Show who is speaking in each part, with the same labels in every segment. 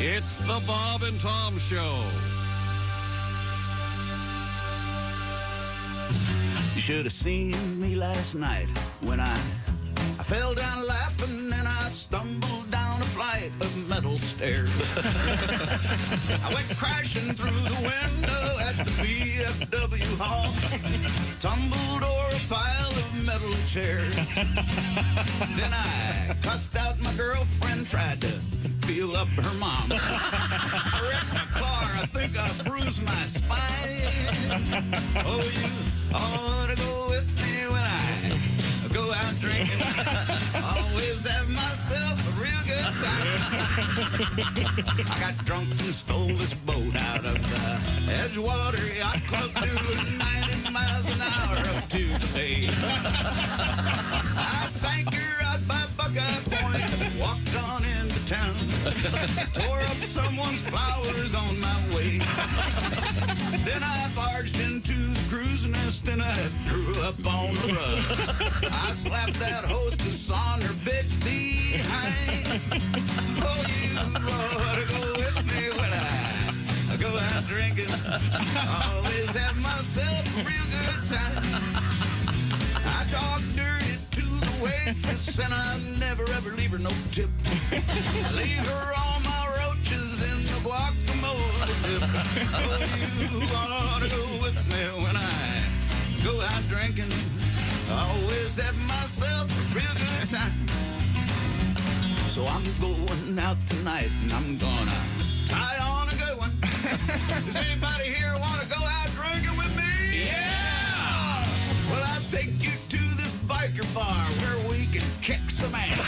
Speaker 1: It's the Bob and Tom Show.
Speaker 2: You should have seen me last night when I fell down laughing and I stumbled down a flight of metal stairs. I went crashing through the window at the VFW hall, tumbled over a pile of metal chairs. Then I cussed out my girlfriend, tried to feel up her mom. I wrecked my car, I think I bruised my spine. Oh, you ought to go with me when I go out drinking. Always have myself a real good time. I got drunk and stole this boat out of the Edgewater Yacht Club, doing 90 miles an hour up to the bay. I sank her out by Buckeye Point and walked on into town. Tore up someone's flowers on my way. Then I barged into the cruise nest and I threw up on the rug. I slapped that hostess on her big behind. Oh, you ought to go with me when I go out drinking. Always have myself a real good time. I talk dirty to the waitress and I never ever leave her no tip. I leave her all my roaches in the guacamole dip. Oh, you ought to go with me when I go out drinking. Always have myself a real good time. So I'm going out tonight and I'm gonna tie on a good one. Does anybody here want to go out drinking with me? Yeah! Well, I'll take you to this biker bar where we can kick some ass.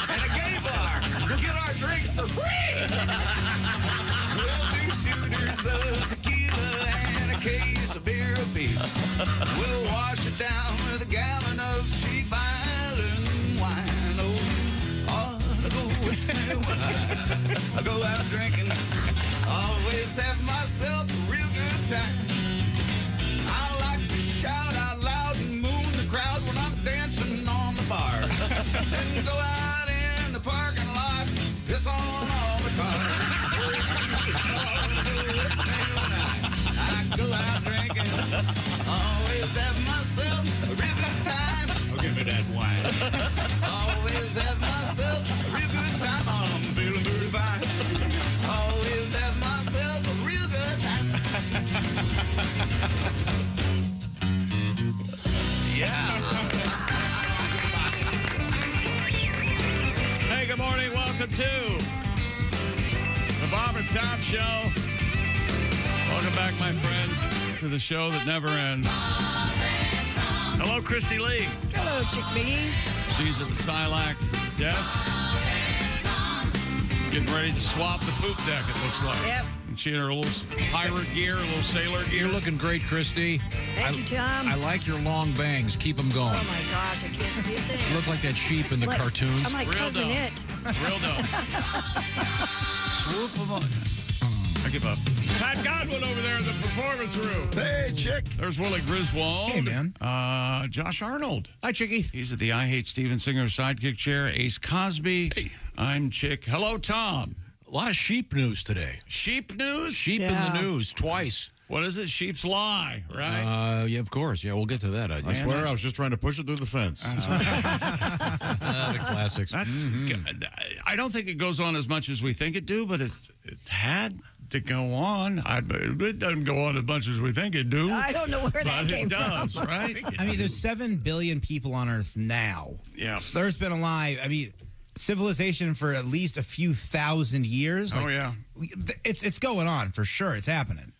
Speaker 2: And a gay bar. We'll get our drinks for free. We'll do shooters of tequila and a case of beer apiece. We'll wash it down with a gallon of cheap island wine. Oh, you ought to go with me when I go out drinking. Always have myself a real good time. I like to shout out loud and moon the crowd when I'm dancing on the bar. Then go out in the parking lot, piss on all the cars. I go out drinking, always have myself a real good time. Oh, give me that wine. Always have myself a real good time. I'm feeling pretty fine. Always have myself a real good time.
Speaker 1: Yeah. Hey, good morning. Welcome to the Bob and Tom Show. Welcome back, my friends, to the show that never ends. Hello, Christy Lee.
Speaker 3: Hello, Chick McGee.
Speaker 1: She's at the Silac desk, getting ready to swap the poop deck, it looks like.
Speaker 3: Yep.
Speaker 1: And she in her little pirate gear, a little sailor gear.
Speaker 4: You're looking great, Christy.
Speaker 3: Thank you, Tom.
Speaker 4: I like your long bangs. Keep them going.
Speaker 3: Oh, my gosh, I can't see a thing.
Speaker 4: You look like that sheep in the cartoons.
Speaker 3: I'm like
Speaker 1: Real
Speaker 3: Cousin
Speaker 1: dope.
Speaker 3: It.
Speaker 1: Real dope. Swoop them on. I give up. Pat Godwin over there in the performance room.
Speaker 5: Hey, Chick.
Speaker 1: There's Willie Griswold.
Speaker 5: Hey, man.
Speaker 1: Josh Arnold.
Speaker 5: Hi, Chicky.
Speaker 1: He's at the I Hate Steven Singer sidekick chair. Ace Cosby.
Speaker 5: Hey.
Speaker 1: I'm Chick. Hello, Tom.
Speaker 4: A lot of sheep news today.
Speaker 1: Sheep news?
Speaker 4: Sheep in
Speaker 3: Yeah.
Speaker 4: the news twice.
Speaker 1: What is it? Sheep's lie, right?
Speaker 4: Yeah, of course. Yeah, we'll get to that.
Speaker 5: I swear I was just trying to push it through the fence.
Speaker 4: The classics.
Speaker 1: That's. I don't think it goes on as much as we think it do, but it had to go on. It doesn't go on as much as we think it do.
Speaker 3: I don't know where that
Speaker 1: But
Speaker 3: came
Speaker 1: it does,
Speaker 3: from.
Speaker 1: right?
Speaker 6: I mean, there's 7 billion people on Earth now.
Speaker 1: Yeah.
Speaker 6: There's been a lie. I mean, civilization for at least a few thousand years.
Speaker 1: Oh, yeah.
Speaker 6: It's going on for sure. It's happening.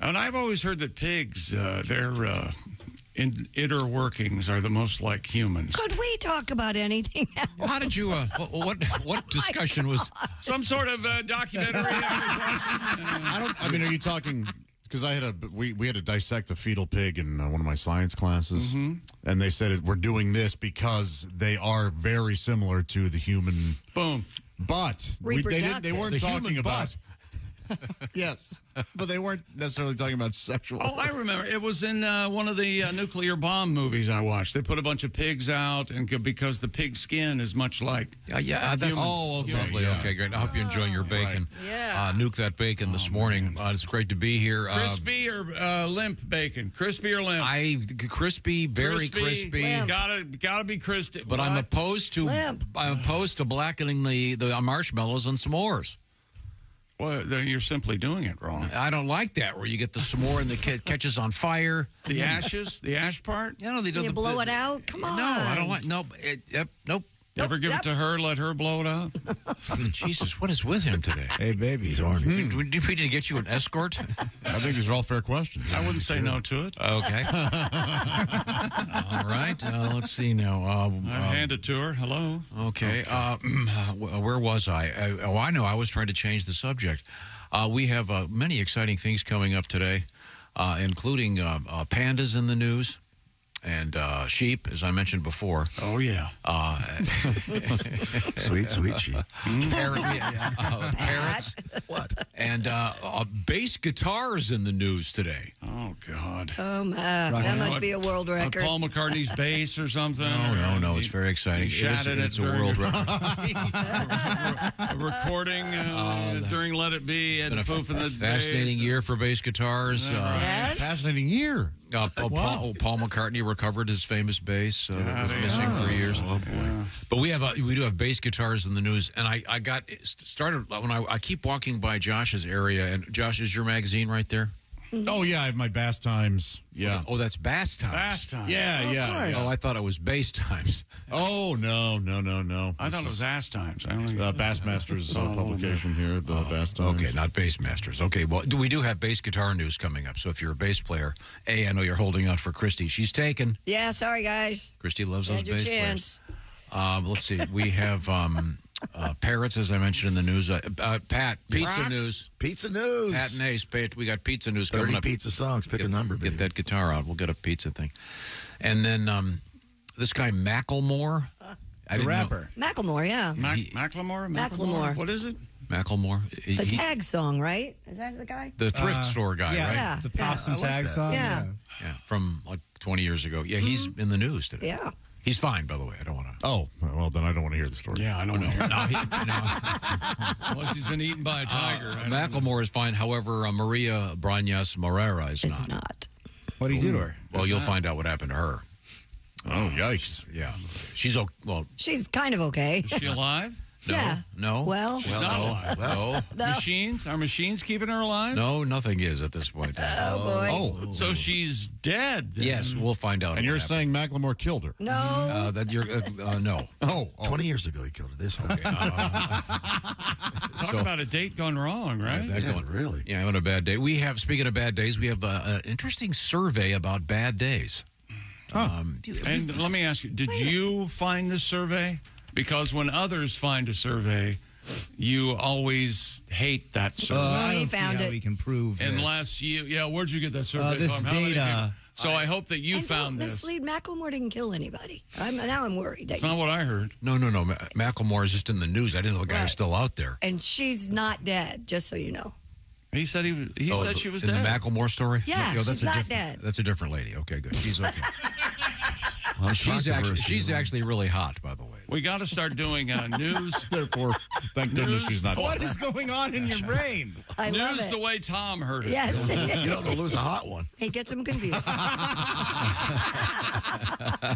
Speaker 1: And I've always heard that pigs, their inner workings are the most like humans.
Speaker 3: Could we talk about anything else?
Speaker 4: How did you? What discussion was?
Speaker 1: Some sort of documentary.
Speaker 5: I mean, are you talking? Because we had to dissect a fetal pig in one of my science classes, and they said we're doing this because they are very similar to the human.
Speaker 1: Boom.
Speaker 5: But they weren't
Speaker 4: The
Speaker 5: talking
Speaker 4: human
Speaker 5: about.
Speaker 4: butt.
Speaker 5: Yes, but they weren't necessarily talking about sexual.
Speaker 1: Oh, I remember. It was in one of the nuclear bomb movies I watched. They put a bunch of pigs out, and because the pig skin is much like.
Speaker 4: Yeah, that's
Speaker 5: okay.
Speaker 4: lovely.
Speaker 5: Yeah.
Speaker 4: Okay, great. I hope you're enjoying your bacon.
Speaker 3: Yeah.
Speaker 4: Nuke that bacon this morning. It's great to be here.
Speaker 1: Crispy or limp bacon? Crispy or limp?
Speaker 4: Crispy, very crispy.
Speaker 3: Limp.
Speaker 1: Gotta be crispy.
Speaker 4: But I'm opposed to
Speaker 3: Limp.
Speaker 4: blackening the marshmallows on s'mores.
Speaker 1: Well, then you're simply doing it wrong.
Speaker 4: I don't like that where you get the s'more and the catches on fire.
Speaker 1: The ashes, the ash part.
Speaker 4: You know they do
Speaker 3: You blow it out? Come on.
Speaker 4: No, I don't like. Nope. Nope.
Speaker 1: Ever give it to her? Let her blow it out.
Speaker 4: Jesus, what is with him today?
Speaker 6: Hey, baby. He's horny.
Speaker 4: We need to get you an escort.
Speaker 5: I think these are all fair questions.
Speaker 1: I wouldn't say no to it.
Speaker 4: Okay. All right. Let's see now.
Speaker 1: I hand it to her. Hello.
Speaker 4: Okay. Where was I? I know. I was trying to change the subject. We have many exciting things coming up today, including pandas in the news and sheep, as I mentioned before.
Speaker 1: Oh yeah.
Speaker 7: Sweet sheep.
Speaker 4: Parrots.
Speaker 7: What?
Speaker 4: And bass guitars in the news today.
Speaker 1: Oh God.
Speaker 3: Oh, man. That must be a world record.
Speaker 1: Paul McCartney's bass or something.
Speaker 4: No. It's very exciting.
Speaker 1: He shattered it
Speaker 4: It's a
Speaker 1: during
Speaker 4: world record.
Speaker 1: a recording during Let It Be and Poof in the
Speaker 4: Fascinating year for bass guitars.
Speaker 3: Yes?
Speaker 5: Fascinating year.
Speaker 4: Paul McCartney recovered his famous bass that was missing for years.
Speaker 7: Oh, boy.
Speaker 4: But we do have bass guitars in the news, and I got started when I keep walking by Josh's area. And Josh, is your magazine right there?
Speaker 5: Oh yeah, I have my Bass Times. Yeah.
Speaker 4: Oh, that's Bass Times.
Speaker 1: Bass time.
Speaker 5: Yeah.
Speaker 4: Oh, I thought it was Bass Times.
Speaker 5: Oh no.
Speaker 1: I thought it was Ass Times. I don't know.
Speaker 5: Bassmasters publication here, the Bass Times.
Speaker 4: Okay, not Bass Masters. Okay, well, we do have bass guitar news coming up. So if you're a bass player, I know you're holding out for Christy. She's taken.
Speaker 3: Yeah, sorry, guys.
Speaker 4: Christy loves those
Speaker 3: Had your
Speaker 4: bass
Speaker 3: chance.
Speaker 4: players. Let's see. We have parrots, as I mentioned in the news. Pat, pizza news.
Speaker 7: Pizza news.
Speaker 4: Pat and Ace, we got pizza news
Speaker 7: 30
Speaker 4: coming up.
Speaker 7: pizza songs. Pick a number, baby.
Speaker 4: Get that guitar out. We'll get a pizza thing. And then this guy, Macklemore.
Speaker 6: The rapper.
Speaker 3: Macklemore, yeah.
Speaker 1: Macklemore?
Speaker 3: Macklemore.
Speaker 1: What is it?
Speaker 4: Macklemore.
Speaker 3: The tag song, right? Is that the guy?
Speaker 4: The thrift store guy,
Speaker 6: Yeah,
Speaker 4: right?
Speaker 3: Yeah.
Speaker 6: the Pops and
Speaker 7: I like
Speaker 6: Tag
Speaker 7: that.
Speaker 6: song.
Speaker 3: Yeah.
Speaker 4: Yeah, from like 20 years ago. Yeah, he's in the news today.
Speaker 3: Yeah.
Speaker 4: He's fine, by the way. I don't want to.
Speaker 5: Oh well, then I don't want to hear the story.
Speaker 1: Yeah, I don't know.
Speaker 4: No,
Speaker 1: Unless he's been eaten by a tiger. I don't know.
Speaker 4: Macklemore is fine. However, Maria Brañas Morera is
Speaker 3: It's
Speaker 4: not.
Speaker 3: not.
Speaker 6: What do you do to her?
Speaker 4: Well, you'll find out what happened to her.
Speaker 5: Oh yikes!
Speaker 4: Yeah, she's okay. Well,
Speaker 3: She's kind of okay.
Speaker 1: Is she alive?
Speaker 3: Yeah.
Speaker 4: no.
Speaker 3: Well,
Speaker 1: She's not alive.
Speaker 4: No,
Speaker 3: no.
Speaker 1: Machines? Are machines keeping her alive?
Speaker 4: no, nothing is at this point.
Speaker 3: Oh, boy.
Speaker 5: Oh,
Speaker 1: So she's dead. Then.
Speaker 4: Yes, we'll find out.
Speaker 5: and you're
Speaker 4: what
Speaker 5: saying Macklemore killed her?
Speaker 3: No.
Speaker 4: that you're no.
Speaker 5: Oh,
Speaker 7: 20 years ago, he killed it. This one.
Speaker 1: Talk about a date gone wrong, right?
Speaker 4: That
Speaker 7: Yeah,
Speaker 4: going-
Speaker 7: really.
Speaker 4: Yeah, on a bad day. We have, speaking of bad days, we have an interesting survey about bad days.
Speaker 1: And let me ask you, did you find this survey? Because when others find a survey, you always hate that survey.
Speaker 6: I
Speaker 3: he
Speaker 6: don't see
Speaker 3: found
Speaker 6: how
Speaker 3: it.
Speaker 6: we can prove this.
Speaker 1: Unless you, where'd you get that survey
Speaker 6: This
Speaker 1: from? How many
Speaker 6: data.
Speaker 1: people? So I hope that you
Speaker 3: And
Speaker 1: found
Speaker 3: don't
Speaker 1: this.
Speaker 3: mislead. Macklemore didn't kill anybody. Now I'm worried.
Speaker 1: It's not what I heard.
Speaker 4: No. Macklemore is just in the news. I didn't know the guy was
Speaker 3: Right.
Speaker 4: still out there.
Speaker 3: And she's not dead, just so you know.
Speaker 1: He said he said she was
Speaker 4: in
Speaker 1: dead.
Speaker 4: the Macklemore story.
Speaker 3: Yeah, she's not dead.
Speaker 4: That's a different lady. Okay, good. She's okay.
Speaker 7: Well,
Speaker 4: she's actually really hot, by the way.
Speaker 1: We got to start doing news.
Speaker 5: Therefore, thank goodness she's not.
Speaker 6: What is going on in your brain?
Speaker 3: I love
Speaker 1: News
Speaker 3: it.
Speaker 1: the way Tom heard it.
Speaker 3: Yes.
Speaker 7: You don't know, lose a hot one.
Speaker 3: He gets him confused.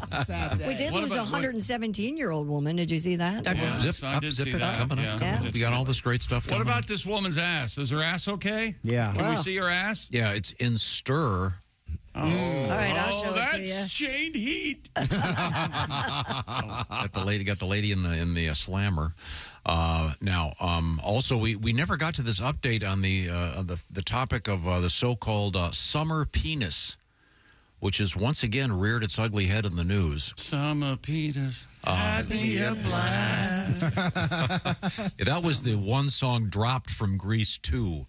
Speaker 6: Sad day.
Speaker 3: We did
Speaker 1: What
Speaker 3: lose a
Speaker 1: about-
Speaker 3: 117-year-old woman. Did you see that?
Speaker 1: Yes,
Speaker 4: Zip
Speaker 1: I
Speaker 4: up,
Speaker 1: did
Speaker 4: zip
Speaker 1: see
Speaker 4: it
Speaker 1: that.
Speaker 4: up, coming
Speaker 1: Yeah.
Speaker 4: up. Coming up.
Speaker 3: Yeah.
Speaker 4: We got all this great stuff
Speaker 1: What
Speaker 4: coming
Speaker 1: about
Speaker 4: up.
Speaker 1: this woman's ass? Is her ass okay?
Speaker 6: Yeah.
Speaker 1: Can we
Speaker 3: Wow.
Speaker 1: see her ass?
Speaker 4: Yeah, it's in stir.
Speaker 3: All right, I'll show it
Speaker 1: that's
Speaker 3: to you.
Speaker 1: chained heat.
Speaker 4: Got the lady in the slammer. Now, also we never got to this update on the topic of the so-called summer penis, which has once again reared its ugly head in the news.
Speaker 1: Summer Peters had me a blast.
Speaker 4: Yeah, that was the one song dropped from Grease 2.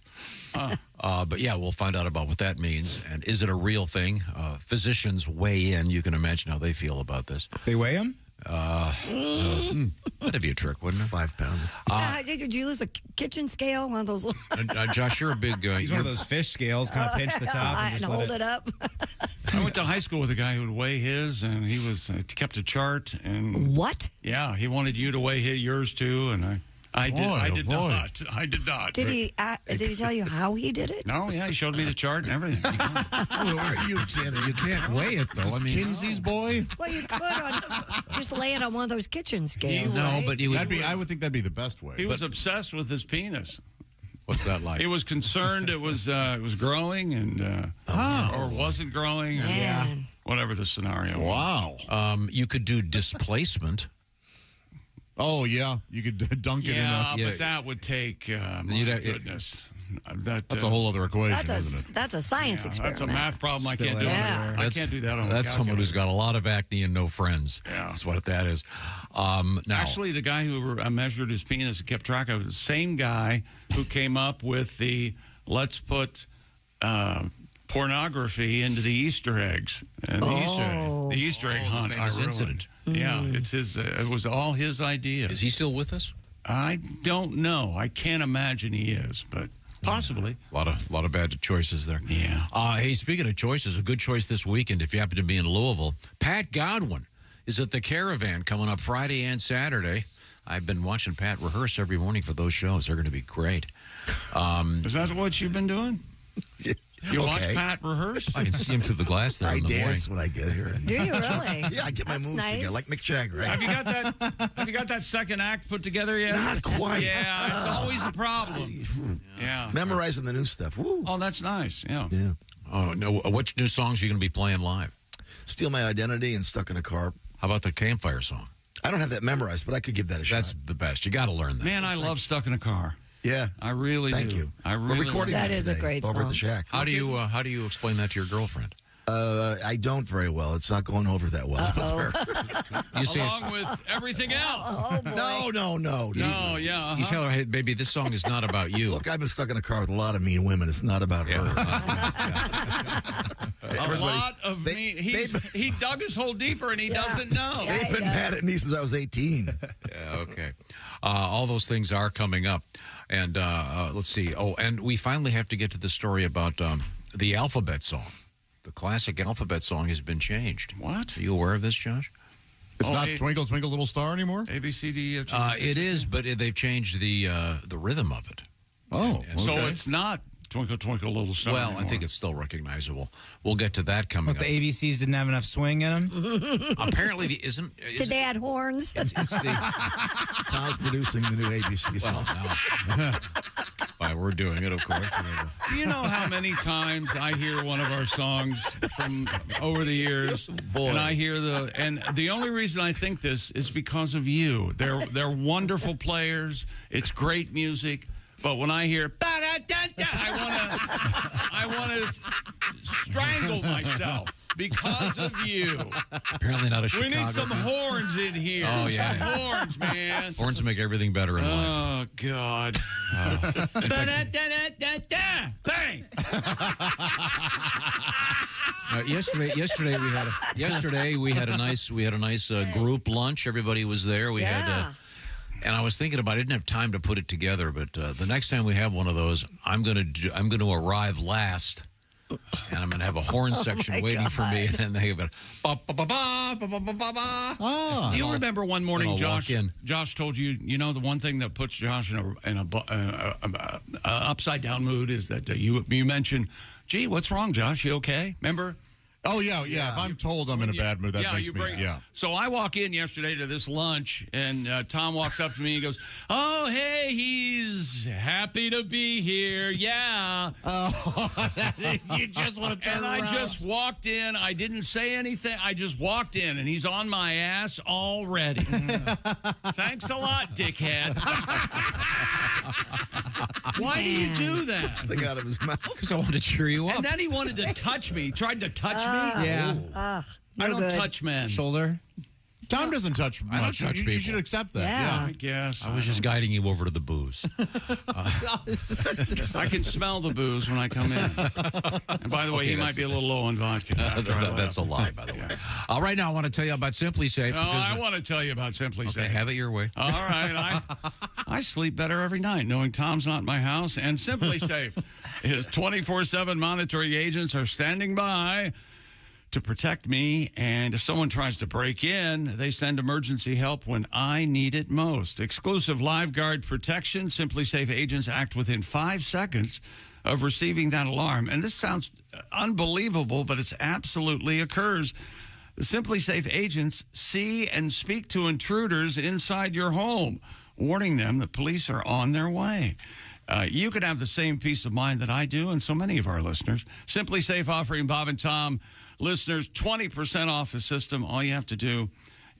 Speaker 4: But yeah, we'll find out about what that means. And is it a real thing? Physicians weigh in. You can imagine how they feel about this.
Speaker 6: They weigh him?
Speaker 4: That'd be a trick, wouldn't it?
Speaker 7: 5 pounder.
Speaker 3: Did you lose a kitchen scale? One of those little.
Speaker 4: Josh, you're a big.
Speaker 6: He's one of those fish scales, kind of pinch the top and
Speaker 3: and
Speaker 6: just
Speaker 3: hold
Speaker 6: let
Speaker 3: it up.
Speaker 1: I went to high school with a guy who would weigh his, and he was kept a chart. And
Speaker 3: What?
Speaker 1: yeah, he wanted you to weigh yours too, and I did not. I did not.
Speaker 3: Did he tell you how he did it?
Speaker 1: No, yeah, he showed me the chart and everything.
Speaker 7: Are you kidding?
Speaker 4: You can't weigh it though. I mean,
Speaker 5: Kinsey's boy?
Speaker 3: Well, you could just lay it on one of those kitchen scales.
Speaker 4: no,
Speaker 3: right?
Speaker 4: but he was.
Speaker 5: I would think that'd be the best way.
Speaker 1: He was obsessed with his penis.
Speaker 4: What's that like?
Speaker 1: He was concerned it was growing and or wasn't growing. Or,
Speaker 3: Man.
Speaker 1: whatever the scenario was.
Speaker 5: Wow.
Speaker 4: You could do displacement.
Speaker 5: Oh, yeah. You could dunk it in a...
Speaker 1: But that would take, my goodness.
Speaker 5: That's a whole other equation, isn't it?
Speaker 3: That's a science experiment.
Speaker 1: That's a math problem I can't do.
Speaker 3: Yeah.
Speaker 1: I can't do that on a
Speaker 4: That's someone who's got a lot of acne and no friends.
Speaker 1: Yeah.
Speaker 4: That's what that is. Now,
Speaker 1: Actually, the guy who measured his penis and kept track of it, the same guy who came up with the let's put pornography into the Easter eggs. And the Easter egg hunt.
Speaker 4: the famous
Speaker 1: I ruined.
Speaker 4: incident.
Speaker 1: Yeah, it's his. It was all his idea.
Speaker 4: is he still with us?
Speaker 1: I don't know. I can't imagine he is, but possibly.
Speaker 4: A lot of bad choices there.
Speaker 1: Yeah.
Speaker 4: Hey, speaking of choices, a good choice this weekend if you happen to be in Louisville. Pat Godwin is at the Caravan coming up Friday and Saturday. I've been watching Pat rehearse every morning for those shows. They're going to be great.
Speaker 1: Is that what you've been doing? You watch
Speaker 7: Okay.
Speaker 1: Pat rehearse?
Speaker 4: I can see him through the glass there
Speaker 7: I
Speaker 4: in the morning.
Speaker 7: dance when I get here.
Speaker 3: Do you really?
Speaker 7: Yeah, I get my
Speaker 3: That's
Speaker 7: moves
Speaker 3: nice.
Speaker 7: together, like Mick Jagger. Right?
Speaker 1: Have you got that second act put together yet?
Speaker 7: Not quite.
Speaker 1: Yeah, it's always a problem. Yeah.
Speaker 7: Memorizing the new stuff. Woo.
Speaker 1: Oh, that's nice. Yeah.
Speaker 7: Yeah.
Speaker 4: Oh, no. Which new songs are you going to be playing live?
Speaker 7: Steal My Identity and Stuck in a Car.
Speaker 4: How about the Campfire song?
Speaker 7: I don't have that memorized, but I could give that a shot.
Speaker 4: That's the best. You got to learn that.
Speaker 1: Man, I love Stuck in a Car.
Speaker 7: Yeah.
Speaker 1: I really
Speaker 7: Thank
Speaker 1: do.
Speaker 7: you.
Speaker 1: I really
Speaker 7: We're recording
Speaker 3: That
Speaker 7: that
Speaker 3: is a
Speaker 7: today
Speaker 3: great
Speaker 7: over at
Speaker 3: song.
Speaker 7: the shack.
Speaker 4: How do you explain that to your girlfriend?
Speaker 7: I don't very well. It's not going over that well with her.
Speaker 4: You say
Speaker 1: Along with everything else.
Speaker 3: Oh, boy.
Speaker 7: No.
Speaker 1: No, yeah.
Speaker 4: you tell her, hey, baby, this song is not about you.
Speaker 7: Look, I've been stuck in a car with a lot of mean women. It's not about her.
Speaker 1: A lot of me. He dug his hole deeper and he doesn't know.
Speaker 3: Yeah.
Speaker 7: They've been mad at me since I was 18.
Speaker 4: Yeah, okay. All those things are coming up. And let's see. Oh, and we finally have to get to the story about the alphabet song. The classic alphabet song has been changed.
Speaker 1: What?
Speaker 4: Are you aware of this, Josh?
Speaker 5: It's not
Speaker 1: hey.
Speaker 5: Twinkle, Twinkle, Little Star anymore?
Speaker 1: A, B, C, D, E, F, G.
Speaker 4: It is, but they've changed the rhythm of it.
Speaker 5: Oh,
Speaker 1: So
Speaker 5: okay.
Speaker 1: it's not Twinkle, Twinkle, Little Star
Speaker 4: Well,
Speaker 1: anymore.
Speaker 4: I think it's still recognizable. We'll get to that coming
Speaker 6: What,
Speaker 4: up.
Speaker 6: the ABCs didn't have enough swing in them?
Speaker 4: Apparently,
Speaker 3: Did they add horns?
Speaker 4: it's the
Speaker 7: Tom's producing the new ABC song.
Speaker 4: no. Fine, we're doing it, of course.
Speaker 1: Do you know how many times I hear one of our songs from over the years, and I hear and the only reason I think this is because of you. They're wonderful players. It's great music, but when I hear ba-da-da-da, I want to strangle myself because of you.
Speaker 4: Apparently not a
Speaker 1: We
Speaker 4: Chicago.
Speaker 1: need some horns in here.
Speaker 4: Oh, yeah.
Speaker 1: Some horns, man.
Speaker 4: Horns make everything better in life.
Speaker 1: Oh God. Da-da-da-da-da-da. Bang.
Speaker 4: Yesterday we had a nice group lunch. Everybody was there. We had. And I was thinking about. I didn't have time to put it together, but the next time we have one of those, I'm going to arrive last, and I'm going to have a horn section waiting for me, and then they have it. Ba ba ba ba ba ba ba ba ba.
Speaker 1: Do you remember one morning,
Speaker 4: I'll walk
Speaker 1: Josh?
Speaker 4: in.
Speaker 1: Josh told you, the one thing that puts Josh in a upside down mood is that you mentioned, "Gee, what's wrong, Josh? You okay?" Remember?
Speaker 5: Oh, yeah. If I'm told I'm in a bad mood, that makes me, yeah.
Speaker 1: So I walk in yesterday to this lunch, and Tom walks up to me and goes, "Oh, hey, he's happy to be here. Yeah."
Speaker 5: You just want to turn
Speaker 1: And
Speaker 5: around.
Speaker 1: I just walked in. I didn't say anything. I just walked in, and he's on my ass already. Thanks a lot, dickhead. Why do you do that?
Speaker 7: Thing out of his mouth.
Speaker 4: Because I wanted to cheer you up.
Speaker 1: And then he wanted to touch me. Tried to touch me.
Speaker 6: Yeah.
Speaker 1: I
Speaker 3: no
Speaker 1: don't
Speaker 3: good.
Speaker 1: touch men.
Speaker 6: Shoulder.
Speaker 5: Tom doesn't touch
Speaker 4: I don't
Speaker 5: much.
Speaker 4: touch
Speaker 5: You
Speaker 4: people.
Speaker 5: should accept that.
Speaker 3: Yeah.
Speaker 1: I guess.
Speaker 4: I was just guiding you over to the booze.
Speaker 1: I can smell the booze when I come in. And by the way, he might be a little low on vodka.
Speaker 4: That's a lie, by the way. Right now, I want to tell you about Simply Safe.
Speaker 1: Oh, I want to tell you about Simply
Speaker 4: Okay,
Speaker 1: Safe.
Speaker 4: have it your way.
Speaker 1: All right. I sleep better every night knowing Tom's not in my house. And Simply Safe, his 24/7 monitoring agents are standing by to protect me. And if someone tries to break in, they send emergency help when I need it most. Exclusive live guard protection. Simply Safe agents act within 5 seconds of receiving that alarm. And this sounds unbelievable, but it absolutely occurs. The Simply Safe agents see and speak to intruders inside your home, warning them that police are on their way. You could have the same peace of mind that I do and so many of our listeners. Simply Safe offering Bob and Tom listeners 20% off the system. All you have to do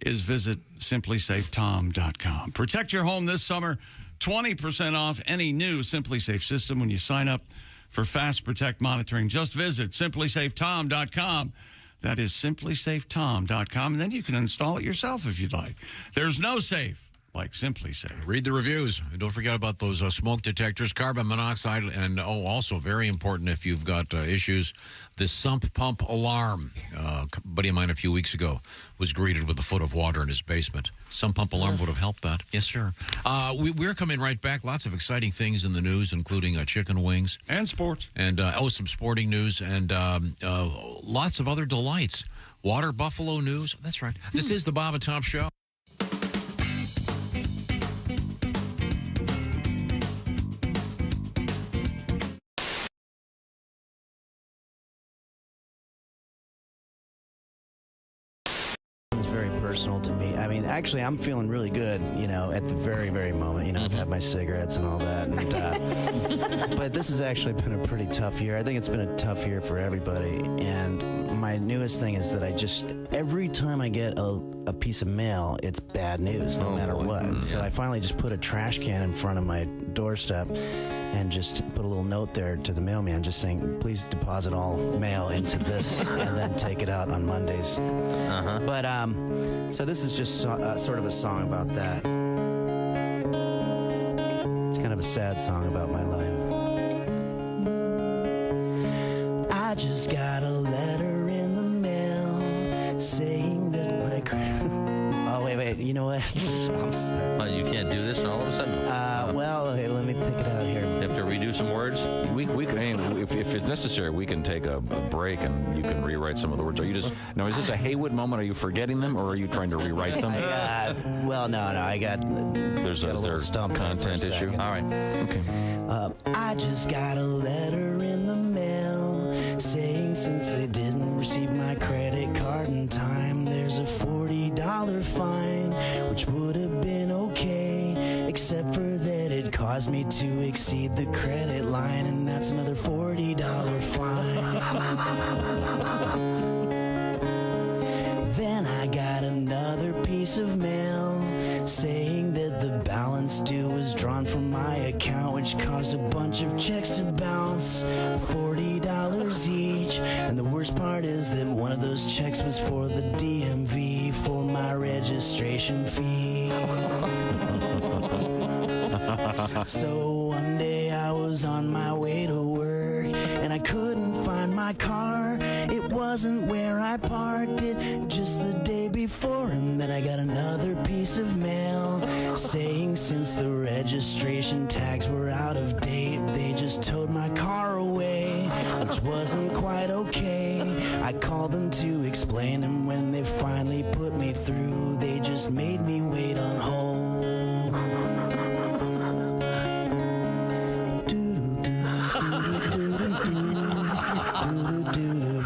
Speaker 1: is visit simplysafetom.com. Protect your home this summer. 20% off any new Simply Safe system when you sign up for Fast Protect monitoring. Just visit simplysafetom.com. That is simplysafetom.com. And then you can install it yourself if you'd like. There's no safe like Simply Safe.
Speaker 4: Read the reviews. And don't forget about those smoke detectors, carbon monoxide, and also very important if you've got issues, the sump pump alarm. A buddy of mine a few weeks ago was greeted with a foot of water in his basement. Sump pump alarm would have helped that. Yes, sir. We're coming right back. Lots of exciting things in the news, including chicken wings.
Speaker 1: And sports.
Speaker 4: And, some sporting news and lots of other delights. Water buffalo news. That's right. This is the Bob and Tom Show.
Speaker 8: It's very personal to me. I mean, actually, I'm feeling really good, at the very, very moment. I've had my cigarettes and all that. And, but this has actually been a pretty tough year. I think it's been a tough year for everybody. And my newest thing is that every time I get a piece of mail, it's bad news, no matter what. So I finally just put a trash can in front of my doorstep and just put a little note there to the mailman just saying, please deposit all mail into this and then take it out on Mondays. But so this is just sort of a song about that. It's kind of a sad song about my life. I just got a letter in the mail saying that my oh, wait, you know what? I'm sorry.
Speaker 9: You can't do this all of a sudden?
Speaker 8: Well, okay, let me think it out here.
Speaker 9: You have to redo some words?
Speaker 10: We can, if it's necessary, we can take a break and you can rewrite some of the words. Are you just now? Is this a Haywood moment? Are you forgetting them, or are you trying to rewrite them?
Speaker 8: Well, no, I got.
Speaker 10: There's a content issue.
Speaker 8: All
Speaker 10: right. Okay.
Speaker 8: I just got a letter in the mail saying since they didn't receive my credit card in time, there's a $40 fine, which would have been okay, except for that it caused me to exceed the credit line, and that's another $40 fine. Then I got another piece of mail saying that the balance due was drawn from my account, which caused a bunch of checks to bounce, $40 each. And the worst part is that one of those checks was for the DMV for my registration fee. So one day I was on my way to work and I couldn't find my car. It wasn't where I parked it just the day before. And then I got another piece of mail saying since the registration tags were out of date, they just towed my car away, which wasn't quite okay. I called them to explain, and when they finally put me through, they just made me wait on hold.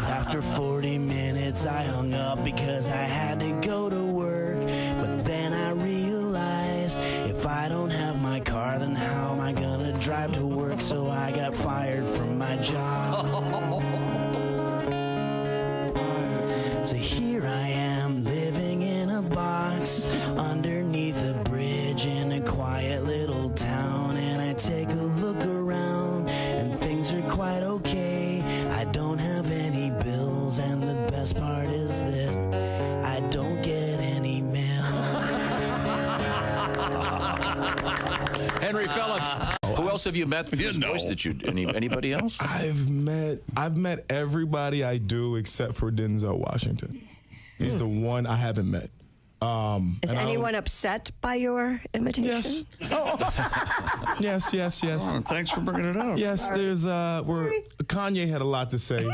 Speaker 8: After 40 minutes I hung up because I had to go to work. But then I realized if I don't have my car, then how am I gonna drive to work? So I got fired from my job. So here I am living in a box underneath a bridge in a quiet little town, and I take a look around and things are quite okay. I don't have any bills, and the best part is that I don't get any mail.
Speaker 10: else have you met this voice that you? Anybody else?
Speaker 11: I've met everybody I do except for Denzel Washington. He's the one I haven't met.
Speaker 3: Is anyone upset by your imitation?
Speaker 11: Yes. Yes.
Speaker 1: Oh, thanks for bringing it up.
Speaker 11: Yes, there's Kanye had a lot to say.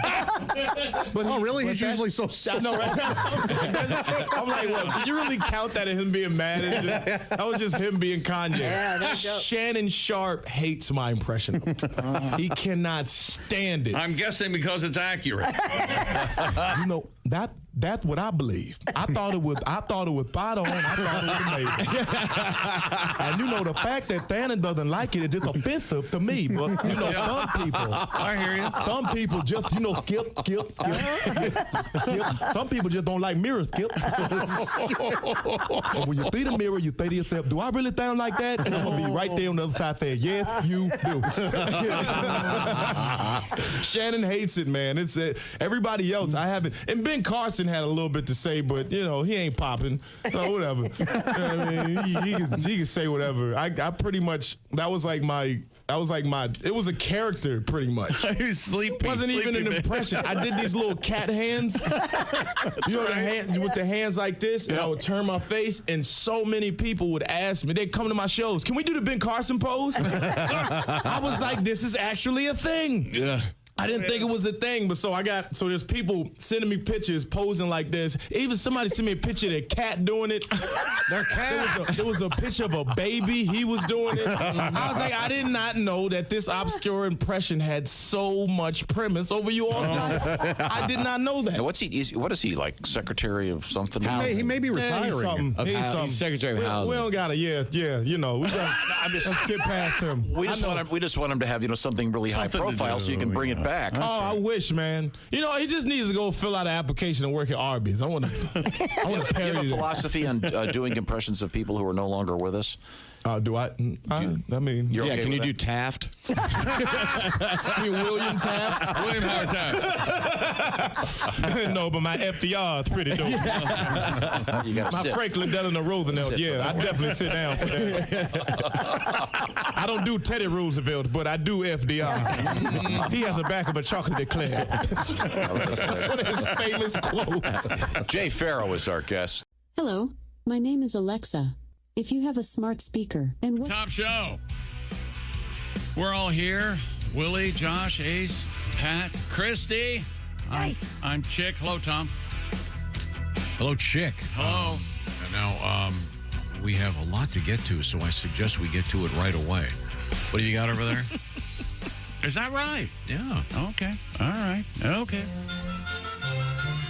Speaker 11: But
Speaker 5: really? He's usually so
Speaker 11: no, right? I'm like, well, can you really count that as him being mad? That was just him being Kanye.
Speaker 3: Yeah, there you go.
Speaker 11: Shannon Sharp hates my impression. He cannot stand it.
Speaker 1: I'm guessing because it's accurate.
Speaker 11: You know, that's what I believe. I thought it was spot on. I thought it was amazing. And you know, the fact that Thanon doesn't like it is just offensive to me. But you know, some people,
Speaker 1: I hear you.
Speaker 11: some people just, skip. Some people just don't like mirrors, Skip. And when you see the mirror, you say to yourself, do I really sound like that? And I'm going to be right there on the other side saying, yes, you do. Shannon hates it, man. It's everybody else. I haven't. And Ben Carson had a little bit to say, but, he ain't popping. So whatever. I mean, he can say whatever. I pretty much, it was a character pretty much.
Speaker 1: He was sleepy.
Speaker 11: It wasn't even an impression. I did these little cat hands. The hands with the hands like this, and I would turn my face, and so many people would ask me, they'd come to my shows, can we do the Ben Carson pose? I was like, this is actually a thing.
Speaker 1: Yeah.
Speaker 11: I didn't think it was a thing, but so there's people sending me pictures posing like this. Even somebody sent me a picture of their cat doing it. Their cat. There was a picture of a baby. He was doing it. I was like, I did not know that this obscure impression had so much premise over you all night. I did not know that.
Speaker 10: And what is he, like secretary of something?
Speaker 5: He may be retiring.
Speaker 6: He's secretary of housing.
Speaker 11: We don't got to, let's get past him.
Speaker 10: We just want him to have, something really high profile so you can bring it back.
Speaker 11: Oh, I wish, man. He just needs to go fill out an application and work at Arby's. I want to parody
Speaker 10: Do you have a
Speaker 11: that.
Speaker 10: philosophy on doing impressions of people who are no longer with us?
Speaker 11: Do I? I mean,
Speaker 10: You're okay
Speaker 6: Can you
Speaker 10: with
Speaker 6: do Taft?
Speaker 11: you mean William Taft?
Speaker 1: William Howard Taft.
Speaker 11: No, but my FDR is pretty dope.
Speaker 10: You got
Speaker 11: My Franklin Delano Roosevelt, I definitely sit down for that. I don't do Teddy Roosevelt, but I do FDR. He has the back of a chocolate eclair. That's one of his famous quotes.
Speaker 10: Jay Farrow is our guest.
Speaker 12: Hello, my name is Alexa. If you have a smart speaker and
Speaker 1: Top show. We're all here. Willie, Josh, Ace, Pat, Christy. I'm Chick. Hello, Tom.
Speaker 4: Hello, Chick.
Speaker 1: Hello.
Speaker 4: Now, we have a lot to get to, so I suggest we get to it right away. What do you got over there?
Speaker 1: Is that right?
Speaker 4: Yeah.
Speaker 1: Okay. All right. Okay.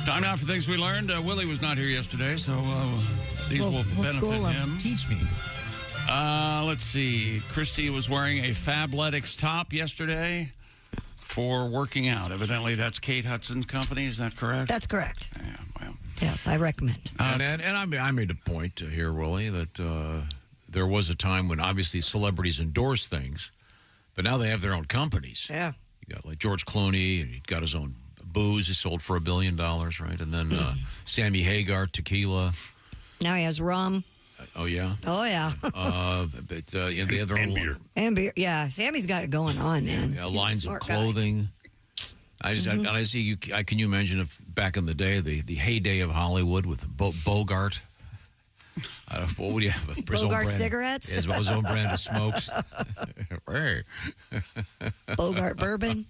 Speaker 1: Time now for things we learned. Willie was not here yesterday, so these will benefit him.
Speaker 6: Teach me.
Speaker 1: Let's see. Christy was wearing a Fabletics top yesterday for working out. Evidently, that's Kate Hudson's company. Is that correct?
Speaker 3: That's correct.
Speaker 1: Yeah, well.
Speaker 3: Yes, I recommend.
Speaker 4: And I made a point here, Willie, that there was a time when obviously celebrities endorse things, but now they have their own companies.
Speaker 3: Yeah.
Speaker 4: You got like George Clooney, and he got his own booze he sold for $1 billion, right? And then Sammy Hagar, tequila.
Speaker 3: Now he has rum.
Speaker 4: Oh, yeah?
Speaker 3: Oh, yeah.
Speaker 4: But they have their own beer.
Speaker 3: And beer. Yeah, Sammy's got it going on, man.
Speaker 4: Yeah, lines of
Speaker 3: Smart
Speaker 4: clothing. I see you. Can you imagine if back in the day, the heyday of Hollywood with Bogart? What would you have?
Speaker 3: Bogart cigarettes?
Speaker 4: Yes, his own brand of smokes.
Speaker 3: Bogart bourbon?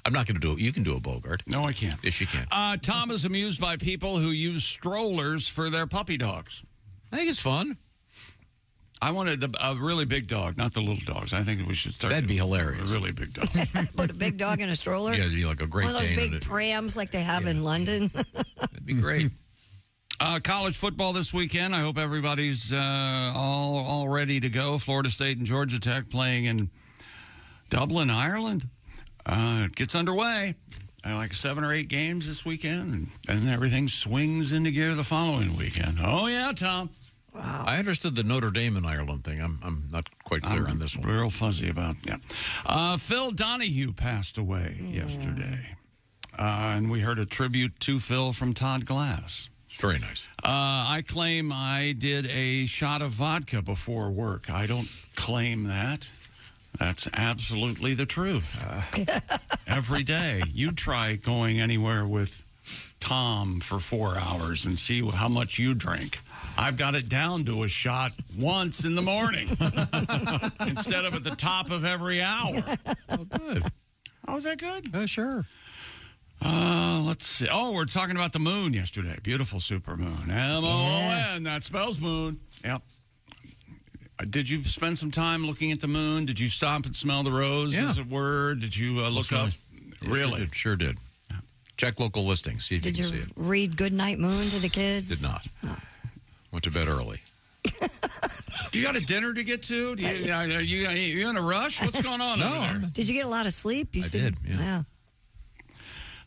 Speaker 4: I'm not going to do it. You can do a Bogart.
Speaker 1: No, I can't.
Speaker 4: Yes, you can.
Speaker 1: Tom is amused by people who use strollers for their puppy dogs.
Speaker 4: I think it's fun.
Speaker 1: I wanted a really big dog, not the little dogs. I think we should start.
Speaker 4: That'd be hilarious.
Speaker 1: A really big dog.
Speaker 3: Put a big dog in a stroller?
Speaker 4: Yeah, like a Great
Speaker 3: One of those
Speaker 4: Dane
Speaker 3: big
Speaker 4: in it.
Speaker 3: prams like they have in London.
Speaker 4: That'd be great.
Speaker 1: College football this weekend. I hope everybody's all ready to go. Florida State and Georgia Tech playing in Dublin, Ireland. It gets underway. Like 7 or 8 games this weekend, and everything swings into gear the following weekend. Oh, yeah, Tom.
Speaker 3: Wow.
Speaker 4: I understood the Notre Dame and Ireland thing. I'm not quite clear on this one.
Speaker 1: Real fuzzy about Phil Donahue passed away yesterday. And we heard a tribute to Phil from Todd Glass.
Speaker 4: Very nice.
Speaker 1: I claim I did a shot of vodka before work. I don't claim that. That's absolutely the truth. Every day. You try going anywhere with Tom for 4 hours and see how much you drink. I've got it down to a shot once in the morning instead of at the top of every hour.
Speaker 4: Oh, good.
Speaker 1: Oh, is that good?
Speaker 4: Sure.
Speaker 1: Let's see. Oh, we're talking about the moon yesterday. Beautiful super moon. M-O-O-N. That spells moon. Yep. Did you spend some time looking at the moon? Did you stop and smell the rose, as it were? Did you look up? Really?
Speaker 4: Sure did. Check local listings. See if
Speaker 3: Did
Speaker 4: you
Speaker 3: you
Speaker 4: can see it.
Speaker 3: read Goodnight Moon to the kids?
Speaker 4: Did not. No. Went to bed early.
Speaker 1: Do you got a dinner to get to? Do you, are you in a rush? What's going on over there?
Speaker 3: Did you get a lot of sleep?
Speaker 4: I did, yeah.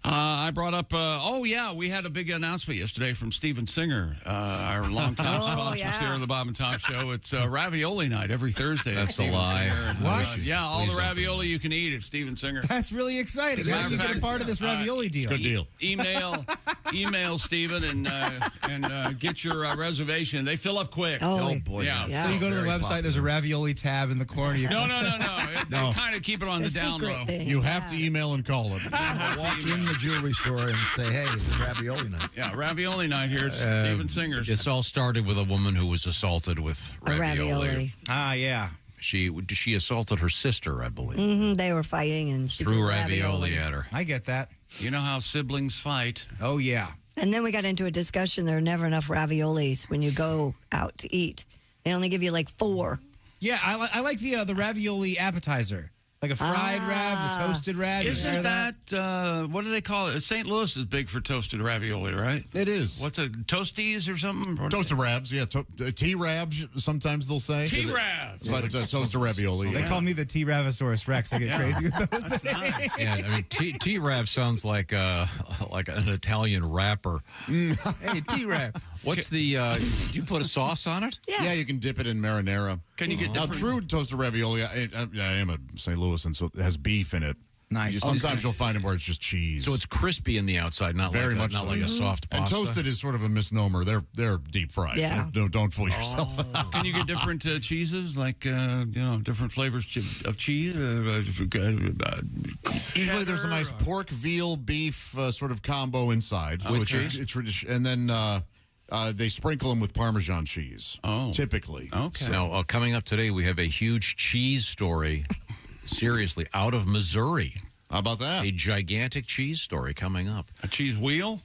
Speaker 1: I brought up, we had a big announcement yesterday from Steven Singer, our longtime sponsor here on the Bob and Tom Show. It's ravioli night every Thursday.
Speaker 4: That's a lie.
Speaker 1: What? All the ravioli you can eat at Steven Singer.
Speaker 6: That's really exciting. How can you get a part of this ravioli deal?
Speaker 5: Good deal.
Speaker 1: Email Steven and get your reservation. They fill up quick.
Speaker 3: Oh,
Speaker 7: boy.
Speaker 1: Yeah.
Speaker 6: So you go to the website, there's a ravioli tab in the corner.
Speaker 1: No. They kind of keep it on the down low.
Speaker 5: You have to email and call them.
Speaker 7: Walk in the jewelry store and say, hey, it's ravioli night.
Speaker 1: Yeah, ravioli night here at Steven Singer's.
Speaker 4: This all started with a woman who was assaulted with ravioli.
Speaker 6: Ah, yeah.
Speaker 4: She assaulted her sister, I believe.
Speaker 3: Mm-hmm, they were fighting and she
Speaker 4: Threw
Speaker 3: threw
Speaker 4: ravioli at her.
Speaker 6: I get that.
Speaker 1: You know how siblings fight.
Speaker 6: Oh, yeah.
Speaker 3: And then we got into a discussion. There are never enough raviolis when you go out to eat. They only give you like 4.
Speaker 6: Yeah, I like the ravioli appetizer. Like a fried rav, the toasted rav.
Speaker 1: Isn't that, what do they call it? St. Louis is big for toasted ravioli, right?
Speaker 5: It is.
Speaker 1: What's it, Toasties or something?
Speaker 5: Toasted rabs, yeah. T-rabs, sometimes they'll say.
Speaker 1: T-rabs.
Speaker 5: But toasted ravioli.
Speaker 6: They call me the T-Ravasaurus Rex. I get crazy with those things.
Speaker 4: Yeah, I mean, T-Rav sounds like an Italian rapper. Hey, T-Rav. What's the, do you put a sauce on it?
Speaker 5: Yeah, you can dip it in marinara.
Speaker 1: Can you get
Speaker 5: Now, true toasted ravioli, I am a St. Louis, and so it has beef in it.
Speaker 6: Nice.
Speaker 5: Sometimes you'll find them where it's just cheese.
Speaker 4: So it's crispy in the outside, not
Speaker 5: Very
Speaker 4: like
Speaker 5: much
Speaker 4: not
Speaker 5: so.
Speaker 4: like a soft pasta.
Speaker 5: And toasted is sort of a misnomer. They're deep fried.
Speaker 3: Yeah.
Speaker 5: Don't fool yourself.
Speaker 1: Can you get different cheeses, like, different flavors of cheese?
Speaker 5: Usually there's a nice pork, veal, beef sort of combo inside.
Speaker 4: With
Speaker 5: cheese? And then they sprinkle them with Parmesan cheese.
Speaker 1: Oh.
Speaker 5: Typically.
Speaker 1: Okay.
Speaker 4: Now, coming up today, we have a huge cheese story, seriously, out of Missouri.
Speaker 5: How about that?
Speaker 4: A gigantic cheese story coming up.
Speaker 1: A cheese wheel?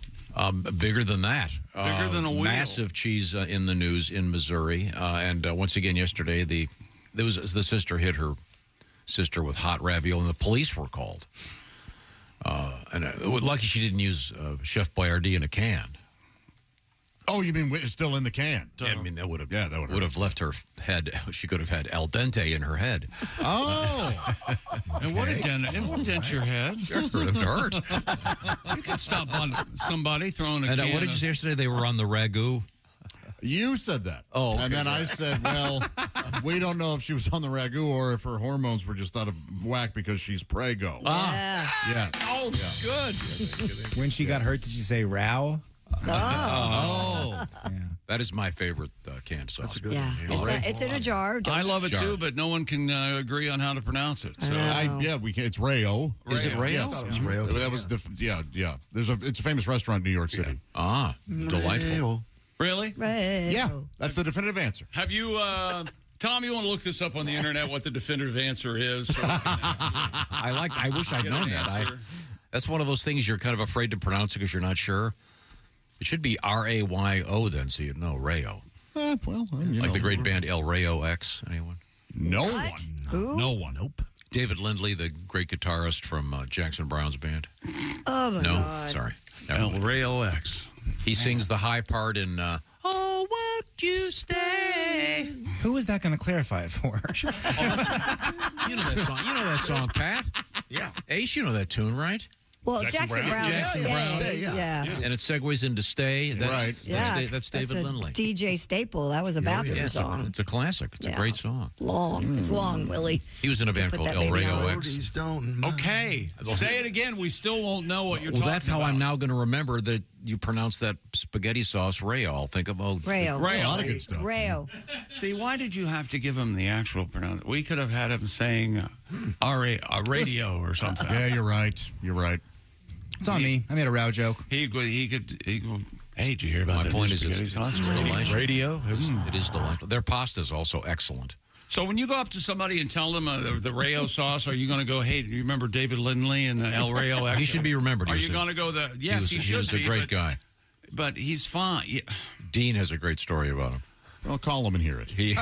Speaker 4: Bigger than that.
Speaker 1: Bigger than a wheel.
Speaker 4: Massive cheese in the news in Missouri. And once again, yesterday, the sister hit her sister with hot ravioli, and the police were called. Lucky she didn't use Chef Boyardee in a can.
Speaker 5: Oh, you mean it's still in the can?
Speaker 4: Yeah, I mean, that would have
Speaker 5: would have
Speaker 4: left her head. She could have had al dente in her head.
Speaker 5: Oh.
Speaker 1: It would dent your head.
Speaker 4: Sure, it would hurt.
Speaker 1: You could stop on somebody throwing a
Speaker 4: And
Speaker 1: can
Speaker 4: what did you say yesterday? They were on the ragu.
Speaker 5: You said that.
Speaker 4: Oh, okay.
Speaker 5: And then I said, well, we don't know if she was on the ragu or if her hormones were just out of whack because she's prego. Yes.
Speaker 1: Oh, good.
Speaker 6: When she got hurt, did you say row?
Speaker 5: Oh.
Speaker 6: Yeah.
Speaker 4: That is my favorite canned sauce. That's a good
Speaker 3: Yeah. It's in a jar.
Speaker 1: I love it too, but no one can agree on how to pronounce it. So
Speaker 5: we can. It's Rayo.
Speaker 4: Is it Rayo?
Speaker 5: Yes.
Speaker 7: It's Rayo.
Speaker 5: That was yeah. It's a famous restaurant in New York City.
Speaker 4: Ah, delightful.
Speaker 1: Really?
Speaker 5: Yeah, that's the definitive answer.
Speaker 1: Have you, Tom? You want to look this up on the internet? What the definitive answer is?
Speaker 4: I wish I'd known that. That's one of those things you're kind of afraid to pronounce it because you're not sure. It should be R-A-Y-O then, so you'd know, Rayo. Like the great band El Rayo X. Anyone?
Speaker 5: No one. No one. Nope.
Speaker 4: David Lindley, the great guitarist from Jackson Brown's band.
Speaker 3: Oh, my God.
Speaker 4: Sorry.
Speaker 1: El Rayo X.
Speaker 4: He sings the high part in Oh, Won't You Stay?
Speaker 6: Who is that going to clarify it for?
Speaker 4: You know that song. You know that song, Pat?
Speaker 7: Yeah.
Speaker 4: Ace, you know that tune, right?
Speaker 3: Well, Jackson Brown.
Speaker 4: Jackson Brown.
Speaker 3: Yeah.
Speaker 4: And it segues into Stay. That's,
Speaker 3: Right.
Speaker 4: That's David
Speaker 3: a
Speaker 4: Lindley.
Speaker 3: DJ staple. That was a bathroom song.
Speaker 4: It's a classic. It's a great song.
Speaker 3: Long. It's long, Willie.
Speaker 4: He was in a band
Speaker 3: Put
Speaker 4: called
Speaker 3: that
Speaker 4: El
Speaker 3: baby
Speaker 4: Rayo
Speaker 3: on.
Speaker 4: X.
Speaker 1: Okay. Say it again. We still won't know what you're
Speaker 4: Well,
Speaker 1: talking
Speaker 4: that's how
Speaker 1: about.
Speaker 4: I'm now going to remember that you pronounce that spaghetti sauce Rayo. I'll think about
Speaker 3: Rayo.
Speaker 5: A lot of good stuff.
Speaker 3: Rayo.
Speaker 1: See, why did you have to give him the actual pronunciation? We could have had him saying radio or something.
Speaker 5: Yeah, you're right. You're right.
Speaker 6: It's on me. I made a row joke.
Speaker 1: He could. Hey, did you hear about
Speaker 4: My
Speaker 1: that
Speaker 4: point
Speaker 1: new
Speaker 4: is
Speaker 1: spaghetti
Speaker 4: it's
Speaker 1: sauce?
Speaker 4: delicious.
Speaker 1: Radio.
Speaker 4: It is delightful. Their pasta is also excellent.
Speaker 1: So when you go up to somebody and tell them the Rayo sauce, are you going to go, hey, do you remember David Lindley and El Rayo?
Speaker 4: He should be remembered.
Speaker 1: Are you going to go the? Yes, he should be.
Speaker 4: He was a great guy.
Speaker 1: But he's fine. Yeah.
Speaker 4: Dean has a great story about him.
Speaker 5: I'll call him and hear it.
Speaker 4: He's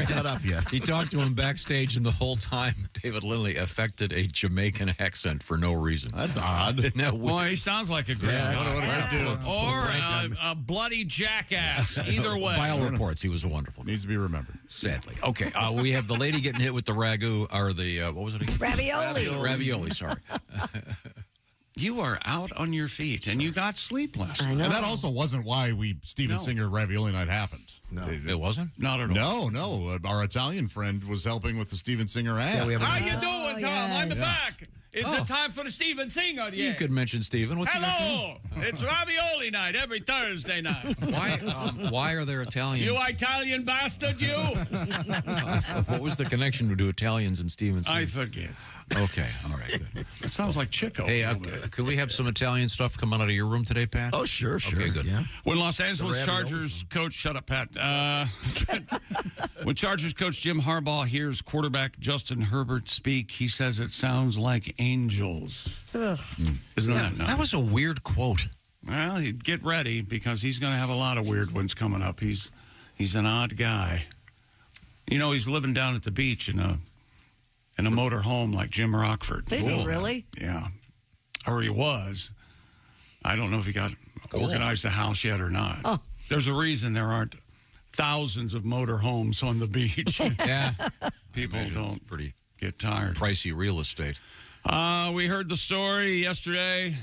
Speaker 7: not up yet.
Speaker 4: He talked to him backstage, and the whole time, David Lindley affected a Jamaican accent for no reason.
Speaker 5: That's odd.
Speaker 4: Isn't that weird?
Speaker 1: Well, he sounds like a great guy.
Speaker 5: What did I do?
Speaker 1: Or a bloody jackass. Either way.
Speaker 4: By all reports, he was a wonderful guy.
Speaker 5: Needs to be remembered.
Speaker 4: Sadly. Okay, we have the lady getting hit with the ragu, or the, what was it again?
Speaker 3: Ravioli.
Speaker 4: Ravioli, sorry.
Speaker 1: You are out on your feet, and you got sleep last night.
Speaker 5: And that also wasn't why Steven Singer Ravioli Night happened.
Speaker 7: No.
Speaker 4: It wasn't?
Speaker 1: Not at all.
Speaker 5: No. Our Italian friend was helping with the Steven Singer ad.
Speaker 7: Yeah, we have
Speaker 1: How you doing, Tom? I'm
Speaker 3: yes.
Speaker 1: back. It's a time for the Steven Singer.
Speaker 4: You could mention Steven. What's
Speaker 1: Hello. It's Ravioli Night every Thursday night.
Speaker 4: Why are there Italians?
Speaker 1: You Italian bastard, you.
Speaker 4: What was the connection to Italians and Steven Singer?
Speaker 1: I forget.
Speaker 4: Okay, all right. Good.
Speaker 1: It sounds like Chico.
Speaker 4: Hey, could we have some Italian stuff come out of your room today, Pat?
Speaker 7: Oh, sure.
Speaker 4: Okay, good.
Speaker 7: Yeah.
Speaker 1: When Los Angeles Chargers coach, shut up, Pat. When Chargers coach Jim Harbaugh hears quarterback Justin Herbert speak, he says it sounds like angels. Isn't that nice?
Speaker 4: That was a weird quote.
Speaker 1: Well, get ready because he's going to have a lot of weird ones coming up. He's an odd guy. You know, he's living down at the beach in a motor home like Jim Rockford.
Speaker 3: Is he really?
Speaker 1: Yeah. Or he was. I don't know if he got organized a house yet or not.
Speaker 3: Oh.
Speaker 1: There's a reason there aren't thousands of motor homes on the beach.
Speaker 4: Yeah.
Speaker 1: People don't
Speaker 4: pretty
Speaker 1: get tired.
Speaker 4: Pricey real estate.
Speaker 1: We heard the story yesterday,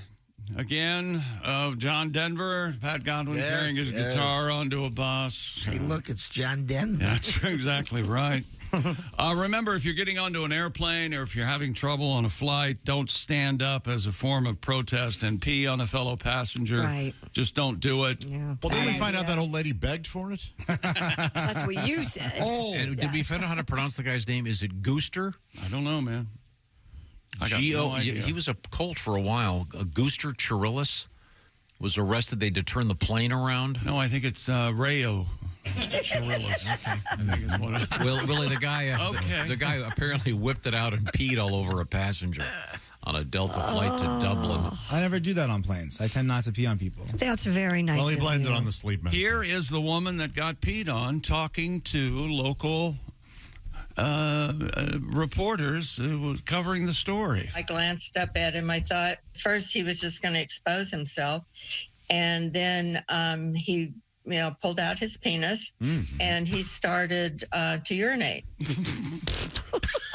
Speaker 1: again, of John Denver. Pat Godwin carrying his guitar onto a bus.
Speaker 7: Hey, look, it's John Denver.
Speaker 1: That's exactly right. Remember, if you're getting onto an airplane or if you're having trouble on a flight, don't stand up as a form of protest and pee on a fellow passenger.
Speaker 3: Right.
Speaker 1: Just don't do it.
Speaker 3: Yeah.
Speaker 5: Well, didn't we find out that old lady begged for it?
Speaker 3: That's what you said.
Speaker 5: Oh.
Speaker 4: And did we find out how to pronounce the guy's name? Is it Gooster?
Speaker 1: I don't know, man. I got no idea.
Speaker 4: He was a Colt for a while. Gooster Chirillis was arrested. They had to turn the plane around.
Speaker 1: No, I think it's Rayo. Chirillis. I think it's one of
Speaker 4: Willie, the guy, the guy apparently whipped it out and peed all over a passenger on a Delta flight to Dublin.
Speaker 6: I never do that on planes. I tend not to pee on people.
Speaker 3: That's very nice.
Speaker 5: Well, he
Speaker 3: of
Speaker 5: blamed
Speaker 3: you.
Speaker 5: it on the sleep medication.
Speaker 1: Here is the woman that got peed on talking to local reporters who was covering the story.
Speaker 13: I glanced up at him. I thought first he was just going to expose himself. And then he pulled out his penis and he started to urinate.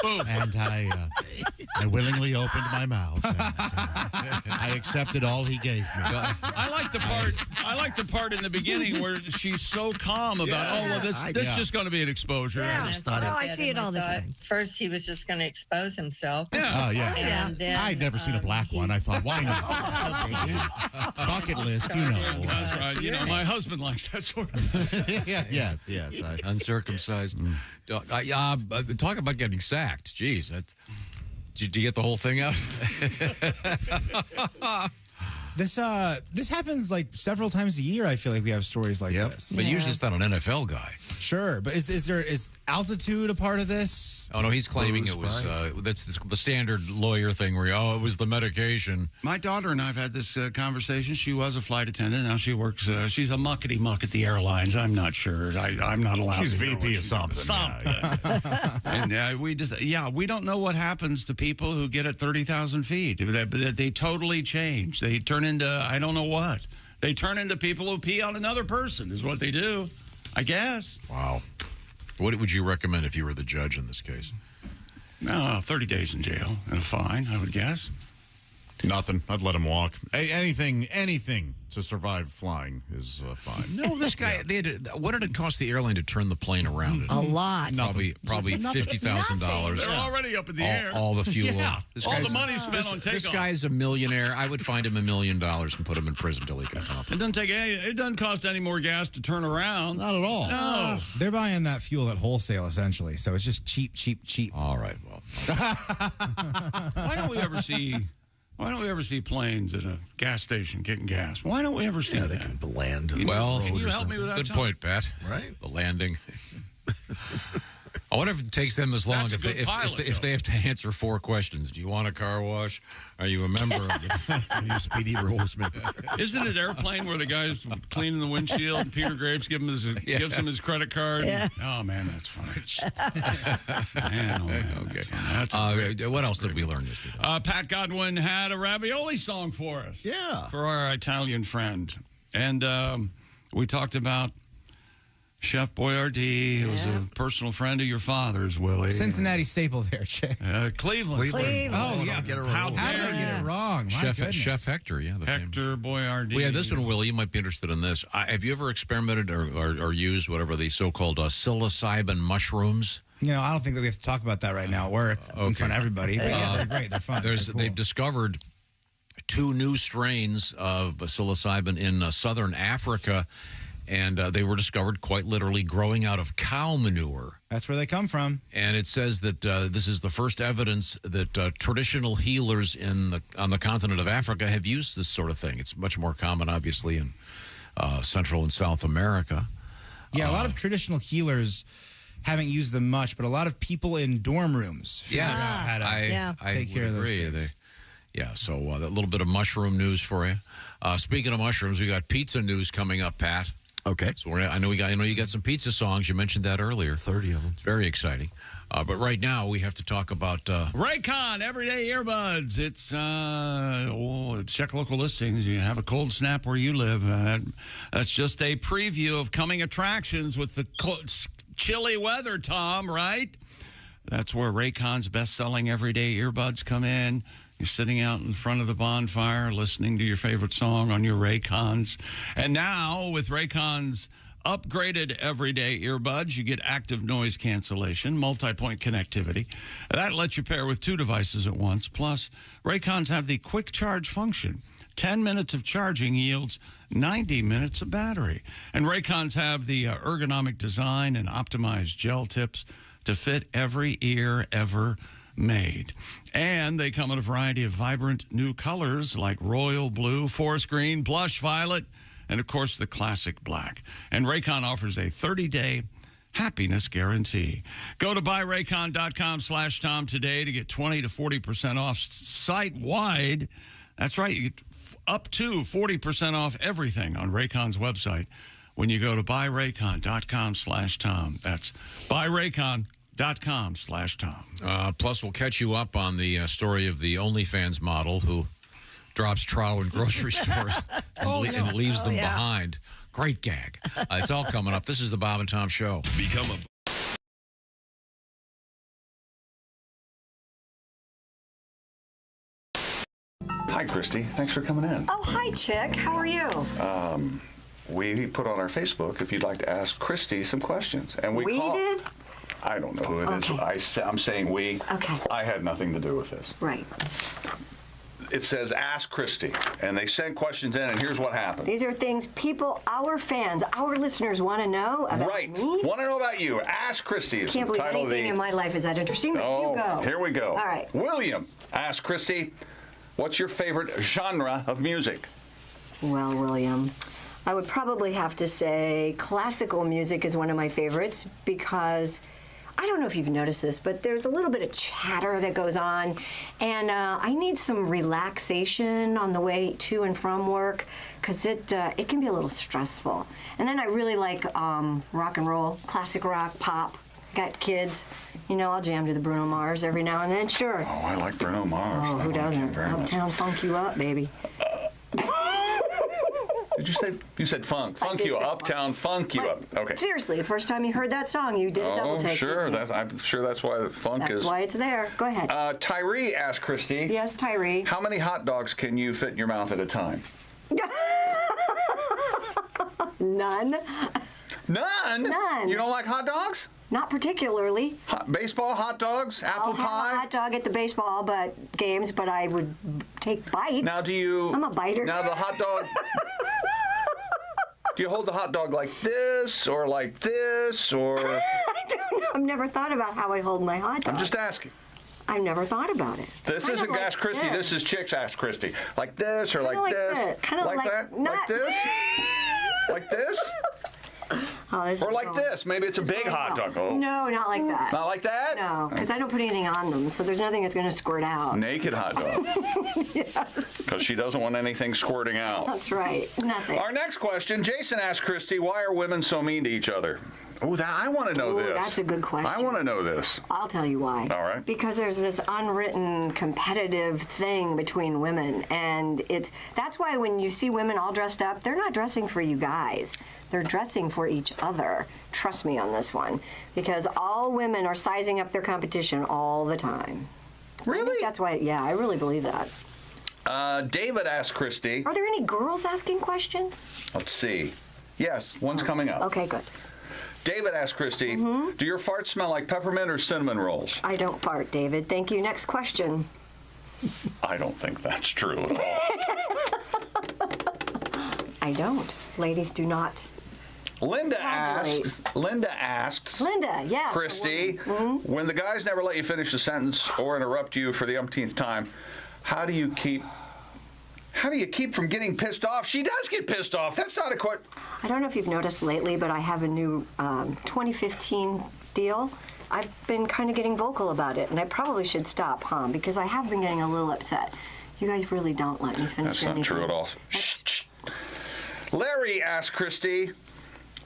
Speaker 5: And I willingly opened my mouth. And, I accepted all he gave me.
Speaker 1: I like the part in the beginning where she's so calm about, this is just going to be an exposure.
Speaker 3: Yeah. I see it all the time.
Speaker 13: First, he was just going to expose himself.
Speaker 1: Yeah.
Speaker 5: Oh, yeah.
Speaker 13: And then,
Speaker 5: I'd never seen a black one. I thought, why not? Bucket list, you know.
Speaker 1: That's right. My husband likes that sort of thing.
Speaker 5: Yes.
Speaker 4: Uncircumcised. Talk about getting sacked. Jeez. Did you get the whole thing out?
Speaker 6: This happens like several times a year. I feel like we have stories like this.
Speaker 4: But usually it's not an NFL guy.
Speaker 6: Sure, but is altitude a part of this?
Speaker 4: Oh no, he's claiming it was that's the standard lawyer thing where it was the medication.
Speaker 1: My daughter and I have had this conversation. She was a flight attendant. Now she works. She's a muckety muck at the airlines. I'm not sure. I'm not allowed.
Speaker 5: She's
Speaker 1: to know
Speaker 5: VP
Speaker 1: what
Speaker 5: of
Speaker 1: she
Speaker 5: something.
Speaker 1: Something. And we don't know what happens to people who get at 30,000 feet. They totally change. They turn into I don't know what. They turn into people who pee on another person is what they do, I guess.
Speaker 4: Wow. What would you recommend if you were the judge in this case?
Speaker 1: 30 days in jail and a fine, I would guess.
Speaker 5: Nothing. I'd let him walk. Anything to survive flying is fine.
Speaker 4: No, this guy. What did it cost the airline to turn the plane around?
Speaker 3: A lot.
Speaker 4: Probably $50,000.
Speaker 1: They're already up in the air.
Speaker 4: All the fuel.
Speaker 1: Yeah. All the money spent on takeoff.
Speaker 4: This guy's a millionaire. I would find him $1 million and put him in prison till he can come up.
Speaker 1: It doesn't cost any more gas to turn around.
Speaker 5: Not at all.
Speaker 1: No.
Speaker 6: They're buying that fuel at wholesale, essentially. So it's just cheap.
Speaker 4: All right, well.
Speaker 1: Why don't we ever see planes at a gas station getting gas? Why don't we ever see that?
Speaker 7: They can land.
Speaker 4: Well,
Speaker 1: can you help me with that?
Speaker 4: Good
Speaker 1: Tom?
Speaker 4: point, Pat.
Speaker 7: Right.
Speaker 4: The landing. I wonder if it takes them as long if they have to answer 4 questions. Do you want a car wash? Are you a member of the
Speaker 7: Speedy Roseman?
Speaker 1: Isn't it Airplane where the guy's cleaning the windshield and Peter Graves gives him his credit card?
Speaker 3: Yeah.
Speaker 1: Oh, man, that's funny. Okay.
Speaker 4: what else did we learn yesterday?
Speaker 1: Pat Godwin had a ravioli song for us.
Speaker 7: Yeah.
Speaker 1: For our Italian friend. And we talked about Chef Boyardee, who was a personal friend of your father's, Willie.
Speaker 6: Cincinnati staple there, Chick.
Speaker 1: Cleveland.
Speaker 6: Oh, yeah.
Speaker 1: How
Speaker 6: did I get it wrong? My
Speaker 4: Chef
Speaker 6: goodness.
Speaker 4: Hector, yeah.
Speaker 1: Hector Boyardee.
Speaker 4: Well, yeah, this one, Willie, you might be interested in this. Have you ever experimented or used whatever the so-called psilocybin mushrooms?
Speaker 6: You know, I don't think that we have to talk about that right now at work in front of everybody. But yeah, they're great. They're fun.
Speaker 4: They've discovered 2 new strains of psilocybin in southern Africa, and they were discovered quite literally growing out of cow manure.
Speaker 6: That's where they come from.
Speaker 4: And it says that this is the first evidence that traditional healers on the continent of Africa have used this sort of thing. It's much more common, obviously, in Central and South America.
Speaker 6: Yeah, a lot of traditional healers haven't used them much, but a lot of people in dorm rooms figure out how to take care of those things.
Speaker 4: So that little bit of mushroom news for you. Speaking of mushrooms, we got pizza news coming up, Pat.
Speaker 7: Okay.
Speaker 4: So I know you got some pizza songs. You mentioned that earlier.
Speaker 7: 30 of them.
Speaker 4: It's very exciting. But right now we have to talk about
Speaker 1: Raycon Everyday Earbuds. It's check local listings. You have a cold snap where you live. That's just a preview of coming attractions with the chilly weather, Tom, right? That's where Raycon's best-selling everyday earbuds come in. You're sitting out in front of the bonfire listening to your favorite song on your Raycons. And now, with Raycon's upgraded everyday earbuds, you get active noise cancellation, multi-point connectivity. That lets you pair with 2 devices at once. Plus, Raycons have the quick charge function. 10 minutes of charging yields 90 minutes of battery. And Raycons have the ergonomic design and optimized gel tips to fit every ear ever made. And they come in a variety of vibrant new colors like royal blue, forest green, blush violet, and of course the classic black. And Raycon offers a 30-day happiness guarantee. Go to buyraycon.com/Tom today to get 20 to 40% off site-wide. That's right, you get up to 40% off everything on Raycon's website when you go to buyraycon.com/Tom. That's buyraycon.com/Tom.
Speaker 4: Plus, we'll catch you up on the story of the OnlyFans model who drops trow in grocery stores and leaves them behind. Great gag. It's all coming up. This is the Bob and Tom Show.
Speaker 14: Become a
Speaker 15: Hi, Christy. Thanks for coming in.
Speaker 16: Oh, hi, Chick. How are you?
Speaker 15: We put on our Facebook if you'd like to ask Christy some questions. And we
Speaker 16: did?
Speaker 15: I don't know who it is. I'm saying we.
Speaker 16: Okay.
Speaker 15: I had nothing to do with this.
Speaker 16: Right.
Speaker 15: It says Ask Christy, and they sent questions in, and here's what happened.
Speaker 16: These are things people, our fans, our listeners want to know about me.
Speaker 15: Want to know about you. Ask Christy is
Speaker 16: Can't
Speaker 15: the
Speaker 16: believe
Speaker 15: title of the...
Speaker 16: anything in my life is that interesting, but you go.
Speaker 15: Here we go.
Speaker 16: All right.
Speaker 15: William, Ask Christy, what's your favorite genre of music?
Speaker 16: Well, William, I would probably have to say classical music is one of my favorites because... I don't know if you've noticed this, but there's a little bit of chatter that goes on, and I need some relaxation on the way to and from work because it can be a little stressful. And then I really like rock and roll, classic rock, pop. Got kids, you know, I'll jam to the Bruno Mars every now and then, sure.
Speaker 15: Oh, I like Bruno Mars.
Speaker 16: Oh, who doesn't? Uptown funk you up, baby.
Speaker 15: Did you say? You said funk. Funk you up. Uptown funk you up. Okay.
Speaker 16: Seriously, the first time you heard that song, you did a double take.
Speaker 15: Sure. I'm sure that's why the funk is.
Speaker 16: That's why it's there. Go ahead.
Speaker 15: Tyree asked Christy.
Speaker 16: Yes, Tyree.
Speaker 15: How many hot dogs can you fit in your mouth at a time?
Speaker 16: None.
Speaker 15: None?
Speaker 16: None.
Speaker 15: You don't like hot dogs?
Speaker 16: Not particularly.
Speaker 15: Baseball, hot dogs, apple pie?
Speaker 16: I'll have a hot dog at the baseball games, but I would take bites.
Speaker 15: Now, I'm
Speaker 16: a biter.
Speaker 15: Now, the hot dog... Do you hold the hot dog like this, or like this, or...
Speaker 16: I don't know. I've never thought about how I hold my hot dog.
Speaker 15: I'm just asking.
Speaker 16: I've never thought about it.
Speaker 15: This isn't Ask Christy. This is Chicks Ask Christy. Like this, or like this?
Speaker 16: Kind of
Speaker 15: like that? Like this? Like this? Or like this. Maybe it's a big hot dog. Oh.
Speaker 16: No, not like that.
Speaker 15: Not like that?
Speaker 16: No, because I don't put anything on them, so there's nothing that's going to squirt out.
Speaker 15: Naked hot dog.
Speaker 16: Yes.
Speaker 15: Because she doesn't want anything squirting out.
Speaker 16: That's right. Nothing.
Speaker 15: Our next question, Jason asked Christy, why are women so mean to each other? Oh, I want to know this.
Speaker 16: That's a good question.
Speaker 15: I want to know this.
Speaker 16: I'll tell you why.
Speaker 15: All right.
Speaker 16: Because there's this unwritten competitive thing between women, and that's why when you see women all dressed up, they're not dressing for you guys. They're dressing for each other. Trust me on this one. Because all women are sizing up their competition all the time.
Speaker 15: Really?
Speaker 16: That's why, yeah, I really believe that.
Speaker 15: David asked Christy.
Speaker 16: Are there any girls asking questions?
Speaker 15: Let's see. Yes, one's coming up.
Speaker 16: Okay, good.
Speaker 15: David asked Christy, do your farts smell like peppermint or cinnamon rolls?
Speaker 16: I don't fart, David. Thank you. Next question.
Speaker 15: I don't think that's true at all.
Speaker 16: I don't. Ladies do not.
Speaker 15: Linda asks,
Speaker 16: yes,
Speaker 15: Christy, when the guys never let you finish a sentence or interrupt you for the umpteenth time, how do you keep from getting pissed off? She does get pissed off. That's not a question.
Speaker 16: I don't know if you've noticed lately, but I have a new 2015 deal. I've been kind of getting vocal about it, and I probably should stop, because I have been getting a little upset. You guys really don't let me finish anything.
Speaker 15: That's not true at all. Shh. Larry asked Christy,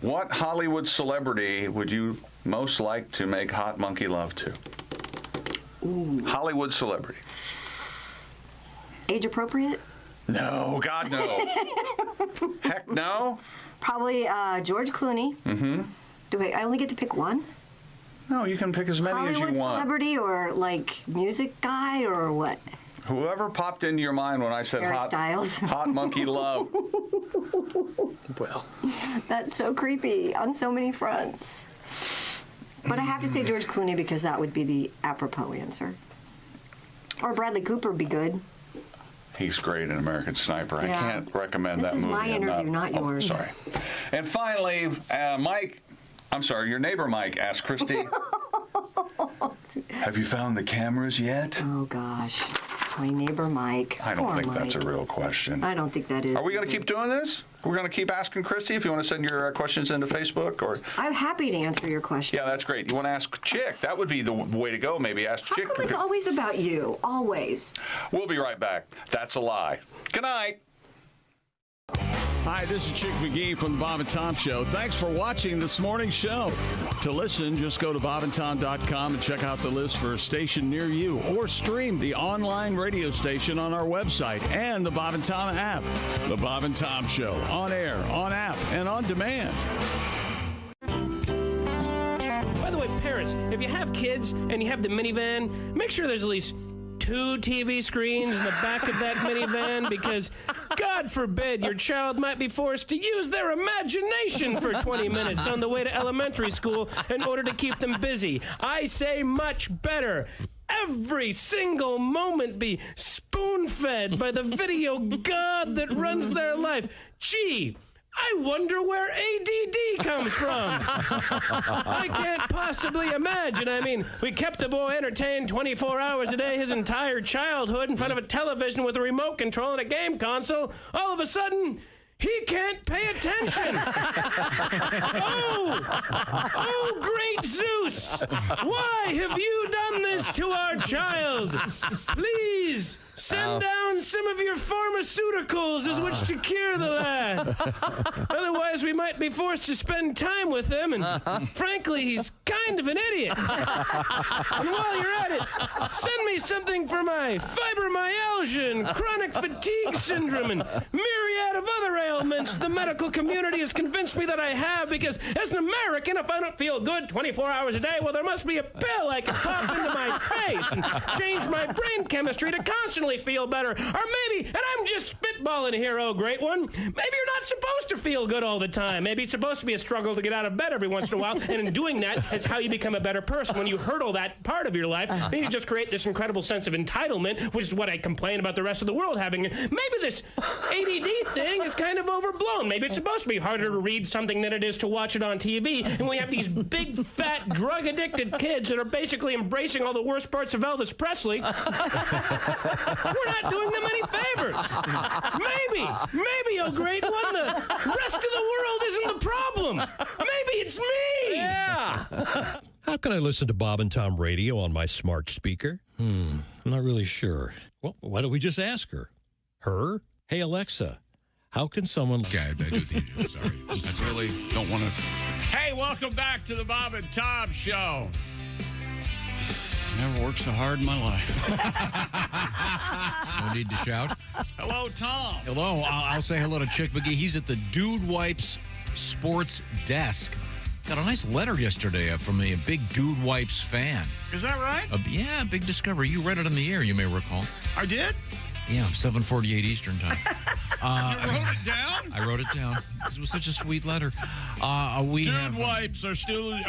Speaker 15: what Hollywood celebrity would you most like to make hot monkey love to?
Speaker 16: Ooh.
Speaker 15: Hollywood celebrity.
Speaker 16: Age appropriate?
Speaker 15: No, God, no. Heck no.
Speaker 16: Probably George Clooney.
Speaker 15: Mm-hmm.
Speaker 16: Do I only get to pick one?
Speaker 15: No, you can pick as many as you want.
Speaker 16: Hollywood celebrity or like music guy or what?
Speaker 15: Whoever popped into your mind when I said hot monkey love.
Speaker 16: Well, that's so creepy on so many fronts. But I have to say George Clooney because that would be the apropos answer. Or Bradley Cooper would be good.
Speaker 15: He's great in American Sniper.
Speaker 16: Yeah.
Speaker 15: I can't recommend that movie.
Speaker 16: This is my interview, not yours.
Speaker 15: Sorry. And finally, your neighbor Mike asked Christy, have you found the cameras yet?
Speaker 16: Oh, gosh. My neighbor Mike.
Speaker 15: I don't think that's a real question.
Speaker 16: I don't think that is.
Speaker 15: Are we going to keep doing this? We're going to keep asking Christy if you want to send your questions into Facebook? Or
Speaker 16: I'm happy to answer your questions.
Speaker 15: Yeah, that's great. You want to ask Chick? That would be the way to go, maybe. Ask Chick.
Speaker 16: How come it's always about you? Always.
Speaker 15: We'll be right back. That's a lie. Good night.
Speaker 1: Hi, this is Chick McGee from the Bob and Tom Show. Thanks for watching this morning's show. To listen, just go to bobandtom.com and check out the list for a station near you, or stream the online radio station on our website and the Bob and Tom app. The Bob and Tom Show, on air, on app, and on demand.
Speaker 14: By the way, parents, if you have kids and you have the minivan, make sure there's at least 2 TV screens in the back of that minivan, because God forbid your child might be forced to use their imagination for 20 minutes on the way to elementary school in order to keep them busy. I say much better. Every single moment be spoon-fed by the video god that runs their life. Gee, I wonder where ADD comes from. I can't possibly imagine. I mean, we kept the boy entertained 24 hours a day his entire childhood in front of a television with a remote control and a game console. All of a sudden, he can't pay attention. Oh, great Zeus. Why have you done this to our child? Please Send down some of your pharmaceuticals as which to cure the lad. Otherwise, we might be forced to spend time with him, and frankly, he's kind of an idiot. And while you're at it, send me something for my fibromyalgia and chronic fatigue syndrome and myriad of other ailments the medical community has convinced me that I have, because as an American, if I don't feel good 24 hours a day, well, there must be a pill I can pop into my face and change my brain chemistry to constantly feel better. Or maybe, and I'm just spitballing here, oh great one, maybe you're not supposed to feel good all the time. Maybe it's supposed to be a struggle to get out of bed every once in a while, and in doing that, it's how you become a better person. When you hurdle that part of your life, then you just create this incredible sense of entitlement, which is what I complain about the rest of the world having. Maybe this ADD thing is kind of overblown. Maybe it's supposed to be harder to read something than it is to watch it on TV, and we have these big, fat, drug-addicted kids that are basically embracing all the worst parts of Elvis Presley. We're not doing them any favors. Maybe, oh great one, the rest of the world isn't the problem. Maybe it's me.
Speaker 17: Yeah. How can I listen to Bob and Tom radio on my smart speaker? I'm not really sure. Well, why don't we just ask her? Her? Hey, Alexa, how can someone...
Speaker 1: Okay, I do think I'm sorry. I really don't want to... Hey, welcome back to the Bob and Tom Show. Never worked so hard in my life.
Speaker 4: No need to shout.
Speaker 1: Hello, Tom.
Speaker 4: Hello. I'll say hello to Chick McGee. He's at the Dude Wipes Sports Desk. Got a nice letter yesterday from a big Dude Wipes fan.
Speaker 1: Is that right?
Speaker 4: Yeah, big discovery. You read it on the air, you may recall.
Speaker 1: I did?
Speaker 4: Yeah, 7:48 Eastern time.
Speaker 1: You wrote it down?
Speaker 4: I wrote it down because it was such a sweet letter.
Speaker 1: Dude Wipes are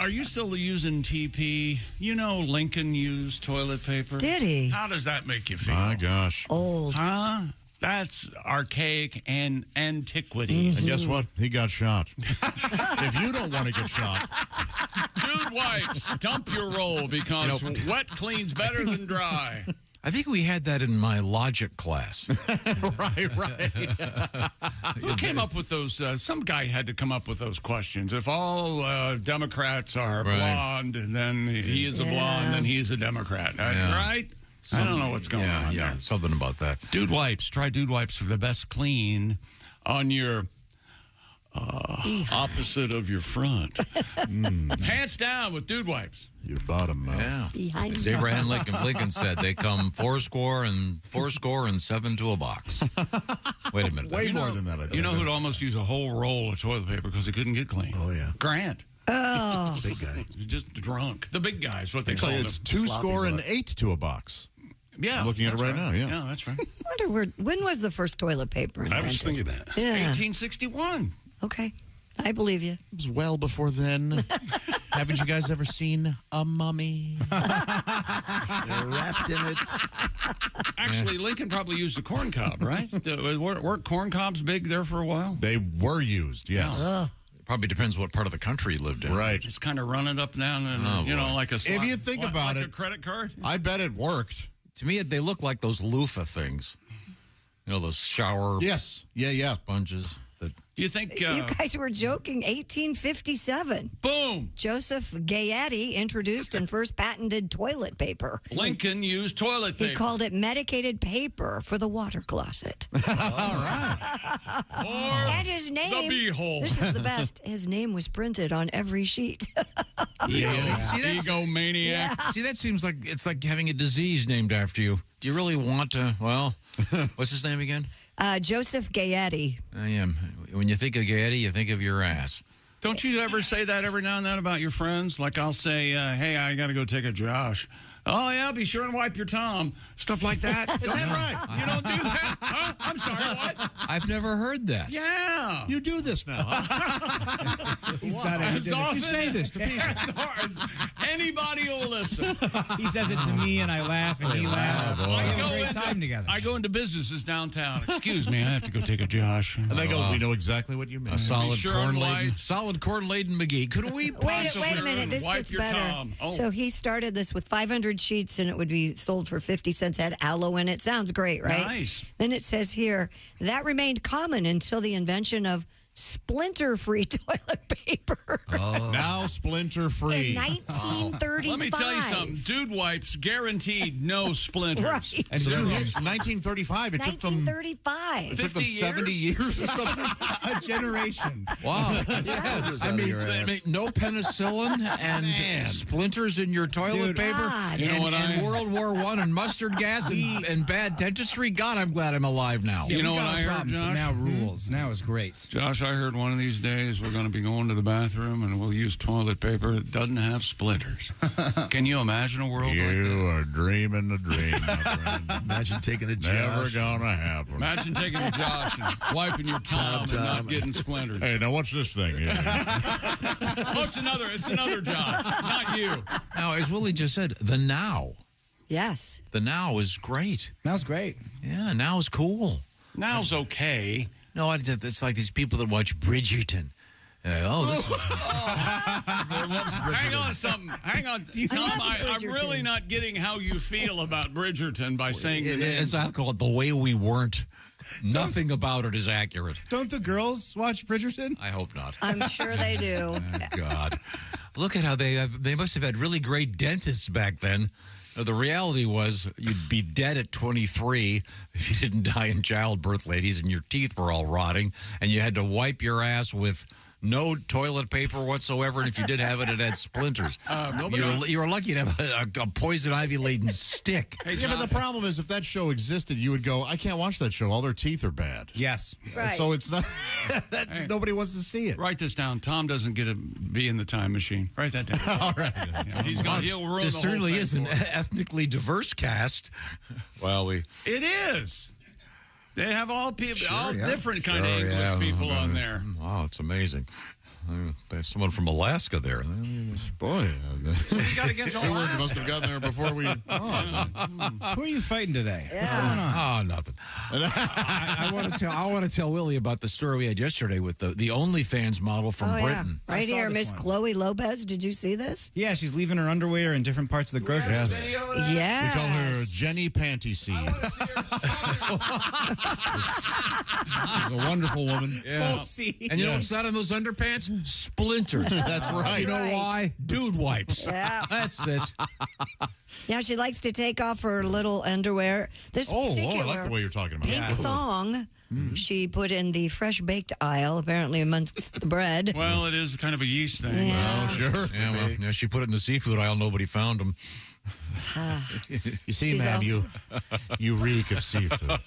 Speaker 1: you still using TP? You know Lincoln used toilet paper.
Speaker 3: Did he?
Speaker 1: How does that make you feel?
Speaker 5: My gosh.
Speaker 3: Old.
Speaker 1: Huh? That's archaic and antiquity.
Speaker 5: And guess what? He got shot. If you don't want to get shot.
Speaker 1: Dude Wipes, dump your roll because wet cleans better than dry.
Speaker 4: I think we had that in my logic class.
Speaker 5: Right.
Speaker 1: Who came up with those? Some guy had to come up with those questions. If all Democrats are blonde, then he is a blonde, then he's a Democrat. Right? I don't know what's going on.
Speaker 4: Yeah,
Speaker 1: there.
Speaker 4: something about that.
Speaker 1: Dude Wipes. Try Dude Wipes for the best clean on your opposite of your front. Hands down with Dude Wipes.
Speaker 5: Your bottom mouth.
Speaker 4: Yeah. As Abraham Lincoln said, they come 4 and 7 to a box. Wait a minute.
Speaker 5: Way more than that, I think.
Speaker 1: You know who'd almost use a whole roll of toilet paper because he couldn't get clean?
Speaker 7: Oh, yeah.
Speaker 1: Grant.
Speaker 3: Oh.
Speaker 7: Big guy.
Speaker 1: Just drunk. The big guys, what they call
Speaker 5: It's
Speaker 1: them.
Speaker 5: 2.8 to a box.
Speaker 1: Yeah.
Speaker 5: I'm looking at it right now, yeah.
Speaker 1: Yeah, that's right.
Speaker 3: I wonder when was the first toilet paper invented?
Speaker 5: I was thinking that.
Speaker 3: Yeah.
Speaker 1: 1861.
Speaker 3: Okay. I believe you.
Speaker 5: It was well before then. Haven't you guys ever seen a mummy?
Speaker 7: They're wrapped in it.
Speaker 1: Actually, Lincoln probably used a corn cob, right? Weren't corn cobs big there for a while?
Speaker 5: They were used, yes.
Speaker 3: Yeah.
Speaker 4: Probably depends what part of the country you lived in.
Speaker 5: Right.
Speaker 1: Just kind of running up and down, and like a slot,
Speaker 5: if you think about
Speaker 1: like
Speaker 5: it,
Speaker 1: a credit card.
Speaker 5: I bet it worked.
Speaker 4: To me, they look like those loofah things. You know, those shower sponges.
Speaker 1: Do you think...
Speaker 3: you guys were joking. 1857.
Speaker 1: Boom.
Speaker 3: Joseph Gayety introduced and first patented toilet paper.
Speaker 1: Lincoln used toilet paper.
Speaker 3: He called it medicated paper for the water closet.
Speaker 1: All right.
Speaker 3: And his name...
Speaker 1: The beehole.
Speaker 3: This is the best. His name was printed on every sheet.
Speaker 1: Egomaniac.
Speaker 3: Yeah.
Speaker 4: See, that seems like it's like having a disease named after you. Do you really want to... Well, what's his name again?
Speaker 3: Joseph Gayety.
Speaker 4: I am. When you think of Gayety, you think of your ass.
Speaker 1: Don't you ever say that every now and then about your friends? Like I'll say, hey, I got to go take a Josh. Oh, yeah, be sure and wipe your Tom. Stuff like that. Is that right? You don't do that? Huh? I'm sorry, what?
Speaker 4: I've never heard that.
Speaker 1: Yeah.
Speaker 5: You do this now, huh?
Speaker 6: He's done it.
Speaker 5: You say this to people.
Speaker 1: Anybody will listen.
Speaker 6: He says it to me, and I laugh, and he laughs. We have a great time together.
Speaker 1: I go into businesses downtown. Excuse me, I have to go take a Josh.
Speaker 5: And they go, we know exactly what you mean.
Speaker 4: A solid corn-laden McGee. Could we possibly...
Speaker 3: Wait a minute, this gets better.
Speaker 1: Oh.
Speaker 3: So he started this with 500 sheets, and it would be sold for 50 cents. Had aloe in it. Sounds great, right?
Speaker 1: Nice.
Speaker 3: Then it says here, that remained common until the invention of splinter-free toilet paper.
Speaker 5: Now splinter-free.
Speaker 3: In 1935.
Speaker 1: Let me tell you something. Dude wipes guaranteed no splinters.
Speaker 3: Right.
Speaker 5: And 1935. It took them
Speaker 3: 1935.
Speaker 5: 50 70 years or something.
Speaker 6: A generation.
Speaker 4: Wow. I mean, no penicillin and splinters in your toilet paper.
Speaker 3: God.
Speaker 1: You know what
Speaker 4: and World War I and mustard gas and bad dentistry. God, I'm glad I'm alive now.
Speaker 1: You know what I heard, Josh?
Speaker 6: Now rules. Now is great.
Speaker 1: Josh, I heard one of these days we're going to be going to the bathroom and we'll use toilet paper that doesn't have splinters. Can you imagine a world like that?
Speaker 5: You are dreaming the dream, my friend.
Speaker 7: Imagine taking a Josh.
Speaker 5: Never gonna happen.
Speaker 1: Imagine taking a Josh and wiping your tongue and not getting splinters.
Speaker 5: Hey, now what's this thing?
Speaker 1: Oh, it's another Josh, not you.
Speaker 4: Now, as Willie just said, the now.
Speaker 3: Yes.
Speaker 4: The now is great.
Speaker 6: Now's great.
Speaker 4: Yeah, now is cool.
Speaker 1: Now's okay.
Speaker 4: No, it's like these people that watch Bridgerton. This is...
Speaker 1: Hang on, something. Hang on, Tom. I'm really not getting how you feel about Bridgerton by saying the name.
Speaker 4: As I call it, the way we weren't. Nothing about it is accurate.
Speaker 6: Don't the girls watch Bridgerton?
Speaker 4: I hope not.
Speaker 3: I'm sure they do.
Speaker 4: Oh, God. Look at how they must have had really great dentists back then. The reality was you'd be dead at 23 if you didn't die in childbirth, ladies, and your teeth were all rotting, and you had to wipe your ass with no toilet paper whatsoever, and if you did have it, it had splinters. You were lucky to have a poison ivy-laden stick.
Speaker 5: Hey, yeah, but the problem is if that show existed, you would go, I can't watch that show. All their teeth are bad.
Speaker 6: Yes.
Speaker 3: Right.
Speaker 5: So it's not, nobody wants to see it.
Speaker 1: Write this down. Tom doesn't get to be in the time machine. Write that down.
Speaker 5: All right.
Speaker 1: Yeah, he'll ruin
Speaker 4: This
Speaker 1: the whole
Speaker 4: certainly
Speaker 1: thing
Speaker 4: is an
Speaker 1: for us.
Speaker 4: ethnically diverse cast. Well,
Speaker 1: It is. They have all different kind of
Speaker 4: Sure,
Speaker 1: English people on there.
Speaker 4: Wow, it's amazing. There's someone from Alaska there.
Speaker 5: Boy,
Speaker 1: you got against
Speaker 5: Seward must have gotten there before we.
Speaker 6: Who are you fighting today? What's going on?
Speaker 4: Oh, nothing. I want to tell Willie about the story we had yesterday with the OnlyFans model from Britain.
Speaker 3: Yeah. Right here, Miss Chloe Lopez. Did you see this?
Speaker 6: Yeah, she's leaving her underwear in different parts of the grocery store.
Speaker 3: Yeah.
Speaker 5: We call her Jenny Panty Seed. She's a wonderful woman.
Speaker 4: Yeah. And you know what's not in those underpants? Splinters.
Speaker 5: That's right.
Speaker 4: You know why? Dude wipes.
Speaker 3: Yeah.
Speaker 4: That's it.
Speaker 3: Yeah, she likes to take off her little underwear. This particular
Speaker 5: I like the way you're talking about
Speaker 3: pink
Speaker 5: it.
Speaker 3: thong she put in the fresh baked aisle, apparently amongst the bread.
Speaker 1: Well, it is kind of a yeast thing.
Speaker 3: Yeah.
Speaker 5: Oh, sure.
Speaker 4: Yeah, she put it in the seafood aisle. Nobody found them.
Speaker 5: You see,
Speaker 3: She's
Speaker 5: ma'am,
Speaker 3: also-
Speaker 5: you reek of seafood.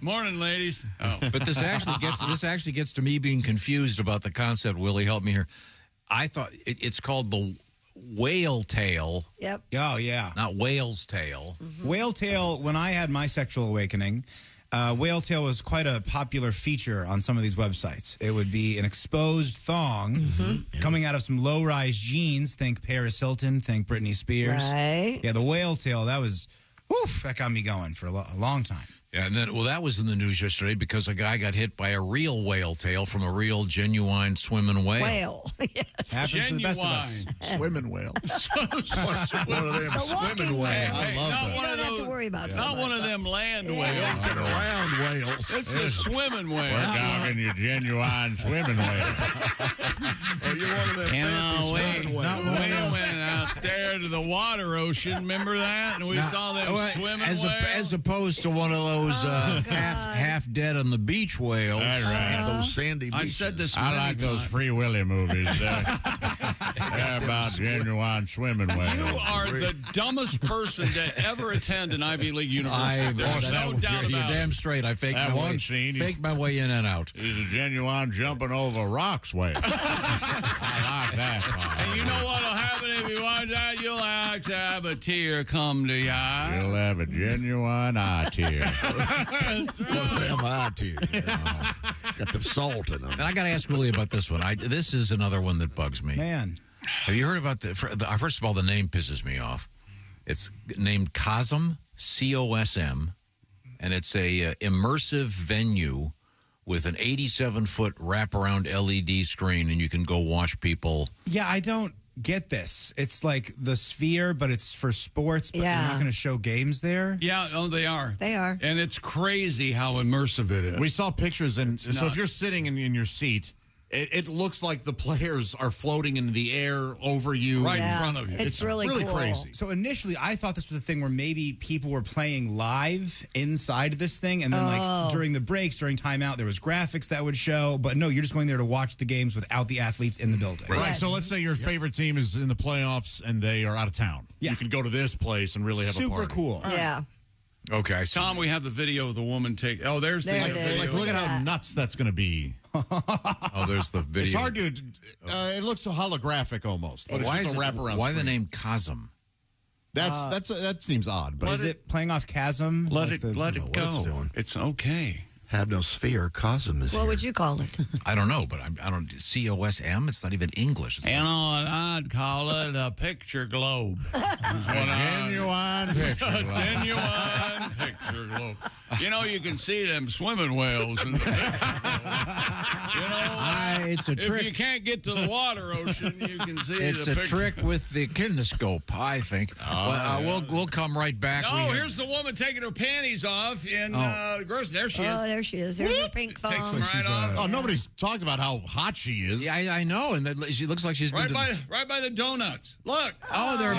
Speaker 1: Morning, ladies. Oh.
Speaker 4: But this actually gets to me being confused about the concept. Willie, help me here. I thought it's called the whale tail.
Speaker 3: Yep.
Speaker 6: Oh, yeah.
Speaker 4: Not whale's tail.
Speaker 6: Whale tail, when I had my sexual awakening, whale tail was quite a popular feature on some of these websites. It would be an exposed thong coming out of some low-rise jeans. Think Paris Hilton, think Britney Spears.
Speaker 3: Right.
Speaker 6: Yeah, the whale tail, that got me going for a long time.
Speaker 4: Yeah, and then, that was in the news yesterday because a guy got hit by a real whale tail from a real, genuine swimming whale.
Speaker 3: Whale. Yes.
Speaker 6: Happens to the best of us.
Speaker 5: Swimming whale.
Speaker 7: One of them swimming whales.
Speaker 5: I love
Speaker 1: not
Speaker 5: that.
Speaker 1: one
Speaker 3: You
Speaker 1: of
Speaker 3: don't have
Speaker 1: those,
Speaker 3: to worry about
Speaker 1: not one of them land whales.
Speaker 7: Walking around whales.
Speaker 1: It's a swimming whale.
Speaker 5: We're talking your genuine swimming whale.
Speaker 7: Or you're one of them fancy swimming
Speaker 1: We
Speaker 7: whales.
Speaker 1: went out there to the water ocean. Remember that? And we saw them swimming whales.
Speaker 4: As opposed to one of those half dead on the beach whales.
Speaker 5: That's right.
Speaker 7: Those sandy
Speaker 1: I
Speaker 7: beaches.
Speaker 1: said this.
Speaker 5: I
Speaker 1: many
Speaker 5: like those
Speaker 1: times.
Speaker 5: Free Willy movies. They're about genuine swimming
Speaker 1: You
Speaker 5: whales.
Speaker 1: are the dumbest person to ever attend an Ivy League university. There's no doubt
Speaker 4: You're
Speaker 1: about
Speaker 4: damn
Speaker 1: it.
Speaker 4: straight. I faked
Speaker 5: That
Speaker 4: my
Speaker 5: one
Speaker 4: way.
Speaker 5: scene,
Speaker 4: Faked my way in and out.
Speaker 5: He's a genuine jumping over rocks whale. I like that part.
Speaker 1: And you know what'll happen if you watch that? You'll actually have a tear come to your eye.
Speaker 5: You'll have a genuine eye tear.
Speaker 7: One of them eye tears. Got the salt in them.
Speaker 4: And I got to ask Willie about this one. This is another one that bugs me.
Speaker 6: Man.
Speaker 4: Have you heard about first of all, the name pisses me off. It's named COSM, C-O-S-M, and it's a immersive venue with an 87-foot wraparound LED screen, and you can go watch people.
Speaker 6: Yeah, I don't get this. It's like the Sphere, but it's for sports, but they're not going to show games there.
Speaker 1: Yeah, oh, they are.
Speaker 3: They are.
Speaker 1: And it's crazy how immersive it is.
Speaker 5: We saw pictures, and
Speaker 1: It's
Speaker 5: so if
Speaker 1: nuts.
Speaker 5: you're sitting in your seat, it looks like the players are floating in the air over you.
Speaker 1: Right in front of you.
Speaker 3: It's really cool.
Speaker 5: crazy.
Speaker 6: So initially, I thought this was a thing where maybe people were playing live inside this thing, and then like during the breaks, during timeout, there was graphics that would show. But no, you're just going there to watch the games without the athletes in the building.
Speaker 5: Right. So let's say your favorite team is in the playoffs and they are out of town.
Speaker 6: Yeah.
Speaker 5: You can go to this place and really have a
Speaker 6: Super
Speaker 5: party.
Speaker 6: cool.
Speaker 3: Yeah.
Speaker 4: Okay.
Speaker 1: Tom, we have the video of the woman take. Oh, there's the
Speaker 3: There it
Speaker 1: video.
Speaker 3: is.
Speaker 5: Like, look at how nuts that's going to be.
Speaker 4: Oh, there's the video.
Speaker 5: It's hard to. It looks so holographic almost, but
Speaker 4: Why
Speaker 5: it's just a wraparound.
Speaker 4: Why the
Speaker 5: screen.
Speaker 4: name Cosm?
Speaker 5: That seems odd. But
Speaker 6: Is it playing off Chasm?
Speaker 1: Let
Speaker 6: Like
Speaker 1: it
Speaker 7: what it's
Speaker 1: go.
Speaker 7: doing.
Speaker 1: It's okay.
Speaker 7: Have no sphere. Cosm is
Speaker 3: What
Speaker 7: here.
Speaker 3: would you call it?
Speaker 4: I don't know, but I don't. COSM. It's not even English. It's
Speaker 1: And I'd call it a picture globe.
Speaker 5: genuine picture.
Speaker 1: A genuine picture globe. You know, you can see them swimming whales. In the picture. You know,
Speaker 4: it's a
Speaker 1: if
Speaker 4: trick.
Speaker 1: you can't get to the water ocean, you can see
Speaker 4: It's
Speaker 1: the
Speaker 4: a
Speaker 1: picture.
Speaker 4: trick with the kinescope, I think. We'll come right back.
Speaker 1: No,
Speaker 4: We have-
Speaker 1: here's the woman taking her panties off in gross. There she is.
Speaker 3: Oh, there she is. There's her pink phone.
Speaker 1: Takes them right off.
Speaker 5: Oh, nobody's talked about how hot she is.
Speaker 4: Yeah, I know, and she looks like she's
Speaker 1: Right
Speaker 4: been.
Speaker 1: by the donuts. Look.
Speaker 4: Oh, they're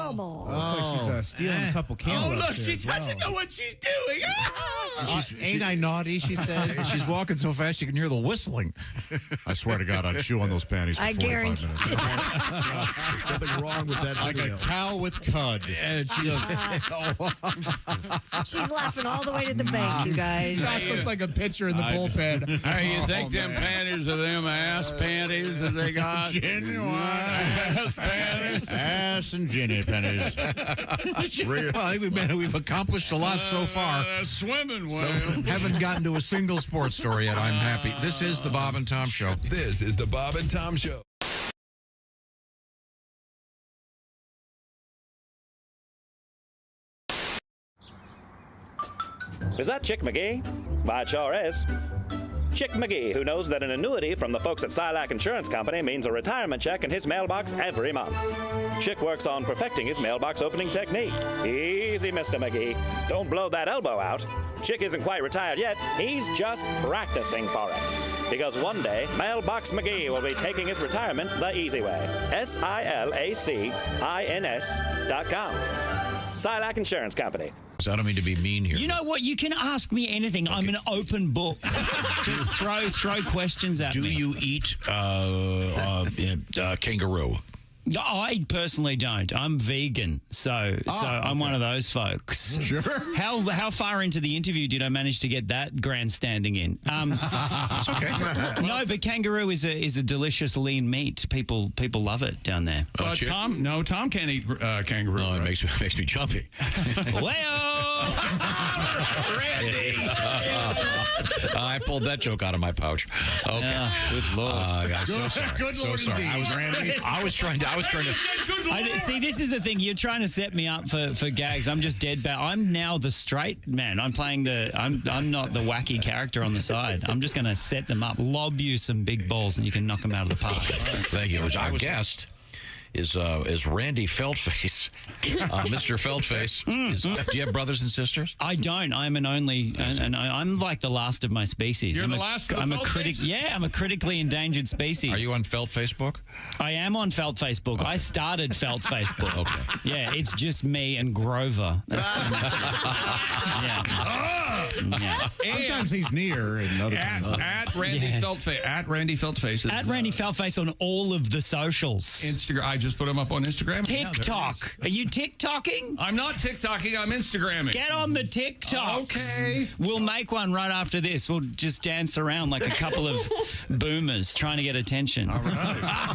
Speaker 3: Come on.
Speaker 6: Looks like she's stealing a couple candles.
Speaker 1: Oh, look, she doesn't know what she's doing.
Speaker 5: Ain't I naughty? She says.
Speaker 4: She's walking so fast you can hear the whistling.
Speaker 5: I swear to God, I'd chew on those panties for
Speaker 3: I
Speaker 5: 45
Speaker 3: guarantee-
Speaker 5: minutes.
Speaker 7: There's nothing wrong with that
Speaker 5: Like
Speaker 7: video.
Speaker 5: a cow with cud.
Speaker 4: And she
Speaker 3: She's laughing all the way to the bank, you guys.
Speaker 6: Josh looks like a pitcher in the bullpen.
Speaker 1: Hey, you think them panties are them ass panties that they got?
Speaker 5: Genuine
Speaker 1: ass panties.
Speaker 5: ass and Jenny pennies.
Speaker 4: well, I think we've accomplished a lot so far.
Speaker 1: Swimming
Speaker 4: So,
Speaker 1: well.
Speaker 4: haven't gotten to a single sports story yet. I'm happy. This is the Bob and Tom Show.
Speaker 18: This is the Bob and Tom Show.
Speaker 19: Is that Chick McGee? Why, it sure is. Chick McGee, who knows that an annuity from the folks at Silac Insurance Company means a retirement check in his mailbox every month. Chick works on perfecting his mailbox opening technique. Easy, Mr. McGee. Don't blow that elbow out. Chick isn't quite retired yet. He's just practicing for it. Because one day, Mailbox McGee will be taking his retirement the easy way. SILACINS.com. Silac Insurance Company.
Speaker 4: So I don't mean to be mean here.
Speaker 20: You know what? You can ask me anything. I'm an open book. Just throw questions at
Speaker 4: Do
Speaker 20: me.
Speaker 4: you eat kangaroo?
Speaker 20: I personally don't. I'm vegan, so I'm one of those folks.
Speaker 5: Sure.
Speaker 20: How far into the interview did I manage to get that grandstanding in?
Speaker 4: It's okay.
Speaker 20: No, but kangaroo is a delicious lean meat. People love it down there.
Speaker 1: Tom can't eat kangaroo.
Speaker 4: No, it
Speaker 1: right?
Speaker 4: makes me jumpy.
Speaker 7: Randy.
Speaker 4: I pulled that joke out of my pouch. Okay.
Speaker 20: Good Lord.
Speaker 4: I'm so sorry.
Speaker 5: Good
Speaker 4: So
Speaker 5: Lord
Speaker 4: sorry.
Speaker 5: indeed, Randy.
Speaker 4: I was trying to.
Speaker 20: See, this is the thing. You're trying to set me up for gags. I'm just dead bad. I'm now the straight man. I'm playing I'm not the wacky character on the side. I'm just going to set them up, lob you some big balls, and you can knock them out of the park.
Speaker 4: Thank you. Our guest is Randy Feltface. Mr. Feltface. Do you have brothers and sisters?
Speaker 20: I don't. I'm an only, and I'm like the last of my species.
Speaker 1: You're
Speaker 20: I'm
Speaker 1: the last of the
Speaker 20: I'm a
Speaker 1: Felt
Speaker 20: critic.
Speaker 1: Faces?
Speaker 20: Yeah, I'm a critically endangered species.
Speaker 4: Are you on Felt Facebook?
Speaker 20: I am on Felt Facebook. I started Felt Facebook.
Speaker 4: Okay.
Speaker 20: Yeah, it's just me and Grover. That's pretty much it. Yeah.
Speaker 5: Sometimes he's near and other times.
Speaker 1: At Randy Feltface. At Randy Feltface.
Speaker 20: At Randy Feltface on all of the socials.
Speaker 1: Instagram. I just put him up on Instagram. Yeah, there he
Speaker 20: TikTok.
Speaker 1: is.
Speaker 20: Are you TikToking?
Speaker 1: I'm not TikToking. I'm Instagramming.
Speaker 20: Get on the TikToks.
Speaker 1: Okay.
Speaker 20: We'll make one right after this. We'll just dance around like a couple of boomers trying to get attention.
Speaker 1: All right.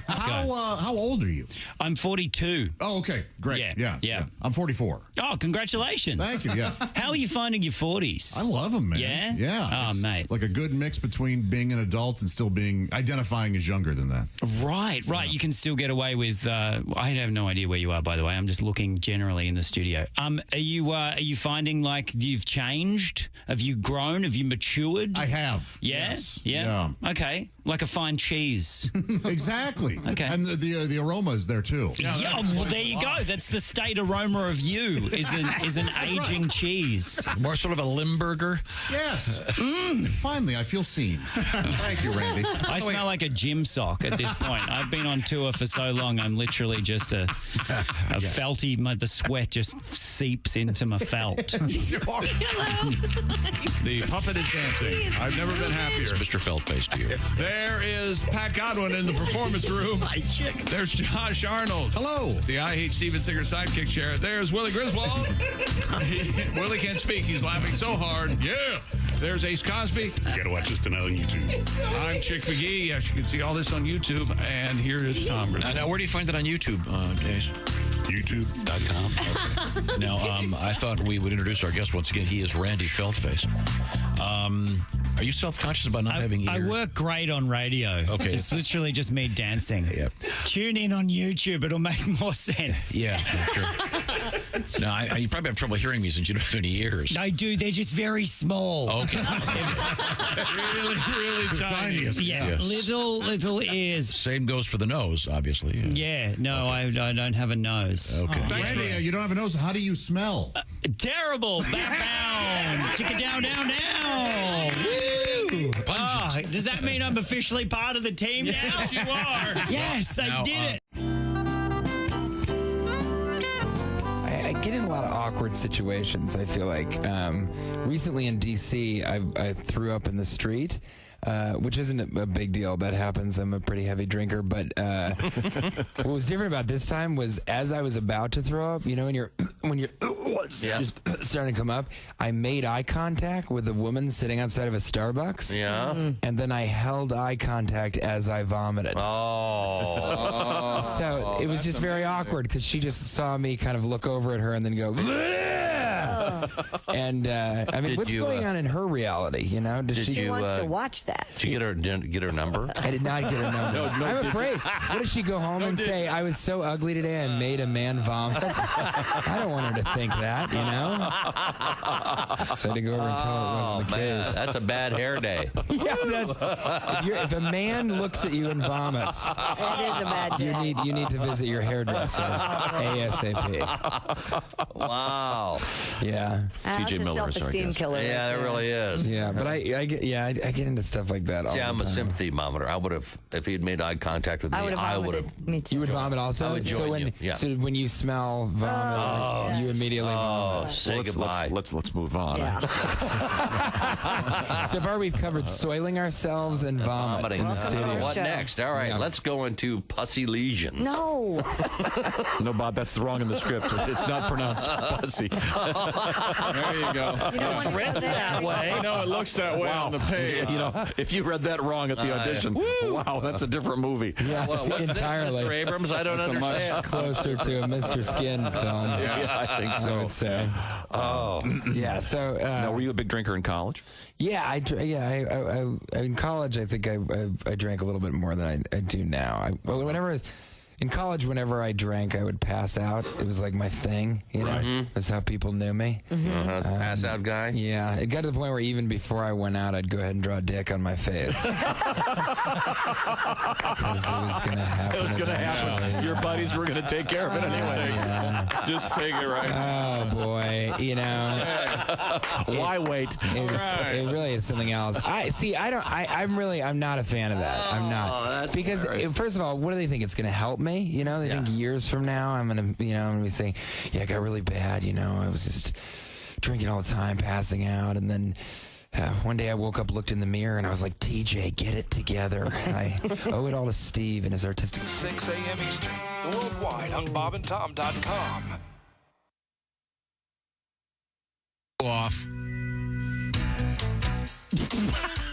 Speaker 5: How old are you?
Speaker 20: I'm 42.
Speaker 5: Oh, okay. Great.
Speaker 20: Yeah.
Speaker 5: I'm 44.
Speaker 20: Oh, congratulations.
Speaker 5: Thank you. Yeah.
Speaker 20: How are you finding your 40s?
Speaker 5: I love them, man.
Speaker 20: Yeah?
Speaker 5: Yeah.
Speaker 20: Oh,
Speaker 5: It's
Speaker 20: mate.
Speaker 5: Like a good mix between being an adult and still identifying as younger than that.
Speaker 20: Right. You can still get away with. I have no idea where you are, by the way. I'm just looking generally in the studio. Are you finding like you've changed? Have you grown? Have you matured?
Speaker 5: I have.
Speaker 20: Yeah.
Speaker 5: Yes.
Speaker 20: Yeah. Okay. Like a fine cheese.
Speaker 5: Exactly.
Speaker 20: Okay.
Speaker 5: And the aroma is there too.
Speaker 20: Yeah, well, there you go. That's the state aroma of you is an aging cheese.
Speaker 4: More sort of a Limburger.
Speaker 5: Yes. Finally, I feel seen. Thank you, Randy.
Speaker 20: I smell like a gym sock at this point. I've been on tour for so long, I'm literally just a felty. The sweat just seeps into my felt.
Speaker 1: The puppet is dancing. I've never been happier.
Speaker 4: It's Mr. Feltface to you.
Speaker 1: There is Pat Godwin in the performance room.
Speaker 7: Hi, chick.
Speaker 1: There's Josh Arnold.
Speaker 5: Hello.
Speaker 1: The I Hate Steven Singer sidekick chair. There's Willie Griswold. Willie can't speak. He's laughing so hard. Yeah. There's Ace Cosby.
Speaker 21: You gotta watch this tonight on YouTube.
Speaker 1: I'm Chick McGee. Yes, you can see all this on YouTube. And here is Tom.
Speaker 4: Now, where do you find it on YouTube, Ace?
Speaker 21: YouTube.com.
Speaker 4: Now, I thought we would introduce our guest once again. He is Randy Feltface. Are you self-conscious about not having ears?
Speaker 20: I work great on radio.
Speaker 4: Okay.
Speaker 20: It's literally just me dancing.
Speaker 4: Yep.
Speaker 20: Tune in on YouTube. It'll make more sense.
Speaker 4: Yeah, sure. Now, you probably have trouble hearing me since you don't have any ears.
Speaker 20: I do. They're just very small.
Speaker 4: Okay.
Speaker 1: really tiny.
Speaker 20: Yeah, little ears.
Speaker 4: Same goes for the nose, obviously.
Speaker 20: Yeah, no, I don't have a nose.
Speaker 4: Okay.
Speaker 5: Randy, you don't have a nose. How do you smell?
Speaker 20: Terrible. Bound. Chicka down. Woo! Does that mean I'm officially part of the team now?
Speaker 1: Yes, you are.
Speaker 20: Yes, I did it.
Speaker 22: I get in a lot of awkward situations, I feel like. Recently in D.C., I threw up in the street, which isn't a big deal. That happens. I'm a pretty heavy drinker. But what was different about this time was as I was about to throw up, when you're just starting to come up, I made eye contact with a woman sitting outside of a Starbucks.
Speaker 9: Yeah.
Speaker 22: And then I held eye contact as I vomited.
Speaker 9: Oh.
Speaker 22: So it was just very awkward because she just saw me kind of look over at her and then go, and I mean, what's going on in her reality?
Speaker 3: She wants to watch that.
Speaker 9: Did you get her number?
Speaker 22: I did not get her number. I'm afraid. What if she go home and say, I was so ugly today and made a man vomit? I don't want her to think that, So I had to go over and tell her it wasn't the case.
Speaker 9: That's a bad hair day.
Speaker 22: Yeah, if a man looks at you and vomits,
Speaker 3: It is a bad day.
Speaker 22: you need to visit your hairdresser ASAP.
Speaker 9: Wow.
Speaker 22: Yeah.
Speaker 3: That's a self-esteem killer.
Speaker 9: Yeah, it really is.
Speaker 22: Yeah, but I get into stuff like that all
Speaker 9: See,
Speaker 22: the
Speaker 9: I'm a
Speaker 22: time.
Speaker 9: sympathy monitor. I would have, if he'd made eye contact with me,
Speaker 3: I would have. Me too.
Speaker 22: You would vomit also?
Speaker 9: I would join you, yeah.
Speaker 22: So when you smell vomit, you immediately vomit.
Speaker 9: Say goodbye.
Speaker 10: Let's move on.
Speaker 3: Yeah.
Speaker 22: So far we've covered soiling ourselves and vomit in the studio.
Speaker 9: What next? All right, let's go into pussy lesions.
Speaker 3: No.
Speaker 10: No, Bob, that's wrong in the script. It's not pronounced pussy.
Speaker 1: There you go.
Speaker 3: It's
Speaker 1: written that way. I know it looks that way on the page.
Speaker 10: If you read that wrong at the audition, wow, that's a different movie.
Speaker 22: Yeah,
Speaker 9: Well, what's
Speaker 22: entirely.
Speaker 9: this, Mr. Abrams? I don't understand.
Speaker 22: It's closer to a Mr. Skin film.
Speaker 10: Yeah, I think so.
Speaker 22: I would say.
Speaker 9: Oh.
Speaker 22: Yeah. So.
Speaker 10: Now, were you a big drinker in college?
Speaker 22: Yeah, I in college, I think I drank a little bit more than I do now. In college, whenever I drank, I would pass out. It was like my thing, That's how people knew me.
Speaker 9: Pass out guy?
Speaker 22: Yeah. It got to the point where even before I went out, I'd go ahead and draw a dick on my face. Because it was going to happen.
Speaker 10: It was going to happen. Your buddies were going to take care of it anyway.
Speaker 22: Yeah.
Speaker 1: Just take it right.
Speaker 22: Oh, boy.
Speaker 10: Why wait?
Speaker 22: It really is something else. I'm not a fan of that. I'm not. Because, first of all, what do they think? It's going to help me? They think years from now I'm going to be saying, yeah, it got really bad. I was just drinking all the time, passing out. And then one day I woke up, looked in the mirror, and I was like, TJ, get it together. I owe it all to Steve and his artistic.
Speaker 18: 6 a.m. Eastern, worldwide on bobandtom.com.
Speaker 1: Off.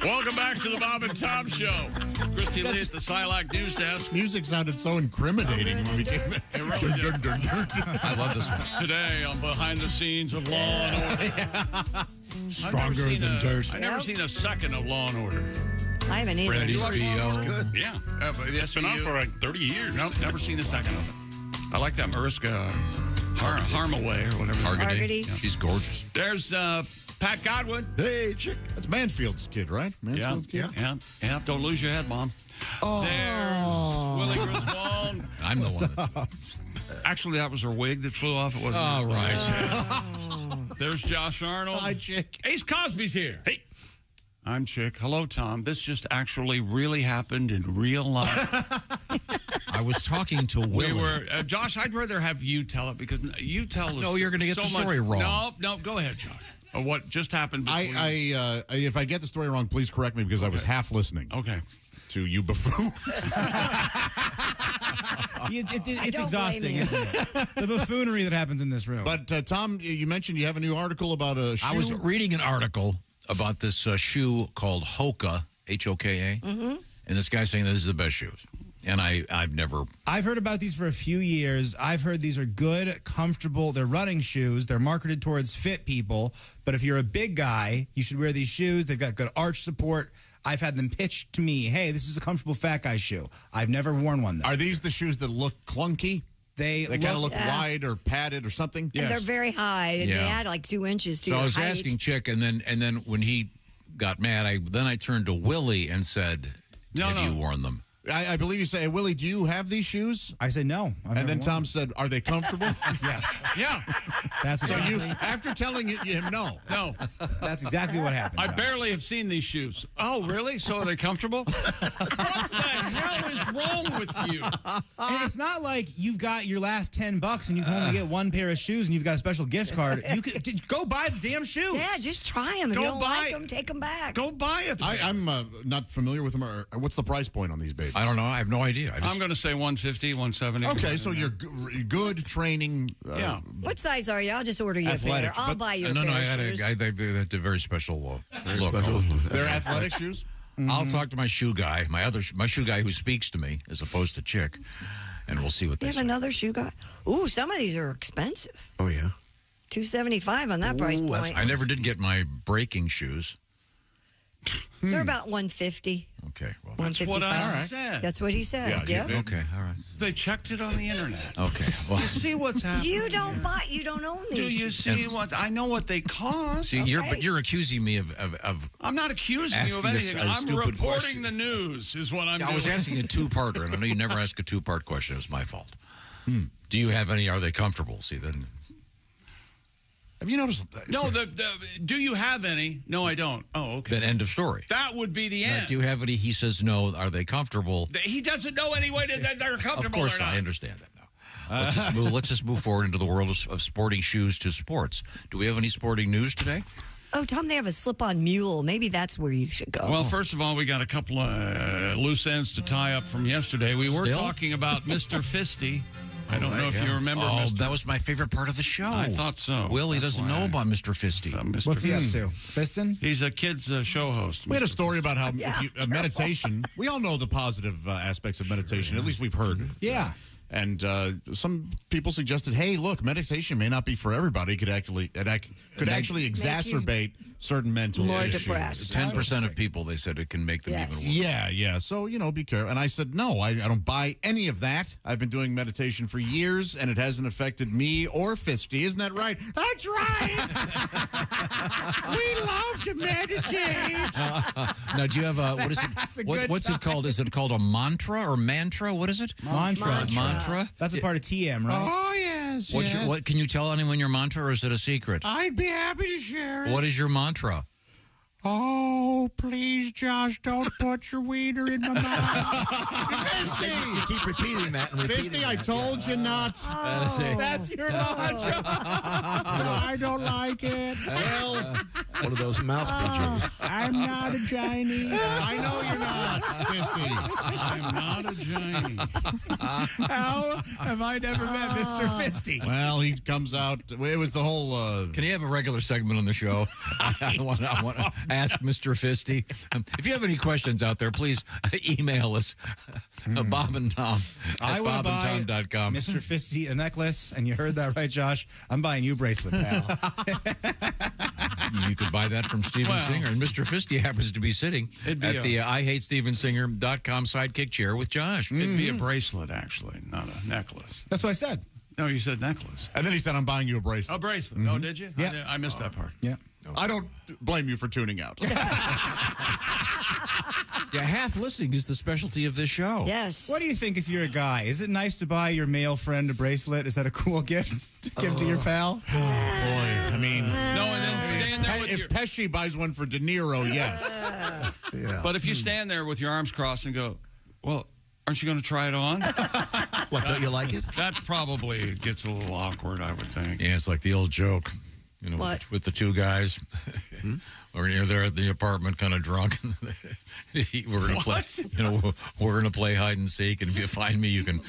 Speaker 1: Welcome back to the Bob and Tom Show. Christy Lee at the Silac News Desk.
Speaker 5: Music sounded so incriminating when we came in.
Speaker 4: I love this one.
Speaker 1: Today on Behind the Scenes of Law and Order.
Speaker 5: Stronger than dirt.
Speaker 1: I've never seen a second of Law and Order.
Speaker 3: I haven't either.
Speaker 1: Did you watch Law and Order?
Speaker 21: Good. Yeah.
Speaker 1: It's
Speaker 21: been on for like 30 years.
Speaker 1: Nope, never seen a second of it. I like that Mariska Harmaway or whatever.
Speaker 3: Hargitay.
Speaker 4: She's gorgeous.
Speaker 1: There's Pat Godwin.
Speaker 5: Hey, Chick. That's Mansfield's kid, right? Mansfield's kid?
Speaker 1: Yeah. Don't lose your head, Mom.
Speaker 3: Oh.
Speaker 1: There's Willie Griswold.
Speaker 4: I'm the one that's...
Speaker 1: Actually, that was her wig that flew off. It wasn't.
Speaker 4: All right.
Speaker 1: There's Josh Arnold.
Speaker 5: Hi, Chick.
Speaker 1: Ace Cosby's here. Hey. I'm Chick. Hello, Tom. This just actually really happened in real life.
Speaker 4: I was talking to Willie.
Speaker 1: We were, Josh, I'd rather have you tell it because you tell us.
Speaker 4: No, you're going to get
Speaker 1: so
Speaker 4: the story
Speaker 1: much.
Speaker 4: wrong.
Speaker 1: No, go ahead, Josh. What just happened? Between...
Speaker 5: If I get the story wrong, please correct me because I was half listening.
Speaker 1: Okay.
Speaker 5: To you buffoons.
Speaker 6: It's exhausting, isn't it? The buffoonery that happens in this room.
Speaker 5: But, Tom, you mentioned you have a new article about a shoe.
Speaker 4: I was reading an article about this shoe called Hoka, Hoka, and this guy's saying this is the best shoes. And I've never...
Speaker 6: I've heard about these for a few years. I've heard these are good, comfortable. They're running shoes. They're marketed towards fit people. But if you're a big guy, you should wear these shoes. They've got good arch support. I've had them pitched to me, hey, this is a comfortable fat guy shoe. I've never worn one, though.
Speaker 5: Are these the shoes that look clunky? They kind of look wide or padded or something?
Speaker 3: And they're very high. And they add like 2 inches to
Speaker 4: so
Speaker 3: your
Speaker 4: I was
Speaker 3: height.
Speaker 4: asking Chick, and then when he got mad, I turned to Willie and said, have you worn them?
Speaker 5: I believe you say, hey, Willie, do you have these shoes?
Speaker 6: I said no.
Speaker 5: And then Tom said, are they comfortable?
Speaker 6: Yes.
Speaker 1: Yeah.
Speaker 6: That's
Speaker 5: so
Speaker 6: exactly.
Speaker 5: you, after telling him no.
Speaker 1: No.
Speaker 6: That's exactly what happened.
Speaker 1: I barely have seen these shoes. Oh, really? So are they comfortable? What the hell is wrong with you?
Speaker 6: And it's not like you've got your last $10 and you can only get one pair of shoes and you've got a special gift card. You could go buy the damn shoes.
Speaker 3: Yeah, just try them. If
Speaker 1: Go
Speaker 3: you don't
Speaker 1: buy-
Speaker 3: like them, take them back.
Speaker 1: Go buy it.
Speaker 5: I'm not familiar with them. What's the price point on these babies?
Speaker 4: I don't know. I have no idea.
Speaker 1: I'm going to say 150, 170.
Speaker 5: Okay, so you're good training.
Speaker 1: Yeah.
Speaker 3: What size are you? I'll just order you a pair.
Speaker 5: Athletic,
Speaker 3: I'll
Speaker 5: but-
Speaker 3: buy you a
Speaker 4: No,
Speaker 3: pair
Speaker 4: I
Speaker 3: of
Speaker 4: had
Speaker 3: shoes.
Speaker 4: a very special look.
Speaker 5: They're athletic shoes?
Speaker 4: I'll talk to my shoe guy, my shoe guy who speaks to me as opposed to Chick, and we'll see what
Speaker 3: You
Speaker 4: they
Speaker 3: have
Speaker 4: say.
Speaker 3: another shoe guy? Ooh, some of these are expensive.
Speaker 7: Oh, yeah.
Speaker 3: $275 on that price point.
Speaker 4: I never did get my breaking shoes.
Speaker 3: They're about $150.
Speaker 4: Okay, well,
Speaker 1: That's what I
Speaker 3: 155.
Speaker 1: said.
Speaker 3: That's what he said. Yeah.
Speaker 4: Okay, all right.
Speaker 1: They checked it on the internet.
Speaker 4: Okay, well,
Speaker 1: You see what's happening?
Speaker 3: You don't buy. You don't own these.
Speaker 1: Do you see
Speaker 4: And-
Speaker 1: what? I know what they cost.
Speaker 4: see, you're accusing me of
Speaker 1: I'm not accusing you of
Speaker 4: asking
Speaker 1: anything.
Speaker 4: a
Speaker 1: I'm
Speaker 4: stupid
Speaker 1: reporting
Speaker 4: question.
Speaker 1: the news. Is what I'm.
Speaker 4: I was
Speaker 1: doing.
Speaker 4: asking a two-parter, and I know you never ask a two-part question. It was my fault. Do you have any? Are they comfortable? See, then.
Speaker 5: Have you noticed?
Speaker 1: No, do you have any? No, I don't. Oh, okay.
Speaker 4: Then end of story.
Speaker 1: That would be the
Speaker 4: Now,
Speaker 1: end.
Speaker 4: do you have any? He says no. Are they comfortable?
Speaker 1: He doesn't know any way that they're
Speaker 4: Of
Speaker 1: comfortable
Speaker 4: course,
Speaker 1: or not.
Speaker 4: I understand that now. Let's just move forward into the world of sporting shoes to sports. Do we have any sporting news today?
Speaker 3: Oh, Tom, they have a slip-on mule. Maybe that's where you should go.
Speaker 1: Well, first of all, we got a couple of loose ends to tie up from yesterday. We were
Speaker 4: Still?
Speaker 1: talking about Mr. Fisty. I don't know if you remember.
Speaker 4: Oh,
Speaker 1: Mr.
Speaker 4: that was my favorite part of the show.
Speaker 1: I thought so.
Speaker 4: Willie
Speaker 1: That's
Speaker 4: doesn't
Speaker 1: why
Speaker 4: know about Mr. Fisty.
Speaker 1: Mr.
Speaker 6: What's he up
Speaker 1: Fisty.
Speaker 6: to? Fisting?
Speaker 1: He's a kid's show host.
Speaker 5: We had a story about how meditation, we all know the positive aspects of meditation, at least we've heard.
Speaker 6: Yeah.
Speaker 5: And some people suggested, hey, look, meditation may not be for everybody. It could actually exacerbate certain mental
Speaker 3: more
Speaker 5: issues.
Speaker 3: depressed.
Speaker 4: 10% of people, they said it can make them even worse.
Speaker 5: Yeah. So, be careful. And I said, no, I don't buy any of that. I've been doing meditation for years, and it hasn't affected me or Fisty. Isn't that right? That's right. We love to meditate.
Speaker 4: Now, do you have a, what is
Speaker 5: That's a
Speaker 4: it?
Speaker 5: good
Speaker 4: What's it called? Is it called a mantra or mantra? What is it? Mantra?
Speaker 6: That's a part of TM, right?
Speaker 5: Oh, yes.
Speaker 4: What's your, what, can you tell anyone your mantra, or is it a secret?
Speaker 5: I'd be happy to share it.
Speaker 4: What is your mantra?
Speaker 5: Oh, please, Josh, don't put your wiener in my mouth. Fisty!
Speaker 7: You keep repeating that. And repeating
Speaker 5: Fisty, I told you not.
Speaker 6: That's your mantra.
Speaker 5: I don't like it. Well,
Speaker 7: one of those mouth pigeons.
Speaker 5: I'm not a Chinese. I know you're not, Fisty.
Speaker 1: I'm not a giant.
Speaker 6: How have I never met Mr. Fisty?
Speaker 5: Well, he comes out. It was the whole.
Speaker 4: Can he have a regular segment on the show? I want to ask Mr. Fisty. If you have any questions out there, please email us, Bob and Tom
Speaker 6: I
Speaker 4: at
Speaker 6: want to buy
Speaker 4: bobandtom.com.
Speaker 6: Mr. Fisty a necklace, and you heard that right, Josh. I'm buying you a bracelet, pal.
Speaker 4: You could buy that from Steven Singer. And Mr. Fisty happens to be sitting at the IHateStevenSinger.com sidekick chair with Josh.
Speaker 1: It'd be a bracelet, actually, not a necklace.
Speaker 6: That's what I said.
Speaker 1: No, you said necklace.
Speaker 5: And then he said, I'm buying you a bracelet.
Speaker 1: A bracelet. Oh, did you?
Speaker 6: Yeah.
Speaker 1: I missed that part.
Speaker 6: Yeah.
Speaker 5: I don't blame you for tuning out.
Speaker 4: Yeah, half listening is the specialty of this show.
Speaker 3: Yes.
Speaker 6: What do you think if you're a guy? Is it nice to buy your male friend a bracelet? Is that a cool gift to give to your pal?
Speaker 5: Boy, I mean,
Speaker 1: No, and then stand there with
Speaker 5: if
Speaker 1: your...
Speaker 5: Pesci buys one for De Niro, yes.
Speaker 7: Yeah.
Speaker 1: But if you stand there with your arms crossed and go, well, aren't you going to try it on?
Speaker 7: What, don't you like it?
Speaker 1: That probably gets a little awkward, I would think.
Speaker 4: Yeah, it's like the old joke, you know,
Speaker 3: What?
Speaker 4: with the two guys. Or they're at the apartment, kind of drunk. We're gonna play. You know, we're gonna play hide and seek, and if you find me, you can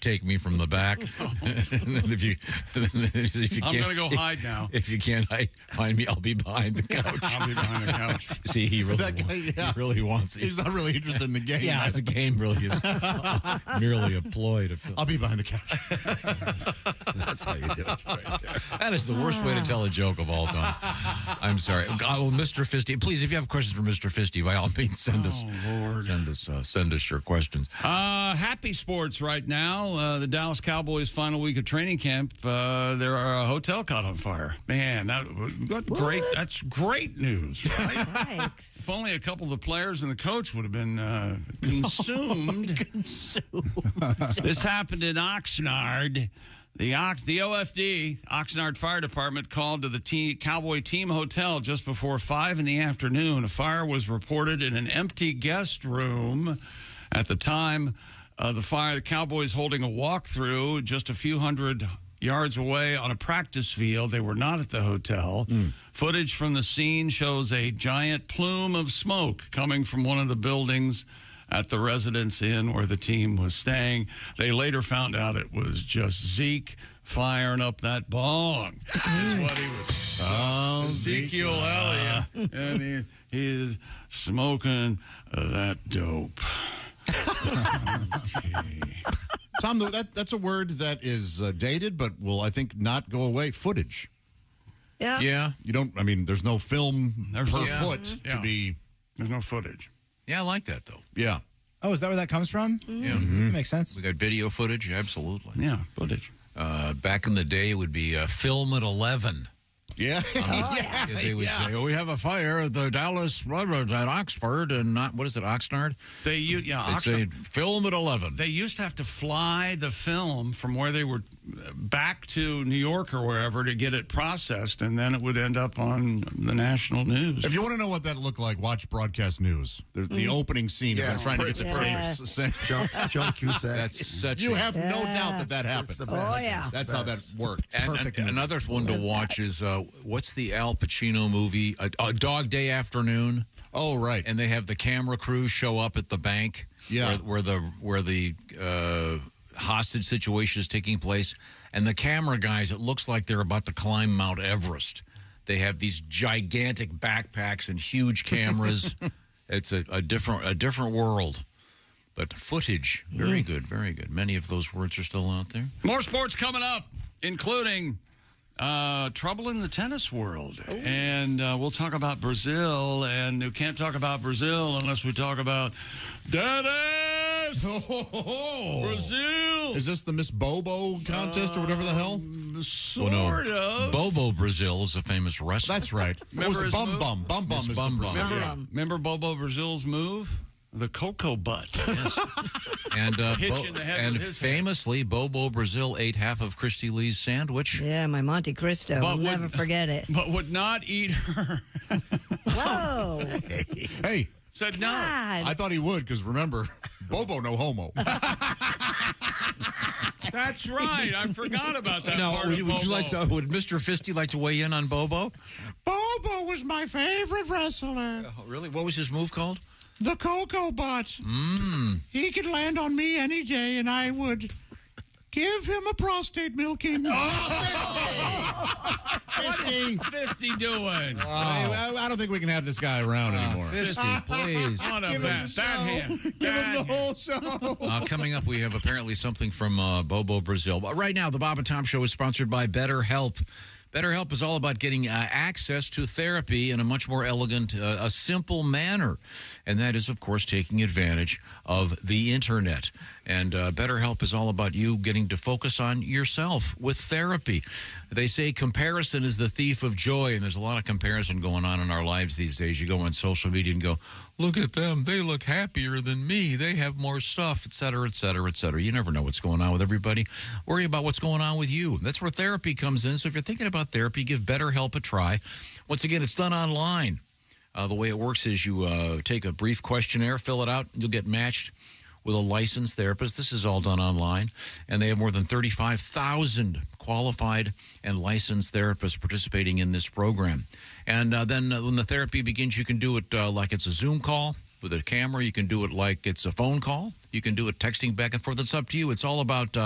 Speaker 4: take me from the back. And then if you
Speaker 1: I'm
Speaker 4: can't,
Speaker 1: gonna go hide now.
Speaker 4: If you can't find me, I'll be behind the couch.
Speaker 1: I'll be behind the couch.
Speaker 4: See, he really,
Speaker 5: That guy,
Speaker 4: he
Speaker 5: yeah.
Speaker 4: really wants it.
Speaker 5: He's not really interested in the game.
Speaker 4: Yeah, the game really is merely a ploy to fill.
Speaker 5: I'll be behind the couch.
Speaker 7: That's how you do it.
Speaker 4: That is the worst way to tell a joke of all time. I'm sorry. Oh, Mr. Fisty, please, if you have questions for Mr. Fisty, by all means, send us your questions.
Speaker 1: Happy sports right now. The Dallas Cowboys' final week of training camp. Their hotel caught on fire. Man, great. That's great news, right? If only a couple of the players and the coach would have been consumed. This happened in Oxnard. The OFD, Oxnard Fire Department, called to the Cowboy team hotel just before 5 in the afternoon. A fire was reported in an empty guest room. At the time of the fire, the Cowboys holding a walkthrough just a few hundred yards away on a practice field. They were not at the hotel. Footage from the scene shows a giant plume of smoke coming from one of the buildings at the Residence Inn where the team was staying. They later found out it was just Zeke firing up that bong. Is what he was. Ezekiel Elliott. And he is smoking that dope. Okay.
Speaker 5: Tom, that's a word that is dated, but will, I think, not go away. Footage.
Speaker 3: Yeah.
Speaker 4: Yeah.
Speaker 5: You don't, I mean, there's no film per foot to be.
Speaker 1: There's no footage.
Speaker 4: Yeah, I like that, though.
Speaker 5: Yeah.
Speaker 6: Oh, is that where that comes from?
Speaker 4: Yeah.
Speaker 6: That makes sense.
Speaker 4: We got video footage, absolutely.
Speaker 1: Yeah, footage.
Speaker 4: Back in the day, it would be film at 11.
Speaker 5: Yeah.
Speaker 4: They would say, we have a fire at the Dallas Railroad at Oxford, and what is it, Oxnard?
Speaker 1: They'd
Speaker 4: say, film at 11.
Speaker 1: They used to have to fly the film from where they were back to New York or wherever to get it processed, and then it would end up on the national news.
Speaker 5: If you want to know what that looked like, watch broadcast news. The opening scene of them trying to get the tapes sent.
Speaker 7: John Cusack.
Speaker 4: That's such
Speaker 5: You have no doubt that happened.
Speaker 3: Oh, yeah.
Speaker 5: That's how that worked.
Speaker 4: And another one to watch is, what's the Al Pacino movie? A Dog Day Afternoon.
Speaker 5: Oh, right.
Speaker 4: And they have the camera crew show up at the bank where the hostage situation is taking place. And the camera guys, it looks like they're about to climb Mount Everest. They have these gigantic backpacks and huge cameras. It's a different world. But footage, very good, very good. Many of those words are still out there.
Speaker 1: More sports coming up, including trouble in the tennis world. And we'll talk about Brazil. And we can't talk about Brazil unless we talk about Dennis! Brazil!
Speaker 5: Is this the Miss Bobo contest or whatever the hell?
Speaker 1: Sort of.
Speaker 4: Bobo Brazil is a famous wrestler.
Speaker 5: That's right.
Speaker 1: Remember his
Speaker 5: Bum
Speaker 1: move?
Speaker 5: Bum? Bum Bum is the Brazilian.
Speaker 1: Remember Bobo Brazil's move? The cocoa butt.
Speaker 4: And
Speaker 1: Hitch in the head with his
Speaker 4: famously, Bobo Brazil ate half of Christy Lee's sandwich.
Speaker 3: Yeah, my Monte Cristo. I'll never forget it.
Speaker 1: But would not eat her.
Speaker 3: Whoa.
Speaker 5: Hey.
Speaker 1: Said no.
Speaker 3: God.
Speaker 5: I thought he would, because remember, Bobo no homo.
Speaker 1: That's right. I forgot about that part of
Speaker 4: would you
Speaker 1: Bobo.
Speaker 4: like to? Would Mr. Fisty like to weigh in on Bobo?
Speaker 5: Bobo was my favorite wrestler.
Speaker 4: Oh, really? What was his move called?
Speaker 5: The cocoa butt. He could land on me any day, and I would give him a prostate milking.
Speaker 1: Fisty. Fisty doing?
Speaker 5: I don't think we can have this guy around anymore.
Speaker 4: Fisty, please.
Speaker 1: What a
Speaker 5: Give him the show. Give him the whole show.
Speaker 4: Coming up, we have apparently something from Bobo Brazil. But right now, the Bob and Tom Show is sponsored by BetterHelp. BetterHelp is all about getting access to therapy in a much more elegant, a simple manner. And that is, of course, taking advantage of the Internet. And BetterHelp is all about you getting to focus on yourself with therapy. They say comparison is the thief of joy, and there's a lot of comparison going on in our lives these days. You go on social media and go, look at them. They look happier than me. They have more stuff, et cetera, et cetera, et cetera. You never know what's going on with everybody. Worry about what's going on with you. That's where therapy comes in. So if you're thinking about therapy, give BetterHelp a try. Once again, it's done online. The way it works is you take a brief questionnaire, fill it out, you'll get matched with a licensed therapist. This is all done online, and they have more than 35,000 qualified and licensed therapists participating in this program. And then when the therapy begins, you can do it like it's a Zoom call with a camera. You can do it like it's a phone call. You can do it texting back and forth. It's up to you. It's all about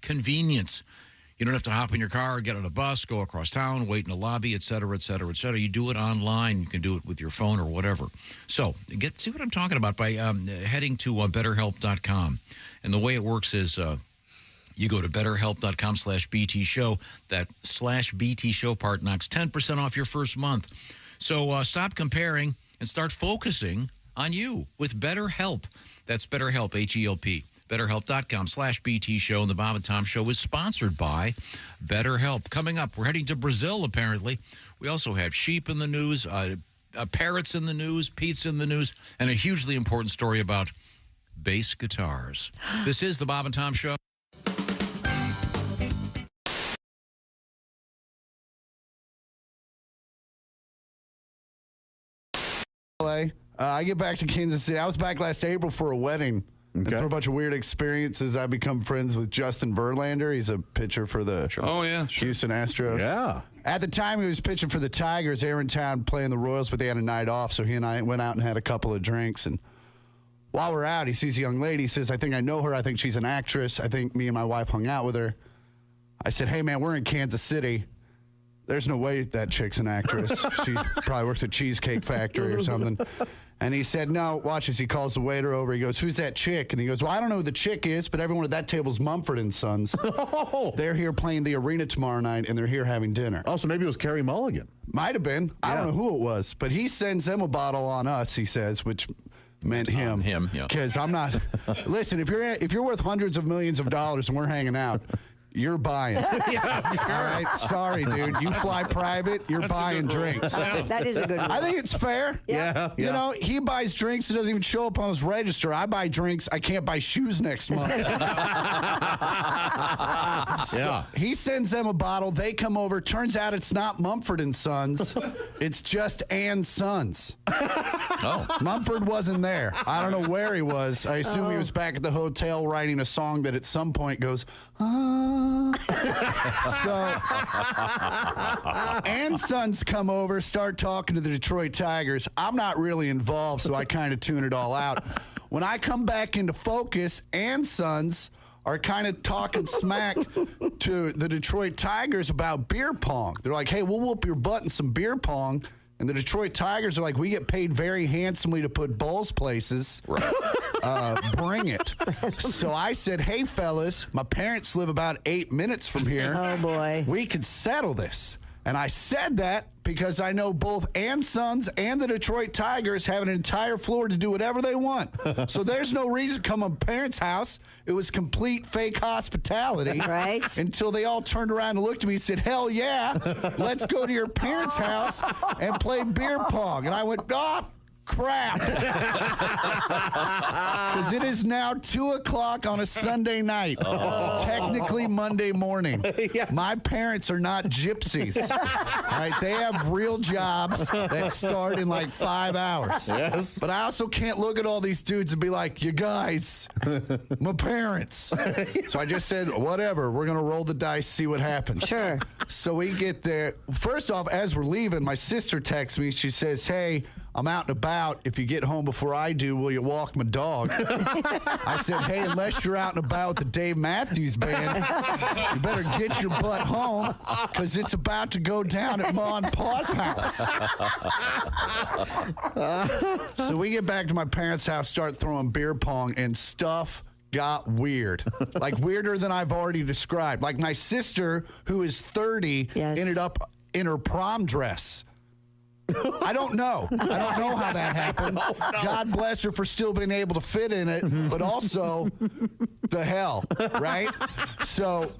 Speaker 4: convenience. You don't have to hop in your car, get on a bus, go across town, wait in a lobby, et cetera, et cetera, et cetera. You do it online. You can do it with your phone or whatever. So see what I'm talking about by heading to BetterHelp.com. And the way it works is you go to BetterHelp.com/BT Show. That /BT Show part knocks 10% off your first month. So stop comparing and start focusing on you with BetterHelp. That's BetterHelp, H-E-L-P. BetterHelp.com/BT Show. And the Bob and Tom Show is sponsored by BetterHelp. Coming up, we're heading to Brazil, apparently. We also have sheep in the news, parrots in the news, pizza in the news, and a hugely important story about bass guitars. This is the Bob and Tom Show.
Speaker 2: I get back to Kansas City. I was back last April for a wedding. And for a bunch of weird experiences, I become friends with Justin Verlander. He's a pitcher for the Houston Astros.
Speaker 5: Yeah.
Speaker 2: At the time, he was pitching for the Tigers. They were in town playing the Royals, but they had a night off, so he and I went out and had a couple of drinks. And while we're out, he sees a young lady. He says, I think I know her. I think she's an actress. I think me and my wife hung out with her. I said, hey, man, we're in Kansas City. There's no way that chick's an actress. She probably works at Cheesecake Factory or something. And he said, no, watch as he calls the waiter over. He goes, who's that chick? And he goes, well, I don't know who the chick is, but everyone at that table's Mumford & Sons. They're here playing the arena tomorrow night, and they're here having dinner.
Speaker 5: Oh, so maybe it was Carey Mulligan.
Speaker 2: Might have been. I don't know who it was. But he sends them a bottle on us, he says, which meant him.
Speaker 4: Him, yeah.
Speaker 2: Because I'm not. Listen, if you're worth hundreds of millions of dollars and we're hanging out, you're buying. All right? Sorry, dude. You fly private, you're buying drinks.
Speaker 16: That is a good one.
Speaker 2: I think it's fair.
Speaker 5: Yeah.
Speaker 2: You know, he buys drinks. It doesn't even show up on his register. I buy drinks. I can't buy shoes next month. So he sends them a bottle. They come over. Turns out it's not Mumford & Sons. It's just Ann Sons. Mumford wasn't there. I don't know where he was. I assume he was back at the hotel writing a song that at some point goes, So Ann Sons come over, start talking to the Detroit Tigers. I'm not really involved, so I kind of tune it all out. When I come back into focus, Ann Sons are kind of talking smack to the Detroit Tigers about beer pong. They're like, hey, we'll whoop your butt in some beer pong. And the Detroit Tigers are like, we get paid very handsomely to put balls places. Right. Bring it. So I said, hey, fellas, my parents live about 8 minutes from here.
Speaker 3: Oh, boy.
Speaker 2: We could settle this. And I said that because I know both Ann Sons and the Detroit Tigers have an entire floor to do whatever they want. So there's no reason to come to parents' house. It was complete fake hospitality.
Speaker 3: Right.
Speaker 2: Until they all turned around and looked at me and said, hell yeah, let's go to your parents' house and play beer pong. And I went, crap. Because it is now 2 o'clock on a Sunday night. Technically Monday morning. Yes. My parents are not gypsies. All right, they have real jobs that start in like 5 hours.
Speaker 5: Yes.
Speaker 2: But I also can't look at all these dudes and be like, you guys, my parents. So I just said, whatever, we're going to roll the dice, see what happens.
Speaker 3: Sure.
Speaker 2: So we get there. First off, as we're leaving, my sister texts me. She says, hey, I'm out and about. If you get home before I do, will you walk my dog? I said, hey, unless you're out and about with the Dave Matthews Band, you better get your butt home because it's about to go down at Ma and Pa's house. So we get back to my parents' house, start throwing beer pong, and stuff got weird. Like weirder than I've already described. Like my sister, who is 30, ended up in her prom dress. I don't know. I don't know how that happened. God bless her for still being able to fit in it, but also the hell, right? So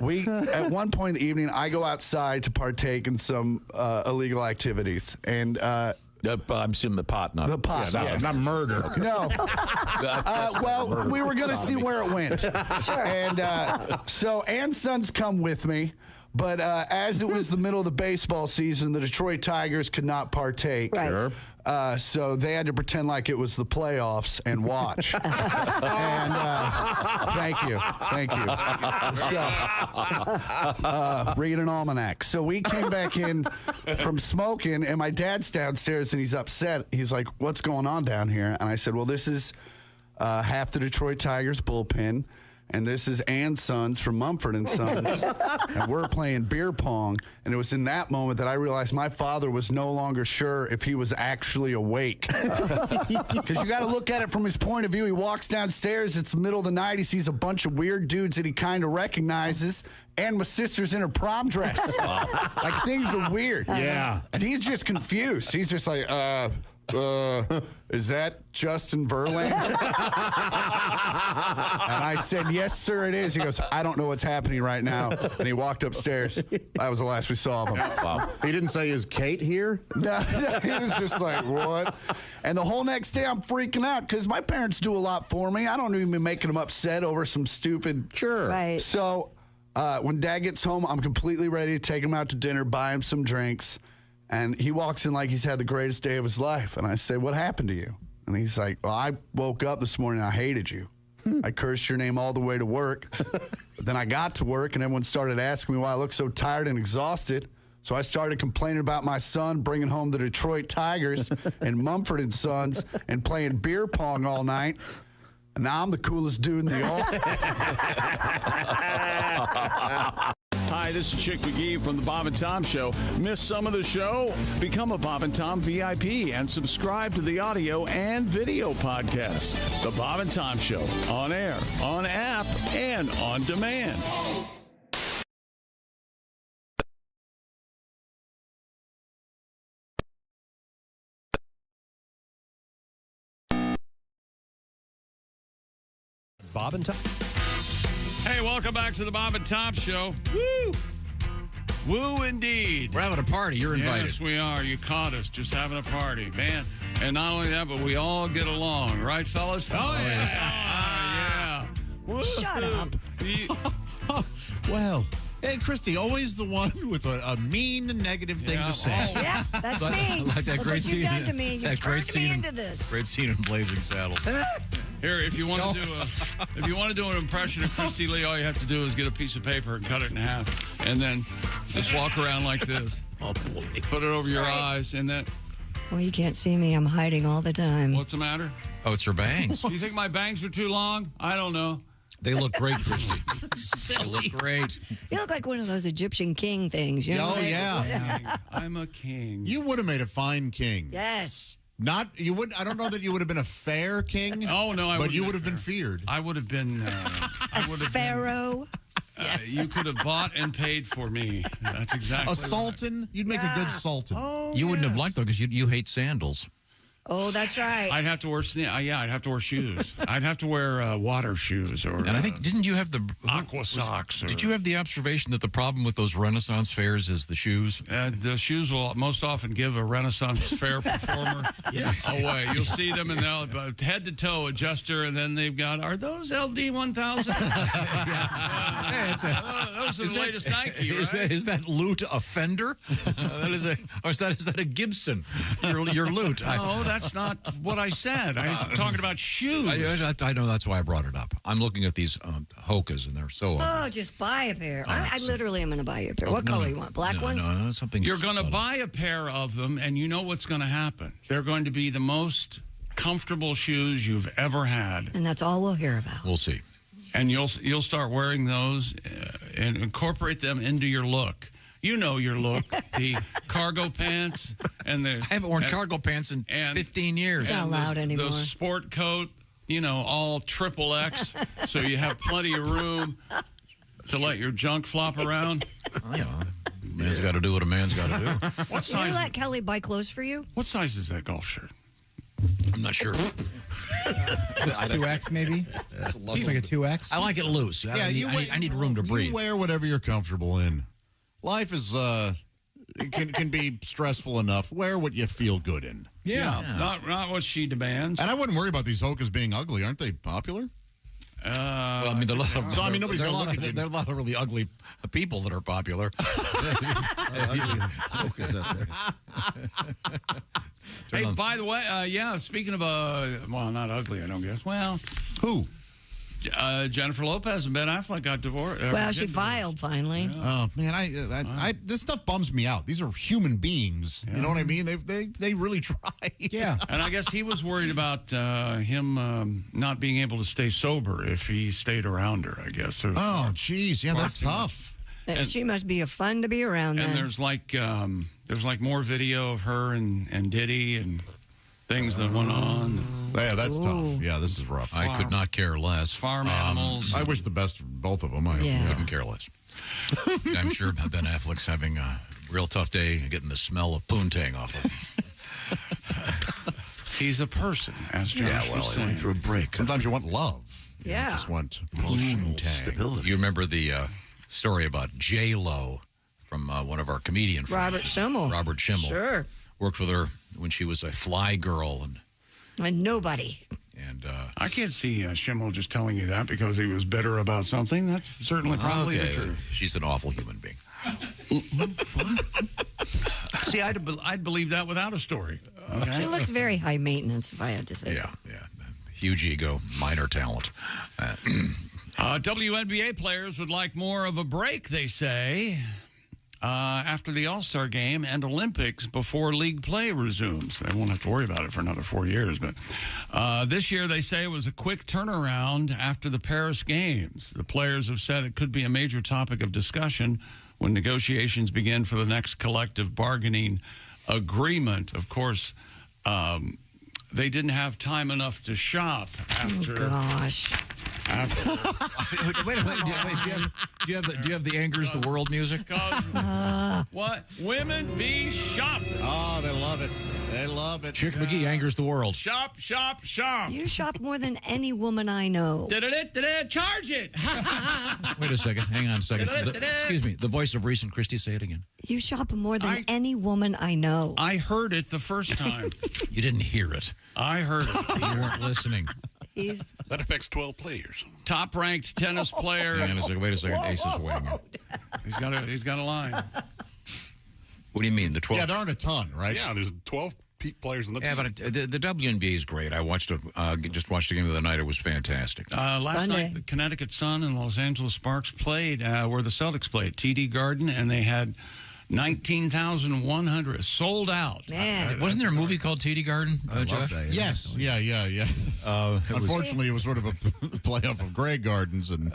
Speaker 2: we, at one point in the evening, I go outside to partake in some illegal activities. And
Speaker 4: I'm assuming the pot, not
Speaker 2: the pot, yes.
Speaker 5: Not murder.
Speaker 4: Okay.
Speaker 2: No. Well,
Speaker 4: murder.
Speaker 2: we were going to see where it went.
Speaker 16: Sure.
Speaker 2: And so Ann's sons come with me. But as it was the middle of the baseball season, the Detroit Tigers could not partake.
Speaker 16: Right. Sure.
Speaker 2: So they had to pretend like it was the playoffs and watch. And thank you. So, read an almanac. So we came back in from smoking, and my dad's downstairs, and he's upset. He's like, "What's going on down here?" And I said, "Well, this is half the Detroit Tigers bullpen. And this is Ann's sons from Mumford & Sons, and we're playing beer pong." And it was in that moment that I realized my father was no longer sure if he was actually awake. Because you got to look at it from his point of view. He walks downstairs, it's the middle of the night, he sees a bunch of weird dudes that he kind of recognizes, and my sister's in her prom dress. Like, things are weird.
Speaker 5: Yeah.
Speaker 2: And he's just confused. He's just like, is that Justin Verlander? And I said, "Yes, sir, it is." He goes, "I don't know what's happening right now." And he walked upstairs. That was the last we saw of him.
Speaker 5: Wow. He didn't say, "Is Kate here?"
Speaker 2: No, he was just like, "What?" And the whole next day I'm freaking out because my parents do a lot for me. I don't even be making them upset over some stupid.
Speaker 5: Sure.
Speaker 16: Right.
Speaker 2: So when Dad gets home, I'm completely ready to take him out to dinner, buy him some drinks. And he walks in like he's had the greatest day of his life. And I say, "What happened to you?" And he's like, "Well, I woke up this morning and I hated you. I cursed your name all the way to work. But then I got to work and everyone started asking me why I looked so tired and exhausted. So I started complaining about my son bringing home the Detroit Tigers and Mumford & Sons and playing beer pong all night. And now I'm the coolest dude in the office."
Speaker 1: Hi, this is Chick McGee from the Bob and Tom Show. Miss some of the show? Become a Bob and Tom VIP and subscribe to the audio and video podcast. The Bob and Tom Show, on air, on app, and on demand.
Speaker 17: Bob and Tom.
Speaker 1: Hey, welcome back to the Bob and Tom Show. Woo! Woo indeed.
Speaker 4: We're having a party. You're invited.
Speaker 1: Yes, we are. You caught us just having a party, man. And not only that, but we all get along, right, fellas?
Speaker 5: Oh, yeah.
Speaker 1: Yeah. Woo.
Speaker 3: Shut up.
Speaker 5: Well, hey, Christy, always the one with a mean, negative thing to say.
Speaker 3: Yeah, that's me.
Speaker 4: Like that
Speaker 3: Look
Speaker 4: great
Speaker 3: what
Speaker 4: scene.
Speaker 3: you've done to me. You
Speaker 4: that great
Speaker 3: turned me
Speaker 4: scene
Speaker 3: into this.
Speaker 4: Great scene in Blazing Saddles.
Speaker 1: Here, if you want to do an impression of Christy Lee, all you have to do is get a piece of paper and cut it in half, and then just walk around like this.
Speaker 4: Oh boy!
Speaker 1: Put it over your eyes, and then.
Speaker 3: Well, you can't see me. I'm hiding all the time.
Speaker 1: What's the matter?
Speaker 4: Oh, it's her bangs.
Speaker 1: Do you think my bangs are too long? I don't know.
Speaker 4: They look great, Christy. They look great.
Speaker 3: You look like one of those Egyptian king things. You know,
Speaker 5: Oh, yeah.
Speaker 1: I'm a king.
Speaker 5: You would have made a fine king.
Speaker 3: Yes.
Speaker 5: Not you would. I don't know that you would have been a fair king.
Speaker 1: Oh no,
Speaker 5: but you would have been feared.
Speaker 1: I would have been. I would have
Speaker 3: Pharaoh.
Speaker 1: Yes. You could have bought and paid for me. That's exactly.
Speaker 5: A sultan. You'd make a good sultan.
Speaker 3: Oh,
Speaker 4: You wouldn't have liked though because you hate sandals.
Speaker 3: Oh, that's right.
Speaker 1: I'd have to wear I'd have to wear shoes. I'd have to wear water shoes or.
Speaker 4: And I think didn't you have the
Speaker 1: aqua socks?
Speaker 4: Did you have the observation that the problem with those Renaissance fairs is the shoes?
Speaker 1: The shoes will most often give a Renaissance fair performer away. You'll see them and they'll head to toe adjuster, and then they've got, are those LD 1000? Those are the latest Nike. Right?
Speaker 4: Is that Lute a Fender? Is that a Gibson? Your Lute.
Speaker 1: No, that's not what I said. I'm talking about shoes.
Speaker 4: I know, that's why I brought it up. I'm looking at these Hokas, and they're so.
Speaker 3: Oh, just buy a pair. I literally am going to buy you a pair.
Speaker 4: Oh,
Speaker 3: What color you want? Black ones?
Speaker 4: No, something.
Speaker 1: You're going to buy a pair of them, and you know what's going to happen. They're going to be the most comfortable shoes you've ever had.
Speaker 3: And that's all we'll hear about.
Speaker 4: We'll see.
Speaker 1: And you'll start wearing those and incorporate them into your look. You know your look, the cargo pants and the.
Speaker 4: I haven't worn cargo pants in 15 years.
Speaker 3: It's not allowed anymore.
Speaker 1: The sport coat, all XXX, so you have plenty of room to let your junk flop around.
Speaker 4: Man's got to do what a man's got to do.
Speaker 1: What
Speaker 3: Did you
Speaker 1: size?
Speaker 3: let Kelly buy clothes for you?
Speaker 1: What size is that golf shirt?
Speaker 4: I'm not sure.
Speaker 6: It's 2X maybe? Looks like a 2X.
Speaker 4: I like it loose. I need room to breathe.
Speaker 5: You wear whatever you're comfortable in. Life is can be stressful enough. Wear what you feel good in.
Speaker 1: Yeah. Not what she demands.
Speaker 5: And I wouldn't worry about these hokas being ugly. Aren't they popular?
Speaker 4: Well, I mean, there are a lot of,
Speaker 5: So, I mean, nobody's
Speaker 4: there are a
Speaker 5: gonna
Speaker 4: lot
Speaker 5: look
Speaker 4: of-
Speaker 5: at you.
Speaker 4: there are a lot of really ugly people that are popular.
Speaker 1: Hey, by the way, speaking of, well, not ugly, I don't guess. Well,
Speaker 5: who?
Speaker 1: Jennifer Lopez and Ben Affleck got divorced.
Speaker 3: Well, she filed finally.
Speaker 5: Oh man, I this stuff bums me out. These are human beings. You know what I mean? They really try.
Speaker 6: Yeah.
Speaker 1: And I guess he was worried about him not being able to stay sober if he stayed around her, I guess.
Speaker 5: Oh, geez. Yeah, that's tough.
Speaker 3: And she must be a fun to be around.
Speaker 1: And
Speaker 3: then.
Speaker 1: there's like more video of her and Diddy and things that went on.
Speaker 5: Yeah, that's tough. Yeah, this is rough.
Speaker 4: I could not care less.
Speaker 1: Farm animals.
Speaker 5: I wish the best for both of them. I
Speaker 4: couldn't care less. I'm sure Ben Affleck's having a real tough day getting the smell of poontang off him.
Speaker 1: He's a person, as Josh was saying.
Speaker 7: Through a break.
Speaker 5: Sometimes you want love. You
Speaker 3: Yeah.
Speaker 5: just want
Speaker 7: Emotional
Speaker 5: poontang.
Speaker 7: stability.
Speaker 4: You remember the story about J-Lo from one of our comedian friends.
Speaker 3: Robert Schimmel.
Speaker 4: Robert Schimmel.
Speaker 3: Sure.
Speaker 4: Worked with her when she was a fly girl.
Speaker 3: And nobody.
Speaker 4: And
Speaker 1: I can't see Schimmel just telling you that because he was bitter about something. That's certainly probably the truth.
Speaker 4: She's an awful human being.
Speaker 1: See, I'd believe that without a story. Okay?
Speaker 3: She looks very high maintenance, if I had to say so.
Speaker 4: Yeah. Huge ego, minor talent.
Speaker 1: WNBA players would like more of a break, they say, after the All-Star game and Olympics before league play resumes. They won't have to worry about it for another 4 years. But this year, they say it was a quick turnaround after the Paris Games. The players have said it could be a major topic of discussion when negotiations begin for the next collective bargaining agreement. Of course, they didn't have time enough to shop after.
Speaker 3: Oh, gosh.
Speaker 4: Wait. Do you have the angers the world music?
Speaker 1: What? Women be shopping.
Speaker 5: Oh, they love it. They love it.
Speaker 4: Chick McGee angers the world.
Speaker 1: Shop, shop, shop.
Speaker 3: You shop more than any woman I know.
Speaker 1: Charge it.
Speaker 4: Wait a second. Hang on a second. Excuse me. The voice of recent Christie, say it again.
Speaker 3: You shop more than any woman I know.
Speaker 1: I heard it the first time.
Speaker 4: You didn't hear it.
Speaker 1: I heard it.
Speaker 4: You weren't listening.
Speaker 21: That affects 12 players.
Speaker 1: Top-ranked tennis player.
Speaker 4: Hang on a second. Wait a second. Ace is weighing in.
Speaker 1: He's got a line.
Speaker 4: What do you mean? The 12?
Speaker 5: Yeah, there aren't a ton, right?
Speaker 21: Yeah, there's 12 players in the team.
Speaker 4: Yeah, but the WNBA is great. I watched just watched a game the other night. It was fantastic.
Speaker 1: Last night, the Connecticut Sun and Los Angeles Sparks played where the Celtics played, TD Garden, and they had 19,100 sold out.
Speaker 3: Man.
Speaker 4: Wasn't there a movie called TD Garden?
Speaker 5: I love that. Yes. Yeah. Unfortunately, it was sort of a playoff of Grey Gardens, and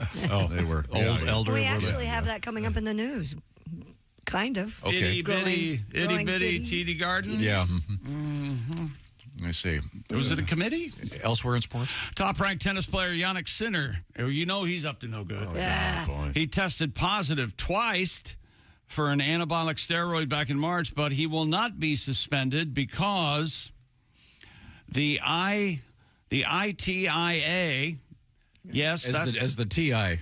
Speaker 5: they were
Speaker 4: old elder.
Speaker 3: We actually have that coming up in the news. Kind of.
Speaker 4: Okay.
Speaker 1: Itty bitty TD Garden.
Speaker 4: Yeah. I see.
Speaker 1: Was it a committee?
Speaker 4: Elsewhere in sports?
Speaker 1: Top-ranked tennis player Yannick Sinner. You know he's up to no good.
Speaker 3: Yeah.
Speaker 1: He tested positive twice for an anabolic steroid back in March, but he will not be suspended because the ITIA, yes,
Speaker 4: as the TITA.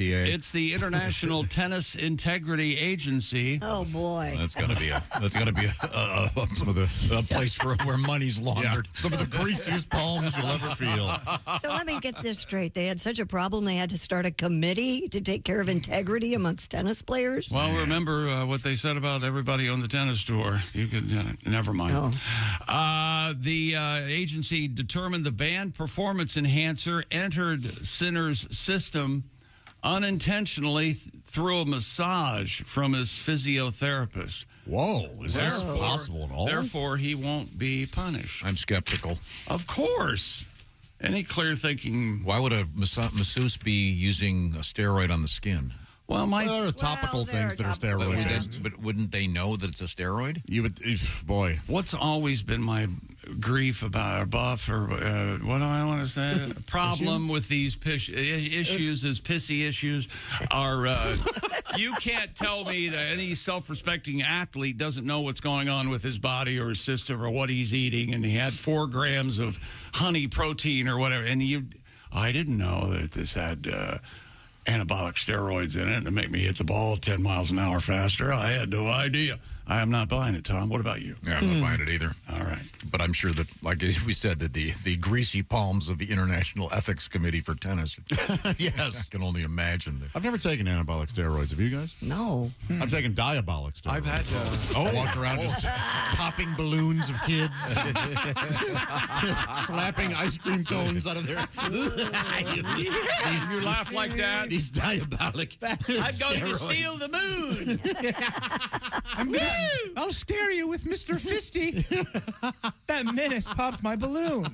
Speaker 1: It's the International Tennis Integrity Agency.
Speaker 3: Oh boy,
Speaker 4: that's gonna be a place for where money's laundered.
Speaker 5: Yeah, some of the greasiest palms you'll ever feel.
Speaker 3: So let me get this straight. They had such a problem they had to start a committee to take care of integrity amongst tennis players.
Speaker 1: Well, remember what they said about everybody on the tennis tour. You could never mind. The agency determined the banned performance enhancer entered Sinner's system unintentionally through a massage from his physiotherapist.
Speaker 5: Whoa, is this possible at all?
Speaker 1: Therefore, he won't be punished.
Speaker 4: I'm skeptical.
Speaker 1: Of course. Any clear thinking?
Speaker 4: Why would a masseuse be using a steroid on the skin?
Speaker 1: Well,
Speaker 5: there are topical things that are steroid-based.
Speaker 4: But wouldn't they know that it's a steroid?
Speaker 5: You would, boy.
Speaker 1: What's always been my grief about, or buff, or what do I want to say? Problem with these issues is pissy issues are, you can't tell me that any self-respecting athlete doesn't know what's going on with his body or his system or what he's eating, and he had 4 grams of honey protein or whatever, and I didn't know that this had anabolic steroids in it to make me hit the ball 10 miles an hour faster. I had no idea. I am not buying it, Tom. What about you?
Speaker 4: Yeah, I'm not buying it either.
Speaker 1: All right.
Speaker 4: But I'm sure that, like we said, that the greasy palms of the International Ethics Committee for Tennis.
Speaker 5: Yes.
Speaker 4: I can only imagine.
Speaker 5: I've never taken anabolic steroids. Have you guys?
Speaker 3: No.
Speaker 5: I've taken diabolic steroids.
Speaker 1: I've had
Speaker 5: I walked around just popping balloons of kids. Slapping ice cream cones out of their...
Speaker 1: You laugh like that?
Speaker 5: These diabolic
Speaker 1: I'm going to steal the moon.
Speaker 6: I'll scare you with Mr. Fisty. That menace popped my balloon.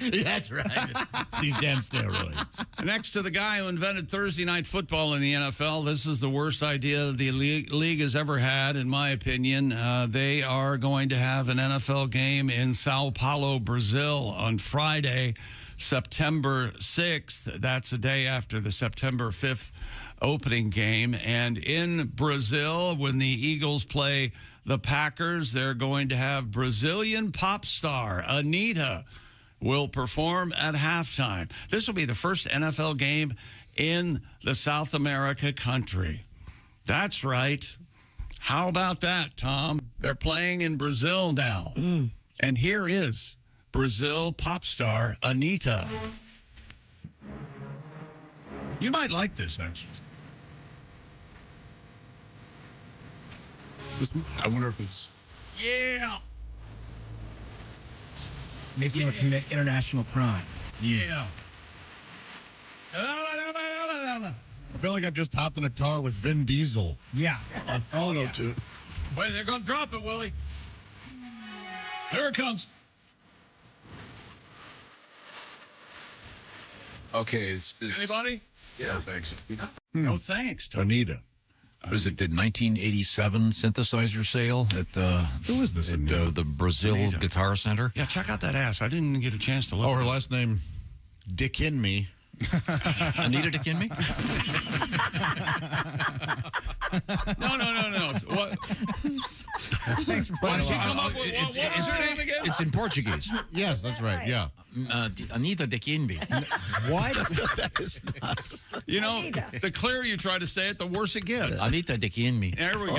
Speaker 5: That's right. It's these damn steroids.
Speaker 1: Next to the guy who invented Thursday night football in the NFL, this is the worst idea the league has ever had, in my opinion. They are going to have an NFL game in Sao Paulo, Brazil on Friday, September 6th. That's a day after the September 5th opening game. And in Brazil, when the Eagles play the Packers, they're going to have Brazilian pop star Anitta will perform at halftime. This will be the first NFL game in the South America country. That's right. How about that, Tom? They're playing in Brazil now. And here is Brazil pop star Anitta. You might like this, actually.
Speaker 21: I wonder if it's...
Speaker 1: Yeah.
Speaker 6: Maybe you'll commit international crime.
Speaker 1: Yeah.
Speaker 21: I feel like I've just hopped in a car with Vin Diesel.
Speaker 6: Yeah.
Speaker 21: Oh, no, too.
Speaker 1: Wait, they're going to drop it, Willie. Here it comes.
Speaker 4: Okay. It's
Speaker 1: Anybody?
Speaker 21: Yeah, thanks.
Speaker 1: No thanks, Tom.
Speaker 5: Anita.
Speaker 4: What is it? Did 1987 synthesizer sale at
Speaker 5: Who is this?
Speaker 4: at the Brazil
Speaker 1: Anita.
Speaker 4: Guitar Center?
Speaker 1: Yeah, check out that ass. I didn't get a chance to look.
Speaker 5: Oh, her last name, Dick in me.
Speaker 4: Anita Dikembe?
Speaker 1: No. What?
Speaker 6: Thanks for playing
Speaker 1: Did she
Speaker 6: along.
Speaker 1: come up with what was her name again?
Speaker 4: It's in Portuguese.
Speaker 5: Yes, that's right. Yeah.
Speaker 4: Anita Dikembe.
Speaker 6: What?
Speaker 5: That is not.
Speaker 1: You know, the clearer you try to say it, the worse it gets.
Speaker 4: Anita Dikembe.
Speaker 1: There we go.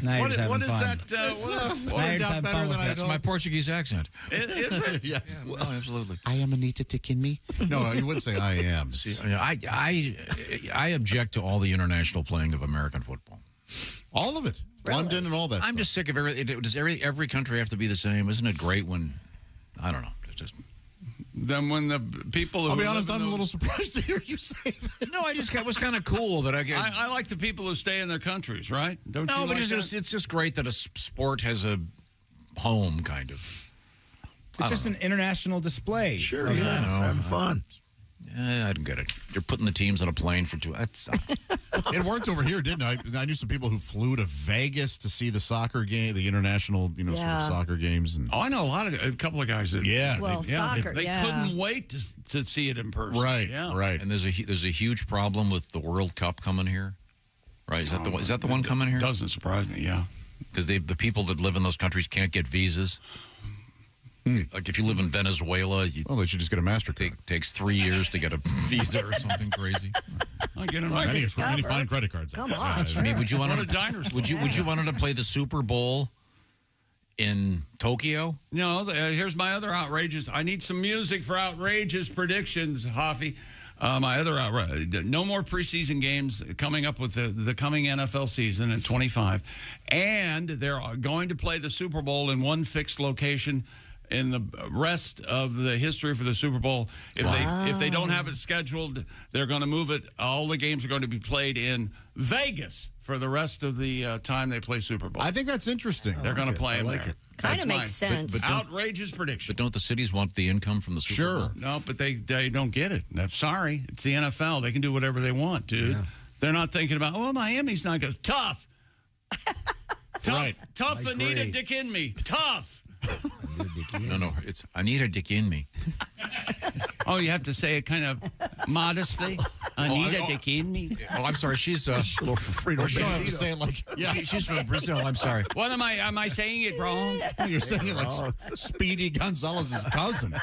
Speaker 6: Now you're
Speaker 1: What
Speaker 6: just having
Speaker 1: is
Speaker 6: fun.
Speaker 1: that?
Speaker 6: Now you're just having fun with
Speaker 4: That's
Speaker 6: it.
Speaker 4: my Portuguese accent.
Speaker 1: Is it?
Speaker 5: Yes.
Speaker 4: No, absolutely.
Speaker 5: I am Anita Dick in me. No, you wouldn't say I am.
Speaker 4: I object to all the international playing of American football.
Speaker 5: All of it. London and all that
Speaker 4: I'm
Speaker 5: stuff.
Speaker 4: just sick of does every country have to be the same? Isn't it great when, I don't know, it's just...
Speaker 1: Then when the people...
Speaker 5: I'll
Speaker 1: who
Speaker 5: be
Speaker 1: live
Speaker 5: honest,
Speaker 1: in
Speaker 5: I'm a
Speaker 1: those-
Speaker 5: little surprised to hear you say this.
Speaker 4: No, it was kind of cool that
Speaker 1: I like the people who stay in their countries, right? Don't
Speaker 4: No,
Speaker 1: you
Speaker 4: but
Speaker 1: like
Speaker 4: it's just great that a sport has a home, kind of.
Speaker 6: It's just an international display.
Speaker 7: Sure, yeah. It's having fun.
Speaker 4: I don't get it. You're putting the teams on a plane for 2... That's...
Speaker 5: It worked over here, didn't it? I knew some people who flew to Vegas to see the soccer game, the international, sort of soccer games. And
Speaker 1: Oh, I know a couple of guys that...
Speaker 3: Well, soccer,
Speaker 1: They couldn't wait to see it in person.
Speaker 5: Right,
Speaker 1: Yeah.
Speaker 5: right.
Speaker 4: And there's a huge problem with the World Cup coming here, right? Is that the one coming here?
Speaker 1: Doesn't surprise me, yeah.
Speaker 4: Because the people that live in those countries can't get visas. Like if you live in Venezuela,
Speaker 5: they should just get a MasterCard.
Speaker 4: It takes 3 years to get a visa or something crazy.
Speaker 1: I get it.
Speaker 5: Any fine credit cards.
Speaker 3: Come on.
Speaker 4: I mean, would you want
Speaker 1: What a diners
Speaker 4: would you want to play the Super Bowl in Tokyo?
Speaker 1: No, here's my other outrageous. I need some music for outrageous predictions, Hoffy. My other outrage. No more preseason games coming up with the coming NFL season in 25. And they're going to play the Super Bowl in one fixed location in the rest of the history for the Super Bowl. If they don't have it scheduled, they're going to move it. All the games are going to be played in Vegas for the rest of the time they play Super Bowl.
Speaker 5: I think that's interesting.
Speaker 1: They're going to play them there.
Speaker 3: Kind of makes sense.
Speaker 4: But
Speaker 1: Outrageous prediction.
Speaker 4: But don't the cities want the income from the Super Bowl?
Speaker 1: No, but they don't get it. I'm sorry. It's the NFL. They can do whatever they want, dude. They're not thinking about, Miami's not good. Tough. Tough.
Speaker 5: Right.
Speaker 1: Tough,
Speaker 7: I
Speaker 1: Anita
Speaker 7: agree.
Speaker 1: Dick in me. Tough.
Speaker 4: No, it's I need a dick in me.
Speaker 1: Oh, you have to say it kind of modestly. Anita
Speaker 4: oh.
Speaker 1: Dick in me.
Speaker 4: Oh, I'm sorry. She's
Speaker 5: Or you don't have to say it like, yeah.
Speaker 4: she's from Brazil. I'm sorry.
Speaker 1: What am I saying it wrong?
Speaker 5: You're saying it like Speedy Gonzalez's cousin.